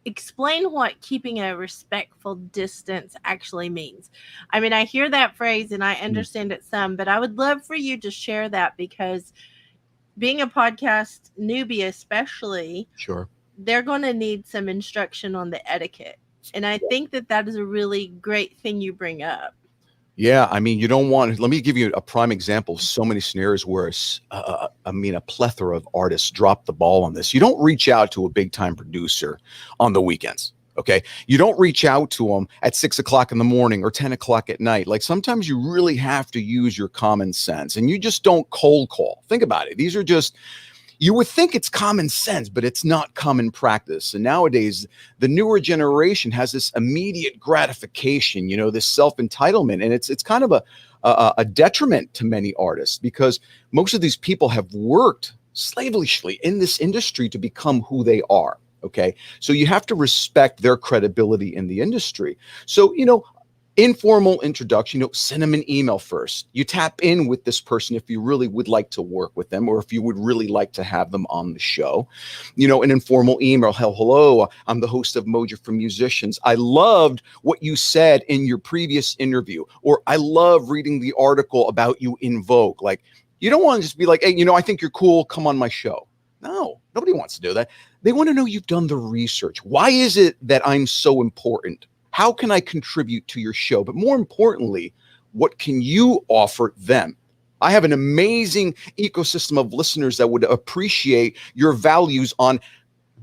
explain what keeping a respectful distance actually means. I mean, I hear that phrase and I understand it some, but I would love for you to share that, because being a podcast newbie, especially, sure, they're going to need some instruction on the etiquette. And I think that is a really great thing you bring up. Yeah, I mean, you don't want. Let me give you a prime example of so many scenarios where, a plethora of artists drop the ball on this. You don't reach out to a big time producer on the weekends. Okay, you don't reach out to them at 6 o'clock in the morning or 10 o'clock at night. Like, sometimes you really have to use your common sense, and you just don't cold call. Think about it. These are just. You would think it's common sense, but it's not common practice. And nowadays, the newer generation has this immediate gratification, this self-entitlement. And it's kind of a detriment to many artists, because most of these people have worked slavishly in this industry to become who they are. Okay. So you have to respect their credibility in the industry. So, informal introduction, send them an email first. You tap in with this person if you really would like to work with them, or if you would really like to have them on the show. An informal email. Hello, I'm the host of Mojo for Musicians. I loved what you said in your previous interview, or I love reading the article about you in Vogue. Like, you don't want to just be like, hey, I think you're cool. Come on my show. No, nobody wants to do that. They want to know you've done the research. Why is it that I'm so important? How can I contribute to your show? But more importantly, what can you offer them? I have an amazing ecosystem of listeners that would appreciate your values on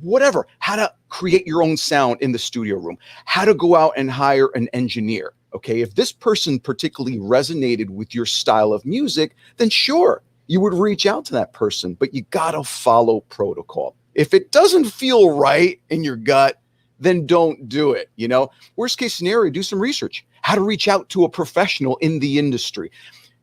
whatever, how to create your own sound in the studio room, how to go out and hire an engineer. Okay, if this person particularly resonated with your style of music, then sure, you would reach out to that person, but you got to follow protocol. If it doesn't feel right in your gut, then don't do it. You know, worst case scenario, do some research, how to reach out to a professional in the industry.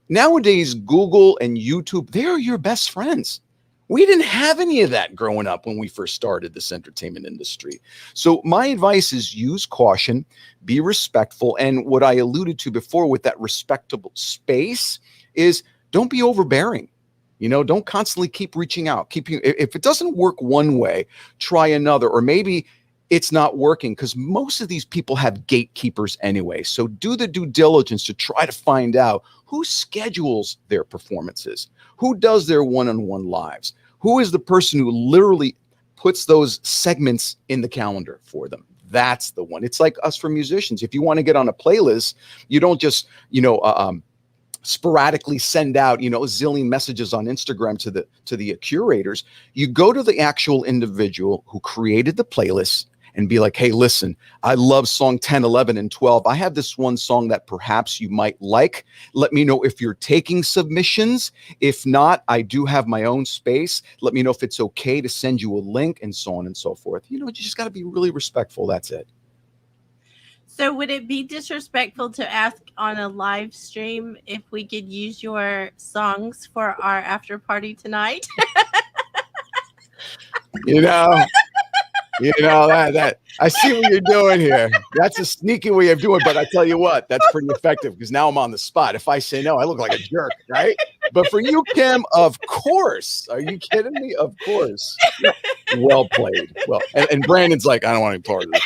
Nowadays, Google and YouTube, they are your best friends. We didn't have any of that growing up when we first started this entertainment industry. So my advice is use caution, be respectful. And what I alluded to before with that respectable space is don't be overbearing. You know, don't constantly keep reaching out. If it doesn't work one way, try another, or maybe it's not working, because most of these people have gatekeepers anyway. So do the due diligence to try to find out who schedules their performances, who does their one-on-one lives, who is the person who literally puts those segments in the calendar for them. That's the one. It's like us for musicians. If you want to get on a playlist, you don't just, sporadically send out, a zillion messages on Instagram to the curators. You go to the actual individual who created the playlist and be like, hey, listen, I love song 10, 11, and 12. I have this one song that perhaps you might like. Let me know if you're taking submissions. If not, I do have my own space. Let me know if it's okay to send you a link, and so on and so forth. You just got to be really respectful. That's it. So would it be disrespectful to ask on a live stream if we could use your songs for our after party tonight? That I see what you're doing here. That's a sneaky way of doing it, but I tell you what, that's pretty effective, because now I'm on the spot. If I say no, I look like a jerk, right? But for you, Kim, of course. Are you kidding me? Of course. Well played. Well, and Brandon's like, I don't want any part of this.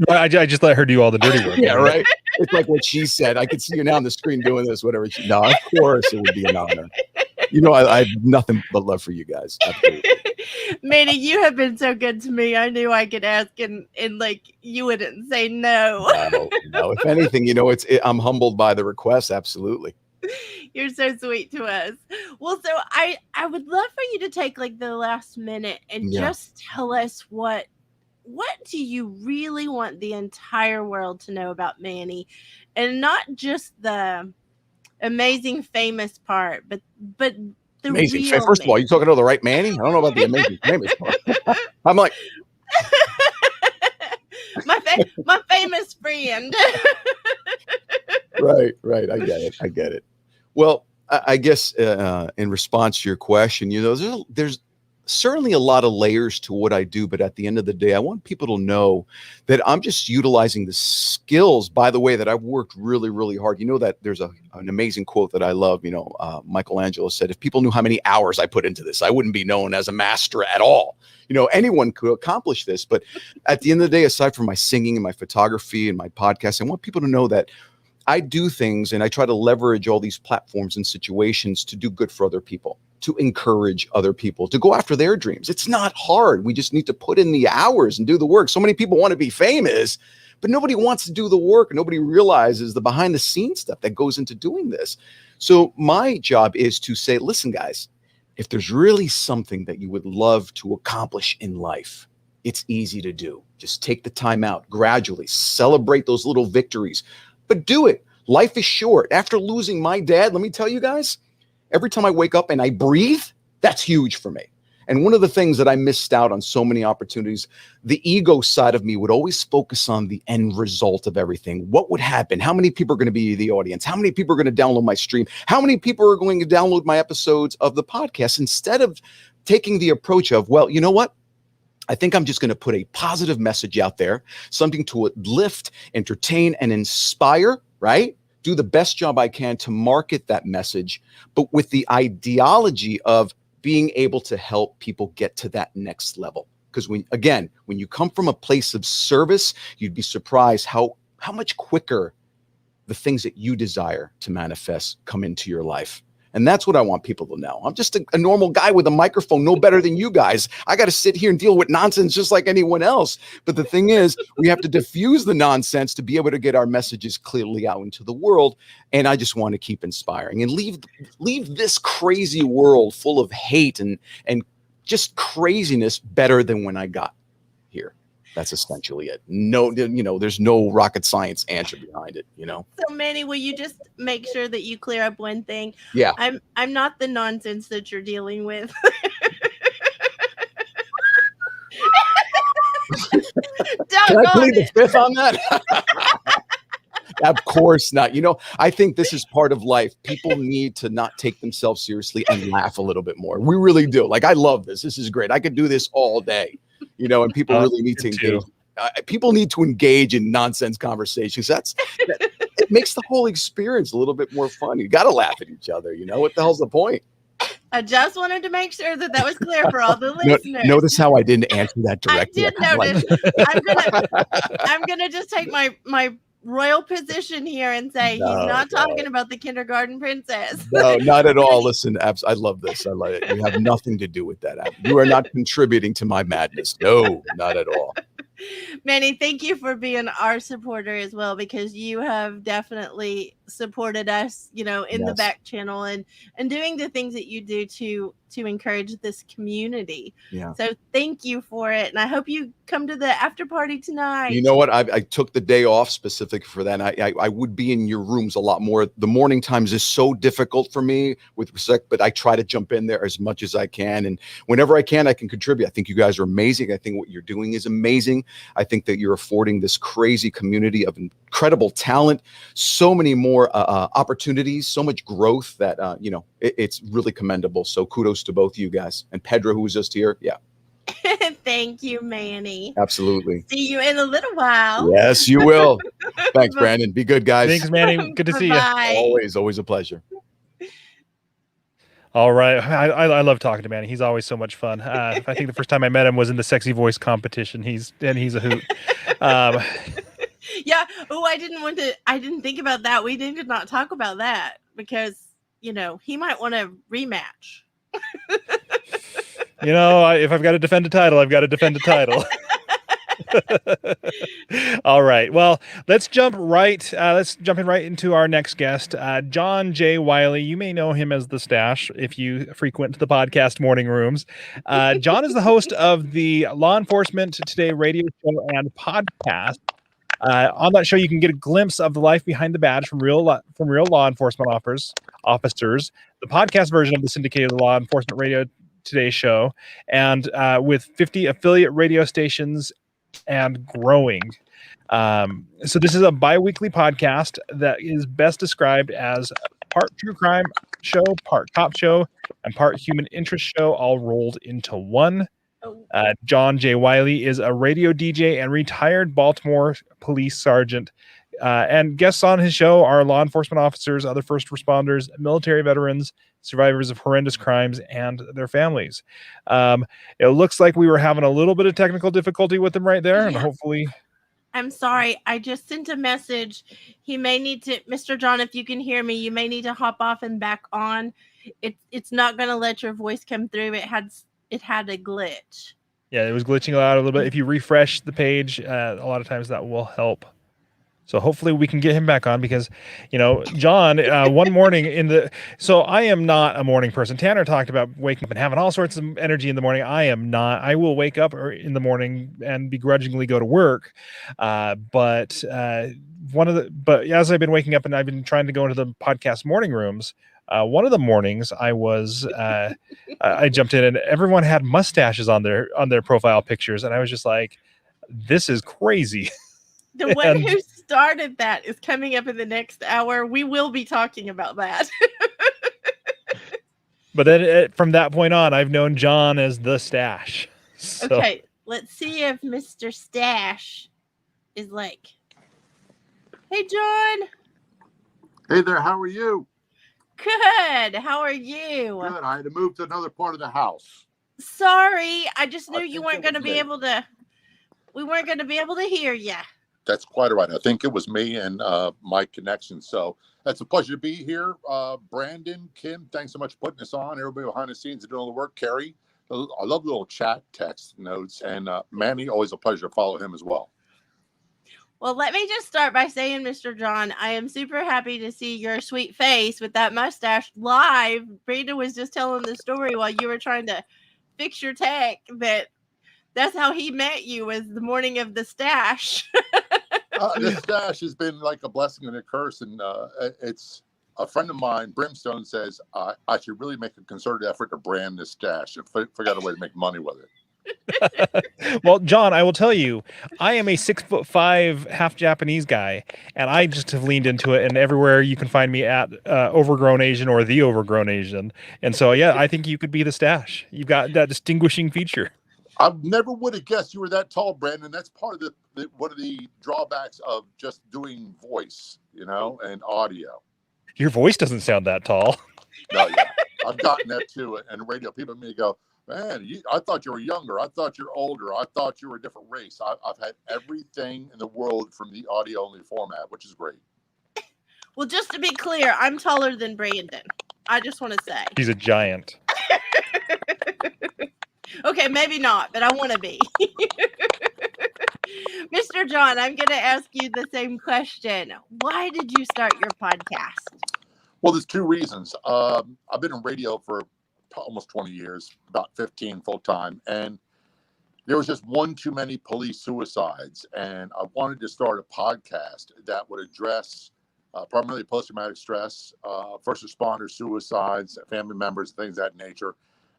I just let her do all the dirty work. Yeah, right. It's like what she said. I can see you now on the screen doing this, whatever. No, of course it would be an honor. I have nothing but love for you guys. Absolutely. Manny, you have been so good to me. I knew I could ask, and like you wouldn't say no. No. If anything, I'm humbled by the request. Absolutely. You're so sweet to us. Well, so I would love for you to take like the last minute and just tell us what do you really want the entire world to know about Manny, and not just the amazing famous part, but the amazing. real First of all, you talking to the right Manny? I don't know about the amazing famous part. I'm like my famous friend. Right. I get it. Well, I guess in response to your question, there's certainly a lot of layers to what I do, but at the end of the day, I want people to know that I'm just utilizing the skills, by the way, that I've worked really, really hard. That there's an amazing quote that I love. Michelangelo said, if people knew how many hours I put into this, I wouldn't be known as a master at all. Anyone could accomplish this. But at the end of the day, aside from my singing and my photography and my podcast, I want people to know that I do things, and I try to leverage all these platforms and situations to do good for other people, to encourage other people, to go after their dreams. It's not hard. We just need to put in the hours and do the work. So many people want to be famous, but nobody wants to do the work. Nobody realizes the behind the scenes stuff that goes into doing this. So my job is to say, listen, guys, if there's really something that you would love to accomplish in life, it's easy to do. Just take the time out, gradually celebrate those little victories, but do it. Life is short. After losing my dad, let me tell you guys, every time I wake up and I breathe, that's huge for me. And one of the things that I missed out on so many opportunities, the ego side of me would always focus on the end result of everything. What would happen? How many people are going to be the audience? How many people are going to download my stream? How many people are going to download my episodes of the podcast? Instead of taking the approach of, well, you know what? I think I'm just going to put a positive message out there, something to uplift, entertain, and inspire, right? Do the best job I can to market that message, but with the ideology of being able to help people get to that next level. Because when you come from a place of service, you'd be surprised how much quicker the things that you desire to manifest come into your life. And that's what I want people to know. I'm just a normal guy with a microphone, no better than you guys. I got to sit here and deal with nonsense just like anyone else. But the thing is, we have to diffuse the nonsense to be able to get our messages clearly out into the world. And I just want to keep inspiring and leave this crazy world full of hate and just craziness better than when I got here. That's essentially it. No, there's no rocket science answer behind it. So Manny, will you just make sure that you clear up one thing? Yeah. I'm not the nonsense that you're dealing with. Can I plead the fifth on that? Of course not. I think this is part of life. People need to not take themselves seriously and laugh a little bit more. We really do. Like, I love this. This is great. I could do this all day, and people really need to engage. People need to engage in nonsense conversations. It makes the whole experience a little bit more fun. You got to laugh at each other. What the hell's the point? I just wanted to make sure that was clear for all the listeners. Notice how I didn't answer that directly. I did notice. I'm gonna just take my royal position here and say he's not talking about the kindergarten princess. No, not at all. Listen, I love this. I love it. You have nothing to do with that. You are not contributing to my madness. No, not at all. Manny, thank you for being our supporter as well, because you have definitely supported us, in the back channel and doing the things that you do to encourage this community. Yeah. So thank you for it. And I hope you come to the after party tonight. You know what? I took the day off specific for that. I would be in your rooms a lot more. The morning times is so difficult for me with respect, but I try to jump in there as much as I can. And whenever I can contribute. I think you guys are amazing. I think what you're doing is amazing. I think that you're affording this crazy community of incredible talent, so many more opportunities, so much growth that, it's really commendable. So kudos to both of you guys. And Pedro, who was just here. Yeah. Thank you, Manny. Absolutely. See you in a little while. Yes, you will. Thanks, Brandon. Be good, guys. Thanks, Manny. Good to see you. Always a pleasure. All right. I love talking to Manny. He's always so much fun. I think the first time I met him was in the sexy voice competition. He's a hoot. Yeah. Oh, I didn't think about that. We did not talk about that because, he might want to rematch. If I've got to defend a title, I've got to defend a title. All right. Well, let's jump in right into our next guest, John J. Wiley. You may know him as the Stash if you frequent the podcast morning rooms. John is the host of the Law Enforcement Today radio show and podcast. On that show, you can get a glimpse of the life behind the badge from real law enforcement officers. The podcast version of the syndicated Law Enforcement Radio Today show, and with 50 affiliate radio stations and growing. So this is a bi-weekly podcast that is best described as part true crime show, part cop show, and part human interest show, all rolled into one. John J. Wiley is a radio DJ and retired Baltimore police sergeant. And guests on his show are law enforcement officers, other first responders, military veterans, survivors of horrendous crimes, and their families. It looks like we were having a little bit of technical difficulty with him right there, and hopefully... I'm sorry. I just sent a message. He may need to, Mr. John, if you can hear me, you may need to hop off and back on. It's not going to let your voice come through. It had a glitch. Yeah, it was glitching out a little bit. If you refresh the page, a lot of times that will help. So hopefully we can get him back on because, John, one morning so I am not a morning person. Tanner talked about waking up and having all sorts of energy in the morning. I am not. I will wake up in the morning and begrudgingly go to work. But as I've been waking up and I've been trying to go into the podcast morning rooms, one of the mornings I was, I jumped in and everyone had mustaches on their profile pictures. And I was just like, this is crazy. The one who started that is coming up in the next hour. We will be talking about that. But then from that point on, I've known John as the Stash. So. Okay, let's see if Mr. Stash is like, hey, John. Hey there, how are you? Good. How are you? Good. I had to move to another part of the house. Sorry, I just knew you weren't going to be able to. We weren't going to be able to hear you. That's quite all right. I think it was me and my connection. So it's a pleasure to be here. Brandon, Kim, thanks so much for putting this on. Everybody behind the scenes doing all the work. Carrie, I love the little chat text notes. And Manny, always a pleasure to follow him as well. Well, let me just start by saying, Mr. John, I am super happy to see your sweet face with that mustache live. Brenda was just telling the story while you were trying to fix your tech that That's how he met you, was the morning of the stash. This stash has been like a blessing and a curse, and it's a friend of mine, Brimstone, says I should really make a concerted effort to brand this stash and figure out a way to make money with it. Well, John, I will tell you, I am a 6'5" half Japanese guy, and I just have leaned into it. And everywhere you can find me at Overgrown Asian or the Overgrown Asian, and so yeah, I think you could be the stash. You've got that distinguishing feature. I never would have guessed you were that tall, Brandon. That's part of the one of the drawbacks of just doing voice, and audio. Your voice doesn't sound that tall. No, yeah, I've gotten that too. And radio people may go, man, I thought you were younger. I thought you're older. I thought you were a different race. I've had everything in the world from the audio only format, which is great. Well, just to be clear, I'm taller than Brandon. I just want to say. He's a giant. Okay, maybe not, but I want to be. Mr. John, I'm going to ask you the same question. Why did you start your podcast? Well, there's two reasons. I've been in radio for almost 20 years, about 15 full time, and there was just one too many police suicides, and I wanted to start a podcast that would address primarily post-traumatic stress, first responder suicides, family members, things of that nature.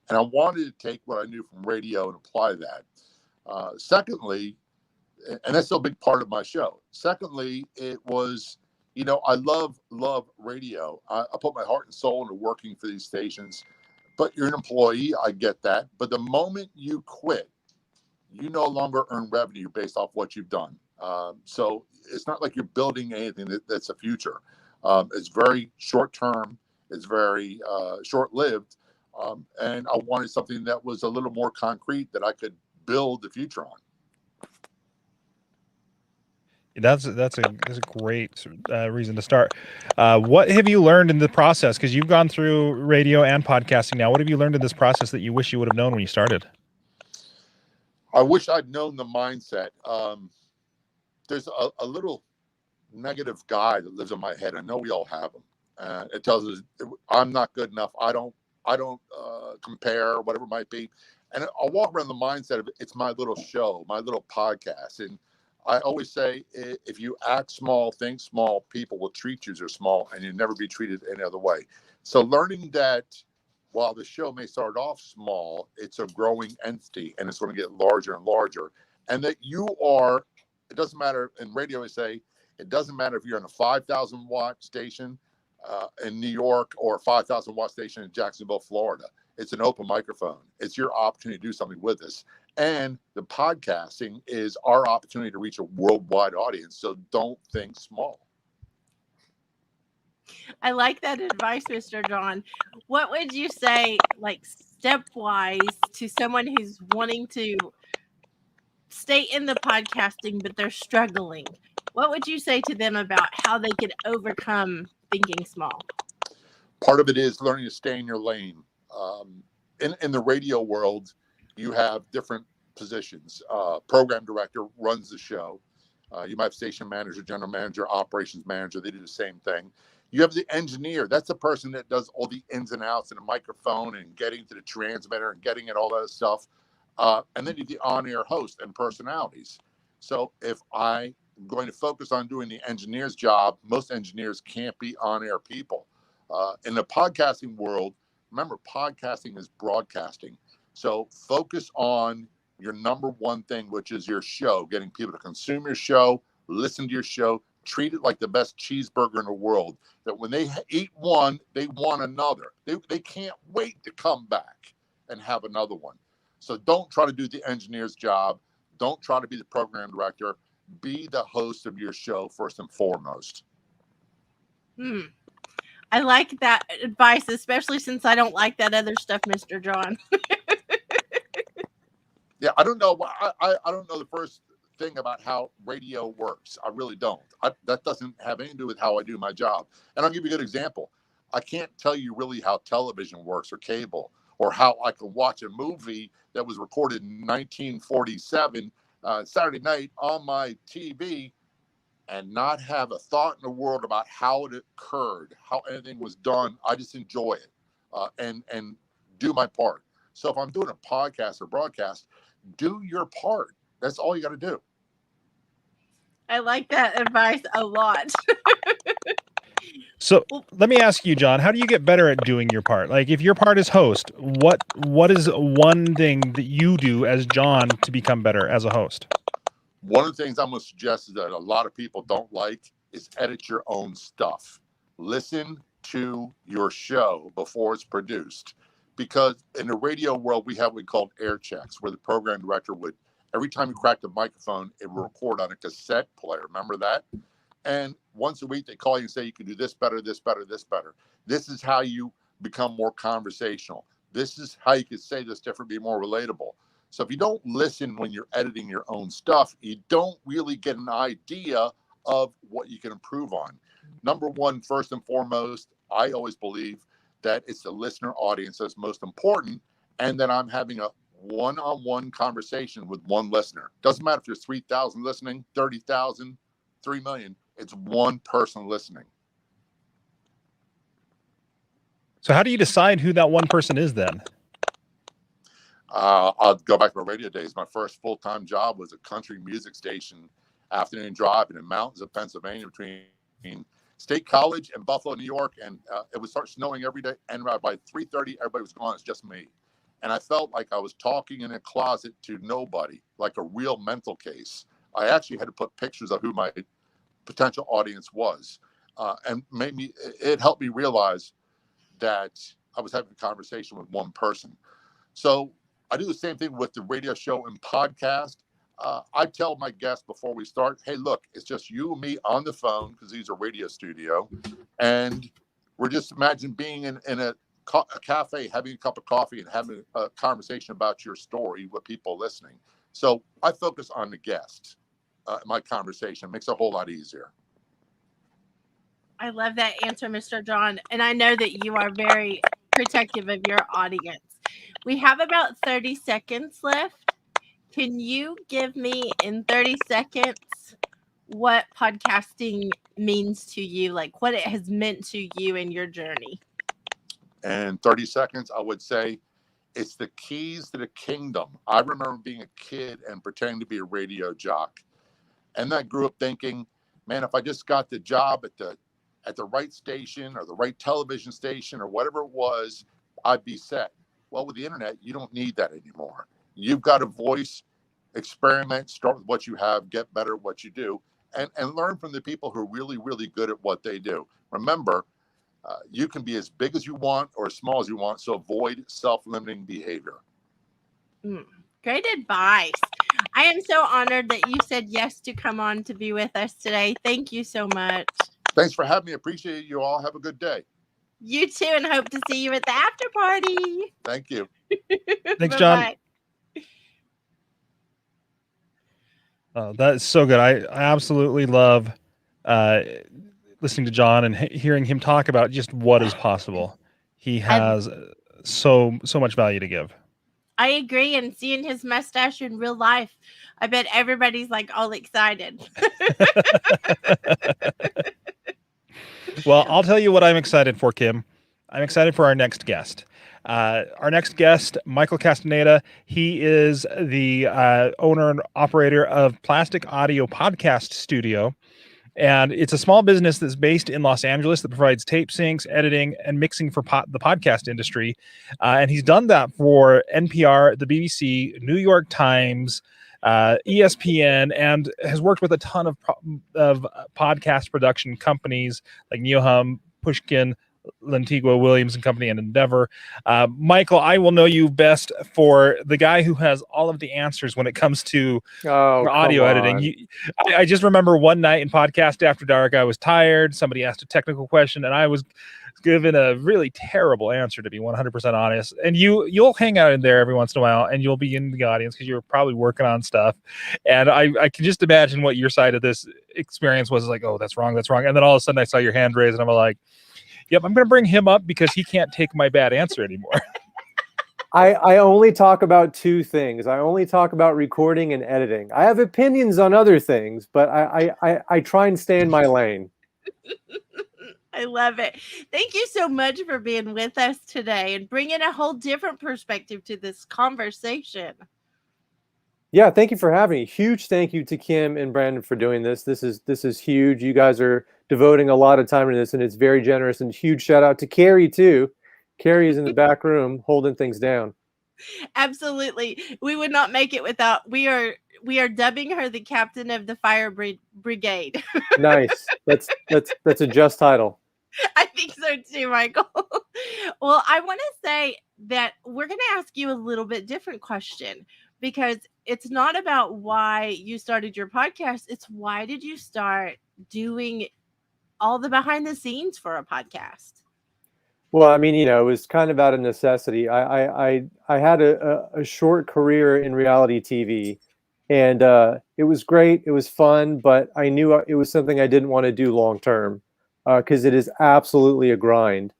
And I wanted to take what I knew from radio and apply that. Secondly, and that's still a big part of my show. Secondly, it was, I love radio. I put my heart and soul into working for these stations. But you're an employee, I get that. But the moment you quit, you no longer earn revenue based off what you've done. So it's not like you're building anything that's a future. It's very short term. It's very short lived. And I wanted something that was a little more concrete that I could build the future on. That's a great reason to start. What have you learned in the process? Because you've gone through radio and podcasting now. What have you learned in this process that you wish you would have known when you started? I wish I'd known the mindset. There's a little negative guy that lives in my head. I know we all have them. It tells us I'm not good enough. I don't compare, whatever it might be. And I'll walk around the mindset of it's my little show, my little podcast. And I always say, if you act small, think small, people will treat you as small, and you'll never be treated any other way. So learning that while the show may start off small, it's a growing entity, and it's going to get larger and larger. And that you are, it doesn't matter, in radio I say, it doesn't matter if you're on a 5,000 watt station in New York or a 5,000 watt station in Jacksonville, Florida. It's an open microphone. It's your opportunity to do something with this. And the podcasting is our opportunity to reach a worldwide audience. So don't think small. I like that advice, Mr. John. What would you say, like stepwise, to someone who's wanting to stay in the podcasting, but they're struggling? What would you say to them about how they could overcome thinking small? Part of it is learning to stay in your lane. In the radio world, you have different positions. Program director runs the show. You might have station manager, general manager, operations manager. They do the same thing. You have the engineer. That's the person that does all the ins and outs and the microphone and getting to the transmitter and getting it, all that stuff. And then you have the on-air host and personalities. So if I'm going to focus on doing the engineer's job, most engineers can't be on-air people. In the podcasting world, remember, podcasting is broadcasting. So focus on your number one thing, which is your show, getting people to consume your show, listen to your show, treat it like the best cheeseburger in the world, that when they eat one, they want another. They can't wait to come back and have another one. So don't try to do the engineer's job. Don't try to be the program director. Be the host of your show first and foremost. I like that advice, especially since I don't like that other stuff, Mr. John. Yeah, I don't know. I don't know the first thing about how radio works. I really don't. That doesn't have anything to do with how I do my job. And I'll give you a good example. I can't tell you really how television works or cable, or how I can watch a movie that was recorded in 1947 Saturday night on my TV and not have a thought in the world about how it occurred, how anything was done. I just enjoy it and do my part. So if I'm doing a podcast or broadcast, do your part. That's all you got to do. I like that advice a lot. So let me ask you, John, how do you get better at doing your part? Like, if your part is host, what is one thing that you do as John to become better as a host? One of the things I'm going to suggest that a lot of people don't like is edit your own stuff. Listen to your show before it's produced. Because in the radio world, we have what we call air checks, where the program director would, every time you crack the microphone, it would record on a cassette player. Remember that? And once a week, they call you and say, you can do this better, this better, this better. This is how you become more conversational. This is how you can say this different, be more relatable. So if you don't listen when you're editing your own stuff, you don't really get an idea of what you can improve on. Number one, first and foremost, I always believe that it's the listener audience that's most important, and that I'm having a one-on-one conversation with one listener. Doesn't matter if there's 3,000 listening, 30,000, 3 million. It's one person listening. So how do you decide who that one person is then? I'll go back to my radio days. My first full-time job was a country music station, afternoon drive in the mountains of Pennsylvania between State College and Buffalo, New York. And it would start snowing every day. And by 3:30, everybody was gone. It's just me. And I felt like I was talking in a closet to nobody, like a real mental case. I actually had to put pictures of who my potential audience was. And it helped me realize that I was having a conversation with one person. So I do the same thing with the radio show and podcast. I tell my guests before we start, hey, look, it's just you and me on the phone, because these are radio studio. And we're just imagine being in a cafe, having a cup of coffee and having a conversation about your story with people listening. So I focus on the guest. My conversation makes it a whole lot easier. I love that answer, Mr. John. And I know that you are very protective of your audience. We have about 30 seconds left. Can you give me in 30 seconds what podcasting means to you, like what it has meant to you in your journey? In 30 seconds, I would say it's the keys to the kingdom. I remember being a kid and pretending to be a radio jock. And then I grew up thinking, man, if I just got the job at the right station or the right television station or whatever it was, I'd be set. Well, with the internet, you don't need that anymore. You've got a voice, experiment, start with what you have, get better at what you do, and learn from the people who are really, really good at what they do. Remember, you can be as big as you want or as small as you want, so avoid self-limiting behavior. Great advice. I am so honored that you said yes to come on to be with us today. Thank you so much. Thanks for having me. Appreciate you all. Have a good day. You too, and hope to see you at the after party. Thank you. Thanks, John. Oh, that's so good. I absolutely love listening to John and hearing him talk about just what is possible. He has so much value to give. I agree, and seeing his mustache in real life, I bet everybody's like all excited. Well, I'll tell you what I'm excited for, Kim. I'm excited for our next guest. Our next guest, Michael Castaneda, he is the owner and operator of Plastic Audio Podcast Studio. And it's a small business that's based in Los Angeles that provides tape syncs, editing, and mixing for the podcast industry. And he's done that for NPR, the BBC, New York Times, ESPN, and has worked with a ton of podcast production companies like NeoHum, Pushkin, Lantigua, Williams and Company, and Endeavor. Michael, I will know you best for the guy who has all of the answers when it comes to audio editing. I just remember one night in Podcast After Dark, I was tired. Somebody asked a technical question, and I was given a really terrible answer, to be 100% honest. And you'll hang out in there every once in a while, and you'll be in the audience because you're probably working on stuff. And I can just imagine what your side of this experience was like, oh, that's wrong. And then all of a sudden I saw your hand raised, and I'm like, yep, I'm going to bring him up because he can't take my bad answer anymore. I only talk about two things. I only talk about recording and editing. I have opinions on other things, but I try and stay in my lane. I love it. Thank you so much for being with us today and bringing a whole different perspective to this conversation. Yeah, thank you for having me. Huge thank you to Kim and Branden for doing this. This is huge. You guys are devoting a lot of time to this, and it's very generous. And huge shout out to Carrie too. Carrie is in the back room holding things down. Absolutely. We would not make it without we are dubbing her the captain of the fire brigade. Nice. That's a just title. I think so too, Michael. Well, I want to say that we're going to ask you a little bit different question, because it's not about why you started your podcast. It's why did you start doing all the behind the scenes for a podcast? Well, I mean, it was kind of out of necessity. I had a short career in reality TV, and it was great. It was fun, but I knew it was something I didn't want to do long term, because it is absolutely a grind.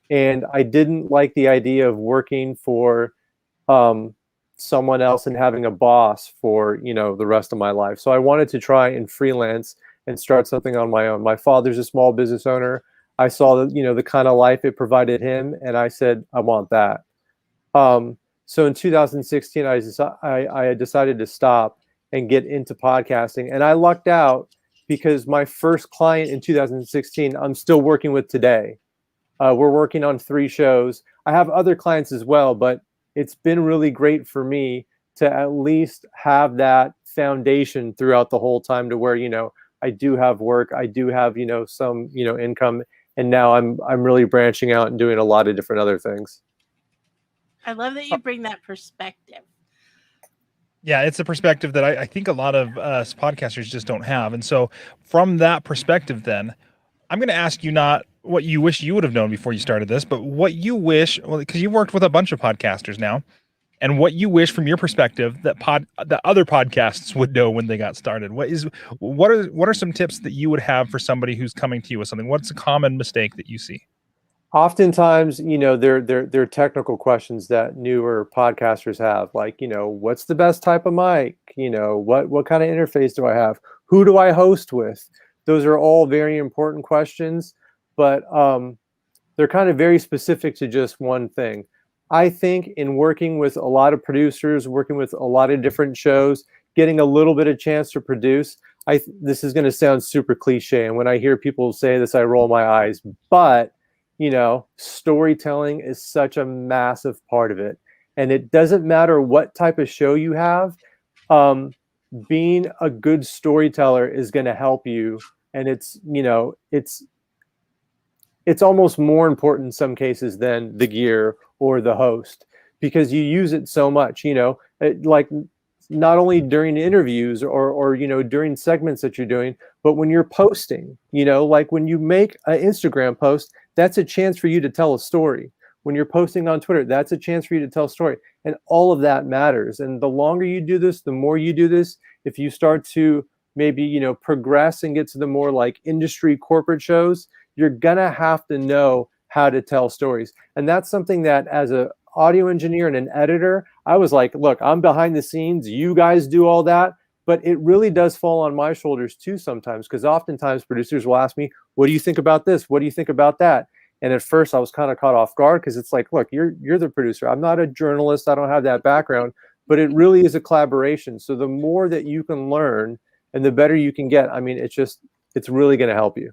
And I didn't like the idea of working for someone else and having a boss for, the rest of my life. So I wanted to try and freelance and start something on my own. My father's a small business owner. I saw the kind of life it provided him, and I said, I want that. So in 2016, I decided to stop and get into podcasting, and I lucked out because my first client in 2016, I'm still working with today. We're working on 3 shows. I have other clients as well, but it's been really great for me to at least have that foundation throughout the whole time, to where, I do have work, I do have, some, income. And now I'm really branching out and doing a lot of different other things. I love that you bring that perspective. Yeah, it's a perspective that I think a lot of us podcasters just don't have. And so from that perspective, then, I'm going to ask you not what you wish you would have known before you started this, but what you wish, because you've worked with a bunch of podcasters now, and what you wish from your perspective that other podcasts would know when they got started. What are some tips that you would have for somebody who's coming to you with something? What's a common mistake that you see? Oftentimes, they're technical questions that newer podcasters have, like, what's the best type of mic? What kind of interface do I have? Who do I host with? Those are all very important questions, but they're kind of very specific to just one thing. I think in working with a lot of producers, working with a lot of different shows, getting a little bit of chance to produce, this is going to sound super cliche, and when I hear people say this, I roll my eyes, but storytelling is such a massive part of it. And it doesn't matter what type of show you have, being a good storyteller is going to help you. And it's almost more important in some cases than the gear or the host, because you use it so much, like not only during interviews or during segments that you're doing, but when you're posting, like when you make an Instagram post, that's a chance for you to tell a story. When you're posting on Twitter, that's a chance for you to tell a story. And all of that matters. And the longer you do this, the more you do this, if you start to maybe, progress and get to the more like industry corporate shows, you're gonna have to know how to tell stories. And that's something that as a audio engineer and an editor, I was like, look, I'm behind the scenes, you guys do all that, but it really does fall on my shoulders too sometimes, because oftentimes producers will ask me, what do you think about this? What do you think about that? And at first I was kind of caught off guard, because it's like, look, you're the producer. I'm not a journalist. I don't have that background, but it really is a collaboration. So the more that you can learn and the better you can get, I mean, it's really going to help you.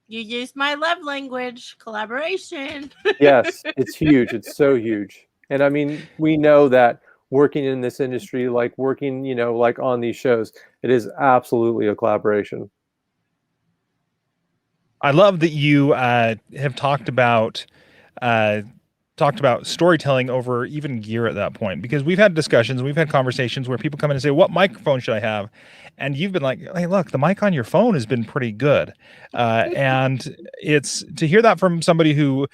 You used my love language, collaboration. Yes, it's huge. It's so huge. And I mean, we know that working in this industry, like working, like on these shows, it is absolutely a collaboration. I love that you have talked about storytelling over even gear at that point, because we've had discussions, we've had conversations where people come in and say, what microphone should I have? And you've been like, hey, look, the mic on your phone has been pretty good. And it's to hear that from somebody who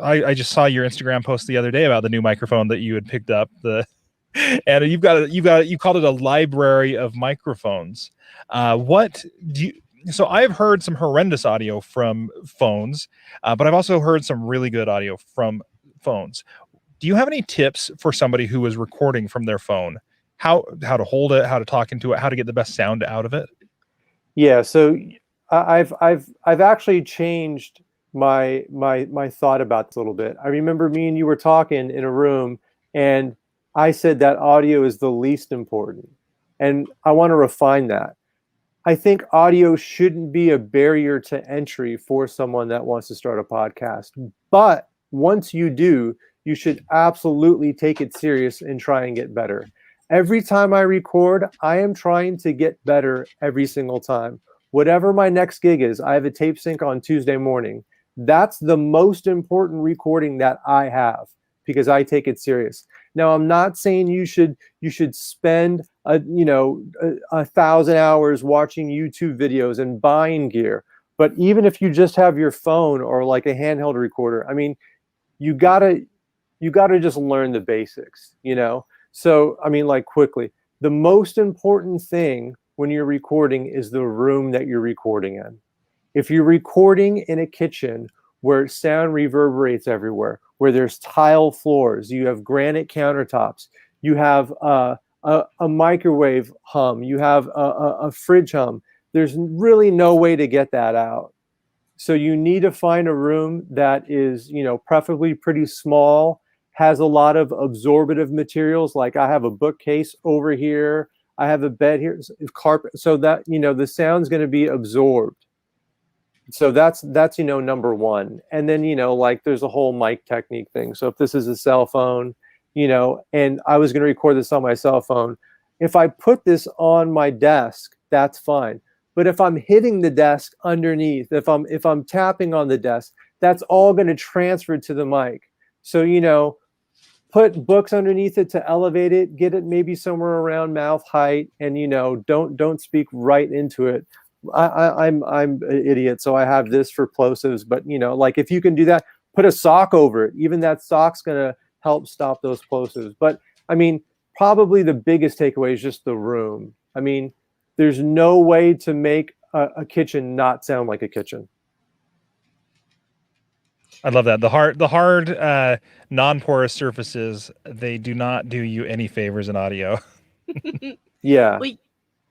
I just saw your Instagram post the other day about the new microphone that you had picked up, and you called it a library of microphones. So I've heard some horrendous audio from phones, but I've also heard some really good audio from phones. Do you have any tips for somebody who is recording from their phone? How to hold it, how to talk into it, how to get the best sound out of it? Yeah, so I've actually changed my thought about this a little bit. I remember me and you were talking in a room, and I said that audio is the least important. And I want to refine that. I think audio shouldn't be a barrier to entry for someone that wants to start a podcast. But once you do, you should absolutely take it serious and try and get better. Every time I record, I am trying to get better every single time. Whatever my next gig is, I have a tape sync on Tuesday morning. That's the most important recording that I have because I take it serious. Now, I'm not saying you should spend 1,000 hours watching YouTube videos and buying gear. But even if you just have your phone or like a handheld recorder, I mean, you gotta just learn the basics, you know? So, I mean, like quickly, the most important thing when you're recording is the room that you're recording in. If you're recording in a kitchen where sound reverberates everywhere, where there's tile floors, you have granite countertops, you have a microwave hum, you have a fridge hum, there's really no way to get that out. So you need to find a room that is, you know, preferably pretty small, has a lot of absorbative materials. Like I have a bookcase over here, I have a bed here, carpet, so that, you know, the sound's going to be absorbed. So that's you know, number one. And then, you know, like there's a whole mic technique thing. So if this is a cell phone, you know, and I was going to record this on my cell phone, if I put this on my desk, that's fine. But if I'm hitting the desk underneath, if I'm tapping on the desk, that's all going to transfer to the mic. So, you know, put books underneath it to elevate it, get it maybe somewhere around mouth height, and, you know, don't speak right into it. I'm an idiot, so I have this for plosives, but, you know, like if you can do that, put a sock over it. Even that sock's going to help stop those plosives. But I mean, probably the biggest takeaway is just the room. I mean, there's no way to make a kitchen not sound like a kitchen. I love that. The hard, non-porous surfaces, they do not do you any favors in audio. Yeah. Well,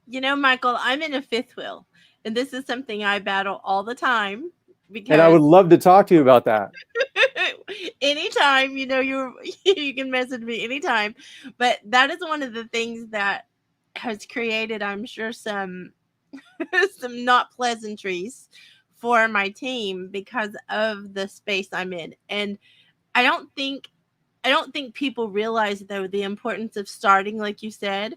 you know, Michael, I'm in a fifth wheel, and this is something I battle all the time because And I would love to talk to you about that. anytime, you know, you can message me anytime. But that is one of the things that has created, I'm sure, some some not pleasantries for my team because of the space I'm in. And I don't think people realize, though, the importance of starting, like you said.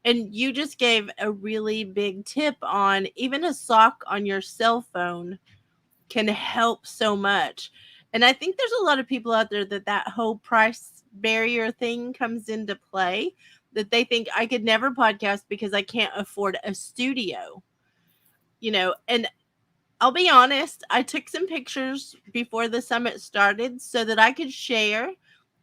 And you just gave a really big tip on even a sock on your cell phone can help so much. And I think there's a lot of people out there that whole price barrier thing comes into play, that they think I could never podcast because I can't afford a studio, you know. And I'll be honest, I took some pictures before the summit started so that I could share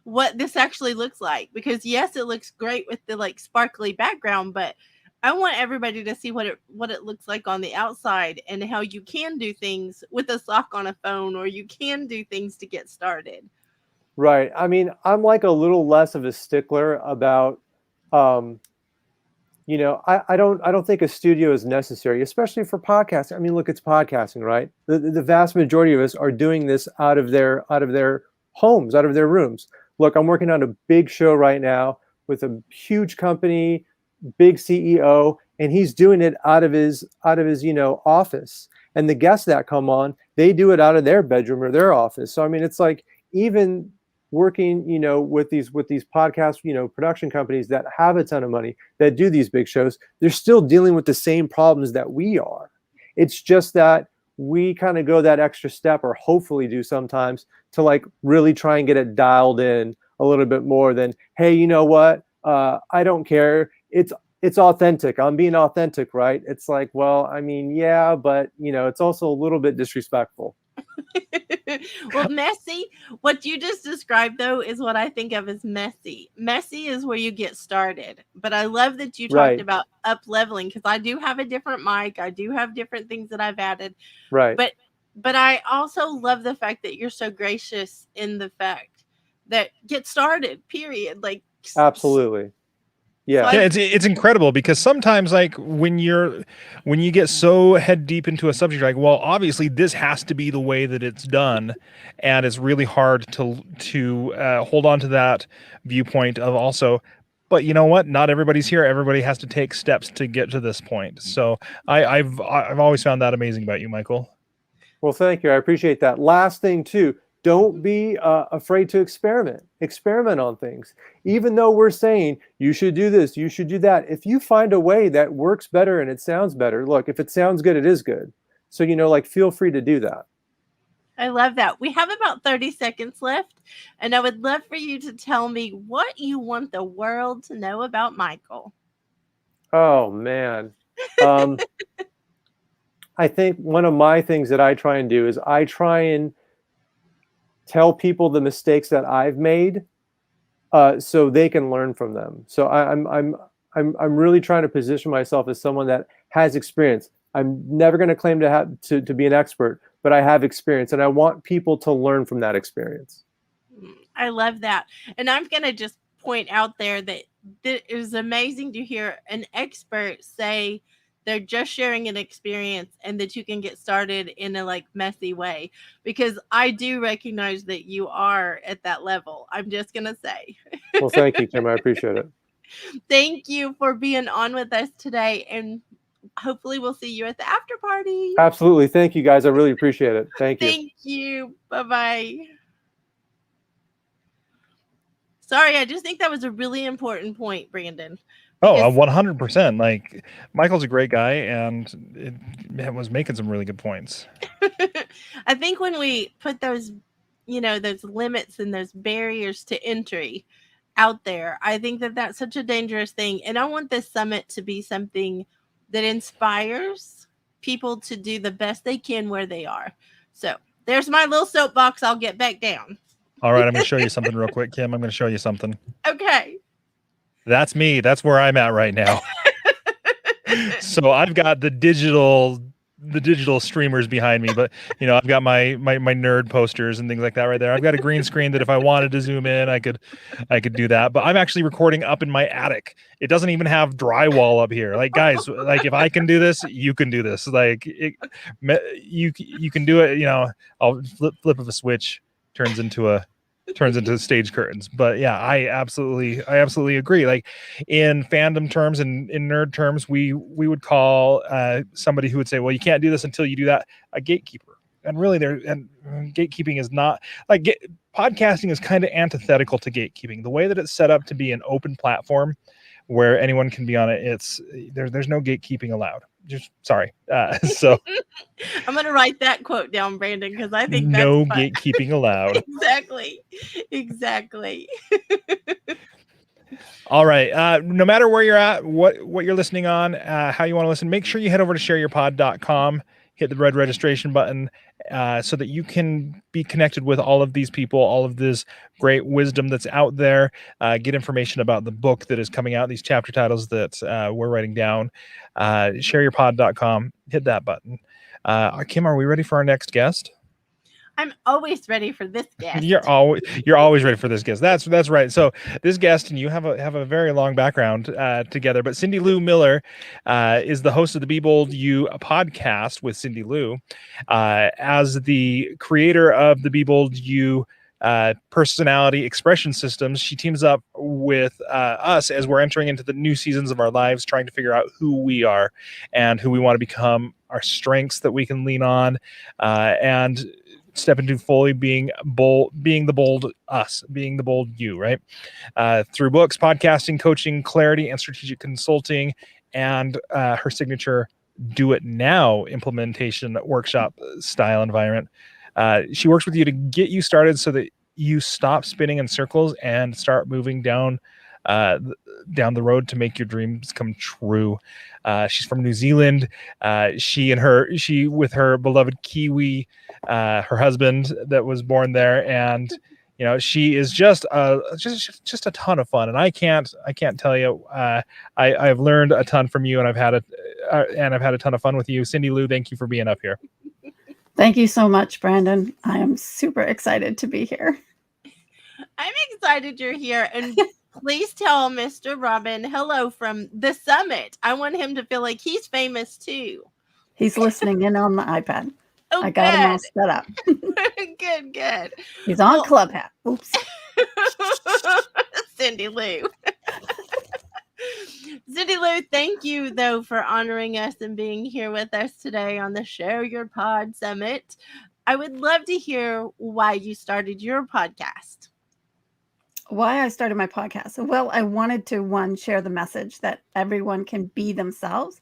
what this actually looks like, because yes, it looks great with the like sparkly background, but I want everybody to see what it looks like on the outside and how you can do things with a sock on a phone, or you can do things to get started. Right. I mean, I'm like a little less of a stickler about, you know, I don't think a studio is necessary, especially for podcasting. I mean, look, it's podcasting, right? The vast majority of us are doing this out of their homes, out of their rooms. Look, I'm working on a big show right now with a huge company, big CEO, and he's doing it out of his you know, office. And the guests that come on, they do it out of their bedroom or their office. So I mean, it's like, even working, you know, with these podcast, you know, production companies that have a ton of money, that do these big shows, they're still dealing with the same problems that we are. It's just that we kind of go that extra step, or hopefully do sometimes, to like really try and get it dialed in a little bit more than, hey, you know what? I don't care. It's authentic. I'm being authentic, right? It's like, well, I mean, yeah, but you know, it's also a little bit disrespectful. Well, messy, what you just described, though, is what I think of as messy. Messy is where you get started. But I love that you talked Right. about up leveling, because I do have a different mic. I do have different things that I've added. Right. But I also love the fact that you're so gracious in the fact that get started, period. Like, Absolutely. Yeah. Yeah, it's incredible because sometimes like when you get so head deep into a subject, you're like, well, obviously this has to be the way that it's done, and it's really hard to hold on to that viewpoint of also. But you know what? Not everybody's here. Everybody has to take steps to get to this point. So I've always found that amazing about you, Michael. Well, thank you. I appreciate that. Last thing too, don't be afraid to experiment. Experiment on things. Even though we're saying you should do this, you should do that. If you find a way that works better and it sounds better, look, if it sounds good, it is good. So, like feel free to do that. I love that. We have about 30 seconds left, and I would love for you to tell me what you want the world to know about Michael. Oh, man. I think one of my things that I try and do is I try and tell people the mistakes that I've made so they can learn from them. So I'm really trying to position myself as someone that has experience. I'm never going to claim to be an expert, but I have experience, and I want people to learn from that experience. I love that. And I'm going to just point out there that it was amazing to hear an expert say they're just sharing an experience and that you can get started in a like messy way, because I do recognize that you are at that level. I'm just going to say. Well, thank you, Kim. I appreciate it. Thank you for being on with us today, and hopefully we'll see you at the after party. Absolutely. Thank you, guys. I really appreciate it. Thank you. Thank you. Bye-bye. Sorry, I just think that was a really important point, Branden. Oh, 100%. Like, Michael's a great guy, and it was making some really good points. I think when we put those, those limits and those barriers to entry out there, I think that that's such a dangerous thing. And I want this summit to be something that inspires people to do the best they can where they are. So there's my little soapbox. I'll get back down. All right, I'm going to show you something real quick, Kim. I'm going to show you something. Okay. That's me. That's where I'm at right now. So I've got the digital streamers behind me, but I've got my nerd posters and things like that right there. I've got a green screen that if I wanted to zoom in, I could do that. But I'm actually recording up in my attic. It doesn't even have drywall up here. Like, guys, like if I can do this, you can do this. Like you can do it. I'll flip of a switch turns into stage curtains. But yeah, I absolutely agree. Like in fandom terms and in nerd terms, we would call somebody who would say, well, you can't do this until you do that, a gatekeeper. And really gatekeeping is not like podcasting is kind of antithetical to gatekeeping. The way that it's set up to be an open platform where anyone can be on it, there's no gatekeeping allowed. Just sorry. So I'm going to write that quote down, Branden, because I think that's no fun. gatekeeping allowed. Exactly. All right. No matter where you're at, what you're listening on, how you want to listen, make sure you head over to shareyourpod.com, hit the red registration button, so that you can be connected with all of these people, all of this great wisdom that's out there, get information about the book that is coming out, these chapter titles that we're writing down. Shareyourpod.com, hit that button. Kim, are we ready for our next guest? I'm always ready for this guest. You're always ready for this guest. That's right. So this guest and you have a very long background together. But Cindy Lou Miller is the host of the Be Bold You podcast with Cindy Lou. As the creator of the Be Bold You personality expression systems, she teams up with us as we're entering into the new seasons of our lives, trying to figure out who we are and who we want to become, our strengths that we can lean on, and step into fully being the bold us, being the bold you, right? Through books, podcasting, coaching, clarity, and strategic consulting, and her signature Do It Now implementation workshop style environment. She works with you to get you started so that you stop spinning in circles and start moving down the road to make your dreams come true. She's from New Zealand. She with her beloved Kiwi, her husband that was born there, and she is just a ton of fun. And I can't tell you, I've learned a ton from you, and I've had a ton of fun with you. Cindy Lou, thank you for being up here. Thank you so much, Branden. I am super excited to be here. I'm excited you're here. And Please tell Mr. Robin hello from the summit. I want him to feel like he's famous too. He's listening in on the iPad. Oh, I got him all good. set up. Good. He's on Clubhouse. Oops. Cindy Lou. Cindy Lou, thank you though for honoring us and being here with us today on the Share Your Pod Summit. I would love to hear why you started your podcast. Why I started my podcast. Well, I wanted to share the message that everyone can be themselves.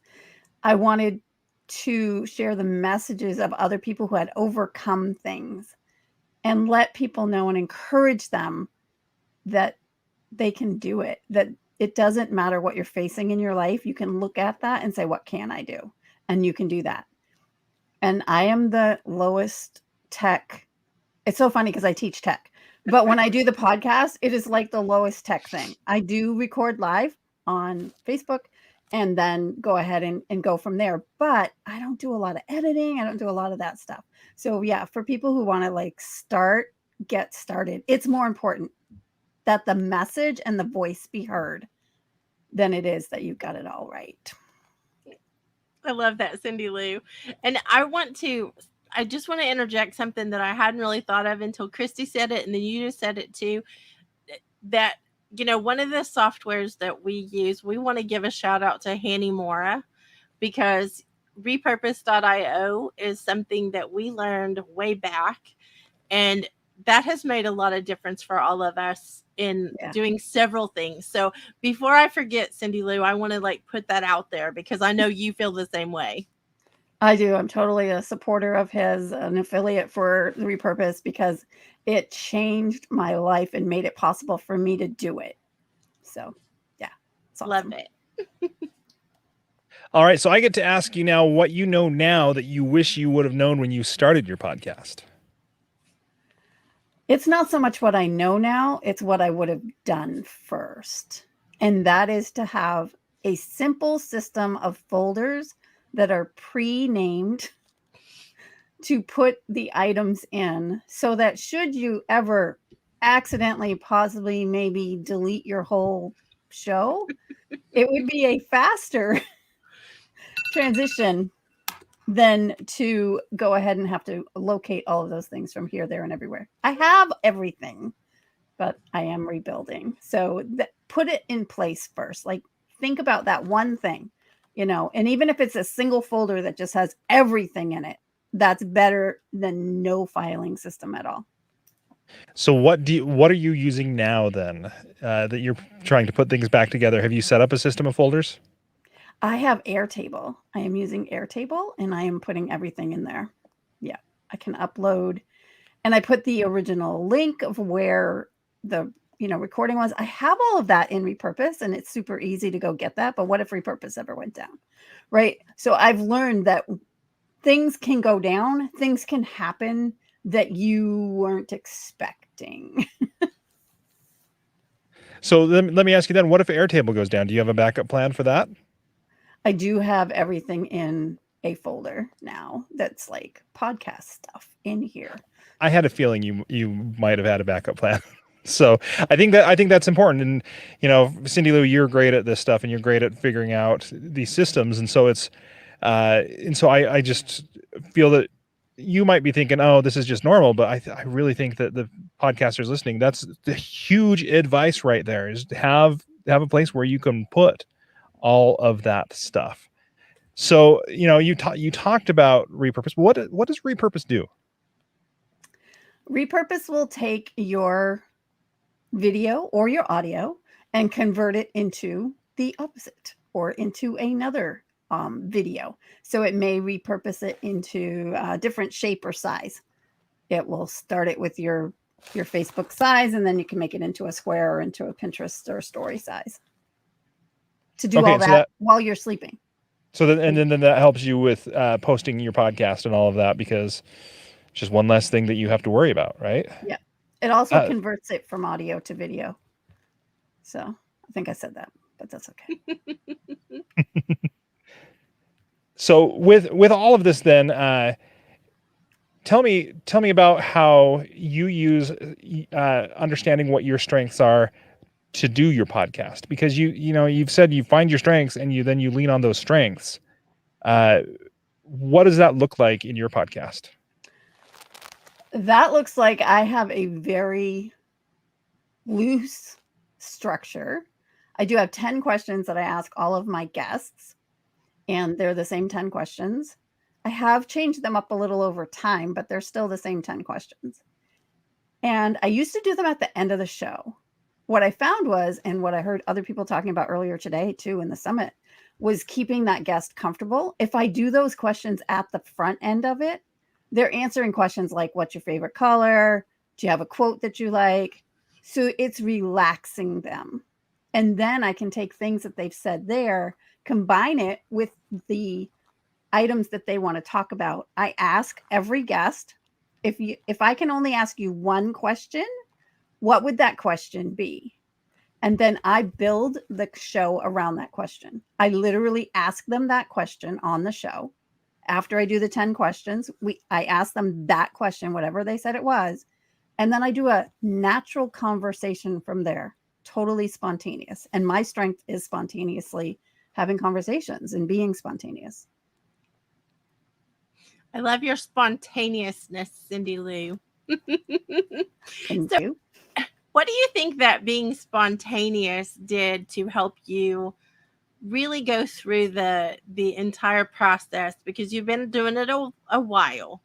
I wanted to share the messages of other people who had overcome things and let people know and encourage them that they can do it, that it doesn't matter what you're facing in your life. You can look at that and say, what can I do? And you can do that. And I am the lowest tech. It's so funny because I teach tech, but when I do the podcast, it is like the lowest tech thing. I do record live on Facebook and then go ahead and go from there. But I don't do a lot of editing. I don't do a lot of that stuff. So yeah, for people who want to get started, it's more important that the message and the voice be heard than it is that you got it all right. I love that, Cindy Lou. And I just want to interject something that I hadn't really thought of until Christy said it, and then you just said it too, that, one of the softwares that we use, we want to give a shout out to Hanny Mora, because repurpose.io is something that we learned way back, and that has made a lot of difference for all of us in doing several things. So before I forget, Cindy Lou, I want to put that out there because I know you feel the same way. I do. I'm totally a supporter of his, an affiliate for the Repurpose, because it changed my life and made it possible for me to do it. So yeah, it's awesome. Love it. All right. So I get to ask you now what you know now that you wish you would have known when you started your podcast. It's not so much what I know now, it's what I would have done first. And that is to have a simple system of folders that are pre-named to put the items in, so that should you ever accidentally, possibly, maybe delete your whole show, it would be a faster transition than to go ahead and have to locate all of those things from here, there, and everywhere. I have everything, but I am rebuilding. So put it in place first. Think about that one thing, and even if it's a single folder that just has everything in it, that's better than no filing system at all. So what are you using now then, that you're trying to put things back together? Have you set up a system of folders? I have Airtable. I am using Airtable and I am putting everything in there. Yeah, I can upload, and I put the original link of where the recording was. I have all of that in Repurpose, and it's super easy to go get that. But what if Repurpose ever went down? Right. So I've learned that things can go down, things can happen that you weren't expecting. So let me ask you then, what if Airtable goes down? Do you have a backup plan for that? I do have everything in a folder now that's podcast stuff in here. I had a feeling you might have had a backup plan. So I think that's important. And, Cindy Lou, you're great at this stuff and you're great at figuring out these systems. And so I just feel that you might be thinking, oh, this is just normal. But I really think that the podcasters listening, that's the huge advice right there, is to have a place where you can put all of that stuff. So, you talked about Repurpose. What does Repurpose do? Repurpose will take your video or your audio and convert it into the opposite or into another video. So it may repurpose it into a different shape or size. It will start it with your Facebook size, and then you can make it into a square or into a Pinterest or story size. To do all that while you're sleeping. So then that helps you with posting your podcast and all of that, because it's just one less thing that you have to worry about, right? Yeah. It also converts it from audio to video. So I think I said that, but that's okay. So with all of this then, tell me about how you use understanding what your strengths are to do your podcast? Because you've said you find your strengths and you lean on those strengths. What does that look like in your podcast? That looks like I have a very loose structure. I do have 10 questions that I ask all of my guests, and they're the same 10 questions. I have changed them up a little over time, but they're still the same 10 questions. And I used to do them at the end of the show. What I found was, and what I heard other people talking about earlier today too in the summit, was keeping that guest comfortable. If I do those questions at the front end of it, they're answering questions like, what's your favorite color? Do you have a quote that you like? So it's relaxing them. And then I can take things that they've said there, combine it with the items that they want to talk about. I ask every guest, if I can only ask you one question, what would that question be? And then I build the show around that question. I literally ask them that question on the show. After I do the 10 questions, I ask them that question, whatever they said it was. And then I do a natural conversation from there, totally spontaneous. And my strength is spontaneously having conversations and being spontaneous. I love your spontaneousness, Cindy Lou. Thank you. What do you think that being spontaneous did to help you really go through the entire process? Because you've been doing it a while.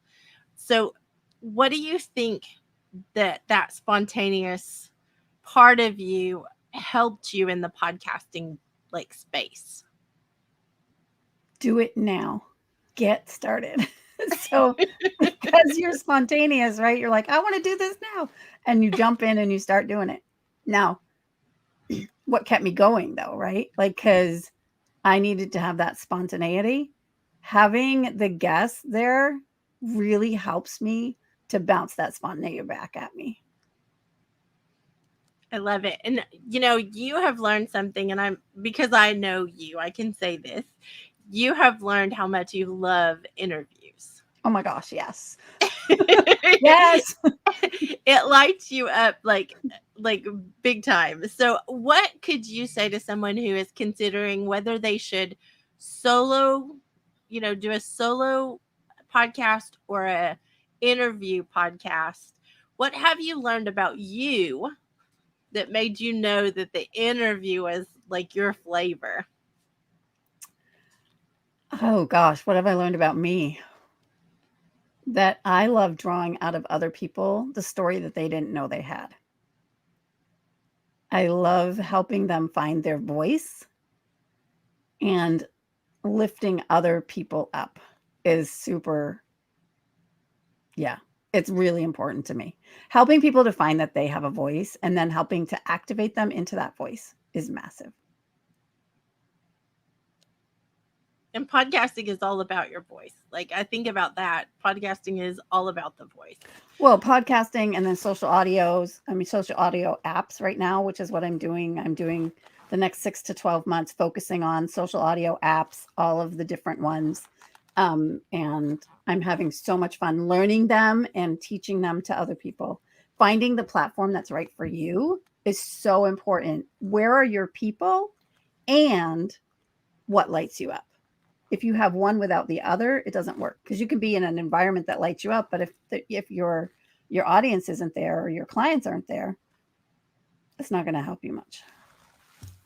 So what do you think that spontaneous part of you helped you in the podcasting space? Do it now. Get started. So because you're spontaneous, right? You're like, I want to do this now. And you jump in and you start doing it. Now, what kept me going though, right? Because I needed to have that spontaneity. Having the guests there really helps me to bounce that spontaneity back at me. I love it. And you have learned something, and because I know you, I can say this. You have learned how much you love interviews. Oh my gosh, yes. Yes. It lights you up like big time. So what could you say to someone who is considering whether they should do a solo podcast or a interview podcast? What have you learned about you that made you know that the interview was like your flavor? Oh gosh, what have I learned about me? That I love drawing out of other people the story that they didn't know they had. I love helping them find their voice, and lifting other people up is super, it's really important to me. Helping people to find that they have a voice and then helping to activate them into that voice is massive. And podcasting is all about your voice. Like, I think about that. Podcasting is all about the voice. Well, podcasting and then social audio apps right now, which is what I'm doing. I'm doing the next 6 to 12 months focusing on social audio apps, all of the different ones. And I'm having so much fun learning them and teaching them to other people. Finding the platform that's right for you is so important. Where are your people and what lights you up? If you have one without the other, it doesn't work, because you can be in an environment that lights you up. But if your audience isn't there or your clients aren't there, it's not going to help you much.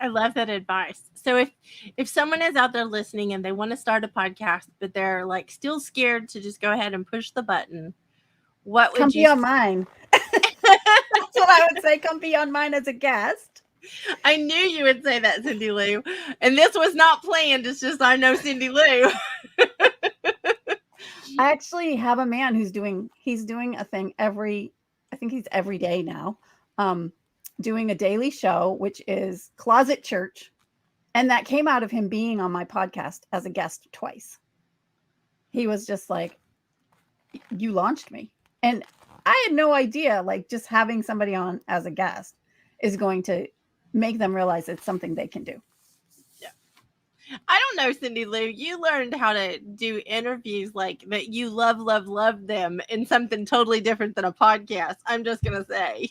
I love that advice. So if someone is out there listening and they want to start a podcast, but they're still scared to just go ahead and push the button, what would Come you be on mine? That's what I would say. Come be on mine as a guest. I knew you would say that, Cindy Lou. And this was not planned. It's just I know Cindy Lou. I actually have a man he's doing a thing every day now, doing a daily show, which is Closet Church. And that came out of him being on my podcast as a guest twice. He was just like, you launched me. And I had no idea, just having somebody on as a guest is going to make them realize it's something they can do. Yeah. I don't know, Cindy Lou. You learned how to do interviews like that. You love them in something totally different than a podcast. I'm just going to say.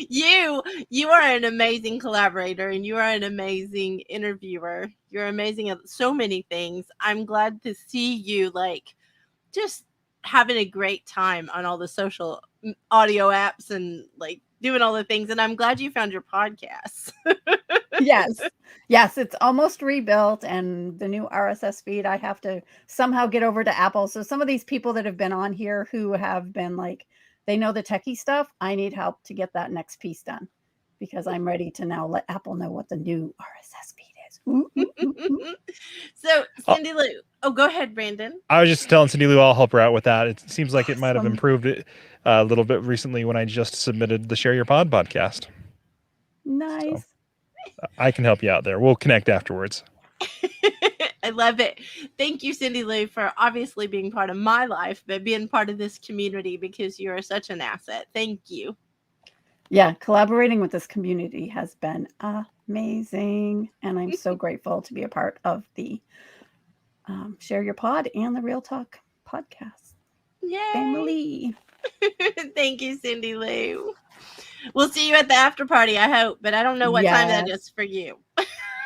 You are an amazing collaborator, and you are an amazing interviewer. You're amazing at so many things. I'm glad to see you like just having a great time on all the social audio apps and like doing all the things. And I'm glad you found your podcast. Yes, it's almost rebuilt, and the new RSS feed I have to somehow get over to Apple. So some of these people that have been on here who have been like, they know the techie stuff, I need help to get that next piece done, because I'm ready to now let Apple know what the new RSS feed is. Ooh, ooh, ooh, ooh. So Cindy Lou, oh, go ahead, Brandon. I was just telling Cindy Lou I'll help her out with that. It seems like it might have improved it a little bit recently when I just submitted the Share Your Pod podcast. Nice. So I can help you out there. We'll connect afterwards. I love it. Thank you, Cindy Lou, for obviously being part of my life, but being part of this community, because you are such an asset. Thank you. Yeah, collaborating with this community has been amazing, and I'm so grateful to be a part of the Share Your Pod and the Real Talk podcast. Yay. Family. Thank you, Cindy Lou. We'll see you at the after party, I hope, but I don't know what time that is for you.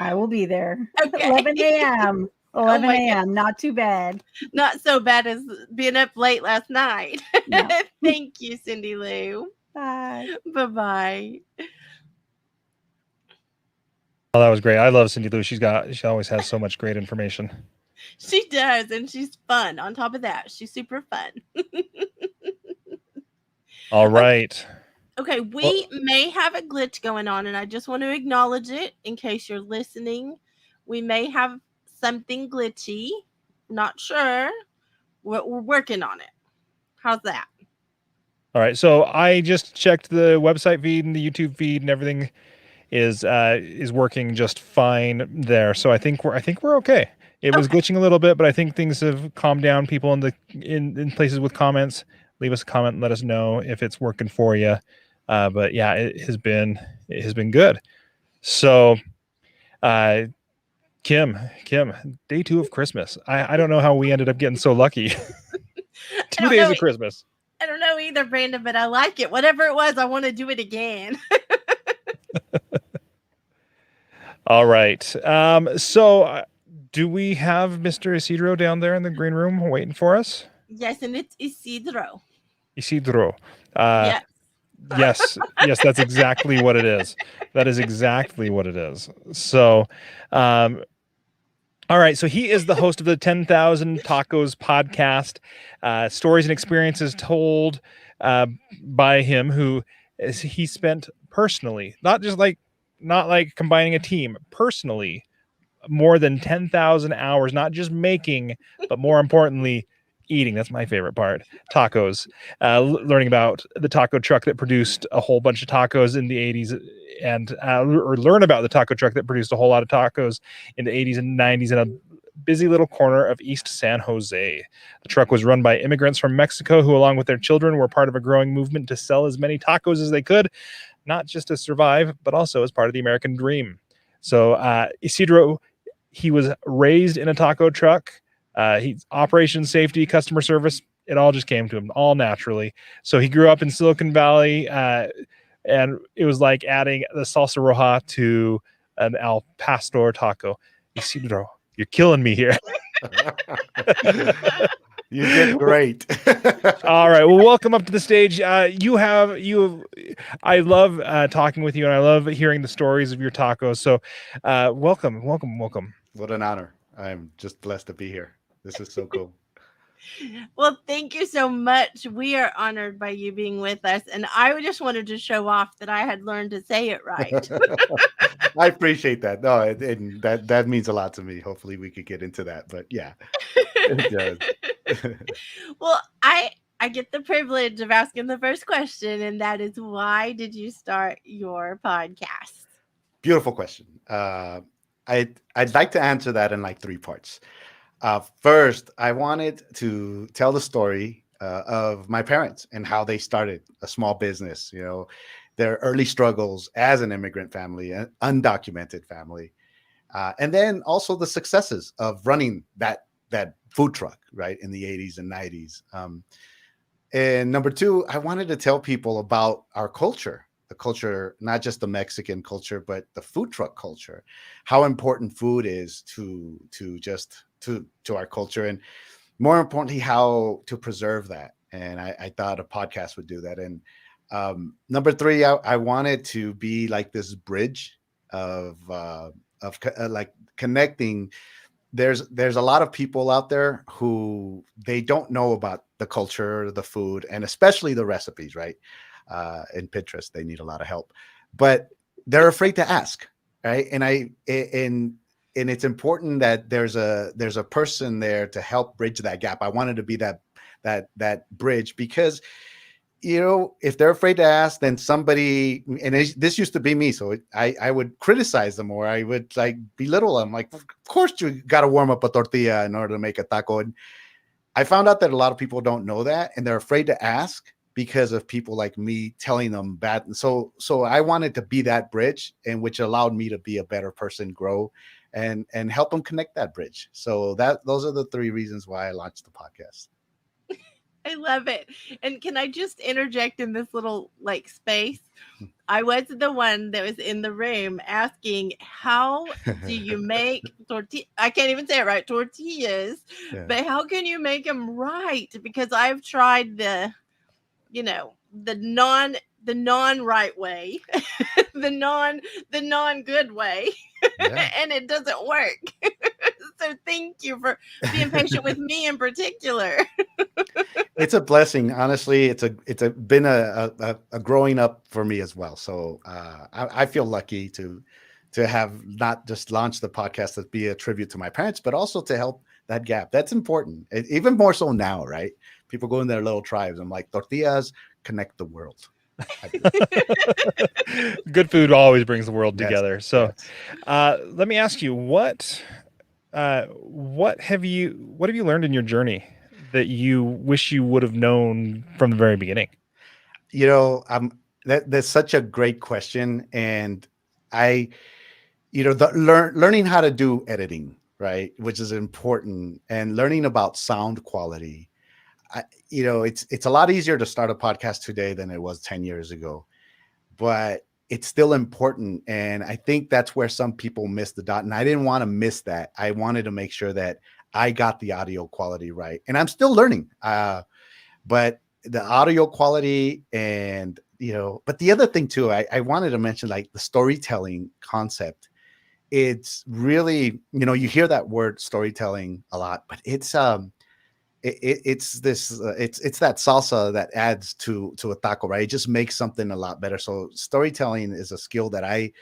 I will be there. Okay. 11 a.m. 11 a.m. Not too bad. Not so bad as being up late last night. No. Thank you, Cindy Lou. Bye. Bye-bye. Oh, that was great. I love Cindy Lou. She always has so much great information. She does, and she's fun. On top of that, she's super fun. All right. Okay, we may have a glitch going on, and I just want to acknowledge it in case you're listening. We may have something glitchy. Not sure. We're working on it. How's that? All right. So I just checked the website feed and the YouTube feed, and everything is working just fine there. So I think we're okay. It was glitching a little bit, but I think things have calmed down. People in places with comments, leave us a comment and let us know if it's working for you. But yeah, it has been good. So, Kim, day 2 of Christmas. I don't know how we ended up getting so lucky. 2 days of Christmas. I don't know either, Brandon, but I like it. Whatever it was, I want to do it again. All right. So do we have Mr. Isidro down there in the green room waiting for us? Yes, and it's Isidro. Isidro. Yes. Yes, that's exactly what it is. That is exactly what it is. So, all right. So he is the host of the 10,000 Tacos podcast, stories and experiences told by him, who he spent personally, not like combining a team, personally, more than 10,000 hours, not just making, but more importantly, eating. That's my favorite part. Tacos. Learning about the taco truck that produced a whole bunch of tacos in the 80s, and or learn about the taco truck that produced a whole lot of tacos in the 80s and 90s in a busy little corner of East San Jose. The truck was run by immigrants from Mexico who, along with their children, were part of a growing movement to sell as many tacos as they could, not just to survive, but also as part of the American dream. So Isidro, he was raised in a taco truck. He's operations, safety, customer service. It all just came to him all naturally. So he grew up in Silicon Valley, and it was like adding the salsa roja to an al pastor taco. Isidro, you're killing me here. You did great. All right. Well, welcome up to the stage. I love talking with you, and I love hearing the stories of your tacos. So welcome. What an honor. I'm just blessed to be here. This is so cool. Well, thank you so much. We are honored by you being with us. And I just wanted to show off that I had learned to say it right. I appreciate that. No, and that means a lot to me. Hopefully we could get into that. But yeah, it does. Well, I get the privilege of asking the first question, and that is, why did you start your podcast? Beautiful question. I'd like to answer that in like 3 parts. First, I wanted to tell the story of my parents and how they started a small business, their early struggles as an immigrant family, an undocumented family, and then also the successes of running that food truck, right, in the 80s and 90s. And number 2, I wanted to tell people about our culture, the culture, not just the Mexican culture, but the food truck culture, how important food is to our culture, and more importantly, how to preserve that. And I thought a podcast would do that. And number three, I wanted to be like this bridge of like connecting. There's a lot of people out there who they don't know about the culture, the food, and especially the recipes, right? In Pinterest, they need a lot of help, but they're afraid to ask, right? And it's important that there's a person there to help bridge that gap. I wanted to be that bridge, because if they're afraid to ask, then somebody, and this used to be me, so I would criticize them, or I would like belittle them. Like, of course you got to warm up a tortilla in order to make a taco. And I found out that a lot of people don't know that, and they're afraid to ask because of people like me telling them bad. And so I wanted to be that bridge, and which allowed me to be a better person, grow, and help them connect that bridge. So those are the three reasons why I launched the podcast. I love it. And can I just interject in this little like space? I was the one that was in the room asking, how do you make tortilla? I can't even say it right, tortillas, Yeah. but how can you make them right? Because I've tried the non right way, the non good way, Yeah. and it doesn't work. So thank you for being patient with me in particular. It's a blessing, honestly. It's been a growing up for me as well. So I feel lucky to have not just launched the podcast to be a tribute to my parents, but also to help that gap. That's important, even more so now, right? People go in their little tribes. I'm like, tortillas connect the world. Good food always brings the world Yes, together. So, yes. let me ask you, what have you learned in your journey that you wish you would have known from the very beginning? That's such a great question, and learning how to do editing, right, which is important, and learning about sound quality. It's a lot easier to start a podcast today than it was 10 years ago, but it's still important. And I think that's where some people miss the dot. And I didn't want to miss that. I wanted to make sure that I got the audio quality right. And I'm still learning. But the audio quality and, but the other thing too, I wanted to mention, like, the storytelling concept. It's really, you hear that word storytelling a lot, but it's that salsa that adds to a taco, right? It just makes something a lot better. So storytelling is a skill that I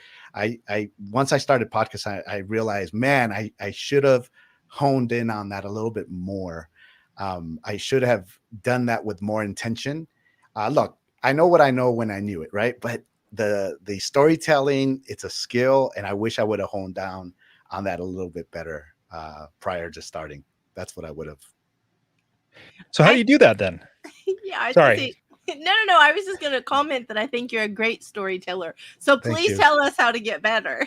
once I started podcast, I realized, man, I should have honed in on that a little bit more. I should have done that with more intention. Look, I know what I know when I knew it, right? But the storytelling, it's a skill, and I wish I would have honed down on that a little bit better prior to starting. That's what I would have. So how do you do that then? Yeah, I was Sorry. gonna say, no. I was just going to comment that I think you're a great storyteller. So Thank please you. tell us how to get better.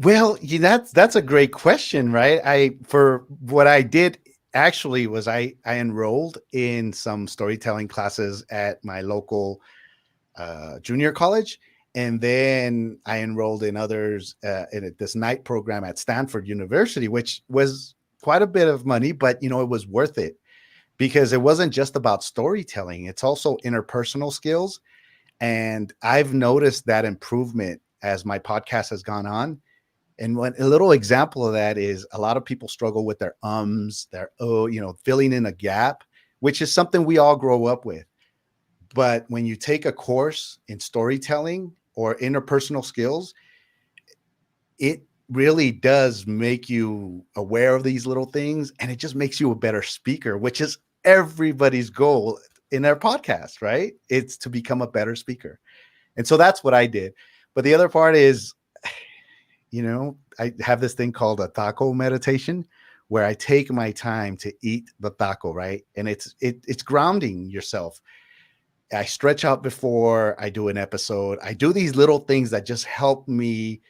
Well, that's a great question, right? For what I did actually was I enrolled in some storytelling classes at my local junior college, and then I enrolled in others in this night program at Stanford University, which was quite a bit of money, but it was worth it, because it wasn't just about storytelling. It's also interpersonal skills. And I've noticed that improvement as my podcast has gone on. And a little example of that is, a lot of people struggle with their their filling in a gap, which is something we all grow up with. But when you take a course in storytelling or interpersonal skills, it really does make you aware of these little things, and it just makes you a better speaker, which is everybody's goal in their podcast, right? It's to become a better speaker. And so that's what I did. But the other part is, I have this thing called a taco meditation, where I take my time to eat the taco, right? And it's grounding yourself. I stretch out before I do an episode. I do these little things that just help me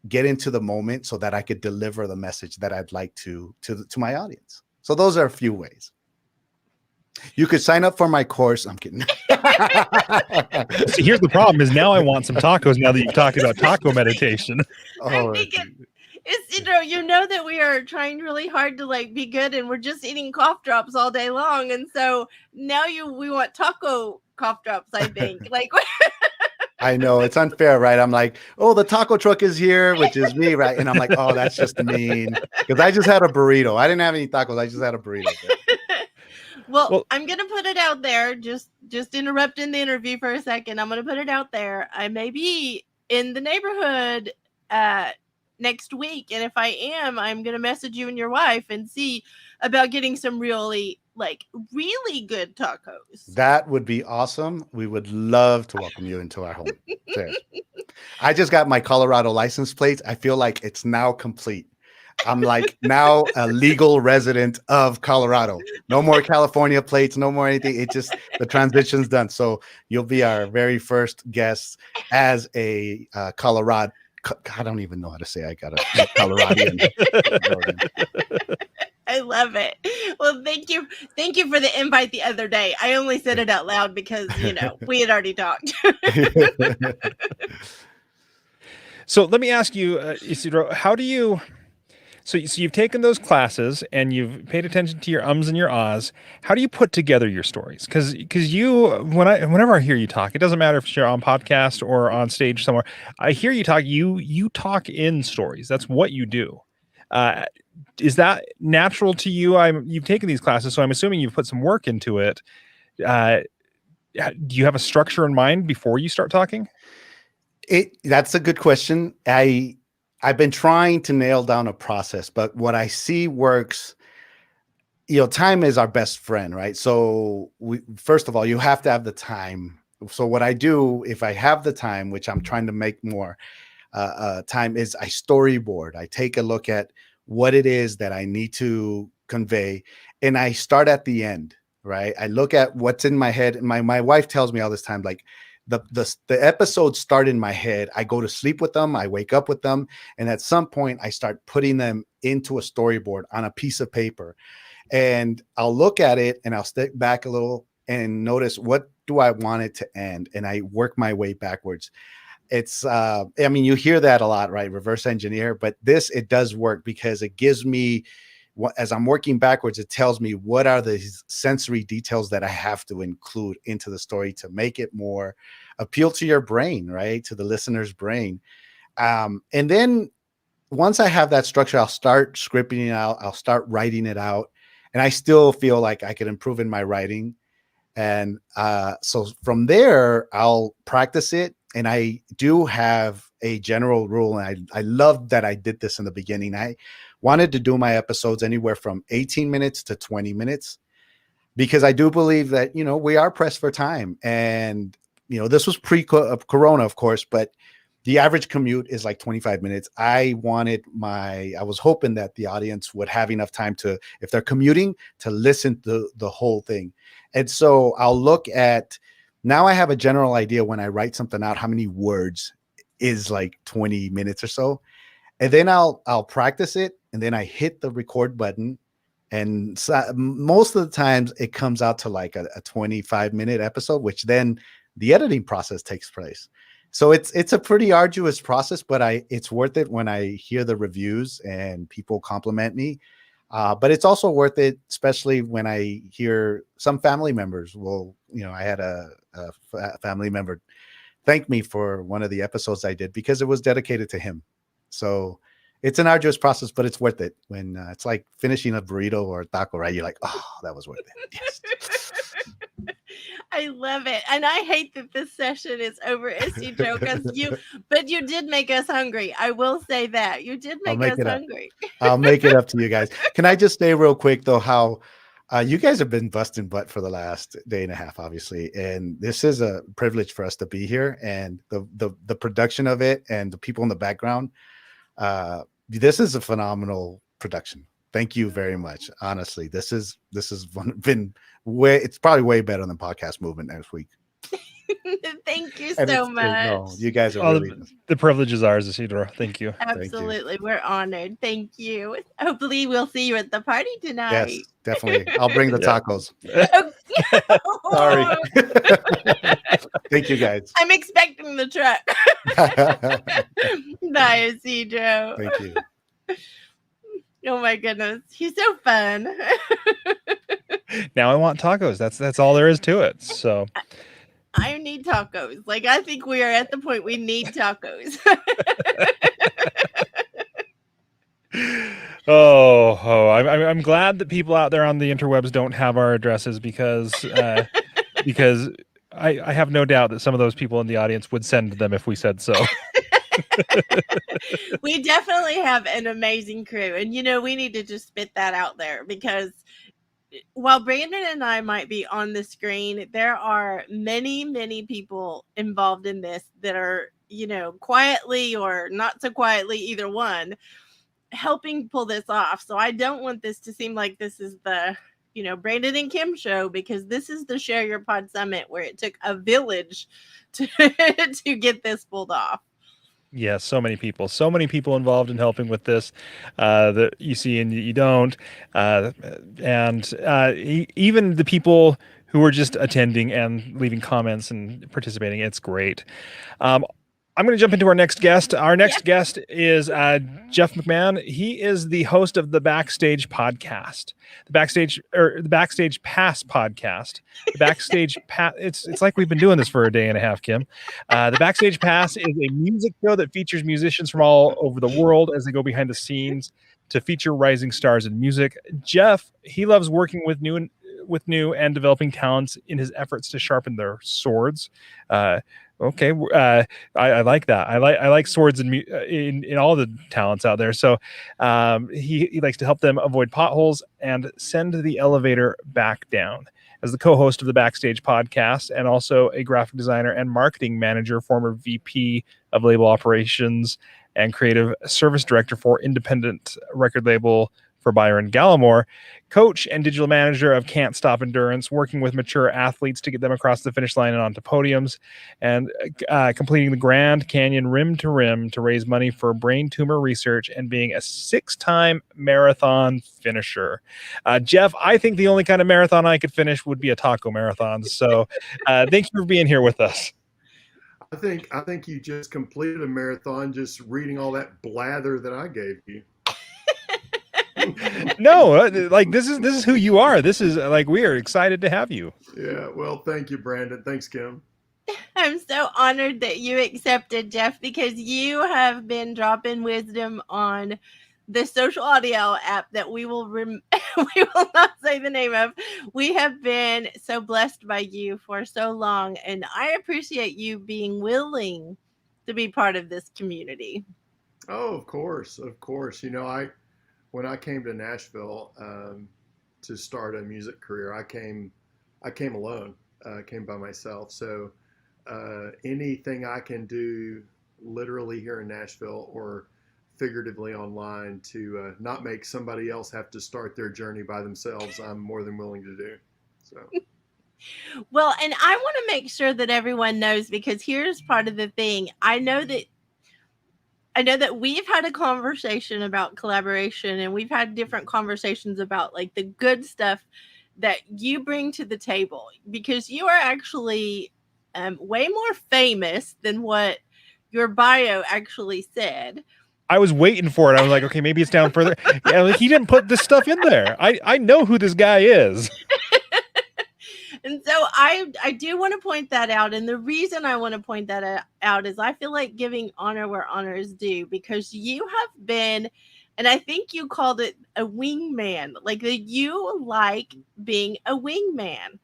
get into the moment so that I could deliver the message that I'd like to my audience. So those are a few ways. You could sign up for my course. I'm kidding. See, here's the problem: is now I want some tacos. Now that you've talked about taco meditation. Oh, It's you know that we are trying really hard to like be good, and we're just eating cough drops all day long, and so now we want taco cough drops. I think like. I know it's unfair, right? I'm like, oh, the taco truck is here, which is me, right? And I'm like, oh, that's just mean because I just had a burrito. I didn't have any tacos. I just had a burrito. Well, I'm gonna put it out there. Just interrupting the interview for a second. I'm gonna put it out there. I may be in the neighborhood next week, and if I am, I'm gonna message you and your wife and see about getting some really good tacos. That would be awesome. We would love to welcome you into our home. Seriously. I just got my Colorado license plates. I feel like it's now complete. I'm like now a legal resident of Colorado. No more California plates, no more anything. It just, the transition's done. So you'll be our very first guest as a Colorado. I don't even know how to say I got a Coloradian. I love it. Well, thank you for the invite the other day. I only said it out loud because we had already talked. So let me ask you, Isidro, how do you? So you've taken those classes and you've paid attention to your ums and your ahs. How do you put together your stories? Because you, whenever I hear you talk, it doesn't matter if you're on podcast or on stage somewhere. I hear you talk. You talk in stories. That's what you do. Is that natural to you? You've taken these classes, so I'm assuming you've put some work into it. Do you have a structure in mind before you start talking? That's a good question. I've been trying to nail down a process, but what I see works, time is our best friend, right? So first of all, you have to have the time. So what I do, if I have the time, which I'm trying to make more time, is I storyboard. I take a look at what it is that I need to convey, and I start at the end, right? I look at what's in my head. And my wife tells me all this time, like, the episodes start in my head. I go to sleep with them. I wake up with them. And at some point I start putting them into a storyboard on a piece of paper, and I'll look at it and I'll step back a little and notice, what do I want it to end? And I work my way backwards. It's, you hear that a lot, right? Reverse engineer, but it does work because it gives me, as I'm working backwards, it tells me what are the sensory details that I have to include into the story to make it more appeal to your brain, right? To the listener's brain. And then once I have that structure, I'll start scripting it out. I'll start writing it out. And I still feel like I could improve in my writing. And so from there, I'll practice it. And I do have a general rule. And I love that I did this in the beginning. I wanted to do my episodes anywhere from 18 minutes to 20 minutes, because I do believe that, we are pressed for time. And, this was pre-corona, of course, but the average commute is like 25 minutes. I was hoping that the audience would have enough time to, if they're commuting, to listen to the whole thing. And so I'll look at, now I have a general idea when I write something out, how many words is like 20 minutes or so. And then I'll practice it, and then I hit the record button. And so most of the times it comes out to like a 25-minute episode, which then the editing process takes place. So it's a pretty arduous process, but it's worth it when I hear the reviews and people compliment me. But it's also worth it, especially when I hear some family members I had a family member thank me for one of the episodes I did because it was dedicated to him. So it's an arduous process, but it's worth it. When it's like finishing a burrito or a taco, right? You're like, oh, that was worth it. Yes. I love it. And I hate that this session is over, Isidro, but you did make us hungry. I will say that. You did make us hungry. I'll make it up to you guys. Can I just say real quick, though, how you guys have been busting butt for the last day and a half, obviously. And this is a privilege for us to be here. And the production of it and the people in the background, this is a phenomenal production. Thank you very much. Honestly, this has been it's probably way better than Podcast Movement next week. Thank you And so it's much. no, you guys are Oh, really the privilege is ours, Isidro. Thank you. Absolutely. We're honored. Thank you. Hopefully we'll see you at the party yes, tonight. definitely. I'll bring the Yeah. tacos. Oh, Sorry. Thank you guys. I'm expecting the truck. Bye, Isidro. Thank you. Oh my goodness. He's so fun. Now I want tacos. That's all there is to it. So I need tacos. Like, I think we are at the point we need tacos. I'm glad that people out there on the interwebs don't have our addresses because I have no doubt that some of those people in the audience would send them if we said so. We definitely have an amazing crew. And, we need to just spit that out there because while Brandon and I might be on the screen, there are many, many people involved in this that are, quietly or not so quietly, either one, helping pull this off. So I don't want this to seem like this is the, Brandon and Kim show, because this is the Share Your Pod Summit where it took a village to to get this pulled off. Yes, so many people involved in helping with this that you see and you don't. Even the people who are just attending and leaving comments and participating, it's great. I'm going to jump into our next guest. Our next guest is Jeff McMahon. He is the host of the Backstage podcast, the Backstage Pass podcast. The Backstage Pass. It's like we've been doing this for a day and a half, Kim. The Backstage Pass is a music show that features musicians from all over the world as they go behind the scenes to feature rising stars in music. Jeff, he loves working with new and developing talents in his efforts to sharpen their swords. Okay, I like that. I like swords in all the talents out there. So he likes to help them avoid potholes and send the elevator back down. As the co-host of the Backstage podcast and also a graphic designer and marketing manager, former VP of label operations and creative service director for independent record label for Byron Gallimore, coach and digital manager of Can't Stop Endurance, working with mature athletes to get them across the finish line and onto podiums, and completing the Grand Canyon Rim to Rim to raise money for brain tumor research, and being a 6-time marathon finisher. Jeff, I think the only kind of marathon I could finish would be a taco marathon. So thank you for being here with us. I think you just completed a marathon just reading all that blather that I gave you. No, like this is who you are. This is like, we are excited to have you. Yeah, well, thank you, Brandon. Thanks, Kim. I'm so honored that you accepted, Jeff, because you have been dropping wisdom on the social audio app that we will we will not say the name of. We have been so blessed by you for so long, and I appreciate you being willing to be part of this community. Oh, of course. When I came to Nashville to start a music career, I came alone, came by myself. So anything I can do literally here in Nashville or figuratively online to not make somebody else have to start their journey by themselves, I'm more than willing to do. So. Well, and I want to make sure that everyone knows, because here's part of the thing. I know that we've had a conversation about collaboration, and we've had different conversations about like the good stuff that you bring to the table, because you are actually way more famous than what your bio actually said. I was waiting for it. I was like, okay, maybe it's down further. Yeah, like, he didn't put this stuff in there. I know who this guy is. And so I do want to point that out. And the reason I want to point that out is I feel like giving honor where honor is due, because you have been, and I think you called it a wingman, like that you like being a wingman.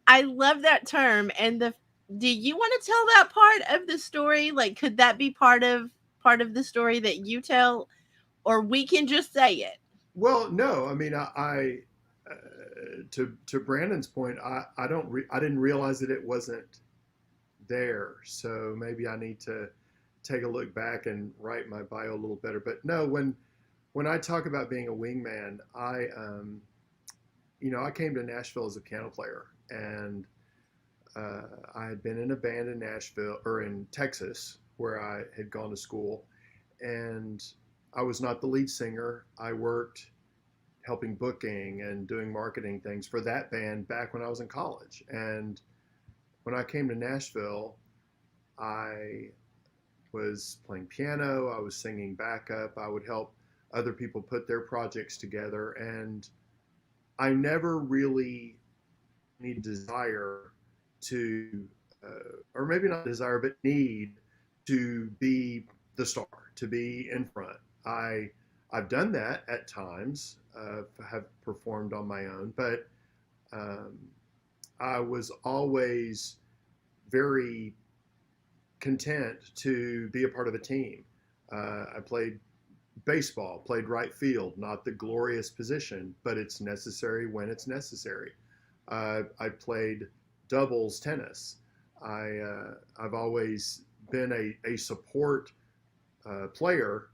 I love that term. And do you want to tell that part of the story? Like, could that be part of the story that you tell, or we can just say it? Well, no, I mean, I to Brandon's point, I didn't realize that it wasn't there. So maybe I need to take a look back and write my bio a little better. But no, when I talk about being a wingman, I came to Nashville as a piano player, and I had been in a band in Nashville or in Texas where I had gone to school, and I was not the lead singer. I worked helping booking and doing marketing things for that band back when I was in college. And when I came to Nashville, I was playing piano, I was singing backup, I would help other people put their projects together. And I never really need desire to, or maybe not desire, but need to be the star, to be in front. I've done that at times, have performed on my own, but I was always very content to be a part of a team. I played baseball, played right field, not the glorious position, but it's necessary when it's necessary. I played doubles tennis. I've always been a support player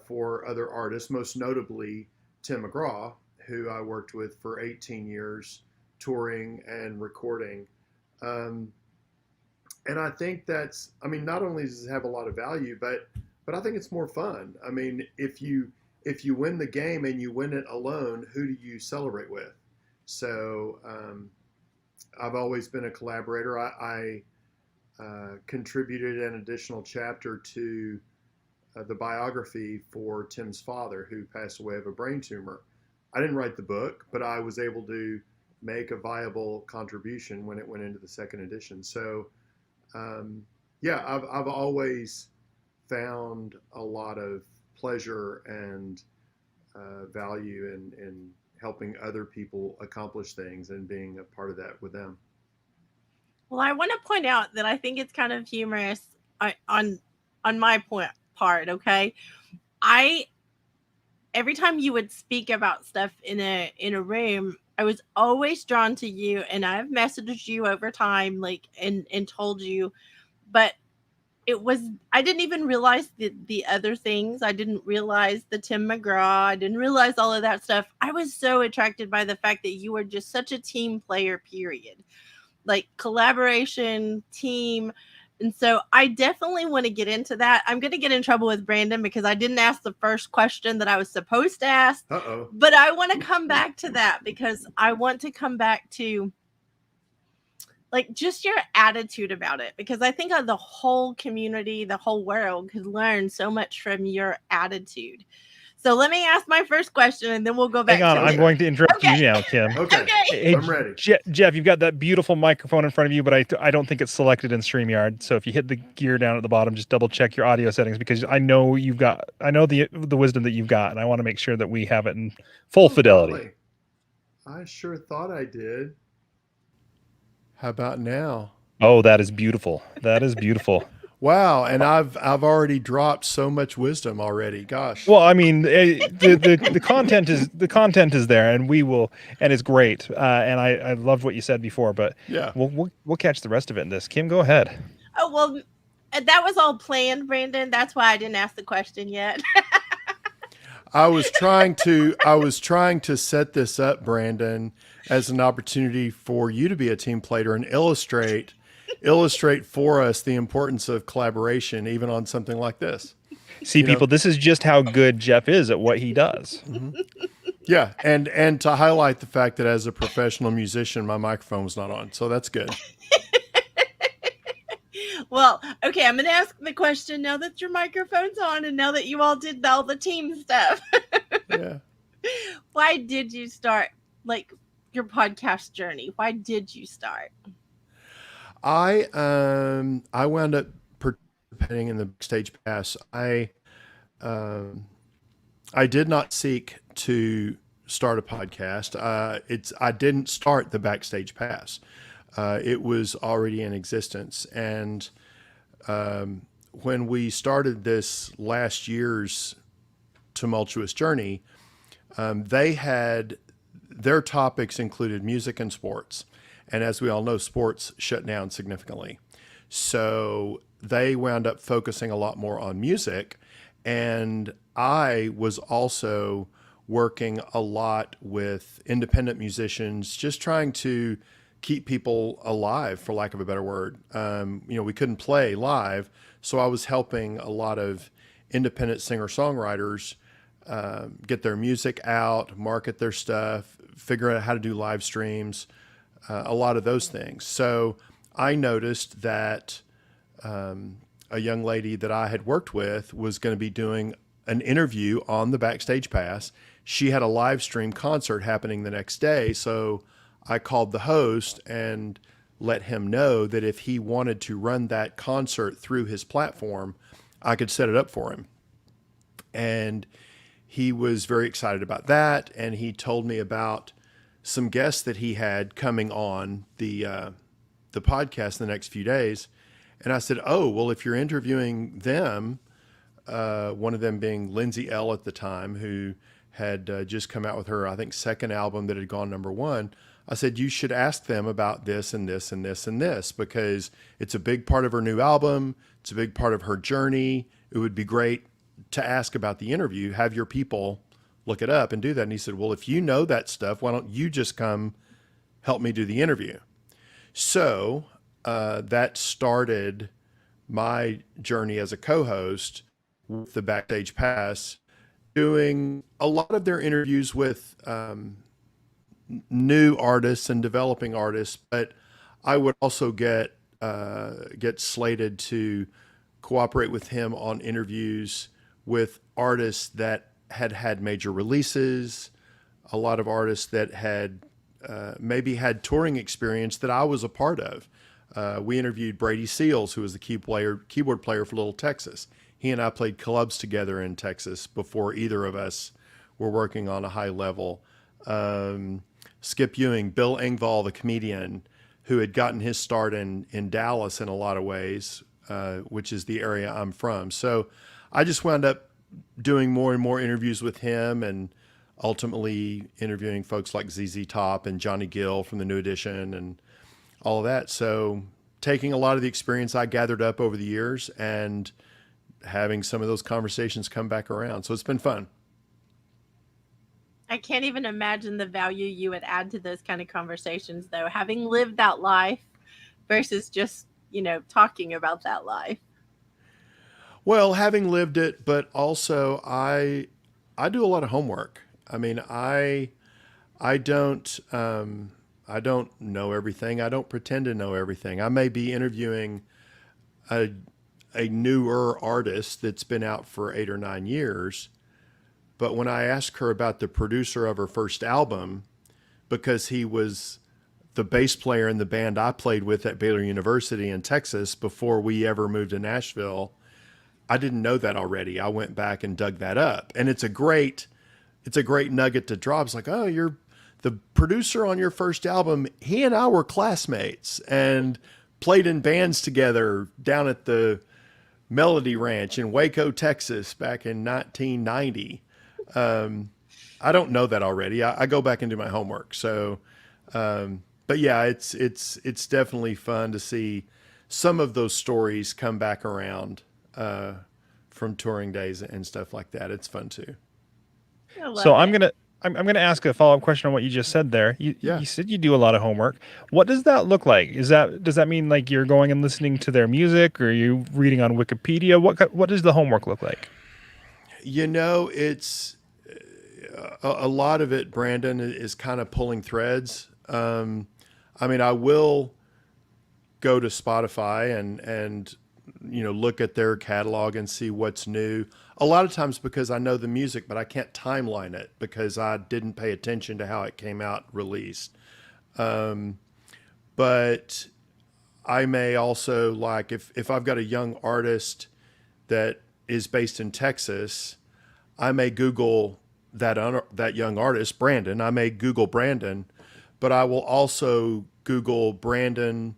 for other artists, most notably Tim McGraw, who I worked with for 18 years, touring and recording. And I think that's, I mean, not only does it have a lot of value, but I think it's more fun. I mean, if you win the game and you win it alone, who do you celebrate with? So I've always been a collaborator. I contributed an additional chapter to the biography for Tim's father, who passed away of a brain tumor. I didn't write the book, but I was able to make a viable contribution when it went into the second edition. So yeah, I've always found a lot of pleasure and value in helping other people accomplish things and being a part of that with them. Well, I want to point out that I think it's kind of humorous on my part. Okay, every time you would speak about stuff in a room, I was always drawn to you, and I've messaged you over time, like and told you, but I didn't even realize the other things. I didn't realize the Tim McGraw. I didn't realize all of that stuff. I was so attracted by the fact that you were just such a team player, period. Like collaboration, team. And so I definitely want to get into that. I'm going to get in trouble with Branden because I didn't ask the first question that I was supposed to ask. Uh-oh. But I want to come back to that because I want to come back to like just your attitude about it, because I think the whole community, the whole world could learn so much from your attitude. So let me ask my first question and then we'll go back. Hang on, I'm going to interrupt you now, Kim. Okay. Hey, I'm ready. Jeff, you've got that beautiful microphone in front of you, but I don't think it's selected in StreamYard. So if you hit the gear down at the bottom, just double check your audio settings, because I know the wisdom that you've got, and I want to make sure that we have it in full fidelity. Golly. I sure thought I did. How about now? Oh, that is beautiful. That is beautiful. Wow, and I've already dropped so much wisdom already. Gosh. Well, I mean, the content is there, and it's great. And I loved what you said before, but yeah, we'll catch the rest of it in this. Kim, go ahead. Oh well, that was all planned, Branden. That's why I didn't ask the question yet. I was trying to set this up, Branden, as an opportunity for you to be a team player and illustrate for us the importance of collaboration, even on something like this. See, people, this is just how good Jeff is at what he does. Mm-hmm. Yeah, and to highlight the fact that as a professional musician, my microphone was not on, so that's good. Well, okay, I'm going to ask the question now that your microphone's on and now that you all did all the team stuff. Yeah. Why did you start, like, your podcast journey? Why did you start? I wound up participating in the Backstage Pass. I did not seek to start a podcast. I didn't start the Backstage Pass. It was already in existence, and when we started this last year's tumultuous journey, they had their topics included music and sports. And as we all know, sports shut down significantly. So they wound up focusing a lot more on music. And I was also working a lot with independent musicians, just trying to keep people alive, for lack of a better word. We couldn't play live, so I was helping a lot of independent singer-songwriters get their music out, market their stuff, figure out how to do live streams, a lot of those things. So I noticed that a young lady that I had worked with was going to be doing an interview on the Backstage Pass. She had a live stream concert happening the next day, so I called the host and let him know that if he wanted to run that concert through his platform, I could set it up for him. And he was very excited about that, and he told me about some guests that he had coming on the podcast the next few days. And I said, oh, well, if you're interviewing them, one of them being Lindsay L. at the time, who had just come out with her, I think, second album that had gone #1. I said, you should ask them about this and this and this and this, because it's a big part of her new album. It's a big part of her journey. It would be great to ask about the interview, have your people look it up and do that. And he said, well, if you know that stuff, why don't you just come help me do the interview? So that started my journey as a co-host with the Backstage Pass, doing a lot of their interviews with new artists and developing artists, but I would also get slated to cooperate with him on interviews with artists that had major releases, a lot of artists that had maybe had touring experience that I was a part of. We interviewed Brady Seals, who was the keyboard player for Little Texas. He and I played clubs together in Texas before either of us were working on a high level. Skip Ewing, Bill Engvall, the comedian, who had gotten his start in Dallas in a lot of ways, which is the area I'm from. So I just wound up doing more and more interviews with him, and ultimately interviewing folks like ZZ Top and Johnny Gill from the New Edition and all of that. So taking a lot of the experience I gathered up over the years and having some of those conversations come back around. So it's been fun. I can't even imagine the value you would add to those kind of conversations, though, having lived that life versus just, talking about that life. Well, having lived it, but also I do a lot of homework. I mean, I don't know everything. I don't pretend to know everything. I may be interviewing a newer artist that's been out for 8 or 9 years, but when I ask her about the producer of her first album, because he was the bass player in the band I played with at Baylor University in Texas before we ever moved to Nashville, I didn't know that already. I went back and dug that up, and it's a great nugget to drop. It's like, oh, you're the producer on your first album. He and I were classmates and played in bands together down at the Melody Ranch in Waco, Texas, back in 1990. I don't know that already. I go back and do my homework. So, but yeah, it's definitely fun to see some of those stories come back around from touring days and stuff like that. It's fun too. So I'm gonna ask a follow-up question on what you just said there. You said you do a lot of homework. What does that look like? Does that mean like you're going and listening to their music, or are you reading on Wikipedia? What does the homework look like? It's a lot of it, Brandon, is kind of pulling threads. I mean, I will go to Spotify and look at their catalog and see what's new. A lot of times because I know the music, but I can't timeline it because I didn't pay attention to how it came out released. But I may also, like, if I've got a young artist that is based in Texas, I may Google that young artist, Branden. I may Google Branden, but I will also Google Branden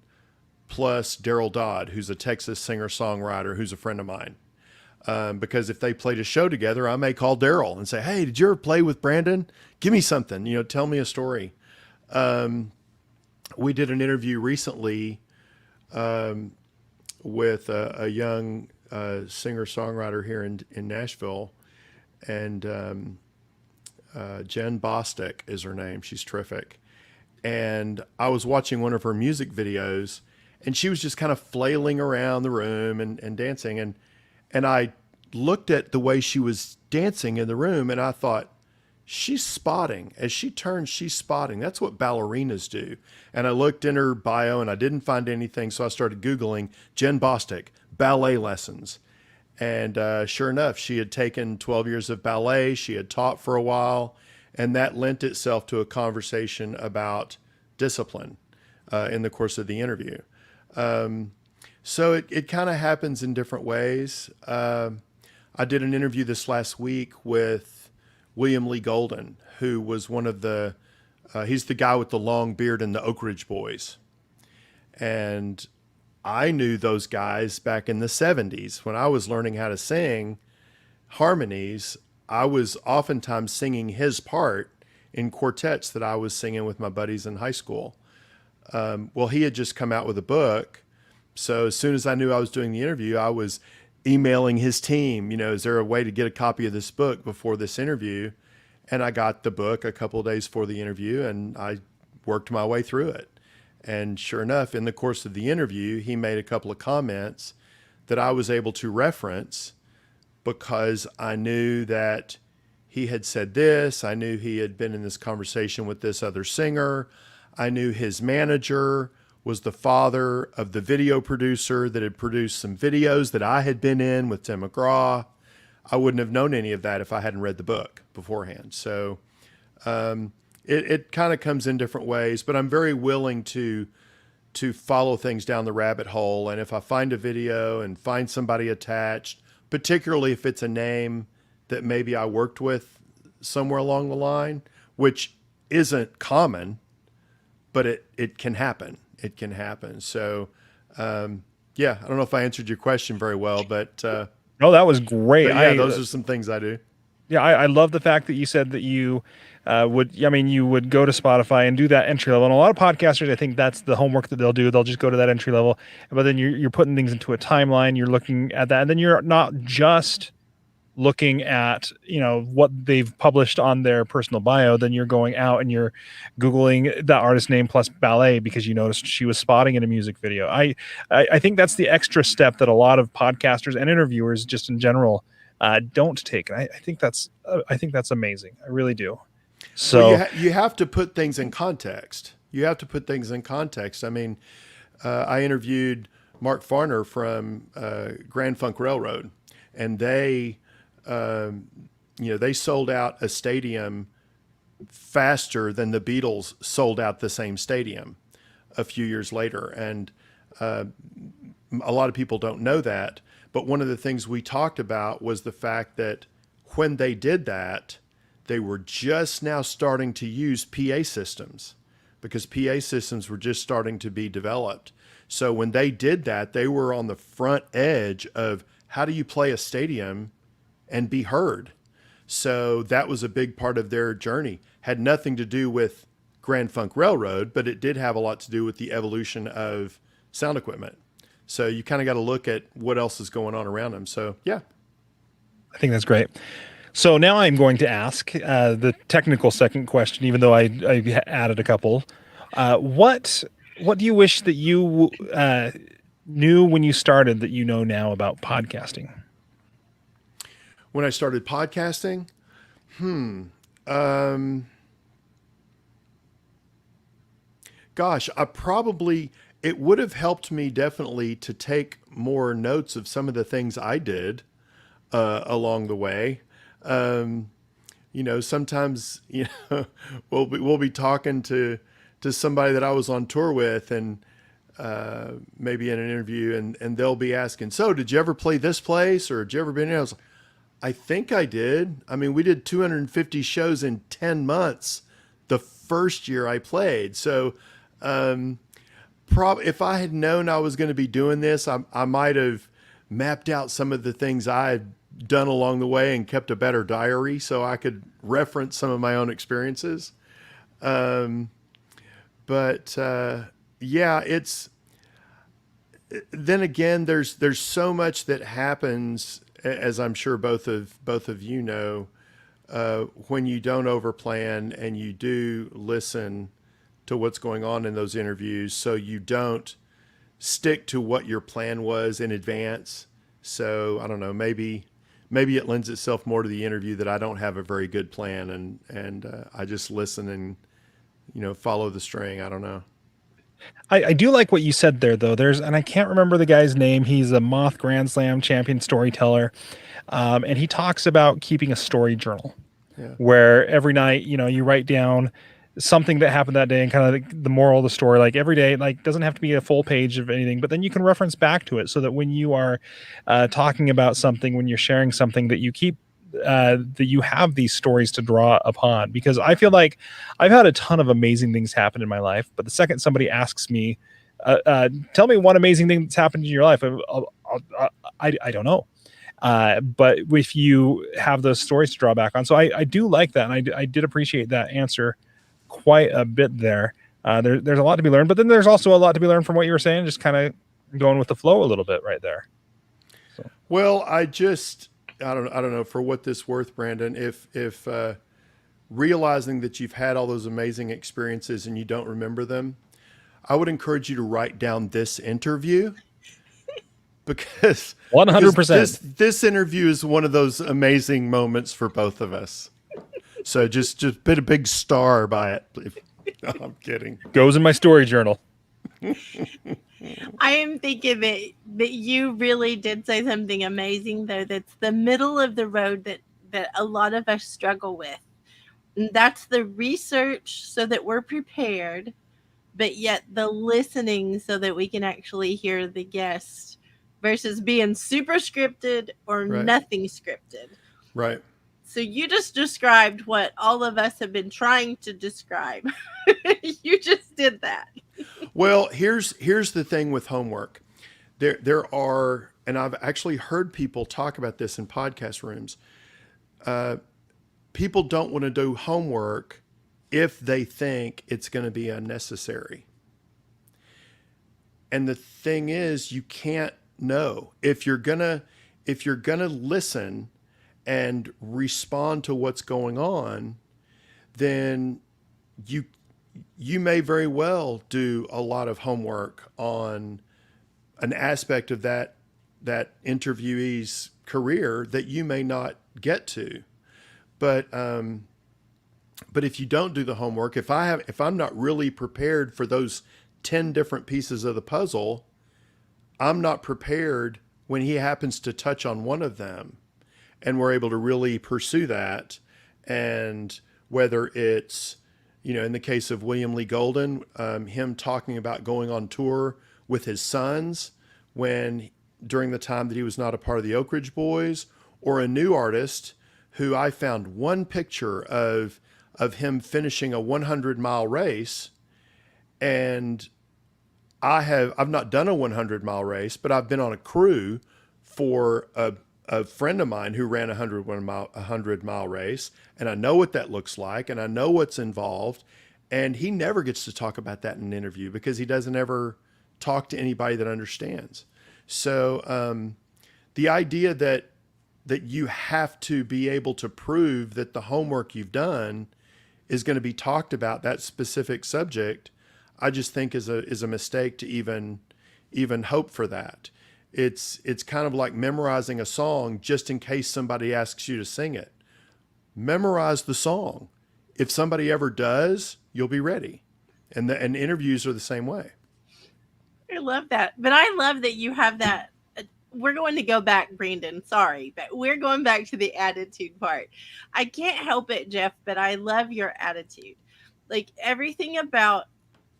plus Daryl Dodd, who's a Texas singer-songwriter who's a friend of mine. Because if they played a show together, I may call Daryl and say, hey, did you ever play with Branden? Give me something, tell me a story. We did an interview recently with a young singer-songwriter here in Nashville, and Jen Bostic is her name. She's terrific. and I was watching one of her music videos, and she was just kind of flailing around the room and dancing. And I looked at the way she was dancing in the room, and I thought, she's spotting. As she turns, she's spotting. That's what ballerinas do. And I looked in her bio, and I didn't find anything, so I started Googling Jen Bostic, ballet lessons. And sure enough, she had taken 12 years of ballet. She had taught for a while, and that lent itself to a conversation about discipline in the course of the interview. So it kind of happens in different ways. I did an interview this last week with William Lee Golden, who was one of the, he's the guy with the long beard in the Oak Ridge Boys. And I knew those guys back in the 70s. When I was learning how to sing harmonies, I was oftentimes singing his part in quartets that I was singing with my buddies in high school. Well, he had just come out with a book. So as soon as I knew I was doing the interview, I was emailing his team, is there a way to get a copy of this book before this interview? And I got the book a couple of days before the interview, and I worked my way through it. And sure enough, in the course of the interview, he made a couple of comments that I was able to reference because I knew that he had said this. I knew he had been in this conversation with this other singer. I knew his manager was the father of the video producer that had produced some videos that I had been in with Tim McGraw. I wouldn't have known any of that if I hadn't read the book beforehand. So it kind of comes in different ways, but I'm very willing to follow things down the rabbit hole. And if I find a video and find somebody attached, particularly if it's a name that maybe I worked with somewhere along the line, which isn't common, but it can happen. It can happen. So, yeah, I don't know if I answered your question very well, but no, that was great. Yeah, those are some things I do. Yeah, I love the fact that you said that you you would go to Spotify and do that entry level. And a lot of podcasters, I think that's the homework that they'll do. They'll just go to that entry level, but then you're putting things into a timeline. You're looking at that, and then you're not just looking at what they've published on their personal bio. Then you're going out and you're Googling the artist name plus ballet because you noticed she was spotting in a music video. I think that's the extra step that a lot of podcasters and interviewers just in general don't take. And I think that's amazing. I really do. So well, you have to put things in context. I mean, I interviewed Mark Farner from Grand Funk Railroad, and they sold out a stadium faster than the Beatles sold out the same stadium a few years later. And a lot of people don't know that. But one of the things we talked about was the fact that when they did that, they were just now starting to use PA systems because PA systems were just starting to be developed. So when they did that, they were on the front edge of how do you play a stadium and be heard. So that was a big part of their journey. Had nothing to do with Grand Funk Railroad, but it did have a lot to do with the evolution of sound equipment. So you kind of got to look at what else is going on around them. So yeah. I think that's great. So now I'm going to ask the technical second question, even though I added a couple. What do you wish that you knew when you started that you know now about podcasting? When I started podcasting, gosh, it would have helped me definitely to take more notes of some of the things I did along the way. Sometimes, we'll be talking to somebody that I was on tour with and maybe in an interview and they'll be asking, so did you ever play this place or did you ever been here? I was like, I think I did. I mean, we did 250 shows in 10 months the first year I played. So, if I had known I was going to be doing this, I might have mapped out some of the things I had done along the way and kept a better diary so I could reference some of my own experiences. Yeah, it's, then again, there's so much that happens, as I'm sure both of you know, when you don't overplan and you do listen to what's going on in those interviews, so you don't stick to what your plan was in advance. So I don't know, maybe it lends itself more to the interview that I don't have a very good plan, and I just listen and, you know, follow the string. I don't know. I do like what you said there, though. And I can't remember the guy's name. He's a Moth Grand Slam champion storyteller. And he talks about keeping a story journal where every night, you know, you write down something that happened that day and kind of the moral of the story. Like every day, like doesn't have to be a full page of anything, but then you can reference back to it so that when you are talking about something, when you're sharing something, that you keep that you have these stories to draw upon. Because I feel like I've had a ton of amazing things happen in my life, but the second somebody asks me, tell me one amazing thing that's happened in your life, I don't know. But if you have those stories to draw back on, so I do like that, and I did appreciate that answer quite a bit there. There's a lot to be learned, but then there's also a lot to be learned from what you were saying, just kind of going with the flow a little bit right there. So. Well, I don't know, for what this worth, Brandon, if realizing that you've had all those amazing experiences and you don't remember them, I would encourage you to write down this interview. Because 100%. This interview is one of those amazing moments for both of us. So just put a big star by it. No, I'm kidding. Goes in my story journal. I am thinking that you really did say something amazing, though. That's the middle of the road that a lot of us struggle with. And that's the research so that we're prepared, but yet the listening so that we can actually hear the guest, versus being super scripted or nothing scripted. Right. So you just described what all of us have been trying to describe. You just did that. Well, here's the thing with homework. There are, and I've actually heard people talk about this in podcast rooms. People don't want to do homework if they think it's going to be unnecessary. And the thing is, you can't know. If you're gonna listen and respond to what's going on, then you may very well do a lot of homework on an aspect of that interviewee's career that you may not get to. But if you don't do the homework, if I'm not really prepared for those 10 different pieces of the puzzle, I'm not prepared when he happens to touch on one of them, and we're able to really pursue that. And whether it's, you know, in the case of William Lee Golden, him talking about going on tour with his sons during the time that he was not a part of the Oak Ridge Boys, or a new artist who I found one picture of him finishing a 100-mile race. And I've not done a 100-mile race, but I've been on a crew for a friend of mine who ran a 100-mile race, and I know what that looks like, and I know what's involved. And he never gets to talk about that in an interview because he doesn't ever talk to anybody that understands. So the idea that you have to be able to prove that the homework you've done is going to be talked about, that specific subject, I just think is a mistake to even hope for that. It's kind of like memorizing a song just in case somebody asks you to sing it. Memorize the song. If somebody ever does, you'll be ready. And interviews are the same way. I love that. But I love that you have that. We're going to go back, Brandon. Sorry, but we're going back to the attitude part. I can't help it, Jeff, but I love your attitude. Like everything about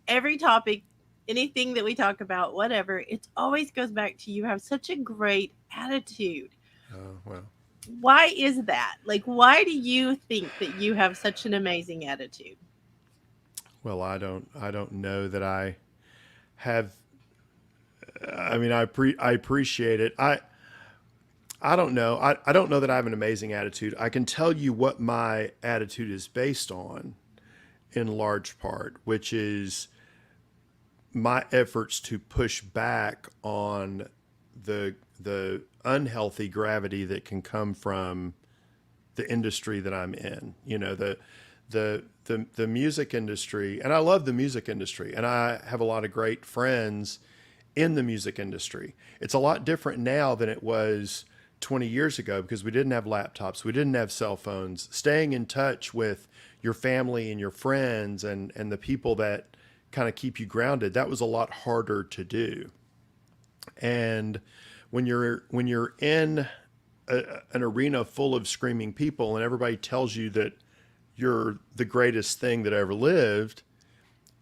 every topic, anything that we talk about, whatever, it always goes back to you have such a great attitude. Oh, well. Why is that? Like, why do you think that you have such an amazing attitude? Well, I don't know that I have. I mean, I appreciate it. I don't know. I don't know that I have an amazing attitude. I can tell you what my attitude is based on, in large part, which is my efforts to push back on the unhealthy gravity that can come from the industry that I'm in. You know, the music industry, and I love the music industry, and I have a lot of great friends in the music industry. It's a lot different now than it was 20 years ago because we didn't have laptops, we didn't have cell phones. Staying in touch with your family and your friends and the people that kind of keep you grounded, that was a lot harder to do. And when you're in an arena full of screaming people and everybody tells you that you're the greatest thing that ever lived,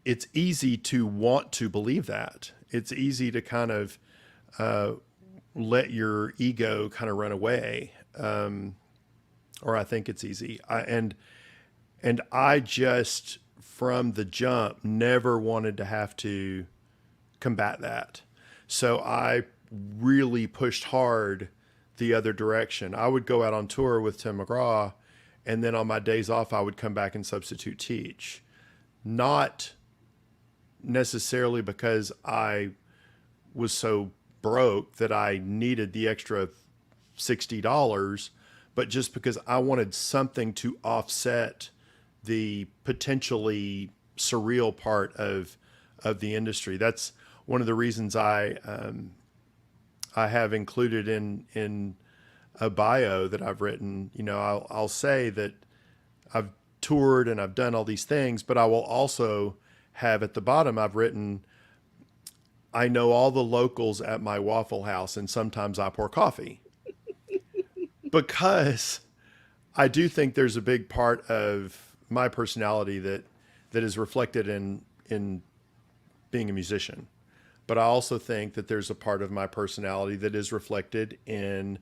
it's easy to want to believe that. It's easy to kind of let your ego kind of run away. Or I think it's easy. And I just, from the jump, never wanted to have to combat that. So I really pushed hard the other direction. I would go out on tour with Tim McGraw, and then on my days off, I would come back and substitute teach. Not necessarily because I was so broke that I needed the extra $60, but just because I wanted something to offset the potentially surreal part of the industry. That's one of the reasons I have included in a bio that I've written. You know, I'll say that I've toured and I've done all these things, but I will also have at the bottom, I've written, I know all the locals at my Waffle House and sometimes I pour coffee. Because I do think there's a big part of my personality that is reflected in being a musician. But I also think that there's a part of my personality that is reflected in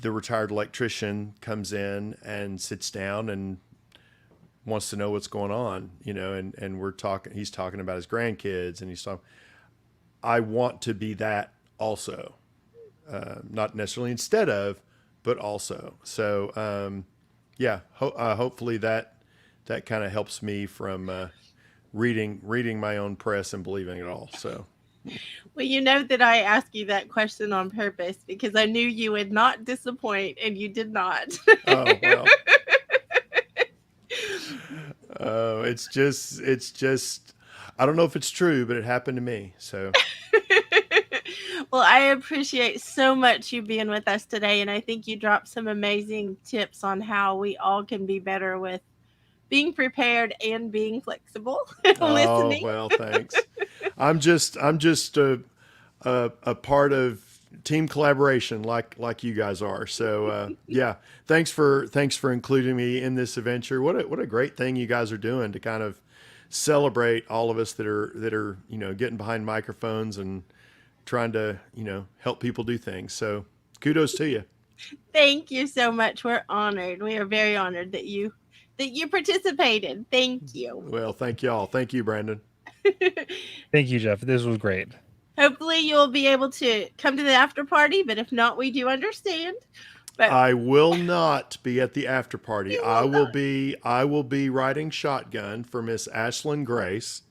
the retired electrician comes in and sits down and wants to know what's going on, you know, and he's talking about his grandkids and he's talking. I want to be that also, not necessarily instead of, but also. So, hopefully that kind of helps me from reading my own press and believing it all. So. Well, you know that I asked you that question on purpose because I knew you would not disappoint, and you did not. Oh, well. It's just, I don't know if it's true, but it happened to me. So. Well, I appreciate so much you being with us today, and I think you dropped some amazing tips on how we all can be better with being prepared and being flexible. Oh, well, thanks. I'm just a part of team collaboration like you guys are. So thanks for including me in this adventure. What a great thing you guys are doing to kind of celebrate all of us that are getting behind microphones and trying to help people do things. So kudos to you. Thank you so much. We're honored. We are very honored that you participated. Thank you. Well, thank y'all. Thank you, Branden. Thank you, Jeff. This was great. Hopefully you'll be able to come to the after party, but if not, we do understand. But I will not be at the after party. I will be riding shotgun for Miss Ashlyn Grace.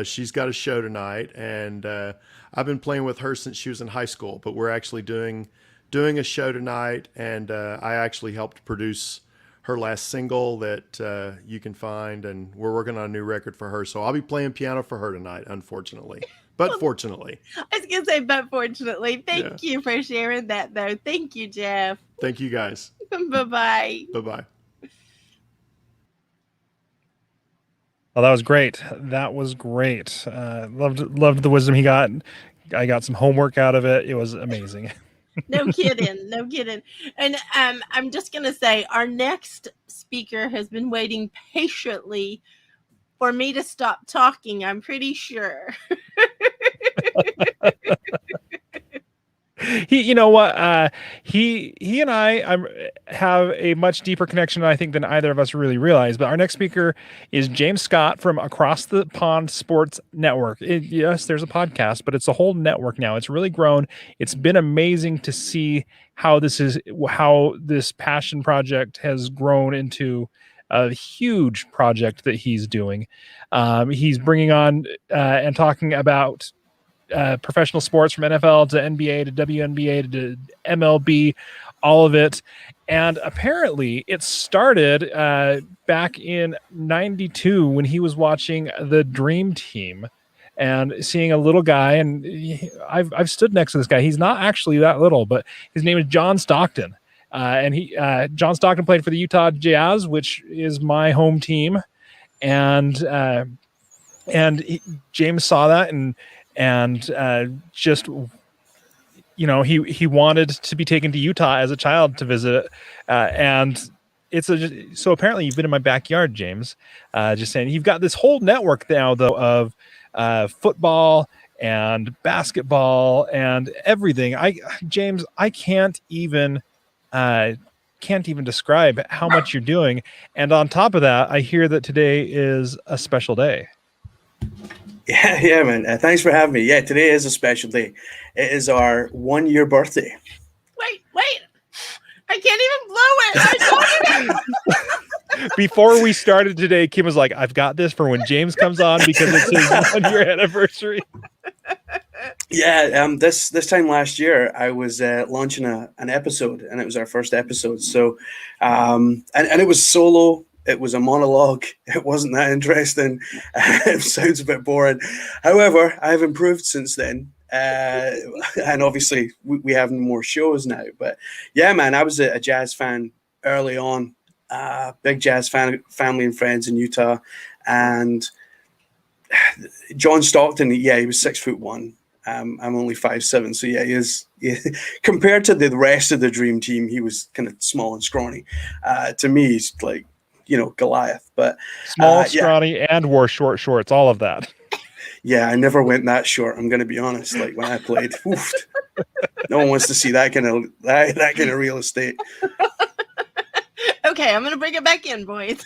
She's got a show tonight, and I've been playing with her since she was in high school, but we're actually doing a show tonight, and I actually helped produce her last single that you can find, and we're working on a new record for her. So I'll be playing piano for her tonight, unfortunately. But fortunately. I was going to say, but fortunately. Thank you for sharing that, though. Thank you, Jeff. Thank you, guys. Bye-bye. Bye-bye. Well, that was great. That was great. Loved the wisdom he got. I got some homework out of it. It was amazing. No kidding. No kidding. And I'm just going to say our next speaker has been waiting patiently for me to stop talking, I'm pretty sure. You know what? He and I have a much deeper connection, I think, than either of us really realize. But our next speaker is James Scott from Across the Pond Sports Network. Yes, there's a podcast, but it's a whole network now. It's really grown. It's been amazing to see how this passion project has grown into a huge project that he's doing. He's bringing on and talking about professional sports from NFL to NBA to WNBA to MLB, all of it. And apparently it started back in 92 when he was watching the Dream Team and seeing a little guy. And I've stood next to this guy. He's not actually that little, but his name is John Stockton. John Stockton played for the Utah Jazz, which is my home team. And James saw that and just, you know, he wanted to be taken to Utah as a child to visit, and so apparently you've been in my backyard, James. Just saying, you've got this whole network now though of football and basketball and everything. James, I can't even describe how much you're doing. And on top of that, I hear that today is a special day. Yeah, man. Thanks for having me. Yeah, today is a special day. It is our 1 year birthday. Wait. I can't even blow it. Before we started today, Kim was like, I've got this for when James comes on because it's his 1 year anniversary. Yeah, this time last year, I was launching an episode, and it was our first episode. So, and it was solo. It was a monologue. It wasn't that interesting. It sounds a bit boring. However, I've improved since then. And obviously we have more shows now. But yeah, man, I was a jazz fan early on. Big jazz family and friends in Utah. And John Stockton, yeah, he was 6'1". I'm only 5'7". So yeah, he is compared to the rest of the Dream Team, he was kind of small and scrawny. To me, he's like, you know, Goliath. But small, scrawny, and wore short shorts, all of that. Yeah, I never went that short. I'm going to be honest. Like when I played, oof, no one wants to see that kind of real estate. Okay, I'm going to bring it back in, boys.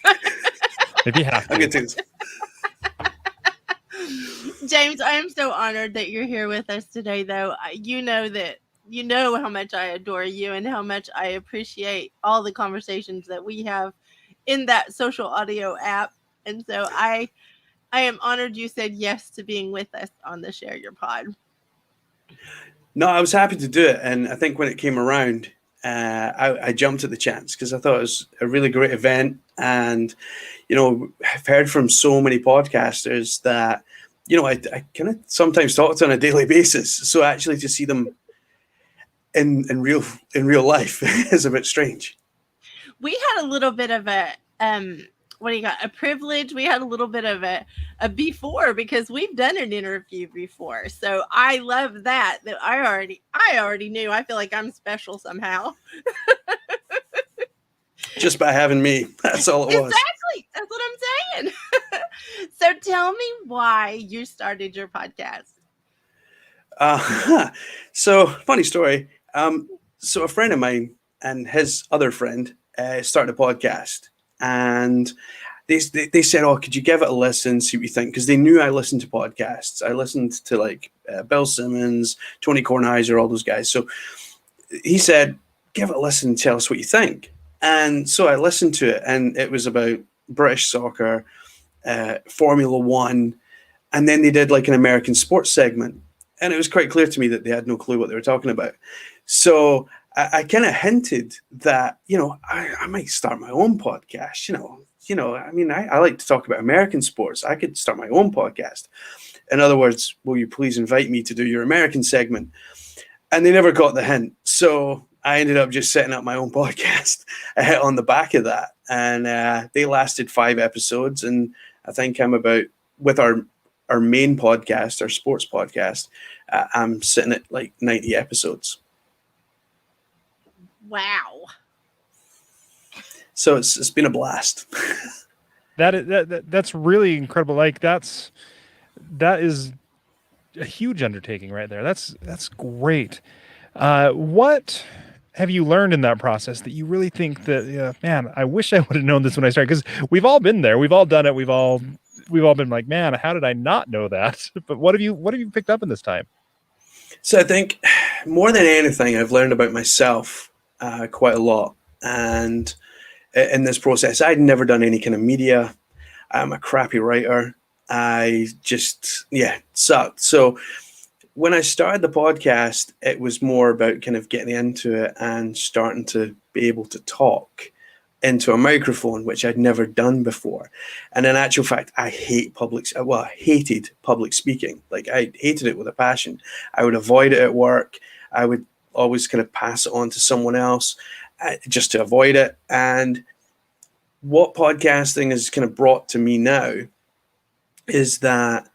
If you have to. I'll get to this. James, I am so honored that you're here with us today, though. You know how much I adore you and how much I appreciate all the conversations that we have in that social audio app. And so I am honored you said yes to being with us on the Share Your Pod. No, I was happy to do it. And I think when it came around, I jumped at the chance because I thought it was a really great event. And, you know, I've heard from so many podcasters that, you know, I kind of sometimes talk to on a daily basis. So actually to see them in real life is a bit strange. We had a little bit of a a privilege. We had a little bit of a before because we've done an interview before. So I love that I already knew. I feel like I'm special somehow. Just by having me. That's all it was. Exactly. That's what I'm saying. So tell me why you started your podcast. So funny story. So a friend of mine and his other friend started a podcast, and they said, "Oh, could you give it a listen, see what you think?" Because they knew I listened to podcasts. I listened to like Bill Simmons, Tony Kornheiser, all those guys. So he said, "Give it a listen, tell us what you think." And so I listened to it, and it was about British soccer, Formula One, and then they did like an American sports segment. And it was quite clear to me that they had no clue what they were talking about. So I kind of hinted that, you know, I might start my own podcast. You know, I mean, I like to talk about American sports. I could start my own podcast. In other words, will you please invite me to do your American segment? And they never got the hint. So I ended up just setting up my own podcast on the back of that. And they lasted 5 episodes. And I think I'm about, with our main podcast, our sports podcast, I'm sitting at like 90 episodes. Wow. So it's been a blast. That's really incredible. Like that is a huge undertaking right there. That's great. What have you learned in that process that you really think that, man, I wish I would have known this when I started? Because we've all been there. We've all done it. We've all been like, man, how did I not know that? But what have you picked up in this time? So I think more than anything, I've learned about myself quite a lot. And in this process, I'd never done any kind of media. I'm a crappy writer. I just, sucked. So when I started the podcast, it was more about kind of getting into it and starting to be able to talk into a microphone, which I'd never done before. And in actual fact, I hated public speaking. Like, I hated it with a passion. I would avoid it at work. I would always kind of pass it on to someone else just to avoid it. And what podcasting has kind of brought to me now is that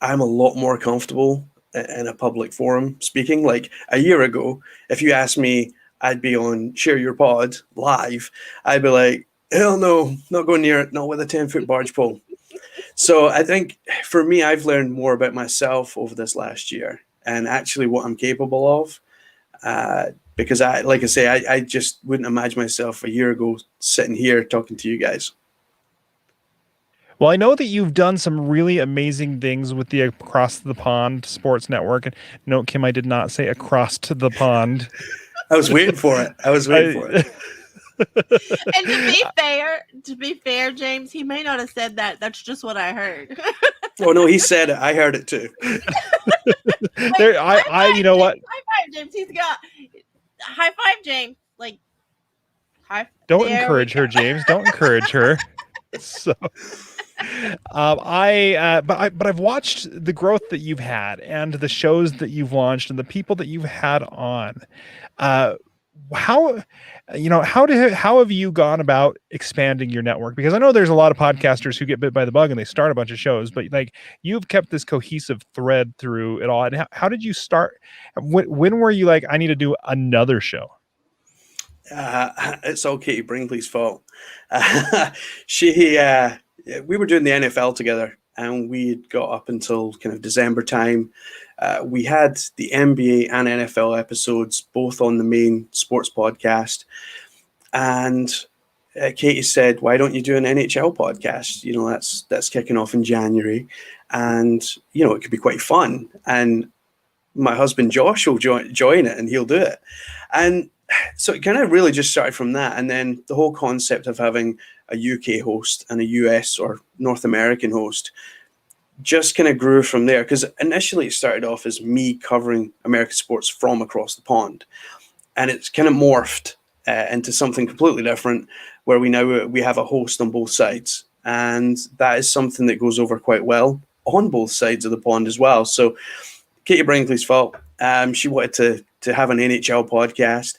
I'm a lot more comfortable in a public forum speaking. Like, a year ago, if you asked me, I'd be on Share Your Pod live, I'd be like, hell no, not going near it, not with a 10-foot barge pole. So I think for me, I've learned more about myself over this last year and actually what I'm capable of. Because I just wouldn't imagine myself a year ago sitting here talking to you guys. Well, I know that you've done some really amazing things with the Across the Pond Sports Network. And no, Kim, I did not say across to the pond. I was waiting for it. And to be fair, James, he may not have said that. That's just what I heard. Oh no, he said it. I heard it too. You know what? High five, James. He's got high five, James. Like, Don't encourage her, James. Don't encourage her. So, but I've watched the growth that you've had and the shows that you've launched and the people that you've had on. How have you gone about expanding your network? Because I know there's a lot of podcasters who get bit by the bug and they start a bunch of shows, but like, you've kept this cohesive thread through it all. And how did you start? When were you like, I need to do another show? It's all Katie Brinkley's fault. We were doing the NFL together, and we got up until kind of December time. We had the NBA and NFL episodes both on the main sports podcast, and Katie said, "Why don't you do an NHL podcast? You know, that's kicking off in January, and you know, it could be quite fun." And my husband Josh will join it, and he'll do it. And so it kind of really just started from that. And then the whole concept of having a UK host and a US or North American host just kind of grew from there. Because initially it started off as me covering American sports from across the pond. And it's kind of morphed into something completely different, where we have a host on both sides. And that is something that goes over quite well on both sides of the pond as well. So Katie Brinkley's fault. She wanted to have an NHL podcast.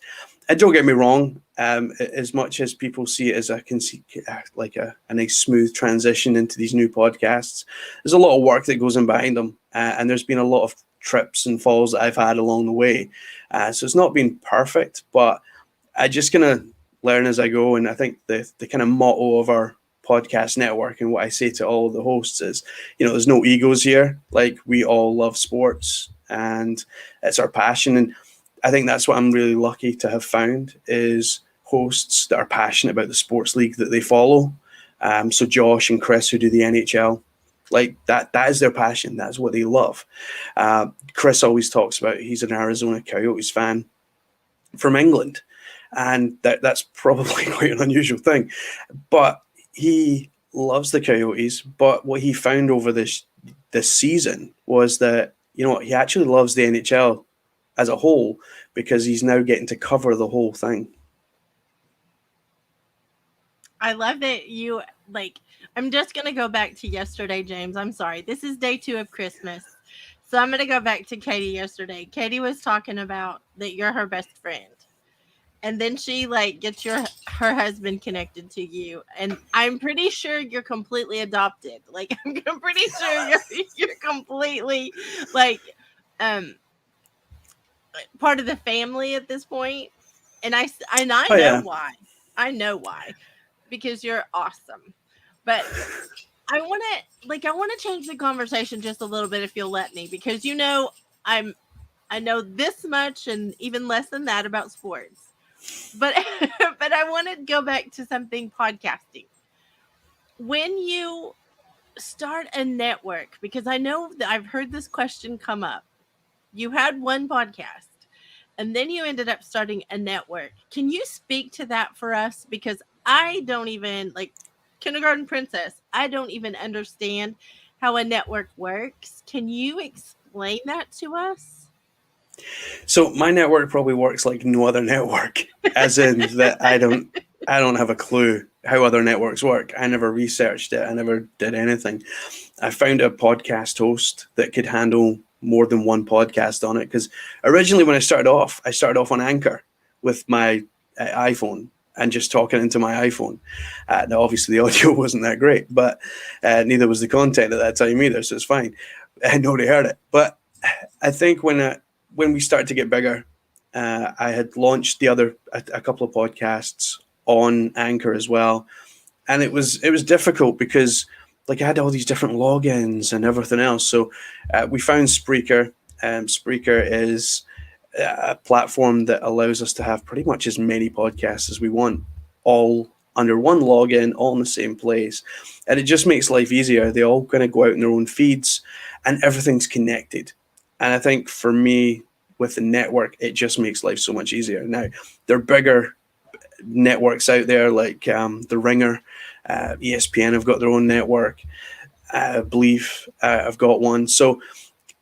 And don't get me wrong, as much as people see it as a nice smooth transition into these new podcasts, there's a lot of work that goes in behind them, and there's been a lot of trips and falls that I've had along the way. So it's not been perfect, but I'm just gonna learn as I go. And I think the kind of motto of our podcast network and what I say to all of the hosts is, you know, there's no egos here. Like, we all love sports, and it's our passion. And I think that's what I'm really lucky to have found, is hosts that are passionate about the sports league that they follow. So Josh and Chris, who do the NHL, like that is their passion. That's what they love. Chris always talks about, he's an Arizona Coyotes fan from England. And that's probably quite an unusual thing. But he loves the Coyotes. But what he found over this season was that, you know, he actually loves the NHL as a whole, because he's now getting to cover the whole thing. I love that you, like, I'm just going to go back to yesterday, James. I'm sorry. This is day 2 of Christmas. So I'm going to go back to Katie yesterday. Katie was talking about that you're her best friend. And then she like gets her husband connected to you. And I'm pretty sure you're completely adopted. Like, I'm pretty sure you're completely like, part of the family at this point. And I know why. I know why. Because you're awesome. But I want to change the conversation just a little bit, if you'll let me, because you know I know this much and even less than that about sports. But I want to go back to something podcasting. When you start a network, because I know that I've heard this question come up. You had one podcast and then you ended up starting a network. Can you speak to that for us? Because I don't even, like Kindergarten Princess, I don't even understand how a network works. Can you explain that to us? So my network probably works like no other network, as in that I don't have a clue how other networks work. I never researched it. I never did anything. I found a podcast host that could handle more than one podcast on it. Because originally when I started off on Anchor with my iPhone and just talking into my iPhone. Now, obviously, the audio wasn't that great, but neither was the content at that time either, so it's fine. Nobody heard it. But I think when we started to get bigger, I had launched a couple of podcasts on Anchor as well, and it was difficult because like I had all these different logins and everything else. So we found Spreaker. Spreaker is a platform that allows us to have pretty much as many podcasts as we want, all under one login, all in the same place. And it just makes life easier. They all kind of go out in their own feeds and everything's connected. And I think for me, with the network, it just makes life so much easier. Now, there are bigger networks out there like The Ringer, ESPN have got their own network. I believe I've got one. So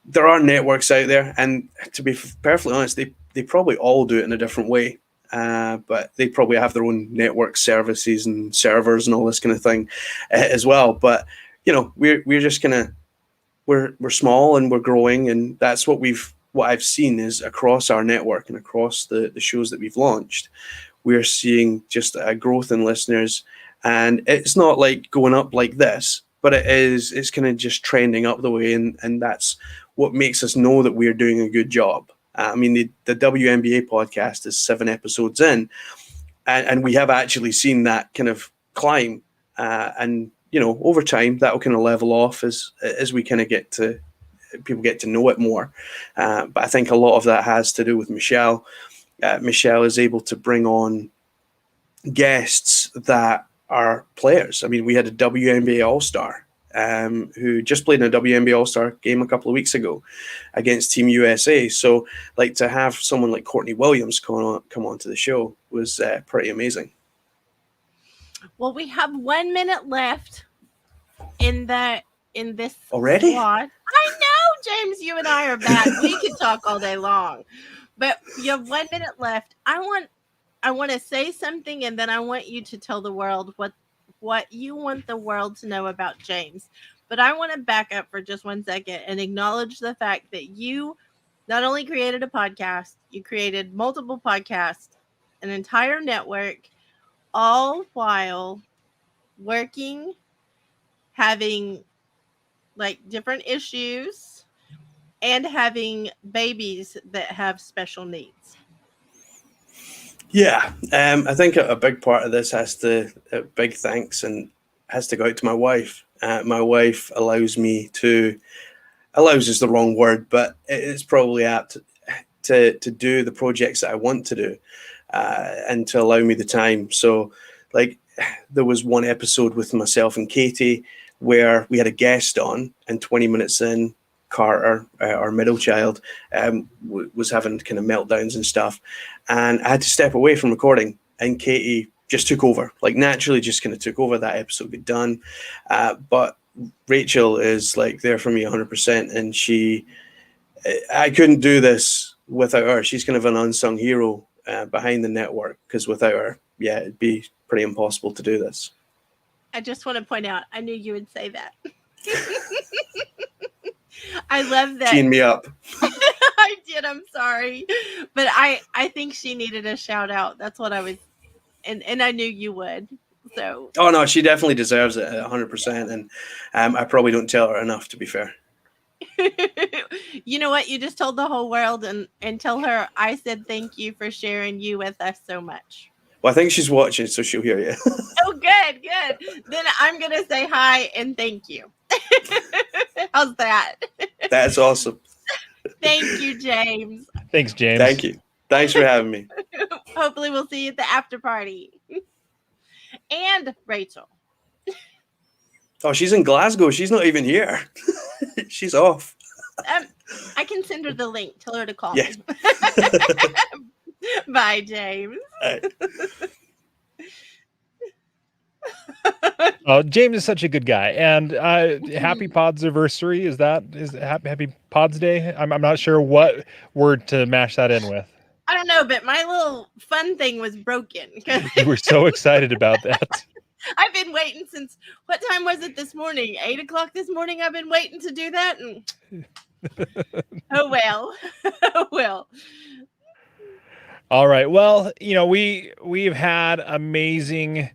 there are networks out there, and to be perfectly honest, they probably all do it in a different way. But they probably have their own network services and servers and all this kind of thing as well. But you know, we're just we're small and we're growing, and that's what I've seen is across our network and across the shows that we've launched, we're seeing just a growth in listeners, and it's not like going up like this, but it's kind of just trending up the way, and that's what makes us know that we're doing a good job. I mean, the WNBA podcast is 7 episodes in, and we have actually seen that kind of climb, and you know, over time that will kind of level off as we kind of people get to know it more. But I think a lot of that has to do with Michelle. Michelle is able to bring on guests that are players. I mean, we had a WNBA All-Star who just played in a WNBA All-Star game a couple of weeks ago against Team USA. So, like, to have someone like Courtney Williams come on to the show was pretty amazing. Well, we have 1 minute left in this already. Slot. I know, James. You and I are bad. We could talk all day long, but you have 1 minute left. I want to say something, and then I want you to tell the world what you want the world to know about James. But I want to back up for just 1 second and acknowledge the fact that you not only created a podcast, you created multiple podcasts, an entire network, all while working, having like different issues, and having babies that have special needs. Yeah, I think a big part of this big thanks and has to go out to my wife. My wife allows is the wrong word, but it's probably apt to do the projects that I want to do, and to allow me the time. So like there was one episode with myself and Katie where we had a guest on, and 20 minutes in, Carter, our middle child, was having kind of meltdowns and stuff, and I had to step away from recording, and Katie just took over, like naturally just kind of took over. That episode got done, but Rachel is like there for me 100%, and I couldn't do this without her. She's kind of an unsung hero behind the network, because without her, yeah, it'd be pretty impossible to do this. I just want to point out, I knew you would say that. I love that. Teeing me up. I did. I'm sorry. But I think she needed a shout out. That's what I was. And I knew you would. So. Oh, no, she definitely deserves it 100%. And I probably don't tell her enough, to be fair. You know what? You just told the whole world, and tell her I said thank you for sharing you with us so much. Well, I think she's watching, so she'll hear you. Oh, good. Then I'm going to say hi and thank you. How's that? That's awesome. Thank you, James. Thanks, James. Thank you. Thanks for having me. Hopefully we'll see you at the after party. And Rachel. Oh, she's in Glasgow. She's not even here. She's off. I can send her the link. Tell her to call me. Bye, James. James is such a good guy, and happy Pod's anniversary. Is happy Pods Day? I'm not sure what word to mash that in with. I don't know, but my little fun thing was broken. You were so excited about that. I've been waiting since, what time was it this morning? 8 o'clock this morning. I've been waiting to do that. And oh, well. Oh, well. All right. Well, we've had amazing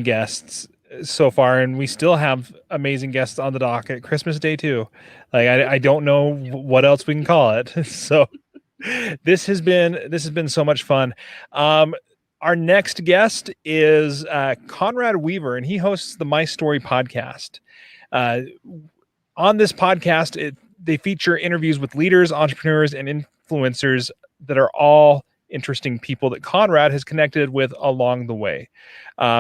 guests so far, and we still have amazing guests on the docket. Christmas Day too. Like I don't know what else we can call it. So this has been so much fun. Our next guest is Conrad Weaver, and he hosts the My Story podcast. On this podcast, they feature interviews with leaders, entrepreneurs, and influencers that are all interesting people that Conrad has connected with along the way.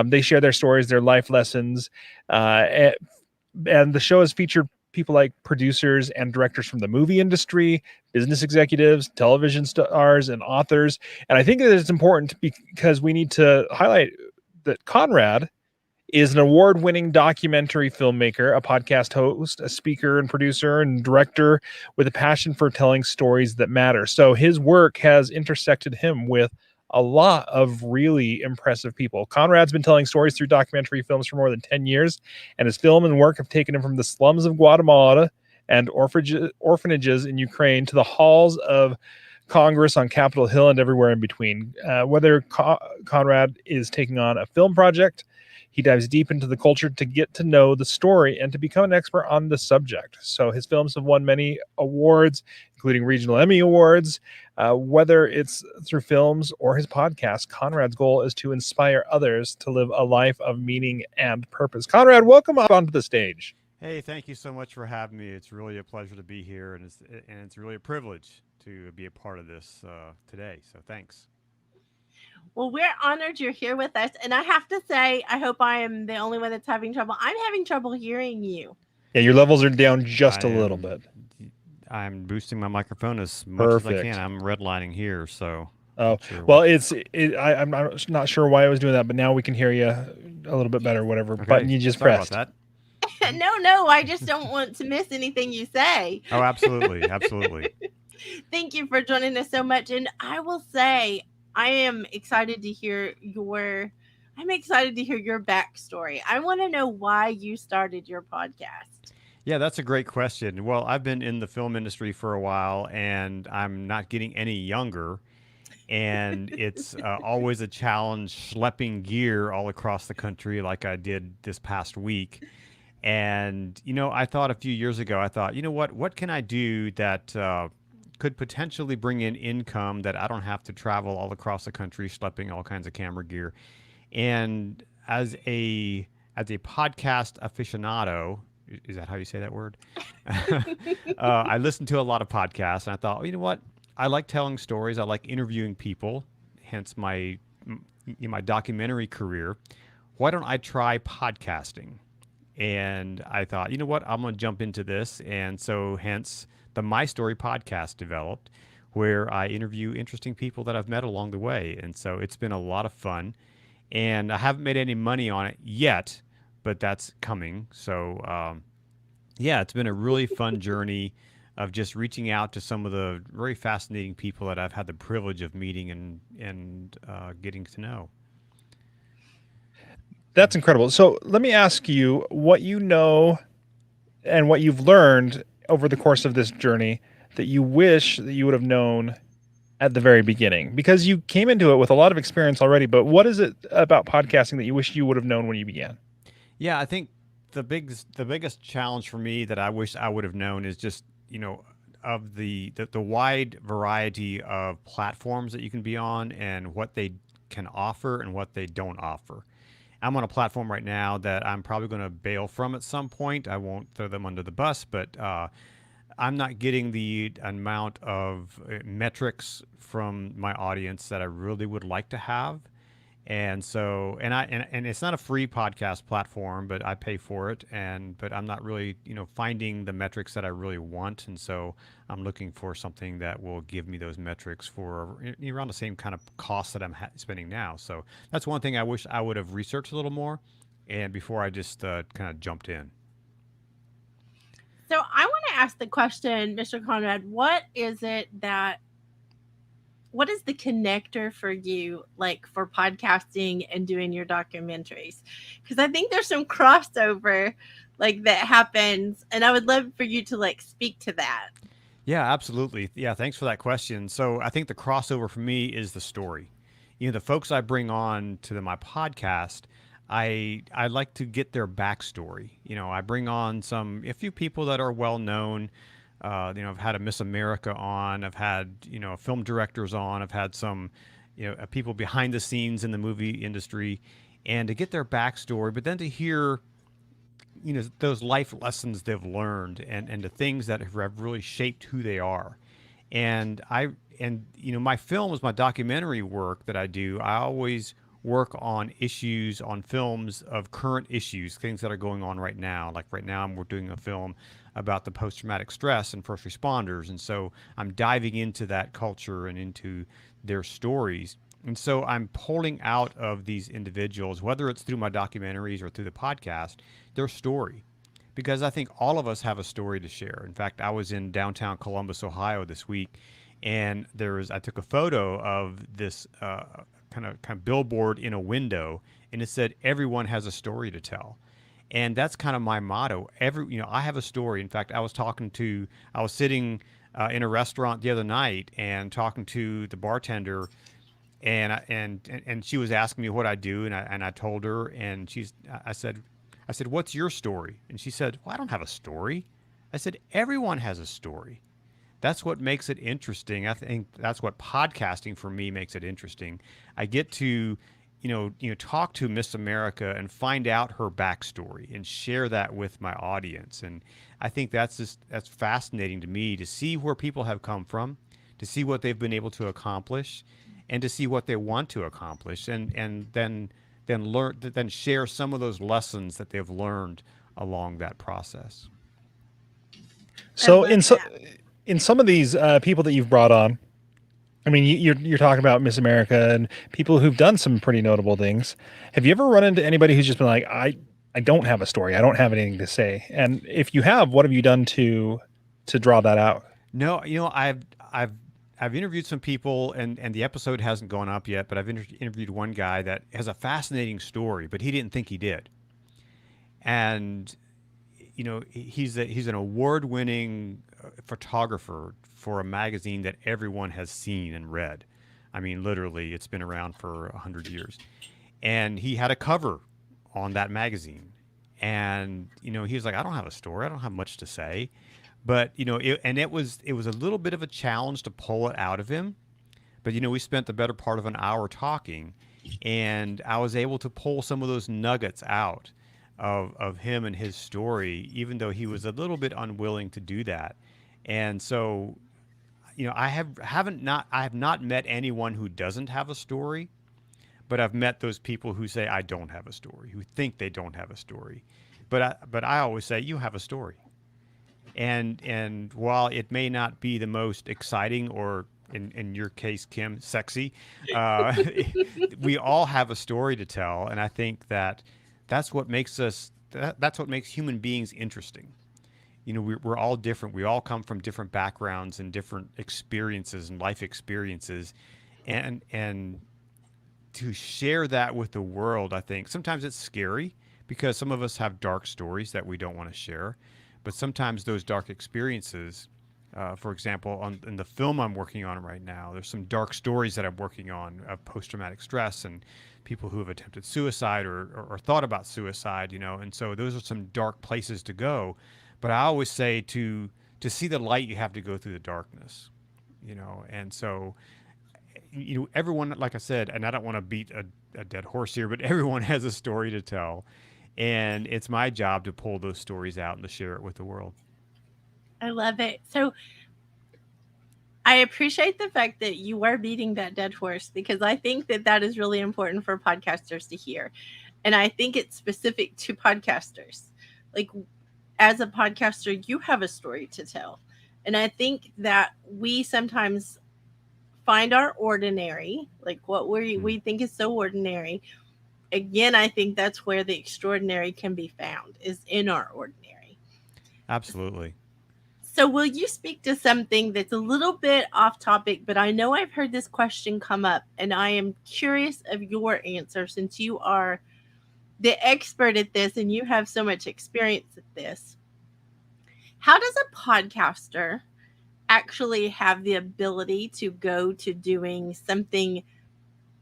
They share their stories, their life lessons, and the show has featured people like producers and directors from the movie industry, business executives, television stars, and authors. And I think that it's important because we need to highlight that Conrad is an award-winning documentary filmmaker, a podcast host, a speaker and producer and director with a passion for telling stories that matter. So his work has intersected him with a lot of really impressive people. Conrad's been telling stories through documentary films for more than 10 years, and his film and work have taken him from the slums of Guatemala and orphanages in Ukraine to the halls of Congress on Capitol Hill and everywhere in between. Whether Conrad is taking on a film project, he dives deep into the culture to get to know the story and to become an expert on the subject. So his films have won many awards, including regional Emmy Awards. Whether it's through films or his podcast, Conrad's goal is to inspire others to live a life of meaning and purpose. Conrad, welcome up onto the stage. Hey, thank you so much for having me. It's really a pleasure to be here, and it's really a privilege to be a part of this today. So thanks. Well, we're honored you're here with us. And I have to say, I hope I am the only one that's having trouble. I'm having trouble hearing you. Yeah, your levels are down just a little bit. I'm boosting my microphone as much as I can. I'm redlining here, so. Oh, well, I'm not sure why I was doing that, but now we can hear you a little bit better, whatever button you just pressed. About that. No, I just don't want to miss anything you say. Oh, absolutely. Absolutely. Thank you for joining us so much. And I will say, I am excited to hear your backstory. I want to know why you started your podcast. Yeah, that's a great question. Well, I've been in the film industry for a while, and I'm not getting any younger. And it's always a challenge schlepping gear all across the country like I did this past week. And, I thought a few years ago, what can I do that could potentially bring in income that I don't have to travel all across the country schlepping all kinds of camera gear. And as a podcast aficionado, is that how you say that word? I listen to a lot of podcasts, and I thought, you know what? I like telling stories. I like interviewing people, hence my documentary career. Why don't I try podcasting? And I thought, you know what? I'm going to jump into this. And so hence the My Story podcast developed, where I interview interesting people that I've met along the way. And so it's been a lot of fun. And I haven't made any money on it yet, but that's coming. So, it's been a really fun journey of just reaching out to some of the very fascinating people that I've had the privilege of meeting and getting to know. That's incredible. So let me ask you what you know and what you've learned over the course of this journey that you wish that you would have known at the very beginning, because you came into it with a lot of experience already, but what is it about podcasting that you wish you would have known when you began? Yeah, I think the biggest challenge for me that I wish I would have known is just, of the wide variety of platforms that you can be on and what they can offer and what they don't offer. I'm on a platform right now that I'm probably going to bail from at some point. I won't throw them under the bus, but I'm not getting the amount of metrics from my audience that I really would like to have. And so, and it's not a free podcast platform, but I pay for it. But I'm not really, finding the metrics that I really want. And so I'm looking for something that will give me those metrics for around the same kind of cost that I'm spending now. So that's one thing I wish I would have researched a little more, and before I just kind of jumped in. So I want to ask the question, Mr. Conrad, what is the connector for you, like for podcasting and doing your documentaries? Because I think there's some crossover like that happens, and I would love for you to like speak to that. Yeah, absolutely. Yeah, thanks for that question. So I think the crossover for me is the story. The folks I bring on to my podcast, I like to get their backstory. I bring on a few people that are well known. I've had a Miss America on. I've had film directors on. I've had some people behind the scenes in the movie industry, and to get their backstory, but then to hear those life lessons they've learned and the things that have really shaped who they are. And my films, my documentary work that I do, I always work on issues, on films of current issues, things that are going on right now. Like right now, we're doing a film about the post-traumatic stress and first responders. And so I'm diving into that culture and into their stories. And so I'm pulling out of these individuals, whether it's through my documentaries or through the podcast, their story. Because I think all of us have a story to share. In fact, I was in downtown Columbus, Ohio this week, and I took a photo of this kind of billboard in a window, and it said, "Everyone has a story to tell." And that's kind of my motto. I have a story. In fact, I was sitting in a restaurant the other night and talking to the bartender, and she was asking me what I do, and I told her, and I said, "What's your story?" And she said, "Well, I don't have a story." I said, "Everyone has a story." That's what makes it interesting. I think that's what podcasting for me makes it interesting. I get to, talk to Miss America and find out her backstory and share that with my audience. And I think that's fascinating to me, to see where people have come from, to see what they've been able to accomplish, and to see what they want to accomplish, and then share some of those lessons that they've learned along that process. So in some of these people that you've brought on, I mean, you're talking about Miss America and people who've done some pretty notable things. Have you ever run into anybody who's just been like, I don't have a story, I don't have anything to say? And if you have, what have you done to draw that out? No, I've interviewed some people, and the episode hasn't gone up yet, but I've interviewed one guy that has a fascinating story, but he didn't think he did. And he's an award-winning photographer for a magazine that everyone has seen and read. I mean, literally, it's been around for 100 years. And he had a cover on that magazine. And, he was like, I don't have a story. I don't have much to say. But, it was a little bit of a challenge to pull it out of him. But, we spent the better part of an hour talking, and I was able to pull some of those nuggets out of him and his story, even though he was a little bit unwilling to do that. And so, I have not met anyone who doesn't have a story, but I've met those people who say, I don't have a story, who think they don't have a story. But I always say, you have a story. And while it may not be the most exciting, or in your case, Kim, sexy, we all have a story to tell. And I think that's what makes that's what makes human beings interesting. We're all different. We all come from different backgrounds and different experiences and life experiences. And to share that with the world, I think sometimes it's scary, because some of us have dark stories that we don't want to share. But sometimes those dark experiences, for example, in the film I'm working on right now, there's some dark stories that I'm working on of post-traumatic stress and people who have attempted suicide or thought about suicide, and so those are some dark places to go. But I always say to see the light, you have to go through the darkness, and so, everyone, like I said, and I don't want to beat a dead horse here, but everyone has a story to tell. And it's my job to pull those stories out and to share it with the world. I love it. So I appreciate the fact that you are beating that dead horse, because I think that is really important for podcasters to hear. And I think it's specific to podcasters. Like, as a podcaster, you have a story to tell. And I think that we sometimes find our ordinary, like what we think is so ordinary. Again, I think that's where the extraordinary can be found, is in our ordinary. Absolutely. So will you speak to something that's a little bit off topic, but I know I've heard this question come up, and I am curious of your answer since you are the expert at this and you have so much experience at this. How does a podcaster actually have the ability to go to doing something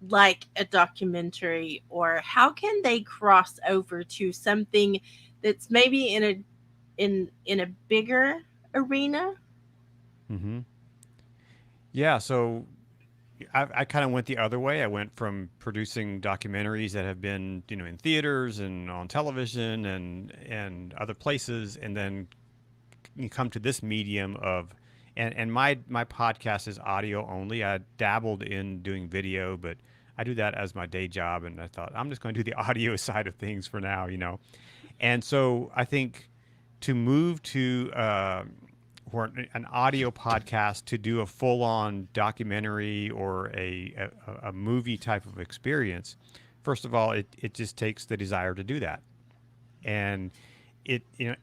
like a documentary, or how can they cross over to something that's maybe in a bigger arena? Mm-hmm. Yeah, so I kind of went the other way. I went from producing documentaries that have been, in theaters and on television and other places, and then you come to this medium of, and my podcast is audio only. I dabbled in doing video, but I do that as my day job, and I thought I'm just going to do the audio side of things for now. And so I think to move to or an audio podcast to do a full-on documentary or a movie type of experience, first of all, it just takes the desire to do that. And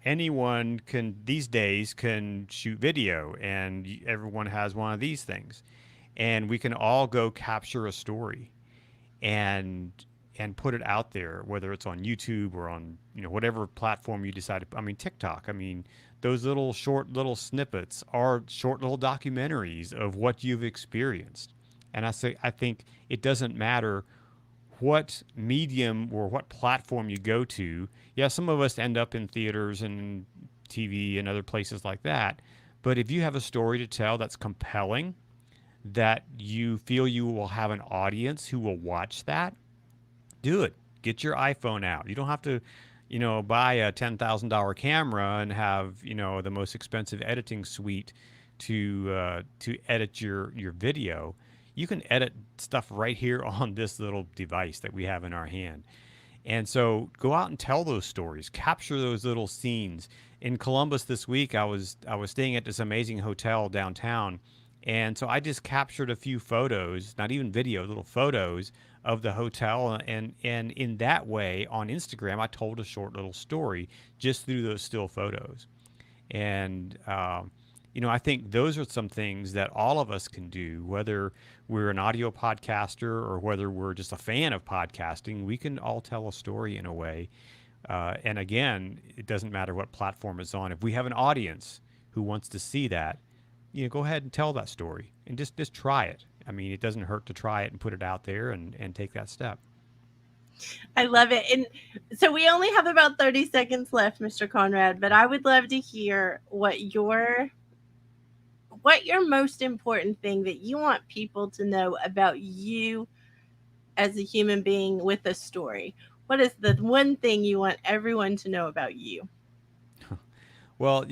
anyone can these days can shoot video, and everyone has one of these things, and we can all go capture a story and put it out there, whether it's on YouTube or on whatever platform you decide to. I mean, TikTok. I mean, those little short little snippets are short little documentaries of what you've experienced. And I think it doesn't matter what medium or what platform you go to. Yeah, some of us end up in theaters and TV and other places like that. But if you have a story to tell that's compelling, that you feel you will have an audience who will watch that, do it. Get your iPhone out. You don't have to, buy a $10,000 camera and have, the most expensive editing suite to edit your video. You can edit stuff right here on this little device that we have in our hand. And so go out and tell those stories, capture those little scenes. In Columbus this week, I was staying at this amazing hotel downtown. And so I just captured a few photos, not even video, little photos of the hotel. And in that way, on Instagram, I told a short little story just through those still photos. And, I think those are some things that all of us can do, whether we're an audio podcaster or whether we're just a fan of podcasting. We can all tell a story in a way. And again, it doesn't matter what platform it's on. If we have an audience who wants to see that, go ahead and tell that story and just try it. I mean, it doesn't hurt to try it and put it out there and take that step. I love it. And so we only have about 30 seconds left, Mr. Conrad, but I would love to hear what your most important thing that you want people to know about you as a human being with a story. What is the one thing you want everyone to know about you? Well,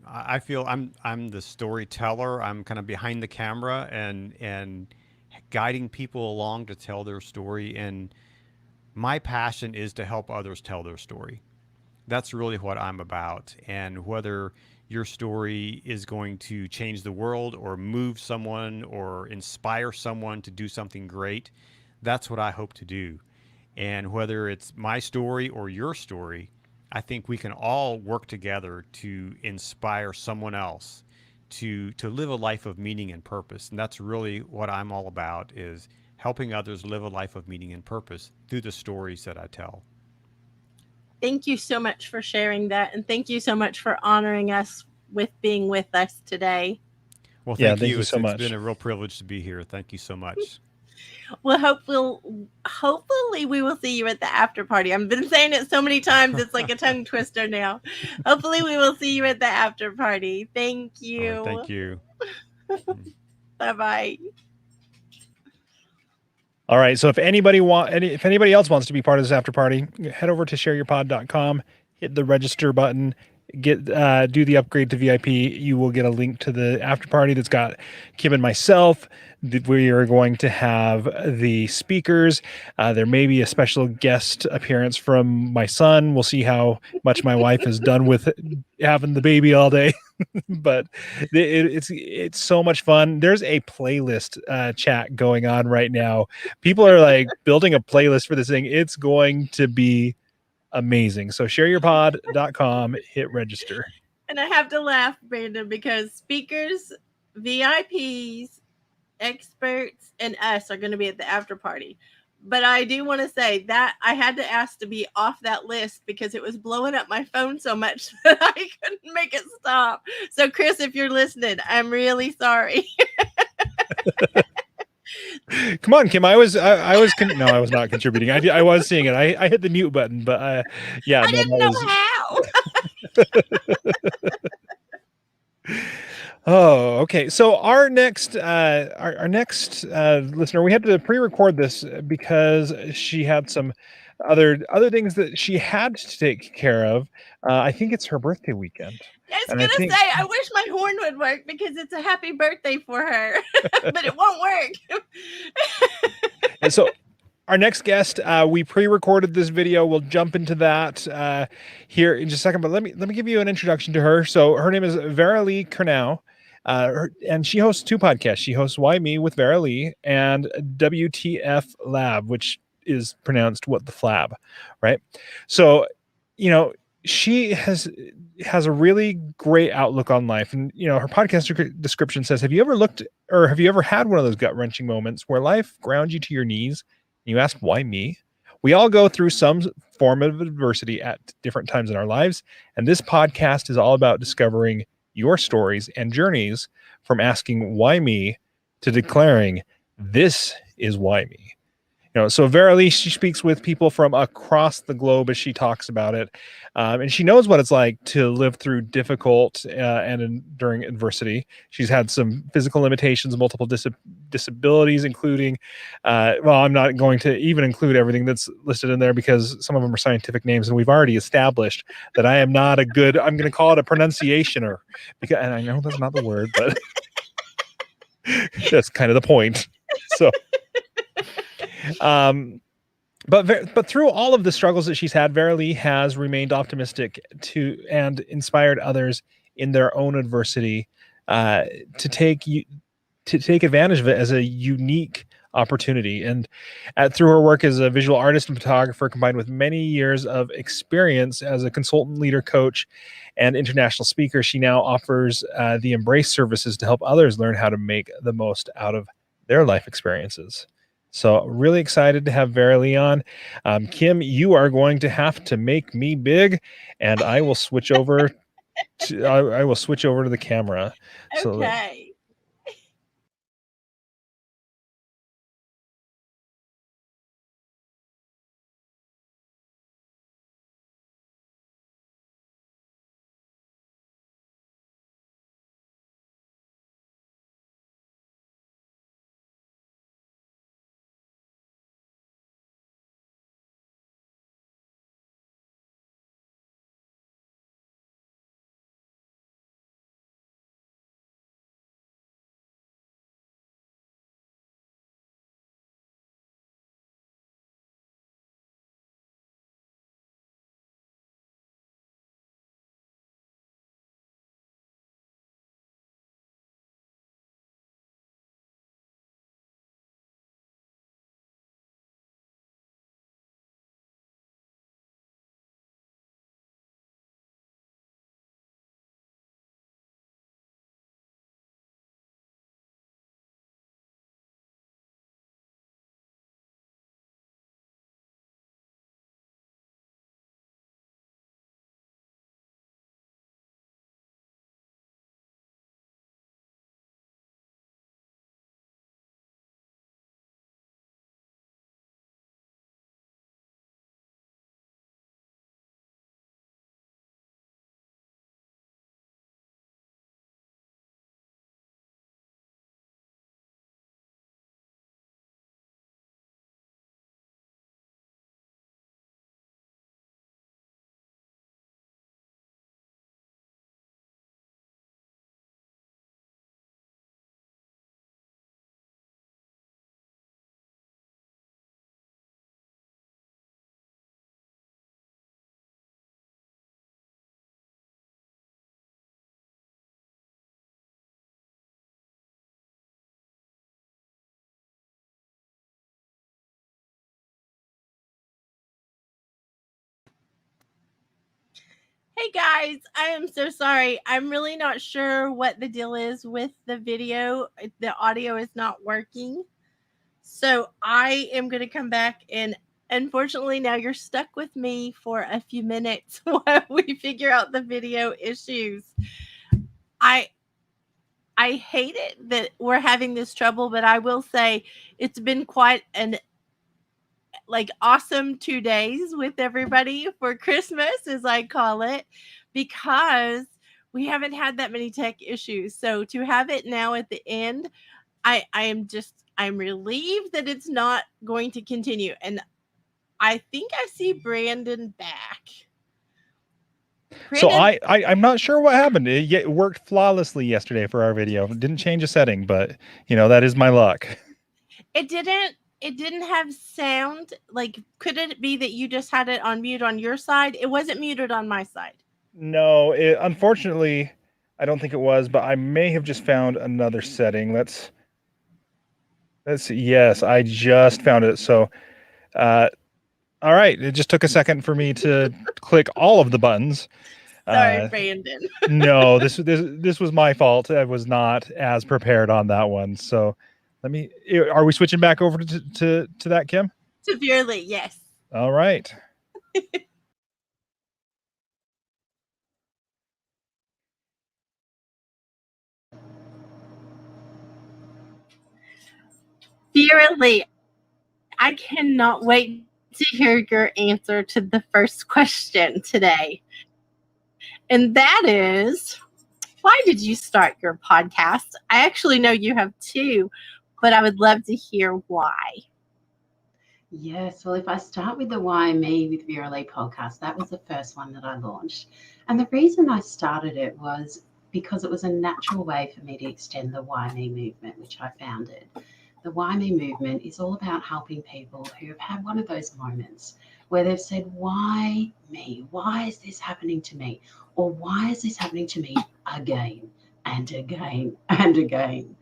I feel I'm the storyteller. I'm kind of behind the camera and guiding people along to tell their story. And my passion is to help others tell their story. That's really what I'm about. And whether your story is going to change the world or move someone or inspire someone to do something great, that's what I hope to do. And whether it's my story or your story, I think we can all work together to inspire someone else to live a life of meaning and purpose. And that's really what I'm all about, is helping others live a life of meaning and purpose through the stories that I tell. Thank you so much for sharing that. And thank you so much for honoring us with being with us today. Well, thank you so much. It's been a real privilege to be here. Thank you so much. Well, hopefully we will see you at the after party. I've been saying it so many times, it's like a tongue twister now. Hopefully we will see you at the after party. Thank you. All right, thank you. Bye-bye. All right. So if anybody else wants to be part of this after party, head over to shareyourpod.com, hit the register button, do the upgrade to VIP. You will get a link to the after party that's got Kim and myself. We are going to have the speakers. There may be a special guest appearance from my son. We'll see how much my wife has done with having the baby all day. But it's so much fun. There's a playlist chat going on right now. People are like building a playlist for this thing. It's going to be amazing. So shareyourpod.com, hit register. And I have to laugh, Brandon, because speakers, VIPs, experts, and us are going to be at the after party. But I do want to say that I had to ask to be off that list because it was blowing up my phone so much that I couldn't make it stop. So, Chris, if you're listening, I'm really sorry. Come on, Kim. I was no, I was not contributing. I was seeing it. I hit the mute button, but yeah, I no, didn't that know was. Oh, okay. So our next our next listener, we had to pre-record this because she had some other things that she had to take care of. I think it's her birthday weekend. I was And going I to think say, I wish my horn would work because it's a happy birthday for her, but it won't work. and so our next guest, we pre-recorded this video. We'll jump into that here in just a second. But let me give you an introduction to her. So her name is Vera Lee Kernow, and she hosts two podcasts. She hosts Why Me with Vera Lee and WTF Lab, which is pronounced What the Flab, right? So, you know, she has a really great outlook on life, and you know her podcast description says, have you ever looked or have you ever had one of those gut-wrenching moments where life grounds you to your knees? You ask, why me? We all go through some form of adversity at different times in our lives. And this podcast is all about discovering your stories and journeys from asking, why me, to declaring, this is why me. You know, so Vera Lee, she speaks with people from across the globe as she talks about it, and she knows what it's like to live through difficult and during adversity. She's had some physical limitations, multiple disabilities, including, well, I'm not going to even include everything that's listed in there because some of them are scientific names, and we've already established that I am not a good. I'm going to call it a pronunciationer because, and I know that's not the word, but that's kind of the point. So. But through all of the struggles that she's had, Vera Lee has remained optimistic and inspired others in their own adversity to take advantage of it as a unique opportunity. And through her work as a visual artist and photographer, combined with many years of experience as a consultant, leader, coach, and international speaker, she now offers the Embrace services to help others learn how to make the most out of their life experiences. So really excited to have Vera Lee on. Kim, you are going to have to make me big, and I will switch over to I will switch over to the camera. So that Okay. Hey guys, I am so sorry. I'm really not sure what the deal is with the video. The audio is not working. So I am going to come back, and unfortunately now you're stuck with me for a few minutes while we figure out the video issues. I I hate it that we're having this trouble, but I will say it's been quite an awesome 2 days with everybody for Christmas, as I call it, because we haven't had that many tech issues. So to have it now at the end, I'm relieved that it's not going to continue. And I think I see Branden back. So Branden, I'm not sure what happened. It worked flawlessly yesterday for our video. Didn't change a setting, but that is my luck. it didn't have sound. Like, could it be that you just had it on mute on your side? It wasn't muted on my side. No, unfortunately, I don't think it was, but I may have just found another setting. Let's see. Yes, I just found it. So, all right. It just took a second for me to click all of the buttons. Sorry, Branden. No, this was my fault. I was not as prepared on that one. So, are we switching back over to that, Kim? Severely, yes. All right. Dearly, I cannot wait to hear your answer to the first question today. And that is, why did you start your podcast? I actually know you have two, but I would love to hear why. Yes, well, if I start with the Why Me with Vera Lee podcast, that was the first one that I launched. And the reason I started it was because it was a natural way for me to extend the Why Me movement, which I founded. The Why Me movement is all about helping people who have had one of those moments where they've said, why me? Why is this happening to me? Or why is this happening to me again and again and again?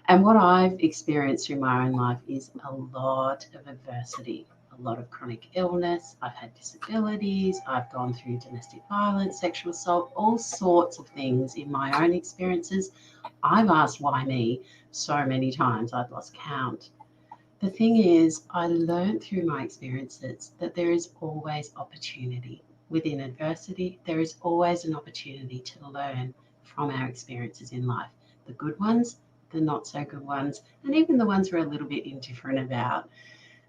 And what I've experienced through my own life is a lot of adversity, a lot of chronic illness. I've had disabilities. I've gone through domestic violence, sexual assault, all sorts of things in my own experiences. I've asked why me so many times I've lost count. The thing is, I learned through my experiences that there is always opportunity. Within adversity, there is always an opportunity to learn from our experiences in life. The good ones, the not so good ones, and even the ones we're a little bit indifferent about.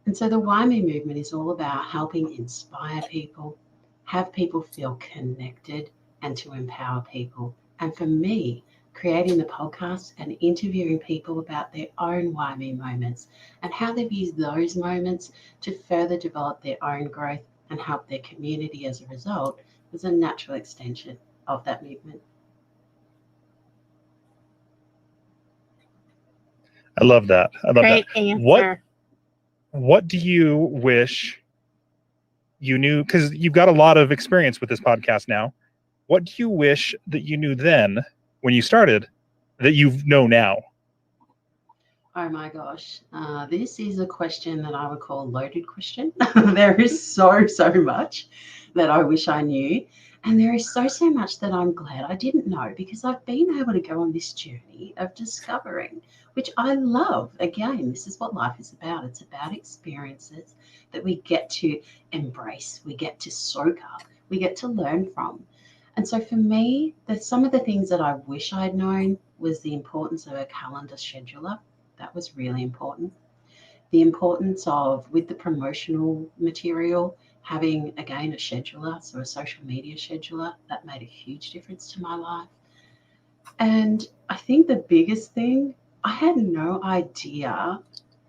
And so the Why Me movement is all about helping inspire people, have people feel connected, and to empower people. And for me, creating the podcast and interviewing people about their own Why Me moments and how they've used those moments to further develop their own growth and help their community as a result was a natural extension of that movement. I love that. Great answer. What do you wish you knew? Because you've got a lot of experience with this podcast now. What do you wish that you knew then when you started that you know now? Oh my gosh. This is a question that I would call a loaded question. There is so much that I wish I knew. And there is so much that I'm glad I didn't know, because I've been able to go on this journey of discovering, which I love. Again, this is what life is about. It's about experiences that we get to embrace, we get to soak up, we get to learn from. And so for me, some of the things that I wish I'd known was the importance of a calendar scheduler. That was really important. The importance of, with the promotional material, having, again, a scheduler, so a social media scheduler, that made a huge difference to my life. And I think the biggest thing, I had no idea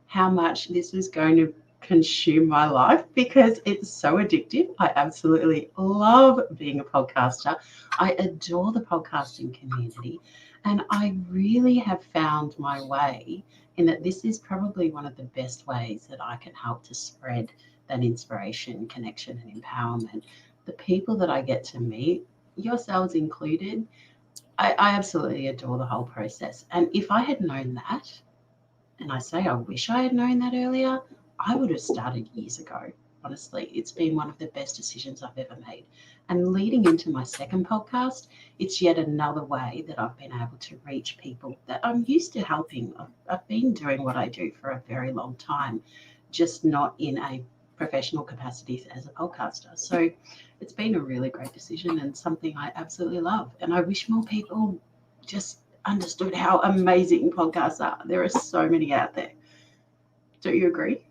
how much this was going to consume my life, because it's so addictive. I absolutely love being a podcaster. I adore the podcasting community, and I really have found my way in that this is probably one of the best ways that I can help to spread that inspiration, connection, and empowerment. The people that I get to meet, yourselves included, I absolutely adore the whole process. And if I had known that, and I say I wish I had known that earlier, I would have started years ago. honestly. It's been one of the best decisions I've ever made. And leading into my second podcast, it's yet another way that I've been able to reach people that I'm used to helping. I've been doing what I do for a very long time, just not in a professional capacity as a podcaster. So it's been a really great decision and something I absolutely love. And I wish more people just understood how amazing podcasts are. There are so many out there. Do you agree?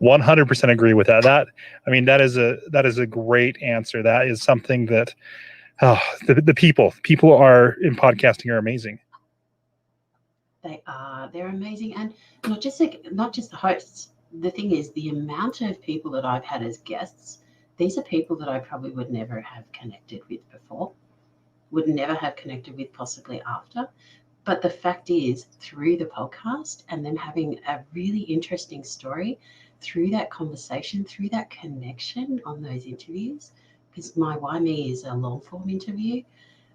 100% agree with that. That is a great answer. That is something that the people are in podcasting are amazing. They're amazing, and not just the hosts. The thing is, the amount of people that I've had as guests, these are people that I probably would never have connected with before, would never have connected with possibly after. But the fact is, through the podcast and them having a really interesting story, through that conversation, through that connection on those interviews, because my Why Me is a long form interview.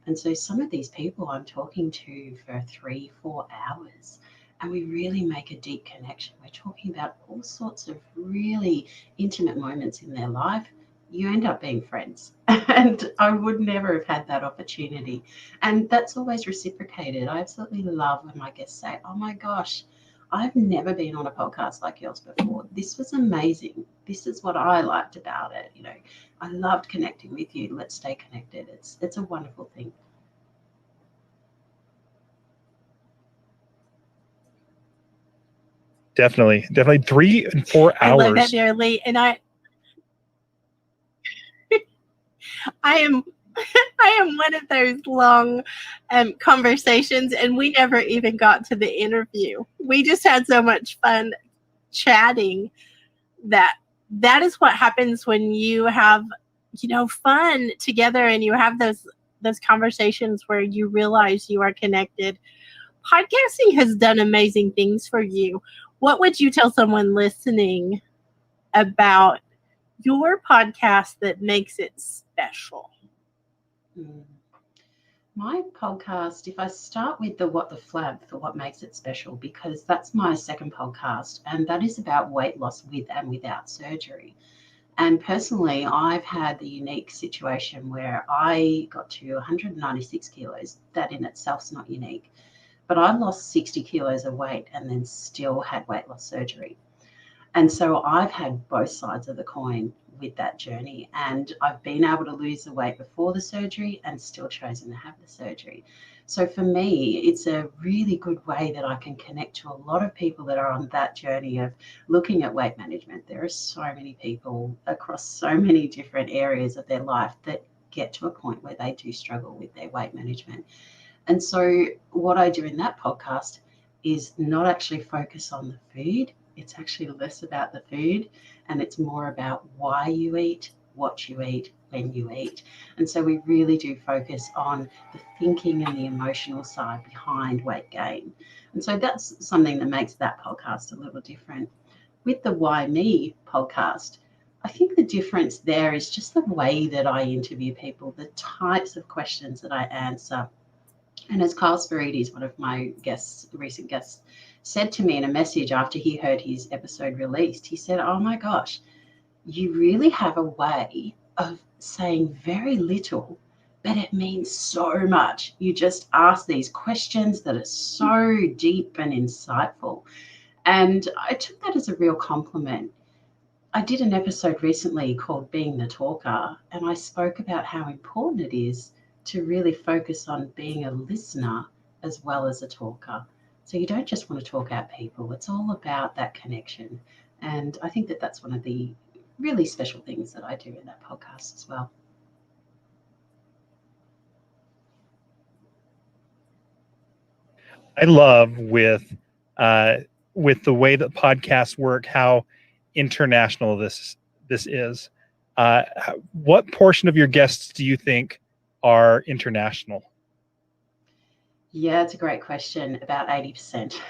And so some of these people I'm talking to for 3-4 hours, and we really make a deep connection. We're talking about all sorts of really intimate moments in their life. You end up being friends. And I would never have had that opportunity. And that's always reciprocated. I absolutely love when my guests say, oh my gosh, I've never been on a podcast like yours before. This was amazing. This is what I liked about it. You know, I loved connecting with you. Let's stay connected. It's a wonderful thing. Definitely 3 and 4 hours. I love that dearly, and I am one of those long conversations, and we never even got to the interview. We just had so much fun chatting. That is what happens when you have, fun together, and you have those conversations where you realize you are connected. Podcasting has done amazing things for you. What would you tell someone listening about your podcast that makes it special? My podcast, if I start with the What the Flab for what makes it special, because that's my second podcast, and that is about weight loss with and without surgery. And personally, I've had the unique situation where I got to 196 kilos. That in itself is not unique. But I lost 60 kilos of weight and then still had weight loss surgery. And so I've had both sides of the coin with that journey. And I've been able to lose the weight before the surgery and still chosen to have the surgery. So for me, it's a really good way that I can connect to a lot of people that are on that journey of looking at weight management. There are so many people across so many different areas of their life that get to a point where they do struggle with their weight management. And so what I do in that podcast is not actually focus on the food. It's actually less about the food, and it's more about why you eat, what you eat, when you eat. And so we really do focus on the thinking and the emotional side behind weight gain. And so that's something that makes that podcast a little different. With the Why Me podcast, I think the difference there is just the way that I interview people, the types of questions that I answer. And as Carl Spirides, one of my recent guests, said to me in a message after he heard his episode released, he said, oh my gosh, you really have a way of saying very little, but it means so much. You just ask these questions that are so deep and insightful. And I took that as a real compliment. I did an episode recently called Being the Talker, and I spoke about how important it is to really focus on being a listener as well as a talker. So you don't just want to talk at people. It's all about that connection. And I think that that's one of the really special things that I do in that podcast as well. I love with the way that podcasts work, how international this is. What portion of your guests do you think are international? Yeah, it's a great question. About 80%.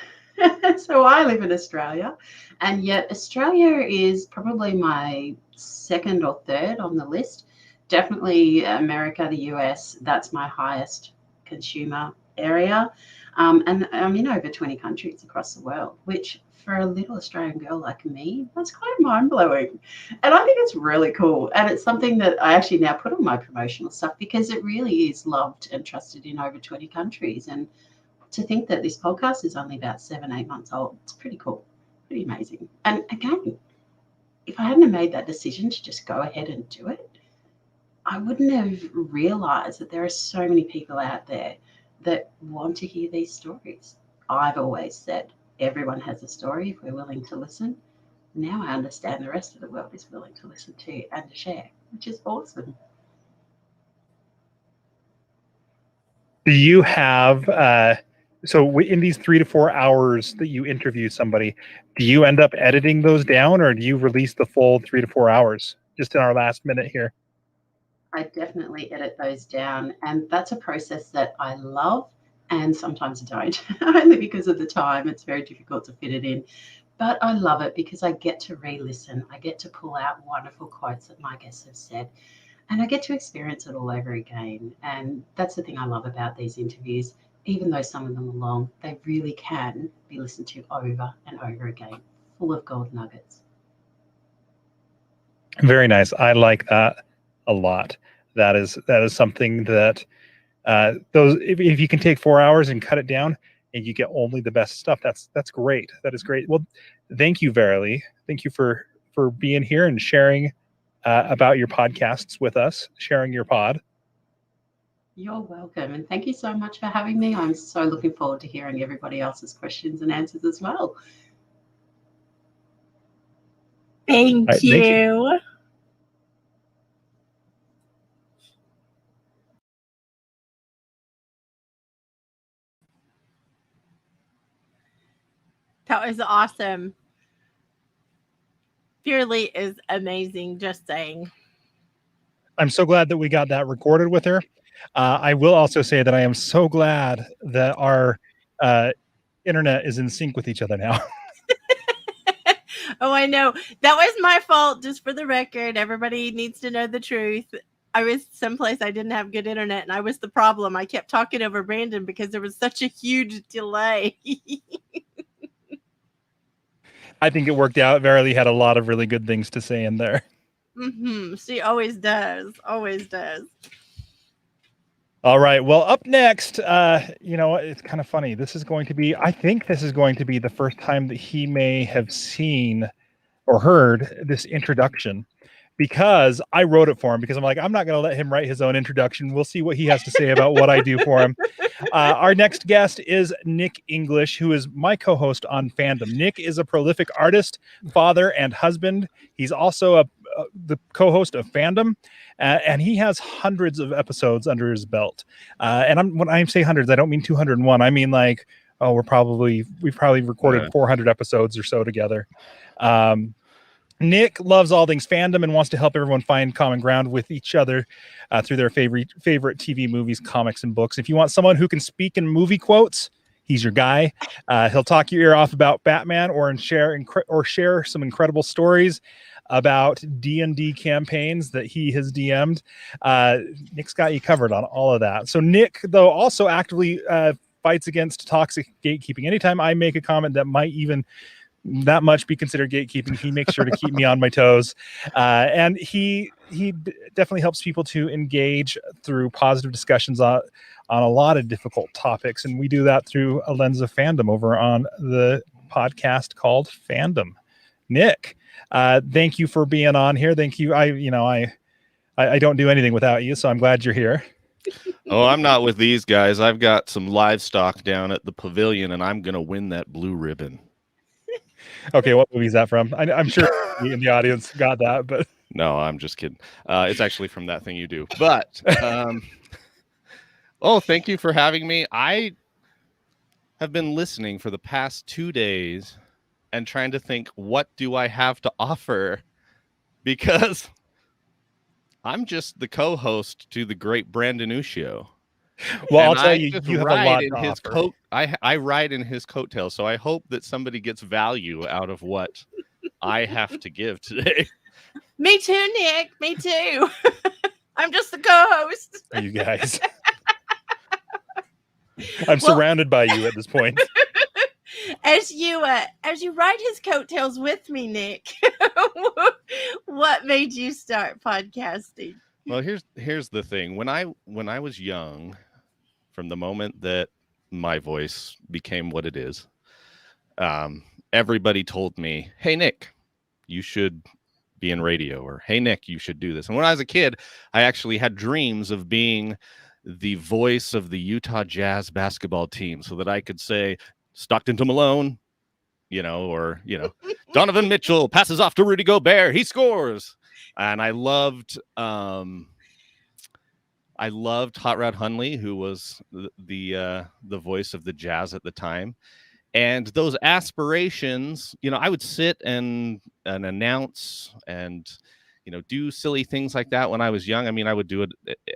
So I live in Australia, and yet Australia is probably my second or third on the list. Definitely America, the US, that's my highest consumer area. And I'm in over 20 countries across the world, which for a little Australian girl like me, that's quite mind-blowing. And I think it's really cool. And it's something that I actually now put on my promotional stuff because it really is loved and trusted in over 20 countries. And to think that this podcast is only about 7-8 months old, it's pretty cool, pretty amazing. And again, if I hadn't have made that decision to just go ahead and do it, I wouldn't have realized that there are so many people out there that want to hear these stories. I've always said everyone has a story if we're willing to listen. Now I understand the rest of the world is willing to listen to and to share, which is awesome. Do you have so in these 3 to 4 hours that you interview somebody, do you end up editing those down, or do you release the full 3 to 4 hours just in our last minute here? I definitely edit those down, and that's a process that I love and sometimes don't, only because of the time. It's very difficult to fit it in, but I love it because I get to re-listen. I get to pull out wonderful quotes that my guests have said, and I get to experience it all over again. And that's the thing I love about these interviews. Even though some of them are long, they really can be listened to over and over again, full of gold nuggets. Very nice. I like that a lot. That is something that those if you can take 4 hours and cut it down and you get only the best stuff, that's great. That is great. Well, thank you, Verily. Thank you for being here and sharing about your podcasts with us, sharing your pod. You're welcome. And thank you so much for having me. I'm so looking forward to hearing everybody else's questions and answers as well. Thank right, you. Thank you. That was awesome. Purely is amazing, just saying. I'm so glad that we got that recorded with her. I will also say that I am so glad that our internet is in sync with each other now. Oh, I know. That was my fault, just for the record. Everybody needs to know the truth. I was someplace I didn't have good internet, and I was the problem. I kept talking over Branden because there was such a huge delay. I think it worked out. Verily had a lot of really good things to say in there. Mm-hmm. She always does. Always does. All right. Well, up next, it's kind of funny. I think this is going to be the first time that he may have seen or heard this introduction, because I wrote it for him, because I'm like, I'm not going to let him write his own introduction. We'll see what he has to say about what I do for him. Our next guest is Nick English, who is my co-host on Fandom. Nick is a prolific artist, father, and husband. He's also the co-host of Fandom, and he has hundreds of episodes under his belt. And when I say hundreds, I don't mean 201. I mean like, we've probably recorded 400 episodes or so together. Nick loves all things fandom and wants to help everyone find common ground with each other through their favorite TV, movies, comics, and books. If you want someone who can speak in movie quotes, he's your guy. He'll talk your ear off about Batman or share some incredible stories about D&D campaigns that he has DM'd. Nick's got you covered on all of that. So Nick, though, also actively fights against toxic gatekeeping. Anytime I make a comment that might even that much be considered gatekeeping, he makes sure to keep me on my toes. And he definitely helps people to engage through positive discussions on a lot of difficult topics. And we do that through a lens of fandom over on the podcast called Fandom. Nick, thank you for being on here. Thank you. I don't do anything without you, so I'm glad you're here. Oh, I'm not with these guys. I've got some livestock down at the pavilion, and I'm going to win that blue ribbon. Okay, what movie is that from? I'm sure in the audience got that, but no, I'm just kidding. It's actually from That Thing You Do. But thank you for having me. I have been listening for the past 2 days and trying to think, what do I have to offer? Because I'm just the co-host to the great Branden Ushio. Well, and I'll tell you, you have a lot to offer. I ride in his coattails, so I hope that somebody gets value out of what I have to give today. Me too, Nick. Me too. I'm just the co-host. You guys. I'm surrounded by you at this point. as you ride his coattails with me, Nick, what made you start podcasting? Well, here's the thing. When I was young, from the moment that my voice became what it is, everybody told me, "Hey, Nick, you should be in radio," or "Hey, Nick, you should do this." And when I was a kid, I actually had dreams of being the voice of the Utah Jazz basketball team so that I could say Stockton to Malone, or Donovan Mitchell passes off to Rudy Gobert, he scores. And I loved Hot Rod Hundley, who was the voice of the Jazz at the time. And those aspirations, I would sit and announce and do silly things like that when I was young. I mean, I would do it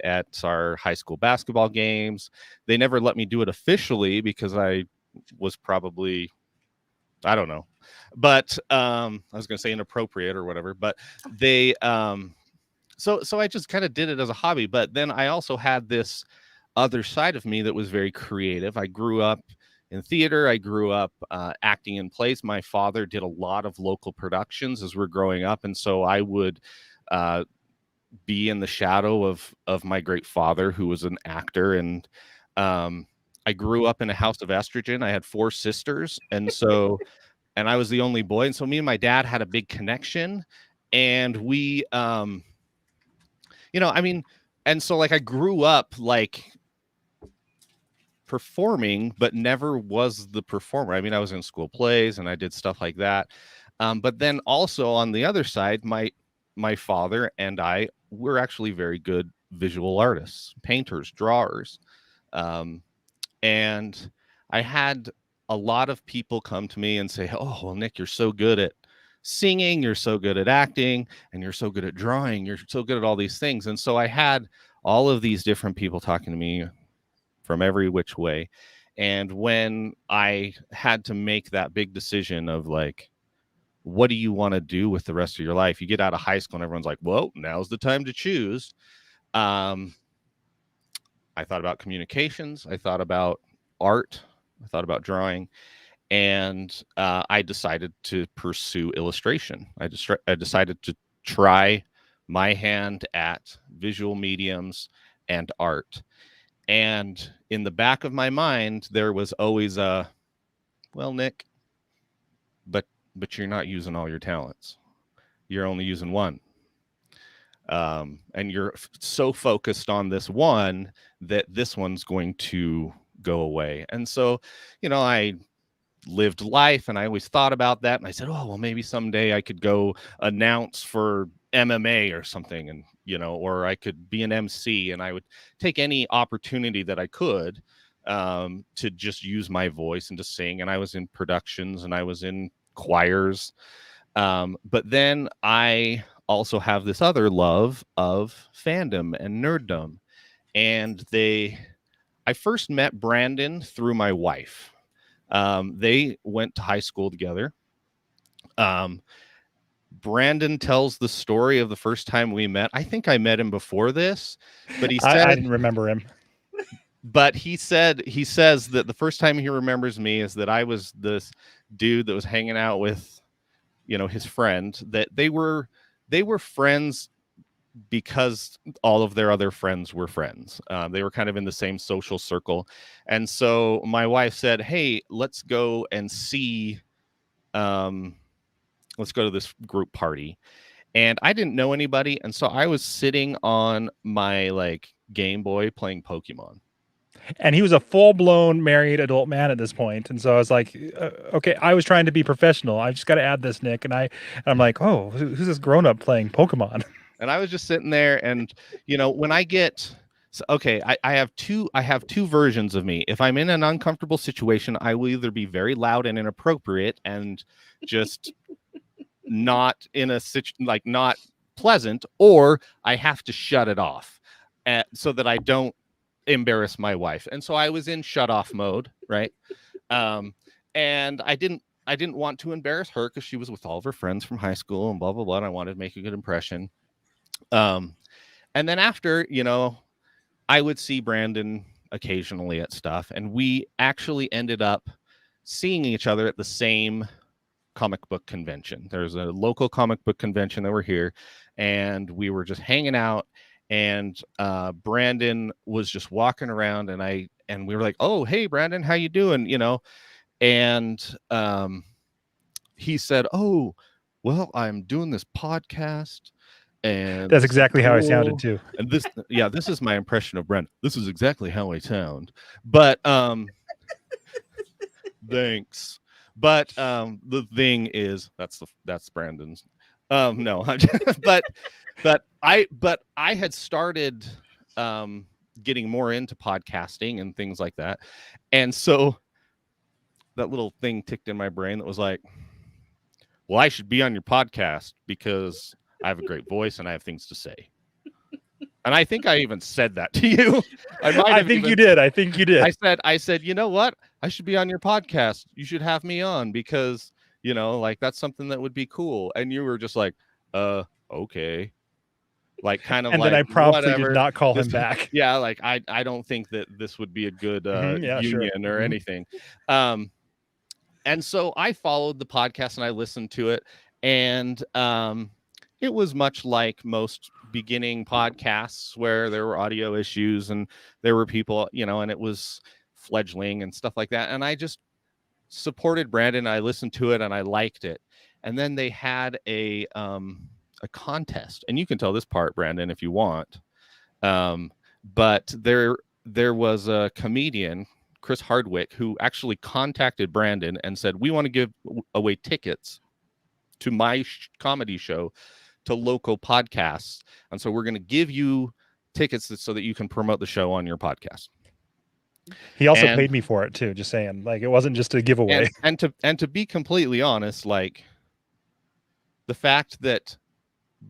at our high school basketball games. They never let me do it officially because I was probably, I don't know, but I was going to say inappropriate or whatever. But they, so I just kind of did it as a hobby. But then I also had this other side of me that was very creative. I grew up in theater. I grew up acting in plays. My father did a lot of local productions as we're growing up, and so I would be in the shadow of my great father, who was an actor. And I grew up in a house of estrogen. I had 4 sisters, and I was the only boy, and so me and my dad had a big connection, and we, and so like I grew up like performing, but never was the performer. I mean, I was in school plays and I did stuff like that. But then also on the other side, my father and I were actually very good visual artists, painters, drawers. And I had a lot of people come to me and say, "Oh, well, Nick, you're so good at singing, you're so good at acting, and you're so good at drawing, you're so good at all these things." And so I had all of these different people talking to me from every which way. And when I had to make that big decision of like, what do you want to do with the rest of your life? You get out of high school and everyone's like, well, now's the time to choose. I thought about communications. I thought about art. I thought about drawing. And I decided to pursue illustration. I decided to try my hand at visual mediums and art. And in the back of my mind, there was always a, well, Nick, but you're not using all your talents. You're only using one. And you're so focused on this one that this one's going to go away. And so, I lived life and I always thought about that. And I said, oh, well, maybe someday I could go announce for MMA or something, and or I could be an MC, and I would take any opportunity that I could to just use my voice and to sing. And I was in productions and I was in choirs. But then I also have this other love of fandom and nerddom. And I first met Branden through my wife. They went to high school together. Branden tells the story of the first time we met. I think I met him before this, but he said I didn't remember him. But he says that the first time he remembers me is that I was this dude that was hanging out with, his friend, that they were friends because all of their other friends were friends. They were kind of in the same social circle. And so my wife said, hey, let's go and see, let's go to this group party. And I didn't know anybody. And so I was sitting on my Game Boy playing Pokemon. And he was a full-blown married adult man at this point. And so I was like, okay, I was trying to be professional. I just got to add this, Nick. And I'm like, oh, who's this grown-up playing Pokemon? And I was just sitting there, and when I get I have two versions of me. If I'm in an uncomfortable situation, I will either be very loud and inappropriate and just not in a not pleasant, or I have to shut it off so that I don't embarrass my wife. And so I was in shut off mode, right? And I didn't want to embarrass her because she was with all of her friends from high school and blah blah blah, and I wanted to make a good impression. And then after, I would see Branden occasionally at stuff, and we actually ended up seeing each other at the same comic book convention. There's a local comic book convention that we're here, and we were just hanging out, and Branden was just walking around, and we were like, "Oh, hey Branden, how you doing?" And he said, "Oh, well, I'm doing this podcast, and That's this is exactly how I sounded cool." too. And this is my impression of Branden. This is exactly how I sound. But thanks. But the thing is, that's Branden's. No, but I had started getting more into podcasting and things like that, and so that little thing ticked in my brain that was like, well, I should be on your podcast because I have a great voice and I have things to say. And I think I even said that to you. I think you did. I said, you know what? I should be on your podcast. You should have me on because, like that's something that would be cool. And you were just like, okay. Like kind of and like, then I promptly whatever. did not call him back. Yeah. Like I don't think that this would be a good union or anything. And so I followed the podcast and I listened to it, and it was much like most beginning podcasts where there were audio issues and there were people, and it was fledgling and stuff like that. And I just supported Branden. I listened to it and I liked it. And then they had a contest, and you can tell this part, Branden, if you want. But there was a comedian, Chris Hardwick, who actually contacted Branden and said, we want to give away tickets to my comedy show to local podcasts. And so we're going to give you tickets so that you can promote the show on your podcast. He also paid me for it too, just saying, like, it wasn't just a giveaway. And to be completely honest, like the fact that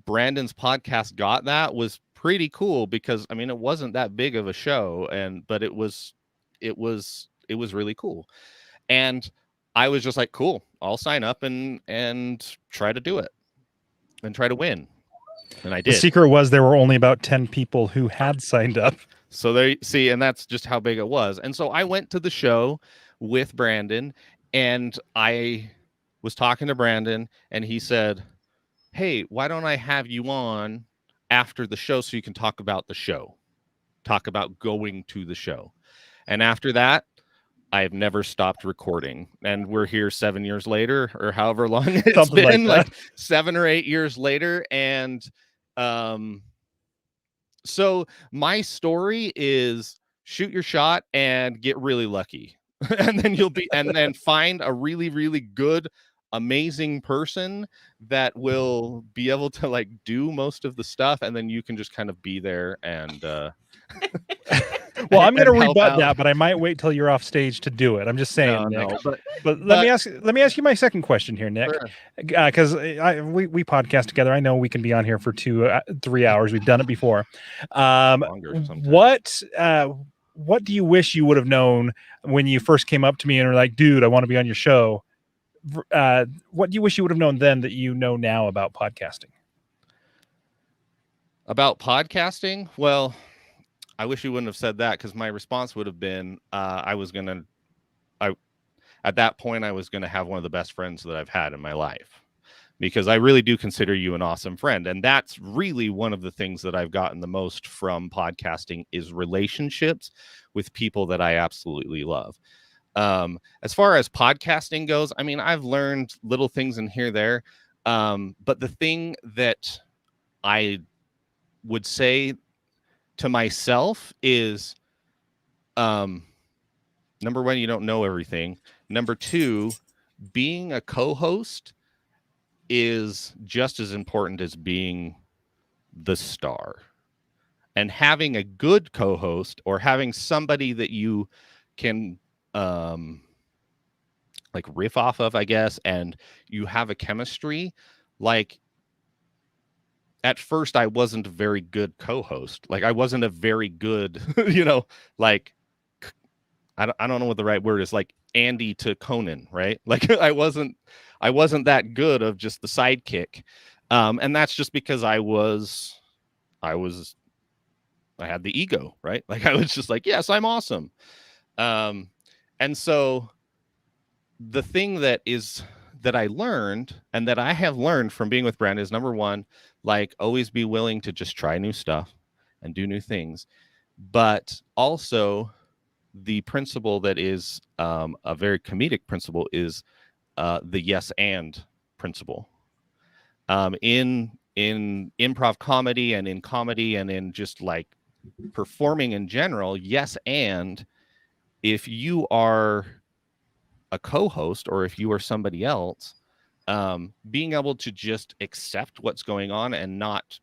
Branden's podcast got that was pretty cool because I mean, it wasn't that big of a show, but it was really cool. And I was just like, cool, I'll sign up and try to do it and try to win. And I did. The secret was there were only about 10 people who had signed up. So they see, and that's just how big it was. And so I went to the show with Branden, and I was talking to Branden, and he said, hey, why don't I have you on after the show so you can talk about the show, talk about going to the show. And after that, I've never stopped recording. And we're here 7 years later, or however long it's Something been, like 7 or 8 years later. And so my story is shoot your shot and get really lucky. And then find a really, really good, amazing person that will be able to like do most of the stuff. And then you can just kind of be there and well, I'm going to rebut that, but I might wait till you're off stage to do it. I'm just saying, Nick. No, but let me ask you my second question here, Nick, because we podcast together. I know we can be on here for 2-3 hours. We've done it before. What do you wish you would have known when you first came up to me and were like, dude, I want to be on your show? What do you wish you would have known then that you know now about podcasting? About podcasting? Well, I wish you wouldn't have said that, because my response would have been, at that point, I was going to have one of the best friends that I've had in my life, because I really do consider you an awesome friend. And that's really one of the things that I've gotten the most from podcasting is relationships with people that I absolutely love. As far as podcasting goes, I mean, I've learned little things in here, there. But the thing that I would say to myself is, number one, you don't know everything. Number two, being a co-host is just as important as being the star. And having a good co-host, or having somebody that you can like riff off of, I guess, and you have a chemistry. Like, at first I wasn't a very good co-host. Like, I wasn't a very good, like, I don't know what the right word is, like Andy to Conan, right? Like I wasn't that good of just the sidekick. And that's just because I had the ego, right? Like I was just like, yes, I'm awesome. And so the thing that I learned, and that I have learned from being with Branden, is number one, like, always be willing to just try new stuff and do new things. But also, the principle that is a very comedic principle is the yes and principle. In improv comedy and in comedy and in just like performing in general, yes and, if you are a co-host or if you are somebody else, being able to just accept what's going on and not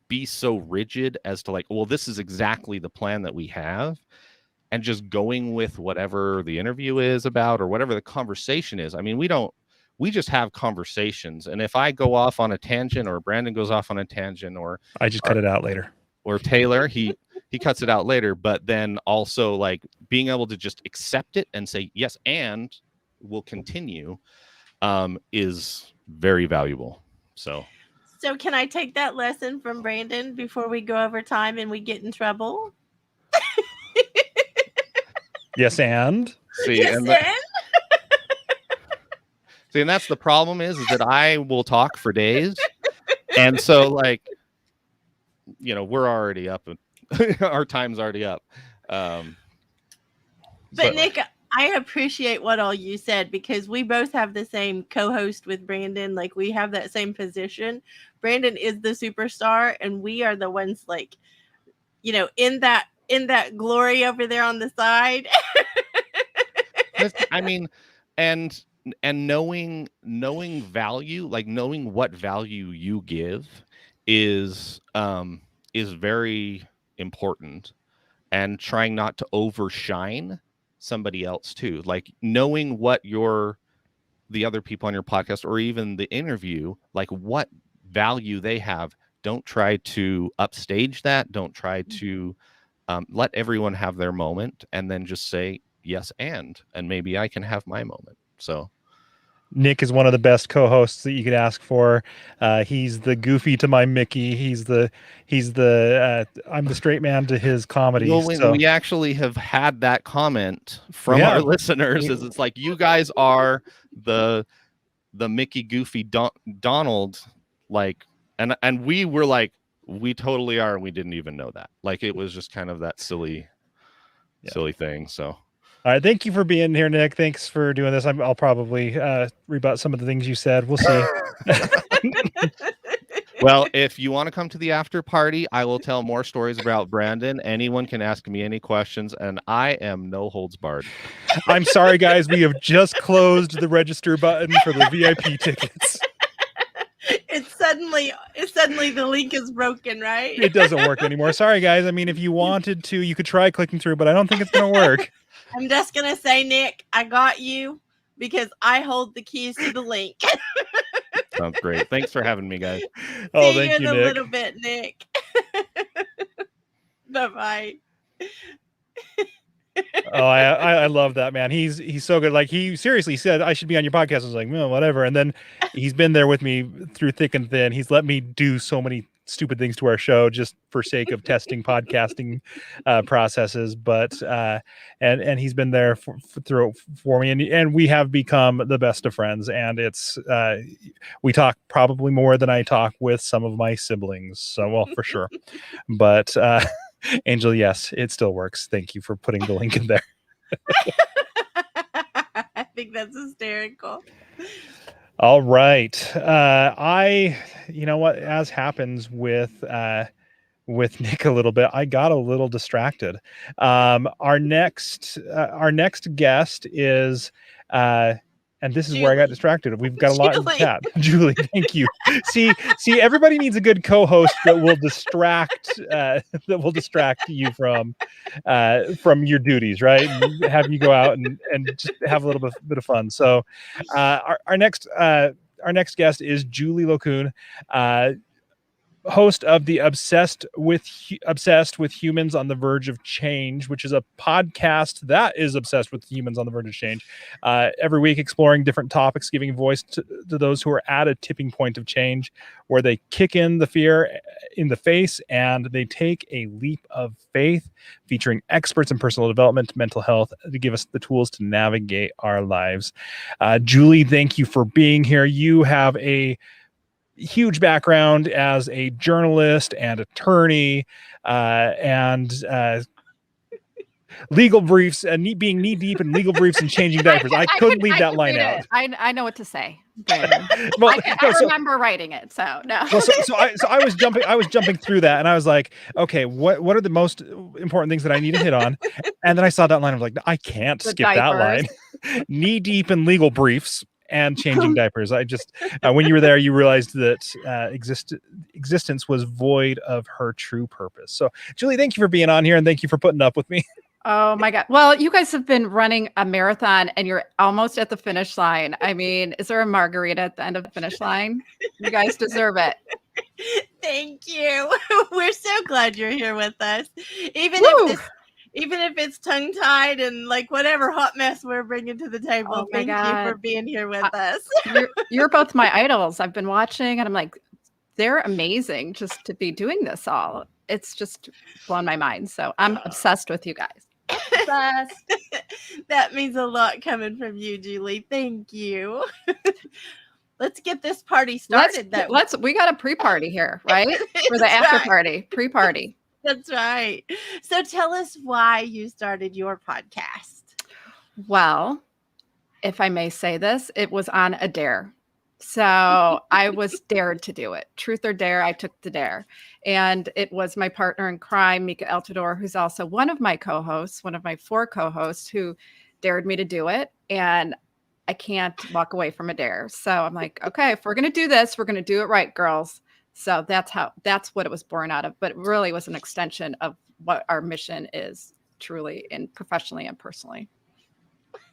be so rigid as to like, well, this is exactly the plan that we have, and just going with whatever the interview is about or whatever the conversation is. I mean, we just have conversations, and if I go off on a tangent, or Branden goes off on a tangent, or I just cut it out later, or Taylor, he cuts it out later, but then also like being able to just accept it and say yes and will continue is very valuable. So can I take that lesson from Branden before we go over time and we get in trouble? Yes, and see, yes, and and see, and that's the problem is that I will talk for days, and so like, you know, we're already up, and our time's already up. But Nick, I appreciate what all you said, because we both have the same co-host with Branden. Like, we have that same position. Branden is the superstar, and we are the ones, like, you know, in that glory over there on the side. I mean, and knowing value, like knowing what value you give is very important, and trying not to overshine somebody else too. Like knowing what the other people on your podcast or even the interview, like what value they have. Don't try to upstage that. Don't try to let everyone have their moment, and then just say yes and maybe I can have my moment. So Nick is one of the best co-hosts that you could ask for. He's the Goofy to my Mickey. He's the I'm the straight man to his comedy. Well, So we actually have had that comment from our listeners. Is it's like, you guys are the Mickey, Goofy, Donald, like, and we were like, we totally are, and we didn't even know that. Like, it was just kind of that silly thing. So all right, thank you for being here, Nick. Thanks for doing this. I'll probably rebut some of the things you said. We'll see. Well, if you want to come to the after party, I will tell more stories about Branden. Anyone can ask me any questions, and I am no holds barred. I'm sorry, guys. We have just closed the register button for the VIP tickets. It's suddenly the link is broken, right? It doesn't work anymore. Sorry, guys. I mean, if you wanted to, you could try clicking through, but I don't think it's going to work. I'm just going to say, Nick, I got you, because I hold the keys to the link. Sounds great. Thanks for having me, guys. Oh, See thank you you, in Nick. a little bit, Nick. Bye-bye. Oh, I love that, man. He's so good. Like, he seriously said I should be on your podcast. I was like, well, whatever. And then he's been there with me through thick and thin. He's let me do so many stupid things to our show just for sake of testing podcasting processes. But and he's been there for me, and we have become the best of friends. And it's we talk probably more than I talk with some of my siblings. So, well, for sure. But Angel, yes, it still works. Thank you for putting the link in there. I think that's hysterical. All right. You know what, as happens with Nick a little bit, I got a little distracted. Our next guest is and this is where I got distracted. We've got a lot in the chat. Julie, thank you. See, everybody needs a good co-host that will distract you from your duties, right? And have you go out and just have a little bit of fun. So, our next guest is Julie Locoon, host of the Obsessed with Humans on the Verge of Change, which is a podcast that is obsessed with humans on the verge of change. Every week exploring different topics, giving voice to those who are at a tipping point of change, where they kick in the fear in the face, and they take a leap of faith, featuring experts in personal development, mental health, to give us the tools to navigate our lives. Julie, thank you for being here. You have a huge background as a journalist and attorney, and legal briefs, and being knee deep in legal briefs and changing diapers. I couldn't leave that line out. I know what to say, Brandon. Well, I remember writing it, so no. Well, so I was jumping through that, and I was like, okay, what are the most important things that I need to hit on? And then I saw that line. I was like, I can't The skip that line. Knee deep in legal briefs and changing diapers. I just when you were there, you realized that existence was void of her true purpose. So, Julie, thank you for being on here, and thank you for putting up with me. Oh my God. Well, you guys have been running a marathon and you're almost at the finish line. I mean, is there a margarita at the end of the finish line? You guys deserve it. Thank you. We're so glad you're here with us. Even if it's tongue tied and like whatever hot mess we're bringing to the table. Oh my Thank you God. for being here with us. You're both my idols. I've been watching and I'm like, they're amazing just to be doing this all. It's just blown my mind. So I'm obsessed with you guys. That means a lot coming from you, Julie. Thank you. Let's get this party started. We got a pre-party here, right? For the after party, pre-party. That's right. So tell us why you started your podcast. Well, if I may say this, it was on a dare. So I was dared to do it. Truth or dare, I took the dare. And it was my partner in crime, Mika Altador, who's also one of my co-hosts, one of my 4 co-hosts, who dared me to do it. And I can't walk away from a dare. So I'm like, okay, if we're going to do this, we're going to do it right, girls. So that's what it was born out of. But it really was an extension of what our mission is truly, and professionally and personally.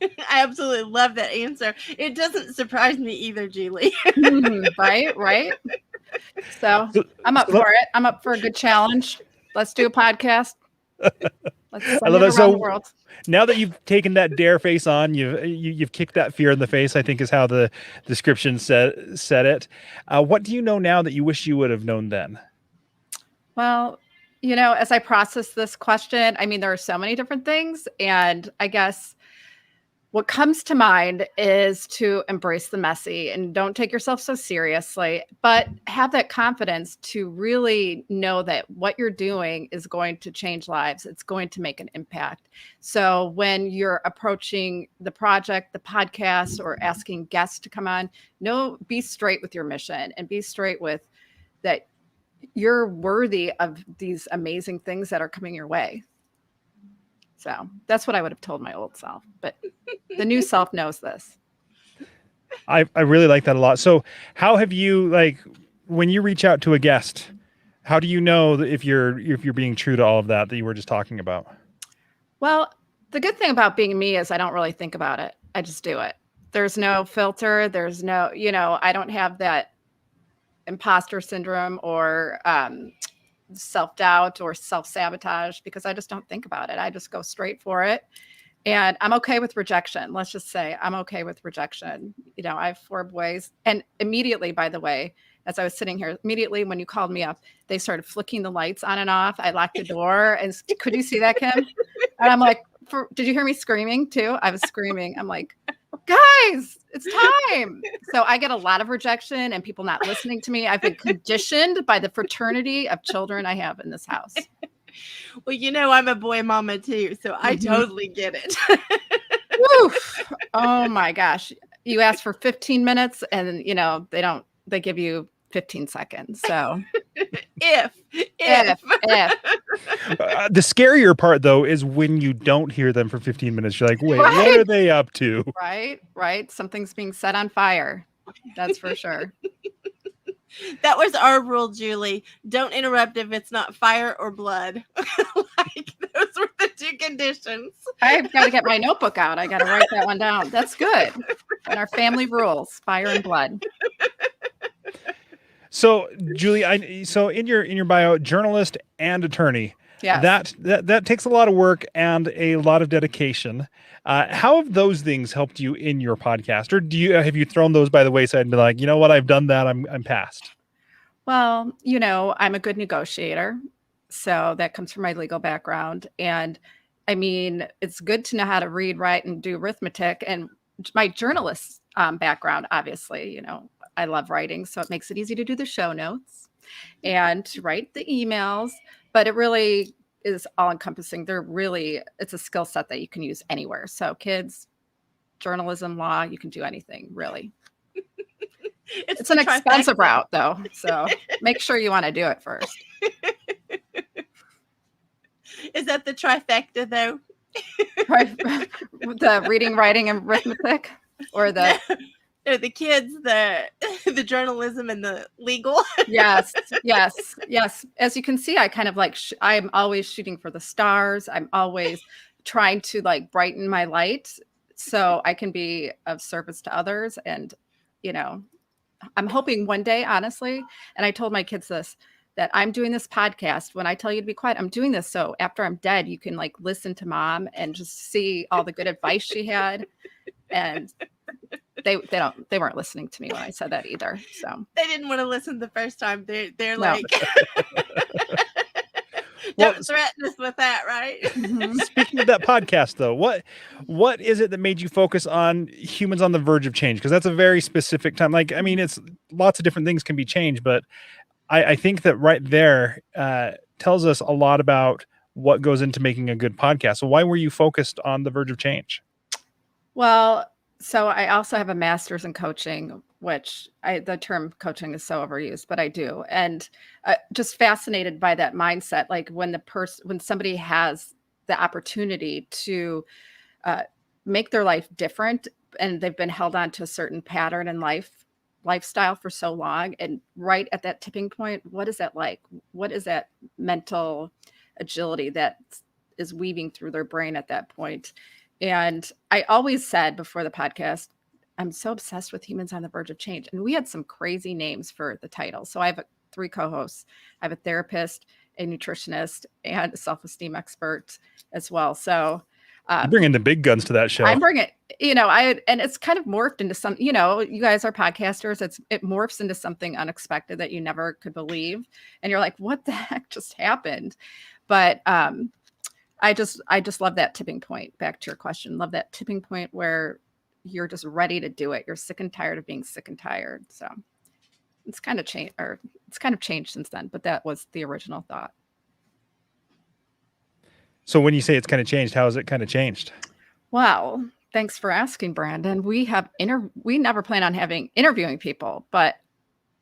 I absolutely love that answer. It doesn't surprise me either, Julie. Right. So I'm up for it. I'm up for a good challenge. Let's do a podcast. Let's send I love it that. around So the world. now that you've taken that dare face on, you've kicked that fear in the face, I think is how the description said it. What do you know now that you wish you would have known then? Well, as I process this question, I mean, there are so many different things. And I guess what comes to mind is to embrace the messy and don't take yourself so seriously, but have that confidence to really know that what you're doing is going to change lives. It's going to make an impact. So when you're approaching the project, the podcast, or asking guests to come on, be straight with your mission and be straight with that you're worthy of these amazing things that are coming your way. So that's what I would have told my old self, but the new self knows this. I really like that a lot. So how have you, when you reach out to a guest, how do you know that if you're being true to all of that you were just talking about? Well, the good thing about being me is I don't really think about it. I just do it. There's no filter. There's no, I don't have that imposter syndrome or self-doubt or self-sabotage, because I just don't think about it. I just go straight for it. And I'm okay with rejection. Let's just say I'm okay with rejection. I have 4 boys. And immediately, by the way, as I was sitting here, immediately when you called me up, they started flicking the lights on and off. I locked the door. And could you see that, Kim? And I'm like, did you hear me screaming too? I was screaming. I'm like, guys, it's time. So I get a lot of rejection and people not listening to me. I've been conditioned by the fraternity of children I have in this house. Well, I'm a boy mama too, so I totally get it. Oof. Oh my gosh. You ask for 15 minutes and they give you 15 seconds. So if. The scarier part though is when you don't hear them for 15 minutes. You're like, wait, Right. What are they up to? Right. Something's being set on fire. That's for sure. That was our rule, Julie. Don't interrupt if it's not fire or blood. Those were the 2 conditions. I've got to get my notebook out. I got to write that one down. That's good. And our family rules, fire and blood. So, Julie, so in your bio, journalist and attorney. Yes. That takes a lot of work and a lot of dedication. How have those things helped you in your podcast, or have you thrown those by the wayside and been like, you know what, I've done that, I'm past? Well, I'm a good negotiator. So that comes from my legal background. And I mean, it's good to know how to read, write, and do arithmetic. And my journalist background, obviously, I love writing. So it makes it easy to do the show notes and to write the emails. But it really is all encompassing. It's a skill set that you can use anywhere. So kids, journalism, law, you can do anything, really. It's an expensive route, though. So make sure you want to do it first. Is that the trifecta, though? The reading, writing, and arithmetic, or the the kids, the journalism, and the legal. Yes. As you can see, I kind of I'm always shooting for the stars. I'm always trying to brighten my light so I can be of service to others. And I'm hoping one day, honestly, and I told my kids this, that I'm doing this podcast. When I tell you to be quiet, I'm doing this so after I'm dead, you can listen to Mom and just see all the good advice she had. And they weren't listening to me when I said that either. So they didn't want to listen the first time. They're No. like, don't threaten us with that, right? Speaking of that podcast, though, what is it that made you focus on humans on the verge of change? Because that's a very specific time. It's lots of different things can be changed, but I think that right there tells us a lot about what goes into making a good podcast. So why were you focused on the verge of change? Well, so I also have a master's in coaching, which the term coaching is so overused, but I do. And just fascinated by that mindset. Like when somebody has the opportunity to make their life different and they've been held on to a certain pattern in lifestyle for so long, and right at that tipping point, what is that like? What is that mental agility that is weaving through their brain at that point? And I always said before the podcast, I'm so obsessed with humans on the verge of change. And we had some crazy names for the title. So I have 3 co-hosts. I have a therapist, a nutritionist, and a self-esteem expert as well. So You bring in the big guns to that show. I'm bringing, and it's kind of morphed into some, you guys are podcasters. It morphs into something unexpected that you never could believe. And you're like, what the heck just happened? But I just love that tipping point. Back to your question, love that tipping point where you're just ready to do it. You're sick and tired of being sick and tired. So it's kind of changed since then, but that was the original thought. So when you say it's kind of changed, how has it kind of changed? Well, thanks for asking, Brandon. We never plan on interviewing people, but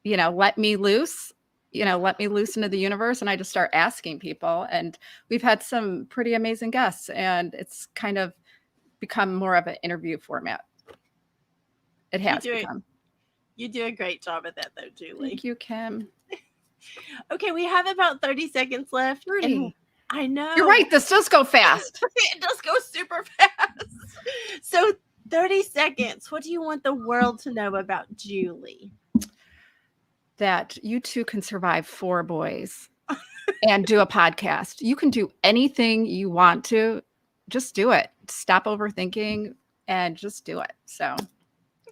let me loose into the universe, and I just start asking people. And we've had some pretty amazing guests, and it's kind of become more of an interview format. It has become. You do a great job at that, though, Julie. Thank you, Kim. Okay, we have about 30 seconds left. And I know. You're right. This does go fast. It does go super fast. So 30 seconds. What do you want the world to know about Julie? That you too can survive 4 boys and do a podcast. You can do anything you want to. Just do it. Stop overthinking and just do it. So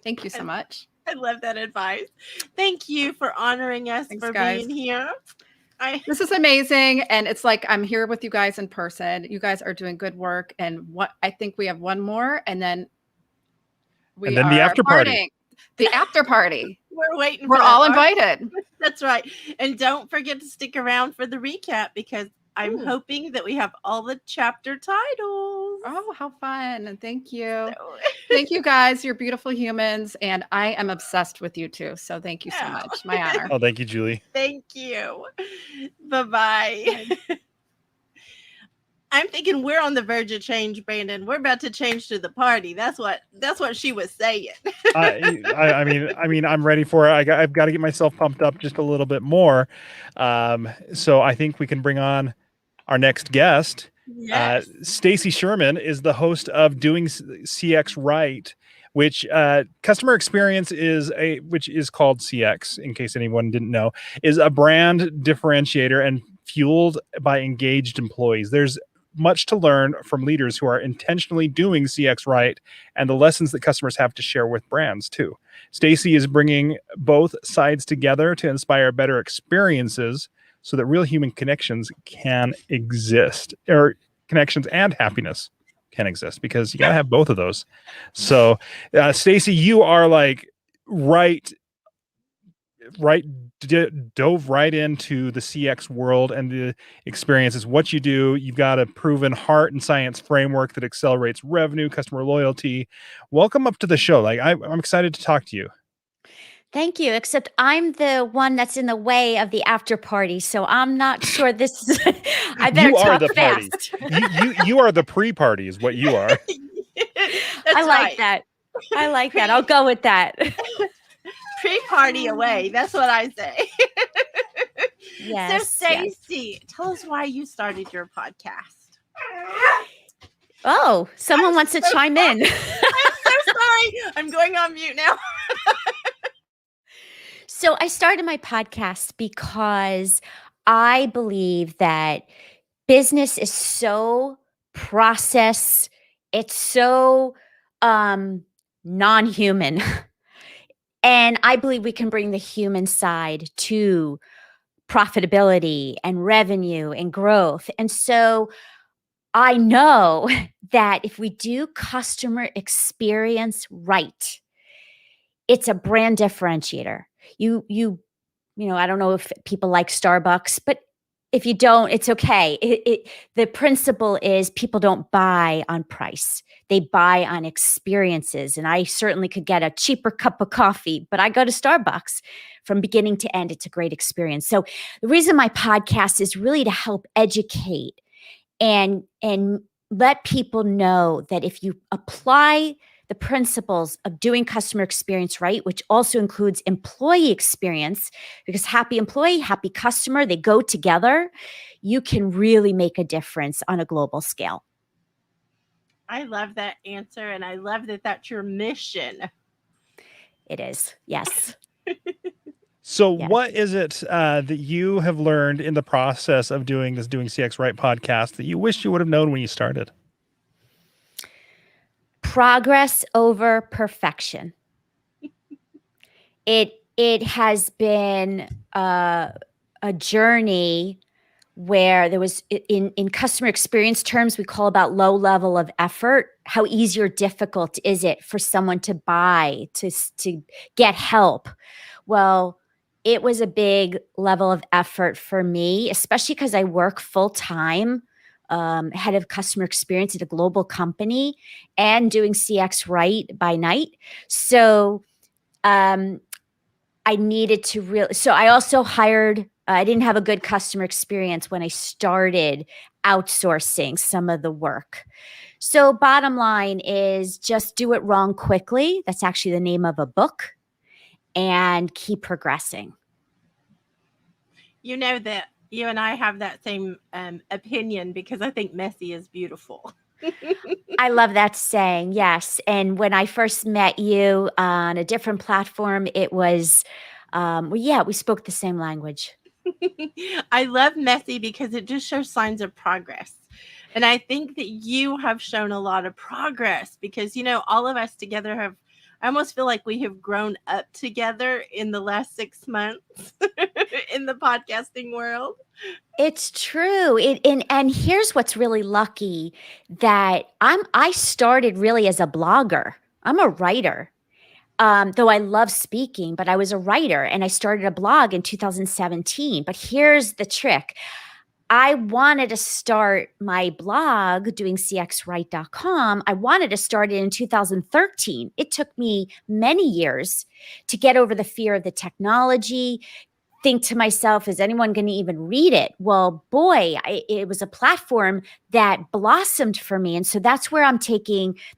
thank you so much. I love that advice. Thank you for honoring us, for guys. being here. This is amazing. And it's like I'm here with you guys in person. You guys are doing good work. And I think we have one more, and then the after party. partying. The after party. We're waiting. We're all invited. That's right. And don't forget to stick around for the recap, because I'm hoping that we have all the chapter titles. Oh, how fun. And thank you. Thank you guys. You're beautiful humans. And I am obsessed with you too. So thank you so much. My honor. Oh, thank you, Julie. Thank you. Bye-bye. I'm thinking we're on the verge of change, Brandon. We're about to change to the party. That's what she was saying. I mean, I'm ready for it. I've got to get myself pumped up just a little bit more. So I think we can bring on our next guest. Yes. Stacy Sherman is the host of Doing CX Right, which customer experience which is called CX, in case anyone didn't know, is a brand differentiator and fueled by engaged employees. There's much to learn from leaders who are intentionally doing CX right and the lessons that customers have to share with brands too. Stacy is bringing both sides together to inspire better experiences so that real human connections can exist, or connections and happiness can exist, because you got to have both of those. So, Stacy, you are like dove right into the CX world and the experiences. What you do, you've got a proven heart and science framework that accelerates revenue, customer loyalty. Welcome up to the show. Like I'm excited to talk to you. Thank you. Except I'm the one that's in the way of the after party, so I'm not sure this is. I better You are talk the party. fast. You are the pre-party, is what you are. I like that. I like that. I'll go with that. Pre-party away. That's what I say. Yes. So, Stacy, tell us why you started your podcast. Oh, someone wants to chime in. I'm so sorry. I'm going on mute now. So I started my podcast because I believe that business is so process, it's so non-human. And I believe we can bring the human side to profitability and revenue and growth. And so I know that if we do customer experience right, it's a brand differentiator. You know, I don't know if people like Starbucks, but if you don't, it's okay. The principle is people don't buy on price. They buy on experiences. And I certainly could get a cheaper cup of coffee, but I go to Starbucks from beginning to end. It's a great experience. So the reason my podcast is really to help educate and let people know that if you apply the principles of doing customer experience right, which also includes employee experience, because happy employee, happy customer, they go together, you can really make a difference on a global scale. I love that answer, and I love that that's your mission. It is, yes. So what is it that you have learned in the process of doing CX Right podcast that you wish you would have known when you started? Progress over perfection. It has been a journey where there was in customer experience terms, we call about low level of effort. How easy or difficult is it for someone to buy, to get help? Well, it was a big level of effort for me, especially because I work full time, head of customer experience at a global company and doing CX right by night. So I needed to really, so I also hired, I didn't have a good customer experience when I started outsourcing some of the work. So bottom line is just do it wrong quickly. That's actually the name of a book, and keep progressing. You know that you and I have that same opinion, because I think messy is beautiful. I love that saying, yes. And when I first met you on a different platform, it was, we spoke the same language. I love messy because it just shows signs of progress. And I think that you have shown a lot of progress, because, you know, all of us together have, I almost feel like we have grown up together in the last 6 months in the podcasting world. It's true. And here's what's really lucky, that I started really as a blogger. I'm a writer. Though I love speaking, but I was a writer, and I started a blog in 2017. But here's the trick. I wanted to start my blog doing cxright.com. I wanted to start it in 2013. It took me many years to get over the fear of the technology, think to myself, is anyone going to even read it? Well, boy, it was a platform that blossomed for me. And so that's where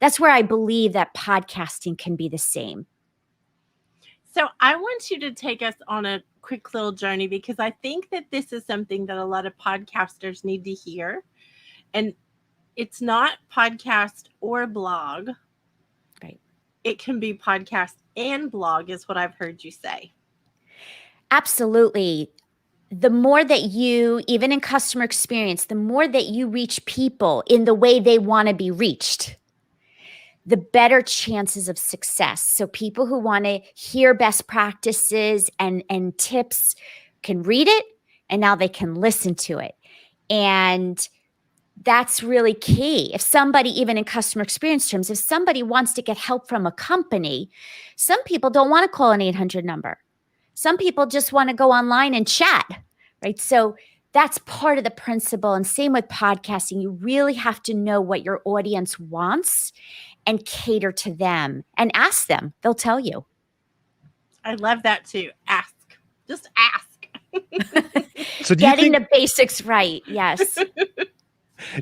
that's where I believe that podcasting can be the same. So I want you to take us on a quick little journey, because I think that this is something that a lot of podcasters need to hear. And it's not podcast or blog. Right. It can be podcast and blog, is what I've heard you say. Absolutely. the more that you, even in customer experience, the more that you reach people in the way they want to be reached, the better chances of success. So people who want to hear best practices and tips can read it, and now they can listen to it. And that's really key. If somebody, even in customer experience terms, if somebody wants to get help from a company, some people don't want to call an 800 number. Some people just want to go online and chat, right? So that's part of the principle. And same with podcasting. You really have to know what your audience wants and cater to them and ask them. They'll tell you. I love that too. Ask. Just ask. So do you Getting think, the basics right. Yes.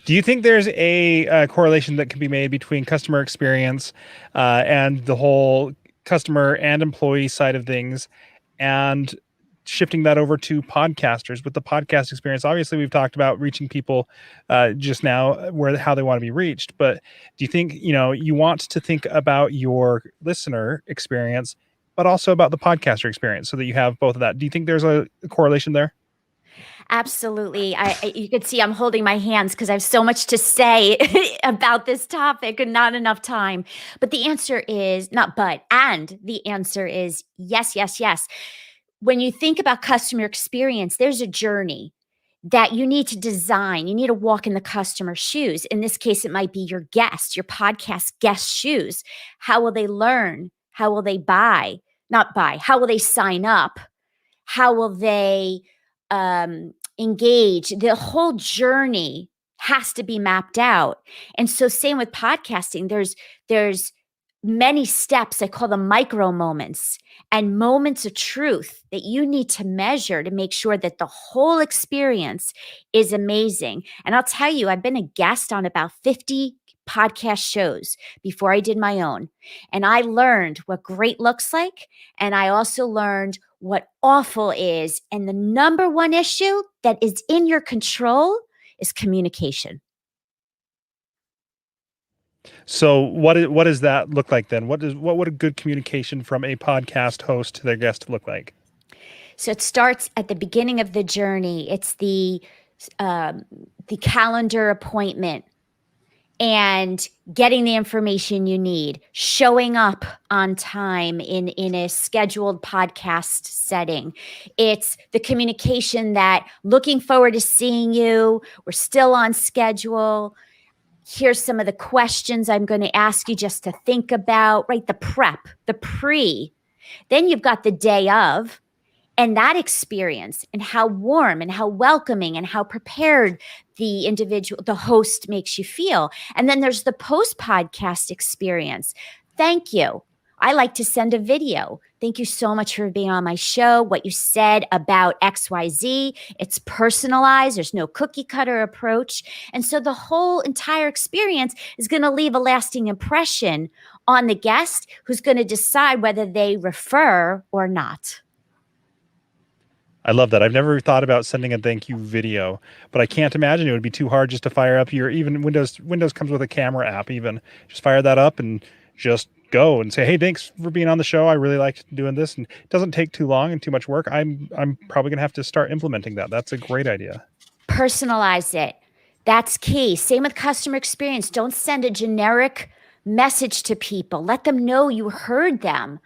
do you think there's a correlation that can be made between customer experience and the whole customer and employee side of things, and shifting that over to podcasters with the podcast experience? Obviously, we've talked about reaching people just now, how they want to be reached. But do you think, you want to think about your listener experience, but also about the podcaster experience, so that you have both of that? Do you think there's a correlation there? Absolutely. You can see I'm holding my hands because I have so much to say about this topic and not enough time. But the answer is the answer is yes, yes, yes. When you think about customer experience, there's a journey that you need to design. You need to walk in the customer's shoes. In this case, it might be your podcast guest shoes. How will they learn? How will they buy? Not buy. How will they sign up? How will they engage? The whole journey has to be mapped out. And so same with podcasting, there's many steps. I call them micro moments and moments of truth that you need to measure to make sure that the whole experience is amazing. And I'll tell you, I've been a guest on about 50 podcast shows before I did my own. And I learned what great looks like. And I also learned what awful is. And the number one issue that is in your control is communication. So what does that look like then? What would a good communication from a podcast host to their guest look like? So it starts at the beginning of the journey. It's the calendar appointment and getting the information you need, showing up on time in a scheduled podcast setting. It's the communication that looking forward to seeing you. We're still on schedule. Here's some of the questions I'm going to ask you just to think about, right? The prep, the pre. Then you've got the day of, and that experience and how warm and how welcoming and how prepared the host makes you feel. And then there's the post-podcast experience. Thank you. I like to send a video. Thank you so much for being on my show. What you said about XYZ, it's personalized. There's no cookie cutter approach. And so the whole entire experience is going to leave a lasting impression on the guest, who's going to decide whether they refer or not. I love that. I've never thought about sending a thank you video, but I can't imagine it would be too hard just to fire up even Windows comes with a camera app. Even just fire that up and just go and say, hey, thanks for being on the show. I really liked doing this, and it doesn't take too long and too much work. I'm probably gonna have to start implementing that. That's a great idea. Personalize it. That's key. Same with customer experience. Don't send a generic message to people. Let them know you heard them.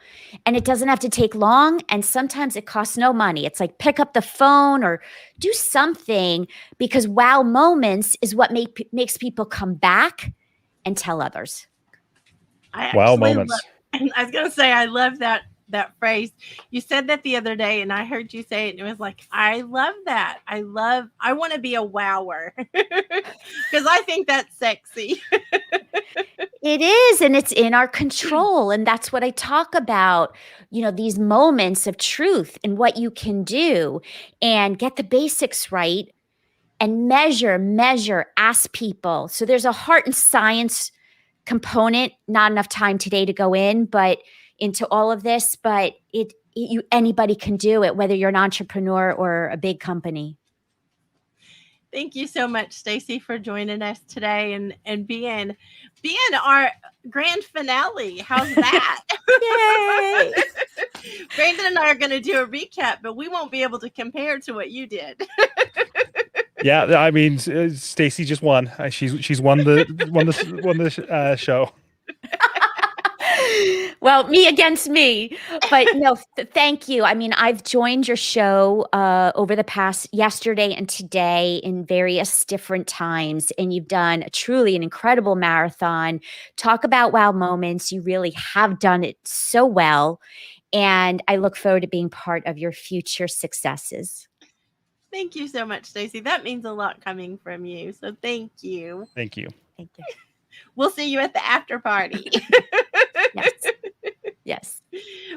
And it doesn't have to take long. And sometimes it costs no money. It's like pick up the phone or do something, because wow moments is what makes people come back and tell others. Wow moments. I was going to say, I love that phrase. You said that the other day and I heard you say it and it was like, I love that. I want to be a wower because I think that's sexy. It is, and it's in our control. And that's what I talk about, these moments of truth and what you can do, and get the basics right and measure, ask people. So there's a heart and science component, not enough time today to go into all of this, but anybody can do it, whether you're an entrepreneur or a big company. Thank you so much, Stacy, for joining us today and being our grand finale. How's that? Yay! Brandon and I are going to do a recap, but we won't be able to compare to what you did. Yeah, I mean, Stacy just won. She's won the show. Well, me against me, but no, thank you. I mean, I've joined your show over the past yesterday and today in various different times, and you've done truly an incredible marathon. Talk about wow moments. You really have done it so well, and I look forward to being part of your future successes. Thank you so much, Stacy. That means a lot coming from you. So thank you. Thank you. Thank you. We'll see you at the after party. Yes. Yes.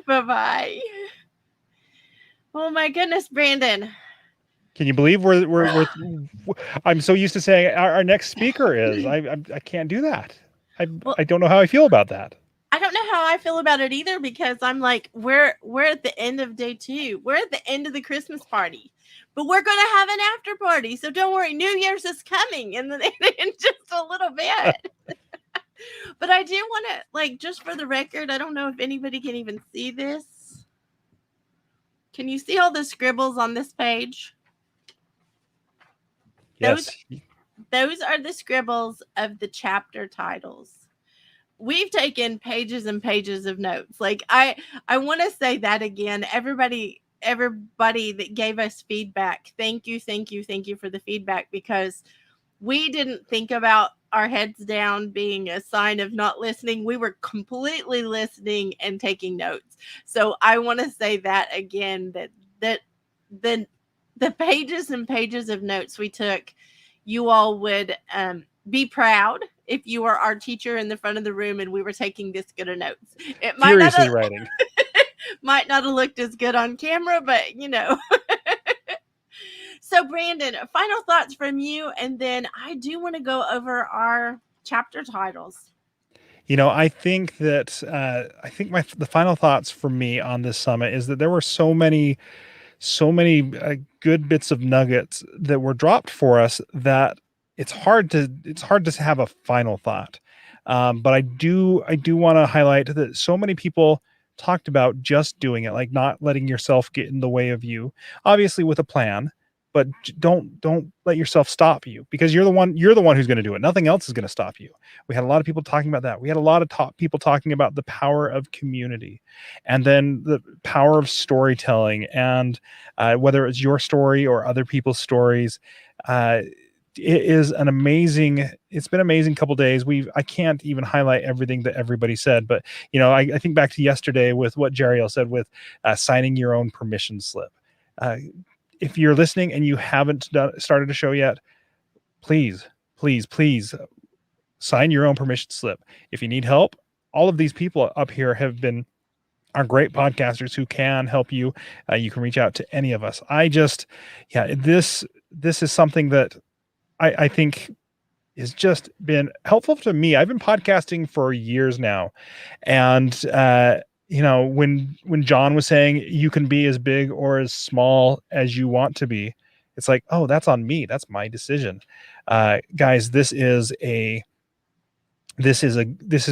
Bye-bye. Oh my goodness, Brandon. Can you believe we're I'm so used to saying our next speaker is. I can't do that. I don't know how I feel about that. I don't know how I feel about it either, because I'm like, we're at the end of day 2. We're at the end of the Christmas party, but we're going to have an after party. So don't worry. New Year's is coming in just a little bit. But I do want to, like, just for the record, I don't know if anybody can even see this. Can you see all the scribbles on this page? Yes. Those are the scribbles of the chapter titles. We've taken pages and pages of notes. Like, I want to say that again. Everybody that gave us feedback, thank you for the feedback, because we didn't think about our heads down being a sign of not listening. We were completely listening and taking notes. So I want to say that again, that the pages and pages of notes we took, you all would be proud if you were our teacher in the front of the room and we were taking this good of notes. It might Furiously writing. might not have looked as good on camera, but you know. So Brandon, final thoughts from you, and then I do want to go over our chapter titles. You know, I think that the final thoughts for me on this summit is that there were so many good bits of nuggets that were dropped for us that it's hard to have a final thought. But I do want to highlight that so many people talked about just doing it, like not letting yourself get in the way of you, obviously with a plan, but don't let yourself stop you, because you're the one who's going to do it. Nothing else is going to stop you. We had a lot of people talking about that. We had a lot of people talking about the power of community, and then the power of storytelling, and whether it's your story or other people's stories. It's been an amazing couple days. I can't even highlight everything that everybody said, but you know, I think back to yesterday with what Jeriel said with signing your own permission slip. If you're listening and you haven't started a show yet, please sign your own permission slip. If you need help, all of these people up here are great podcasters who can help you. You can reach out to any of us. This is something that I think has just been helpful to me. I've been podcasting for years now, and you know, when John was saying you can be as big or as small as you want to be, it's like, oh, that's on me. That's my decision. Guys, this has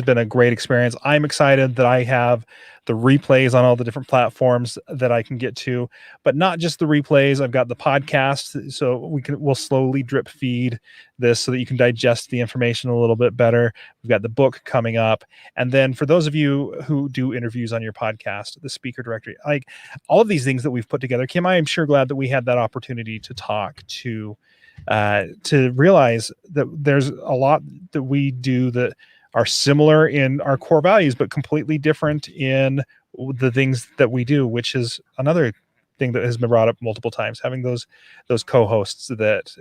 been a great experience. I'm excited that I have the replays on all the different platforms that I can get to, but not just the replays. I've got the podcast, so we'll slowly drip feed this so that you can digest the information a little bit better. We've got the book coming up. And then for those of you who do interviews on your podcast, the speaker directory, like all of these things that we've put together, Kim, I am sure glad that we had that opportunity to talk to realize that there's a lot that we do that are similar in our core values, but completely different in the things that we do, which is another thing that has been brought up multiple times, having those co-hosts that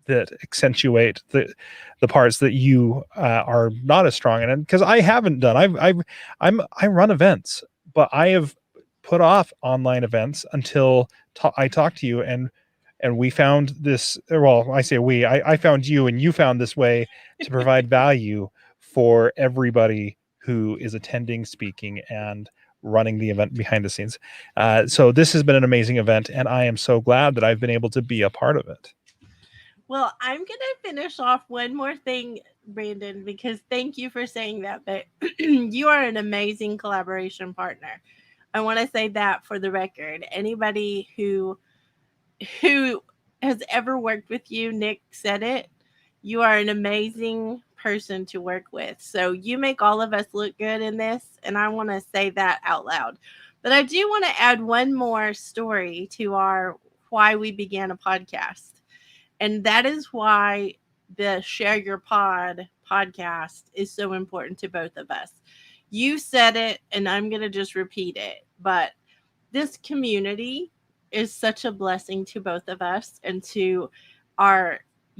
accentuate the parts that you are not as strong in. And because I haven't done, I run events, but I have put off online events until I talked to you, and we found this, well, I say I found you, and you found this way to provide value for everybody who is attending, speaking, and running the event behind the scenes. So this has been an amazing event, and I am so glad that I've been able to be a part of it. Well, I'm going to finish off one more thing, Brandon, because thank you for saying that. But you are an amazing collaboration partner. I want to say that for the record. Anybody who has ever worked with you, Nick said it. You are an amazing person to work with. So you make all of us look good in this, and I want to say that out loud. But I do want to add one more story to our why we began a podcast. And that is why the Share Your podcast is so important to both of us. You said it, and I'm going to just repeat it. But this community is such a blessing to both of us and to our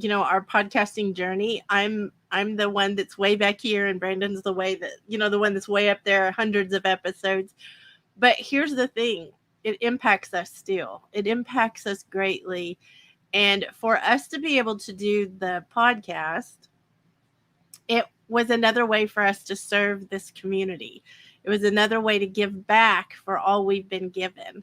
our podcasting journey. I'm the one that's way back here, and Brandon's the one that's way up there, hundreds of episodes. But here's the thing, it impacts us still. It impacts us greatly. And for us to be able to do the podcast, it was another way for us to serve this community. It was another way to give back for all we've been given.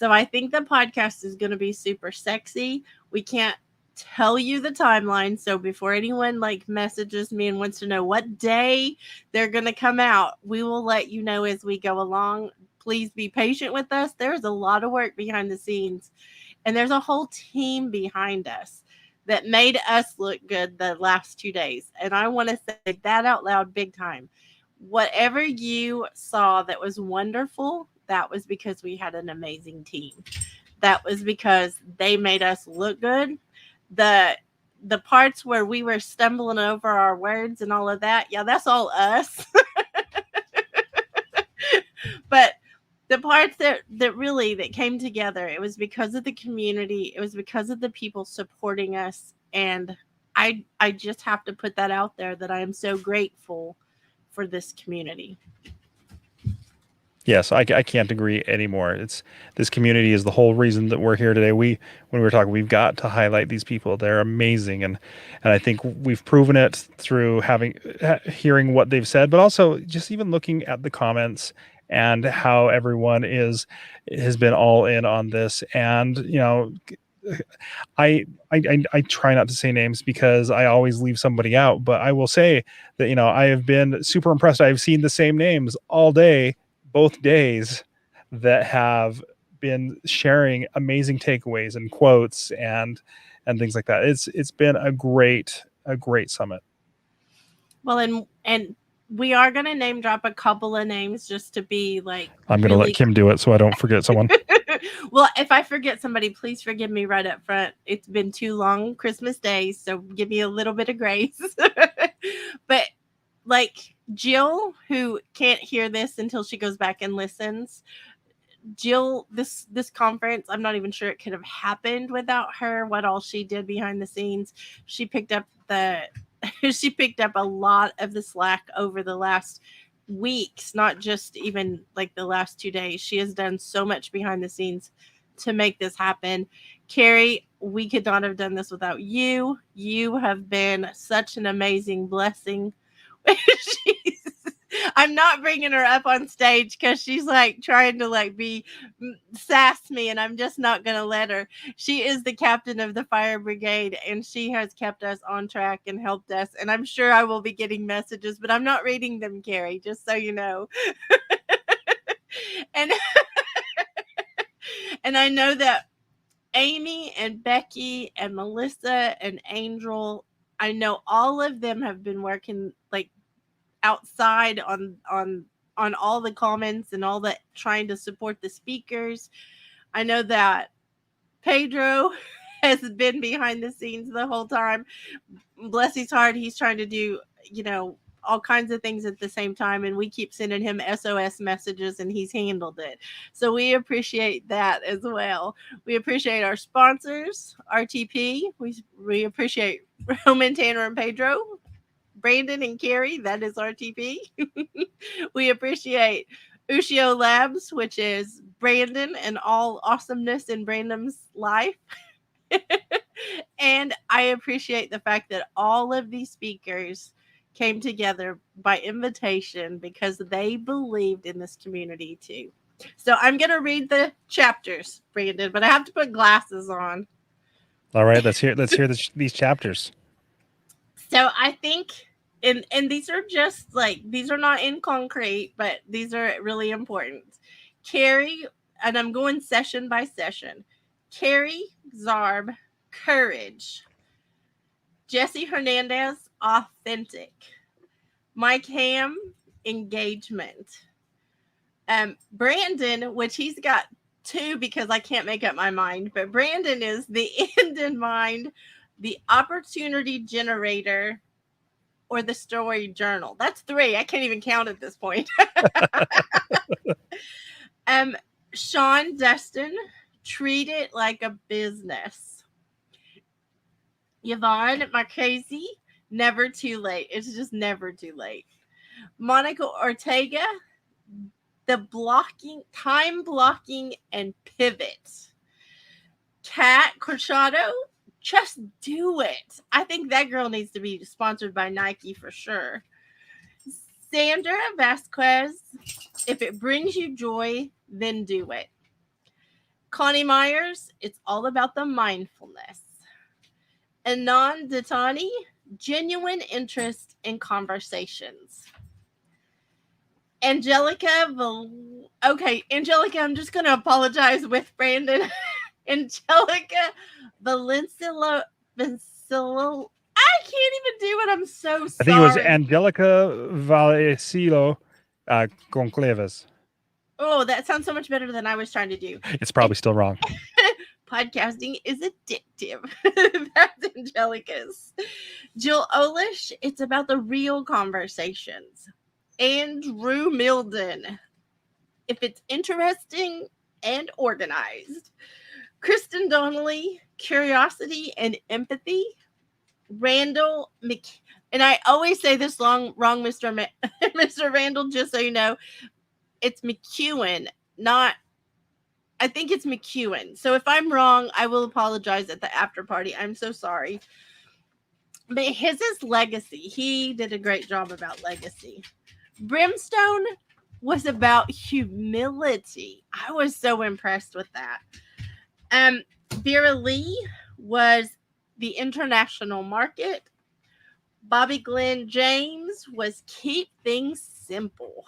So I think the podcast is going to be super sexy. We can't tell you the timeline. So before anyone messages me and wants to know what day they're going to come out, we will let you know as we go along. Please be patient with us. There's a lot of work behind the scenes. And there's a whole team behind us that made us look good the last 2 days. And I want to say that out loud big time. Whatever you saw that was wonderful, that was because we had an amazing team. That was because they made us look good. The parts where we were stumbling over our words and all of that, yeah, that's all us. But the parts that really came together, it was because of the community. It was because of the people supporting us. And I just have to put that out there, that I am so grateful for this community. Yes, I can't agree anymore. This community is the whole reason that we're here today. When we were talking, we've got to highlight these people. They're amazing, and I think we've proven it through hearing what they've said, but also just even looking at the comments and how everyone has been all in on this. And I try not to say names because I always leave somebody out, but I will say that I have been super impressed. I've seen the same names all day, both days, that have been sharing amazing takeaways and quotes and things like that. It's been a great summit. Well, and we are going to name drop a couple of names just to be I'm going to let Kim do it so I don't forget someone. Well, if I forget somebody, please forgive me right up front. It's been too long Christmas Day, so give me a little bit of grace. But Jill, who can't hear this until she goes back and listens, Jill, this conference, I'm not even sure it could have happened without her. What all she did behind the scenes, she picked up a lot of the slack over the last weeks, not just even the last 2 days. She has done so much behind the scenes to make this happen. Carrie, we could not have done this without you. You have been such an amazing blessing. I'm not bringing her up on stage because she's trying to be sass me, and I'm just not going to let her. She is the captain of the fire brigade, and she has kept us on track and helped us. And I'm sure I will be getting messages, but I'm not reading them, Carrie, just so you know. And and I know that Amy and Becky and Melissa and Angel, I know all of them have been working outside on all the comments and all that, trying to support the speakers. I know that Pedro has been behind the scenes the whole time. Bless his heart, he's trying to do all kinds of things at the same time, and we keep sending him SOS messages, and he's handled it. So we appreciate that as well. We appreciate our sponsors, RTP. We appreciate Roman, Tanner, and Pedro. Brandon and Carrie, that is RTP. We appreciate Ushio Labs, which is Brandon and all awesomeness in Brandon's life. And I appreciate the fact that all of these speakers came together by invitation because they believed in this community too. So I'm going to read the chapters, Brandon, but I have to put glasses on. All right, let's hear these chapters. So I think, and these are just like, these are not in concrete, but these are really important. Carrie, and I'm going session by session. Carrie Zarb, courage. Jesse Hernandez, authentic. Mike Ham, engagement. Branden, which he's got two because I can't make up my mind, but Branden is the end in mind, the opportunity generator, or the story journal. That's three. I can't even count at this point. Sean Destin, treat it like a business. Yvonne Marchese, never too late. It's just never too late. Monica Ortega, the time blocking and pivot. Kat Corchado, just do it. I think that girl needs to be sponsored by Nike for sure. Sandra Vasquez, if it brings you joy, then do it. Connie Myers, it's all about the mindfulness. Anand Datani, genuine interest in conversations. Angelica, Angelica, I'm just going to apologize with Branden. Angelica Valencillo, I can't even do it. I'm so sorry. I think it was Angelica Vallecillo Concleves. Oh, that sounds so much better than I was trying to do. It's probably still wrong. Podcasting is addictive. That's Angelica's. Jill Olish, it's about the real conversations. Andrew Milden, if it's interesting and organized. Kristen Donnelly, curiosity and empathy. Randall and I always say this wrong, Mr. Mr. Randall, just so you know, it's McEwen, not. I think it's McEwen. So if I'm wrong, I will apologize at the after party. I'm so sorry. But his is legacy. He did a great job about legacy. Brimstone was about humility. I was so impressed with that. Vera Lee was the international market. Bobby Glenn James was keep things simple.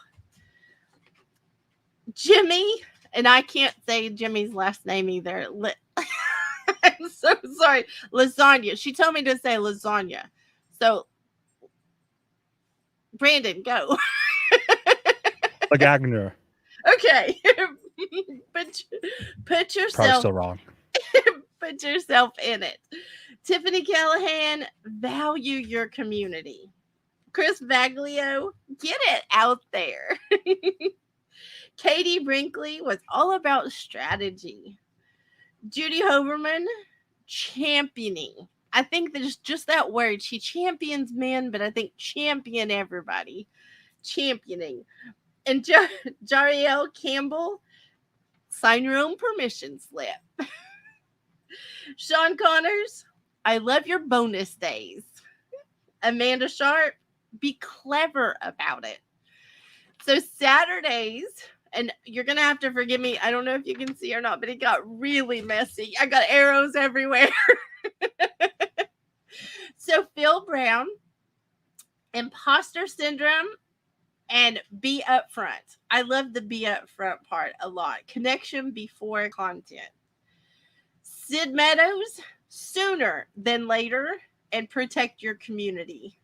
Jimmy, and I can't say Jimmy's last name either. I'm so sorry. Lasagna. She told me to say lasagna. So, Branden, go. Lagagner. Okay. Put yourself. Probably still wrong. Put yourself in it. Tiffany Callahan, value your community. Chris Vaglio, get it out there. Katie Brinkley was all about strategy. Judy Hoberman, championing. I think there's just that word. She champions men, but I think champion everybody. Championing. And Jariel Campbell, sign your own permission slip. Sean Connors, I love your bonus days. Amanda Sharp, be clever about it. So Saturdays, and you're going to have to forgive me. I don't know if you can see or not, but it got really messy. I got arrows everywhere. So Phil Brown, imposter syndrome, and be upfront. I love the be upfront part a lot. Connection before content. Sid Meadows, sooner than later, and protect your community.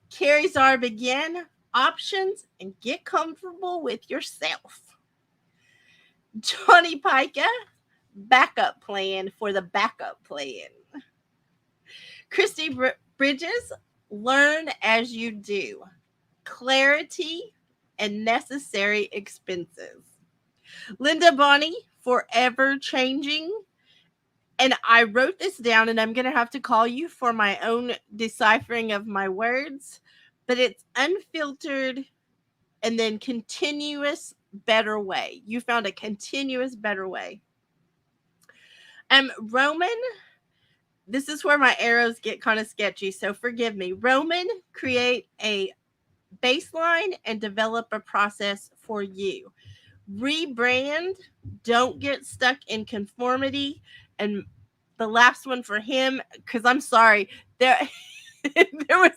Carrie Zarb again, options and get comfortable with yourself. Johnny Pica, backup plan for the backup plan. Christy Bridges, learn as you do. Clarity and necessary expenses. Linda Bonney, forever changing. And I wrote this down, and I'm going to have to call you for my own deciphering of my words, but it's unfiltered and then continuous better way. You found a continuous better way. Roman, this is where my arrows get kind of sketchy, so forgive me. Roman, create a baseline and develop a process for you. Rebrand, don't get stuck in conformity. And the last one for him, because I'm sorry, there was,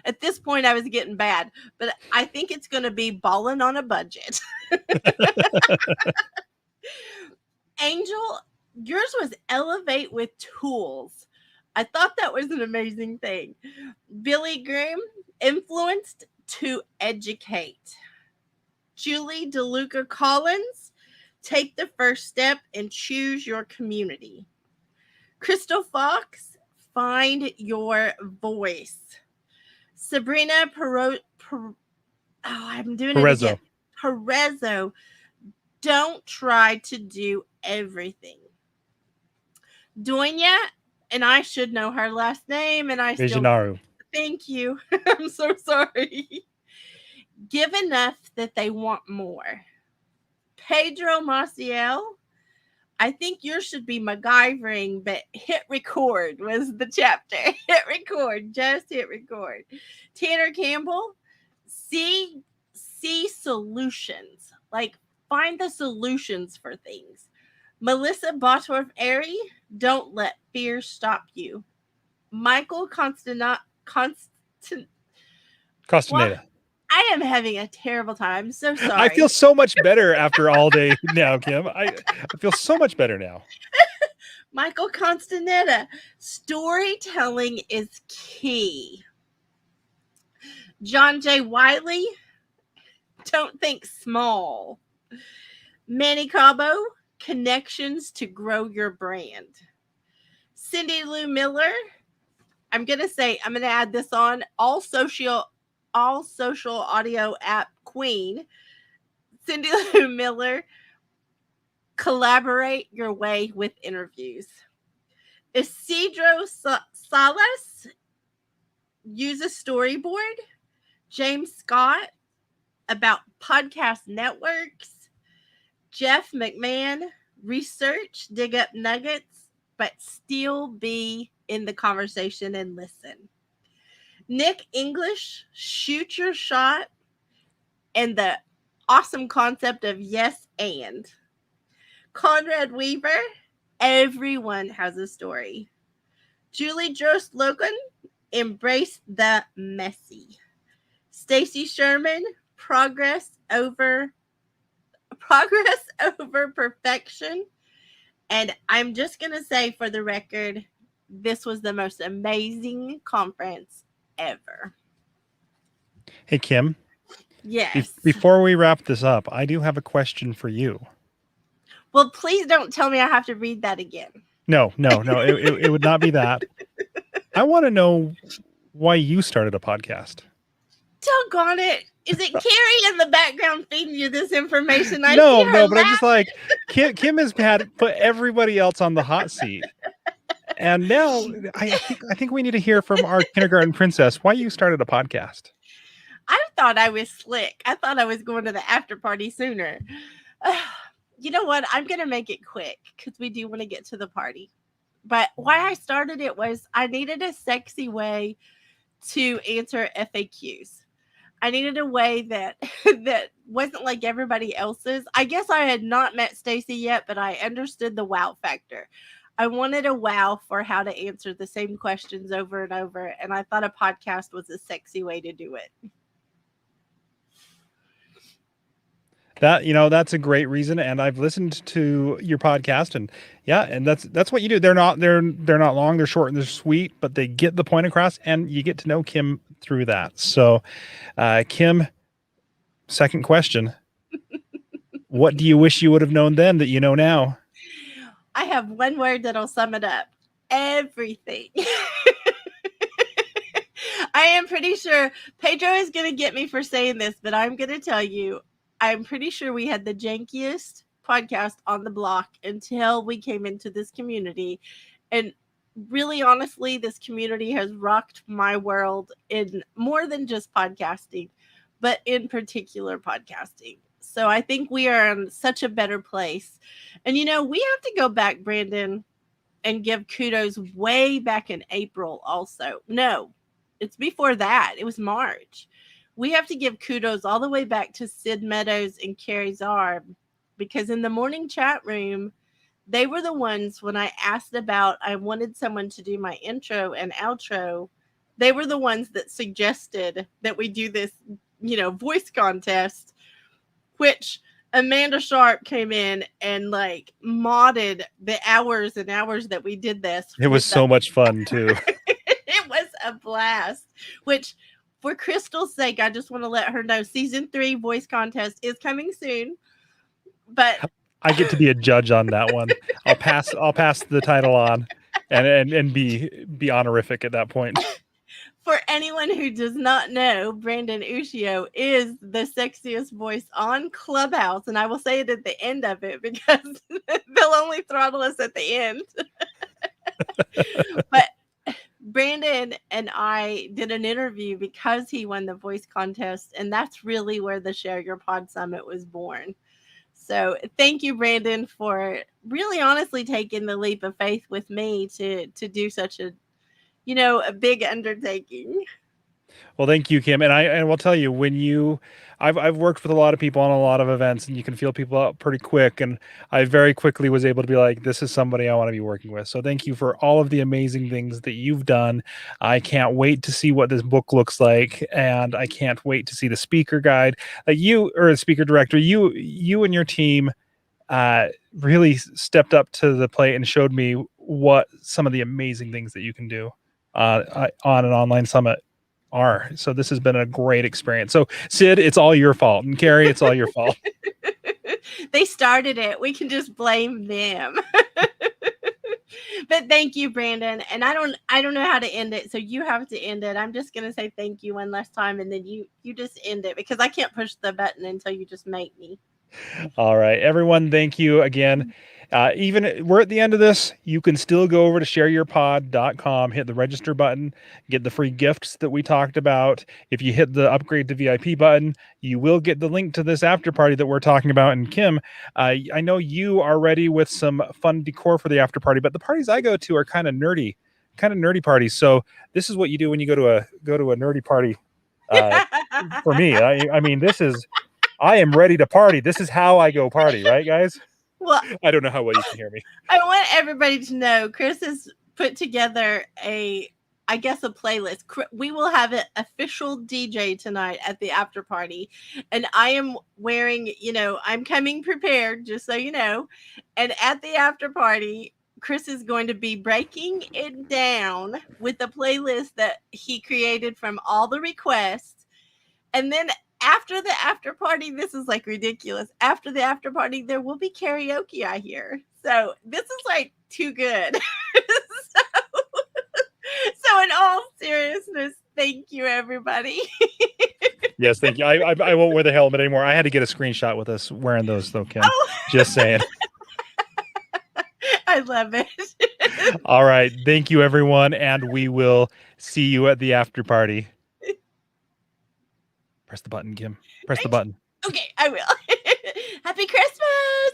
at this point I was getting bad, but I think it's going to be balling on a budget. Angel, yours was elevate with tools. I thought that was an amazing thing. Billy Grimm, influenced to educate. Julie DeLuca Collins, take the first step and choose your community. Crystal Fox, find your voice. Sabrina I'm doing it again. Perezzo, don't try to do everything. Doña, and I should know her last name, and I still Visionaru. Thank you. I'm so sorry. Give enough that they want more. Pedro Maciel, I think yours should be MacGyvering, but hit record was the chapter. Hit record, just hit record. Tanner Campbell, see solutions. Like, find the solutions for things. Melissa Bottorff-Airy, don't let fear stop you. Michael Castaneda. Castaneda. I am having a terrible time. I'm so sorry. I feel so much better after all day now, Kim. I feel so much better now. Michael Castaneda, storytelling is key. John J. Wiley, don't think small. Manny Cabo, connections to grow your brand. Cindy Lou Miller, I'm going to add this on, all social audio app queen. Cindy Lou Miller, collaborate your way with interviews. Isidro Salas, use a storyboard. James Scott, about podcast networks. Jeff McMahon, research, dig up nuggets, but still be in the conversation and listen. Nick English, shoot your shot, and the awesome concept of yes and. Conrad Weaver, everyone has a story. Julie Jost Logan, embrace the messy. Stacy Sherman, progress over perfection. And I'm just going to say, for the record, this was the most amazing conference ever. Hey, Kim. Yes. Before we wrap this up, I do have a question for you. Well, please don't tell me I have to read that again. No. It would not be that. I want to know why you started a podcast. Doggone it. Is it Carrie in the background feeding you this information? No, but I'm just like, Kim has put everybody else on the hot seat. And now I think we need to hear from our kindergarten princess why you started a podcast. I thought I was slick. I thought I was going to the after party sooner. You know what? I'm going to make it quick because we do want to get to the party. But why I started it was I needed a sexy way to answer FAQs. I needed a way that wasn't like everybody else's. I guess I had not met Stacy yet, but I understood the wow factor. I wanted a wow for how to answer the same questions over and over, and I thought a podcast was a sexy way to do it. That's a great reason, and I've listened to your podcast, and that's what you do. They're not long, they're short and they're sweet, but they get the point across, and you get to know Kim through that. So, Kim, second question: what do you wish you would have known then that you know now? I have one word that'll sum it up: everything. I am pretty sure Pedro is going to get me for saying this, but I'm going to tell you, I'm pretty sure we had the jankiest podcast on the block until we came into this community. And really, honestly, this community has rocked my world in more than just podcasting, but in particular podcasting. So I think we are in such a better place. And, we have to go back, Branden, and give kudos way back in April also. No, it's before that. It was March. We have to give kudos all the way back to Sid Meadows and Carrie Zarb, because in the morning chat room, they were the ones when I asked about, I wanted someone to do my intro and outro. They were the ones that suggested that we do this, voice contest, which Amanda Sharp came in and like modded the hours and hours that we did this. It was so much fun too. It was a blast, which for Crystal's sake, I just want to let her know season 3 voice contest is coming soon. But I get to be a judge on that one. I'll pass the title on and be honorific at that point. For anyone who does not know, Branden Ushio is the sexiest voice on Clubhouse. And I will say it at the end of it because they'll only throttle us at the end. But Branden and I did an interview because he won the voice contest. And that's really where the Share Your Pod Summit was born. So thank you, Branden, for really honestly taking the leap of faith with me to do such a big undertaking. Well, thank you, Kim. And I will tell you, I've worked with a lot of people on a lot of events, and you can feel people out pretty quick. And I very quickly was able to be like, this is somebody I want to be working with. So thank you for all of the amazing things that you've done. I can't wait to see what this book looks like, and I can't wait to see the speaker guide. You, or the speaker director, you and your team really stepped up to the plate and showed me what some of the amazing things that you can do on an online summit are. So this has been a great experience. So Sid, it's all your fault, and Carrie, it's all your fault. They started it. We can just blame them. But thank you, Branden. And I don't know how to end it, so you have to end it. I'm just gonna say thank you one last time, and then you just end it because I can't push the button until you just make me. All right, everyone, thank you again. Even we're at the end of this, you can still go over to shareyourpod.com, hit the register button, get the free gifts that we talked about. If you hit the upgrade to VIP button, you will get the link to this after party that we're talking about. And Kim, I know you are ready with some fun decor for the after party, but the parties I go to are kind of nerdy parties. So this is what you do when you go to a nerdy party. For me, I mean, I am ready to party. This is how I go party, right, guys? Well, I don't know how well you can hear me. I want everybody to know Chris has put together a playlist. We will have an official DJ tonight at the after party, and I am wearing, I'm coming prepared, just so you know. And at the after party, Chris is going to be breaking it down with the playlist that he created from all the requests. And then after the after party, this is like ridiculous. After the after party, there will be karaoke, I hear. So this is like too good. So in all seriousness, thank you, everybody. Yes, thank you. I won't wear the helmet anymore. I had to get a screenshot with us wearing those, though, Kim. Just saying. I love it. All right. Thank you, everyone. And we will see you at the after party. Press the button, Kim. Press the button. Okay, I will. Happy Christmas.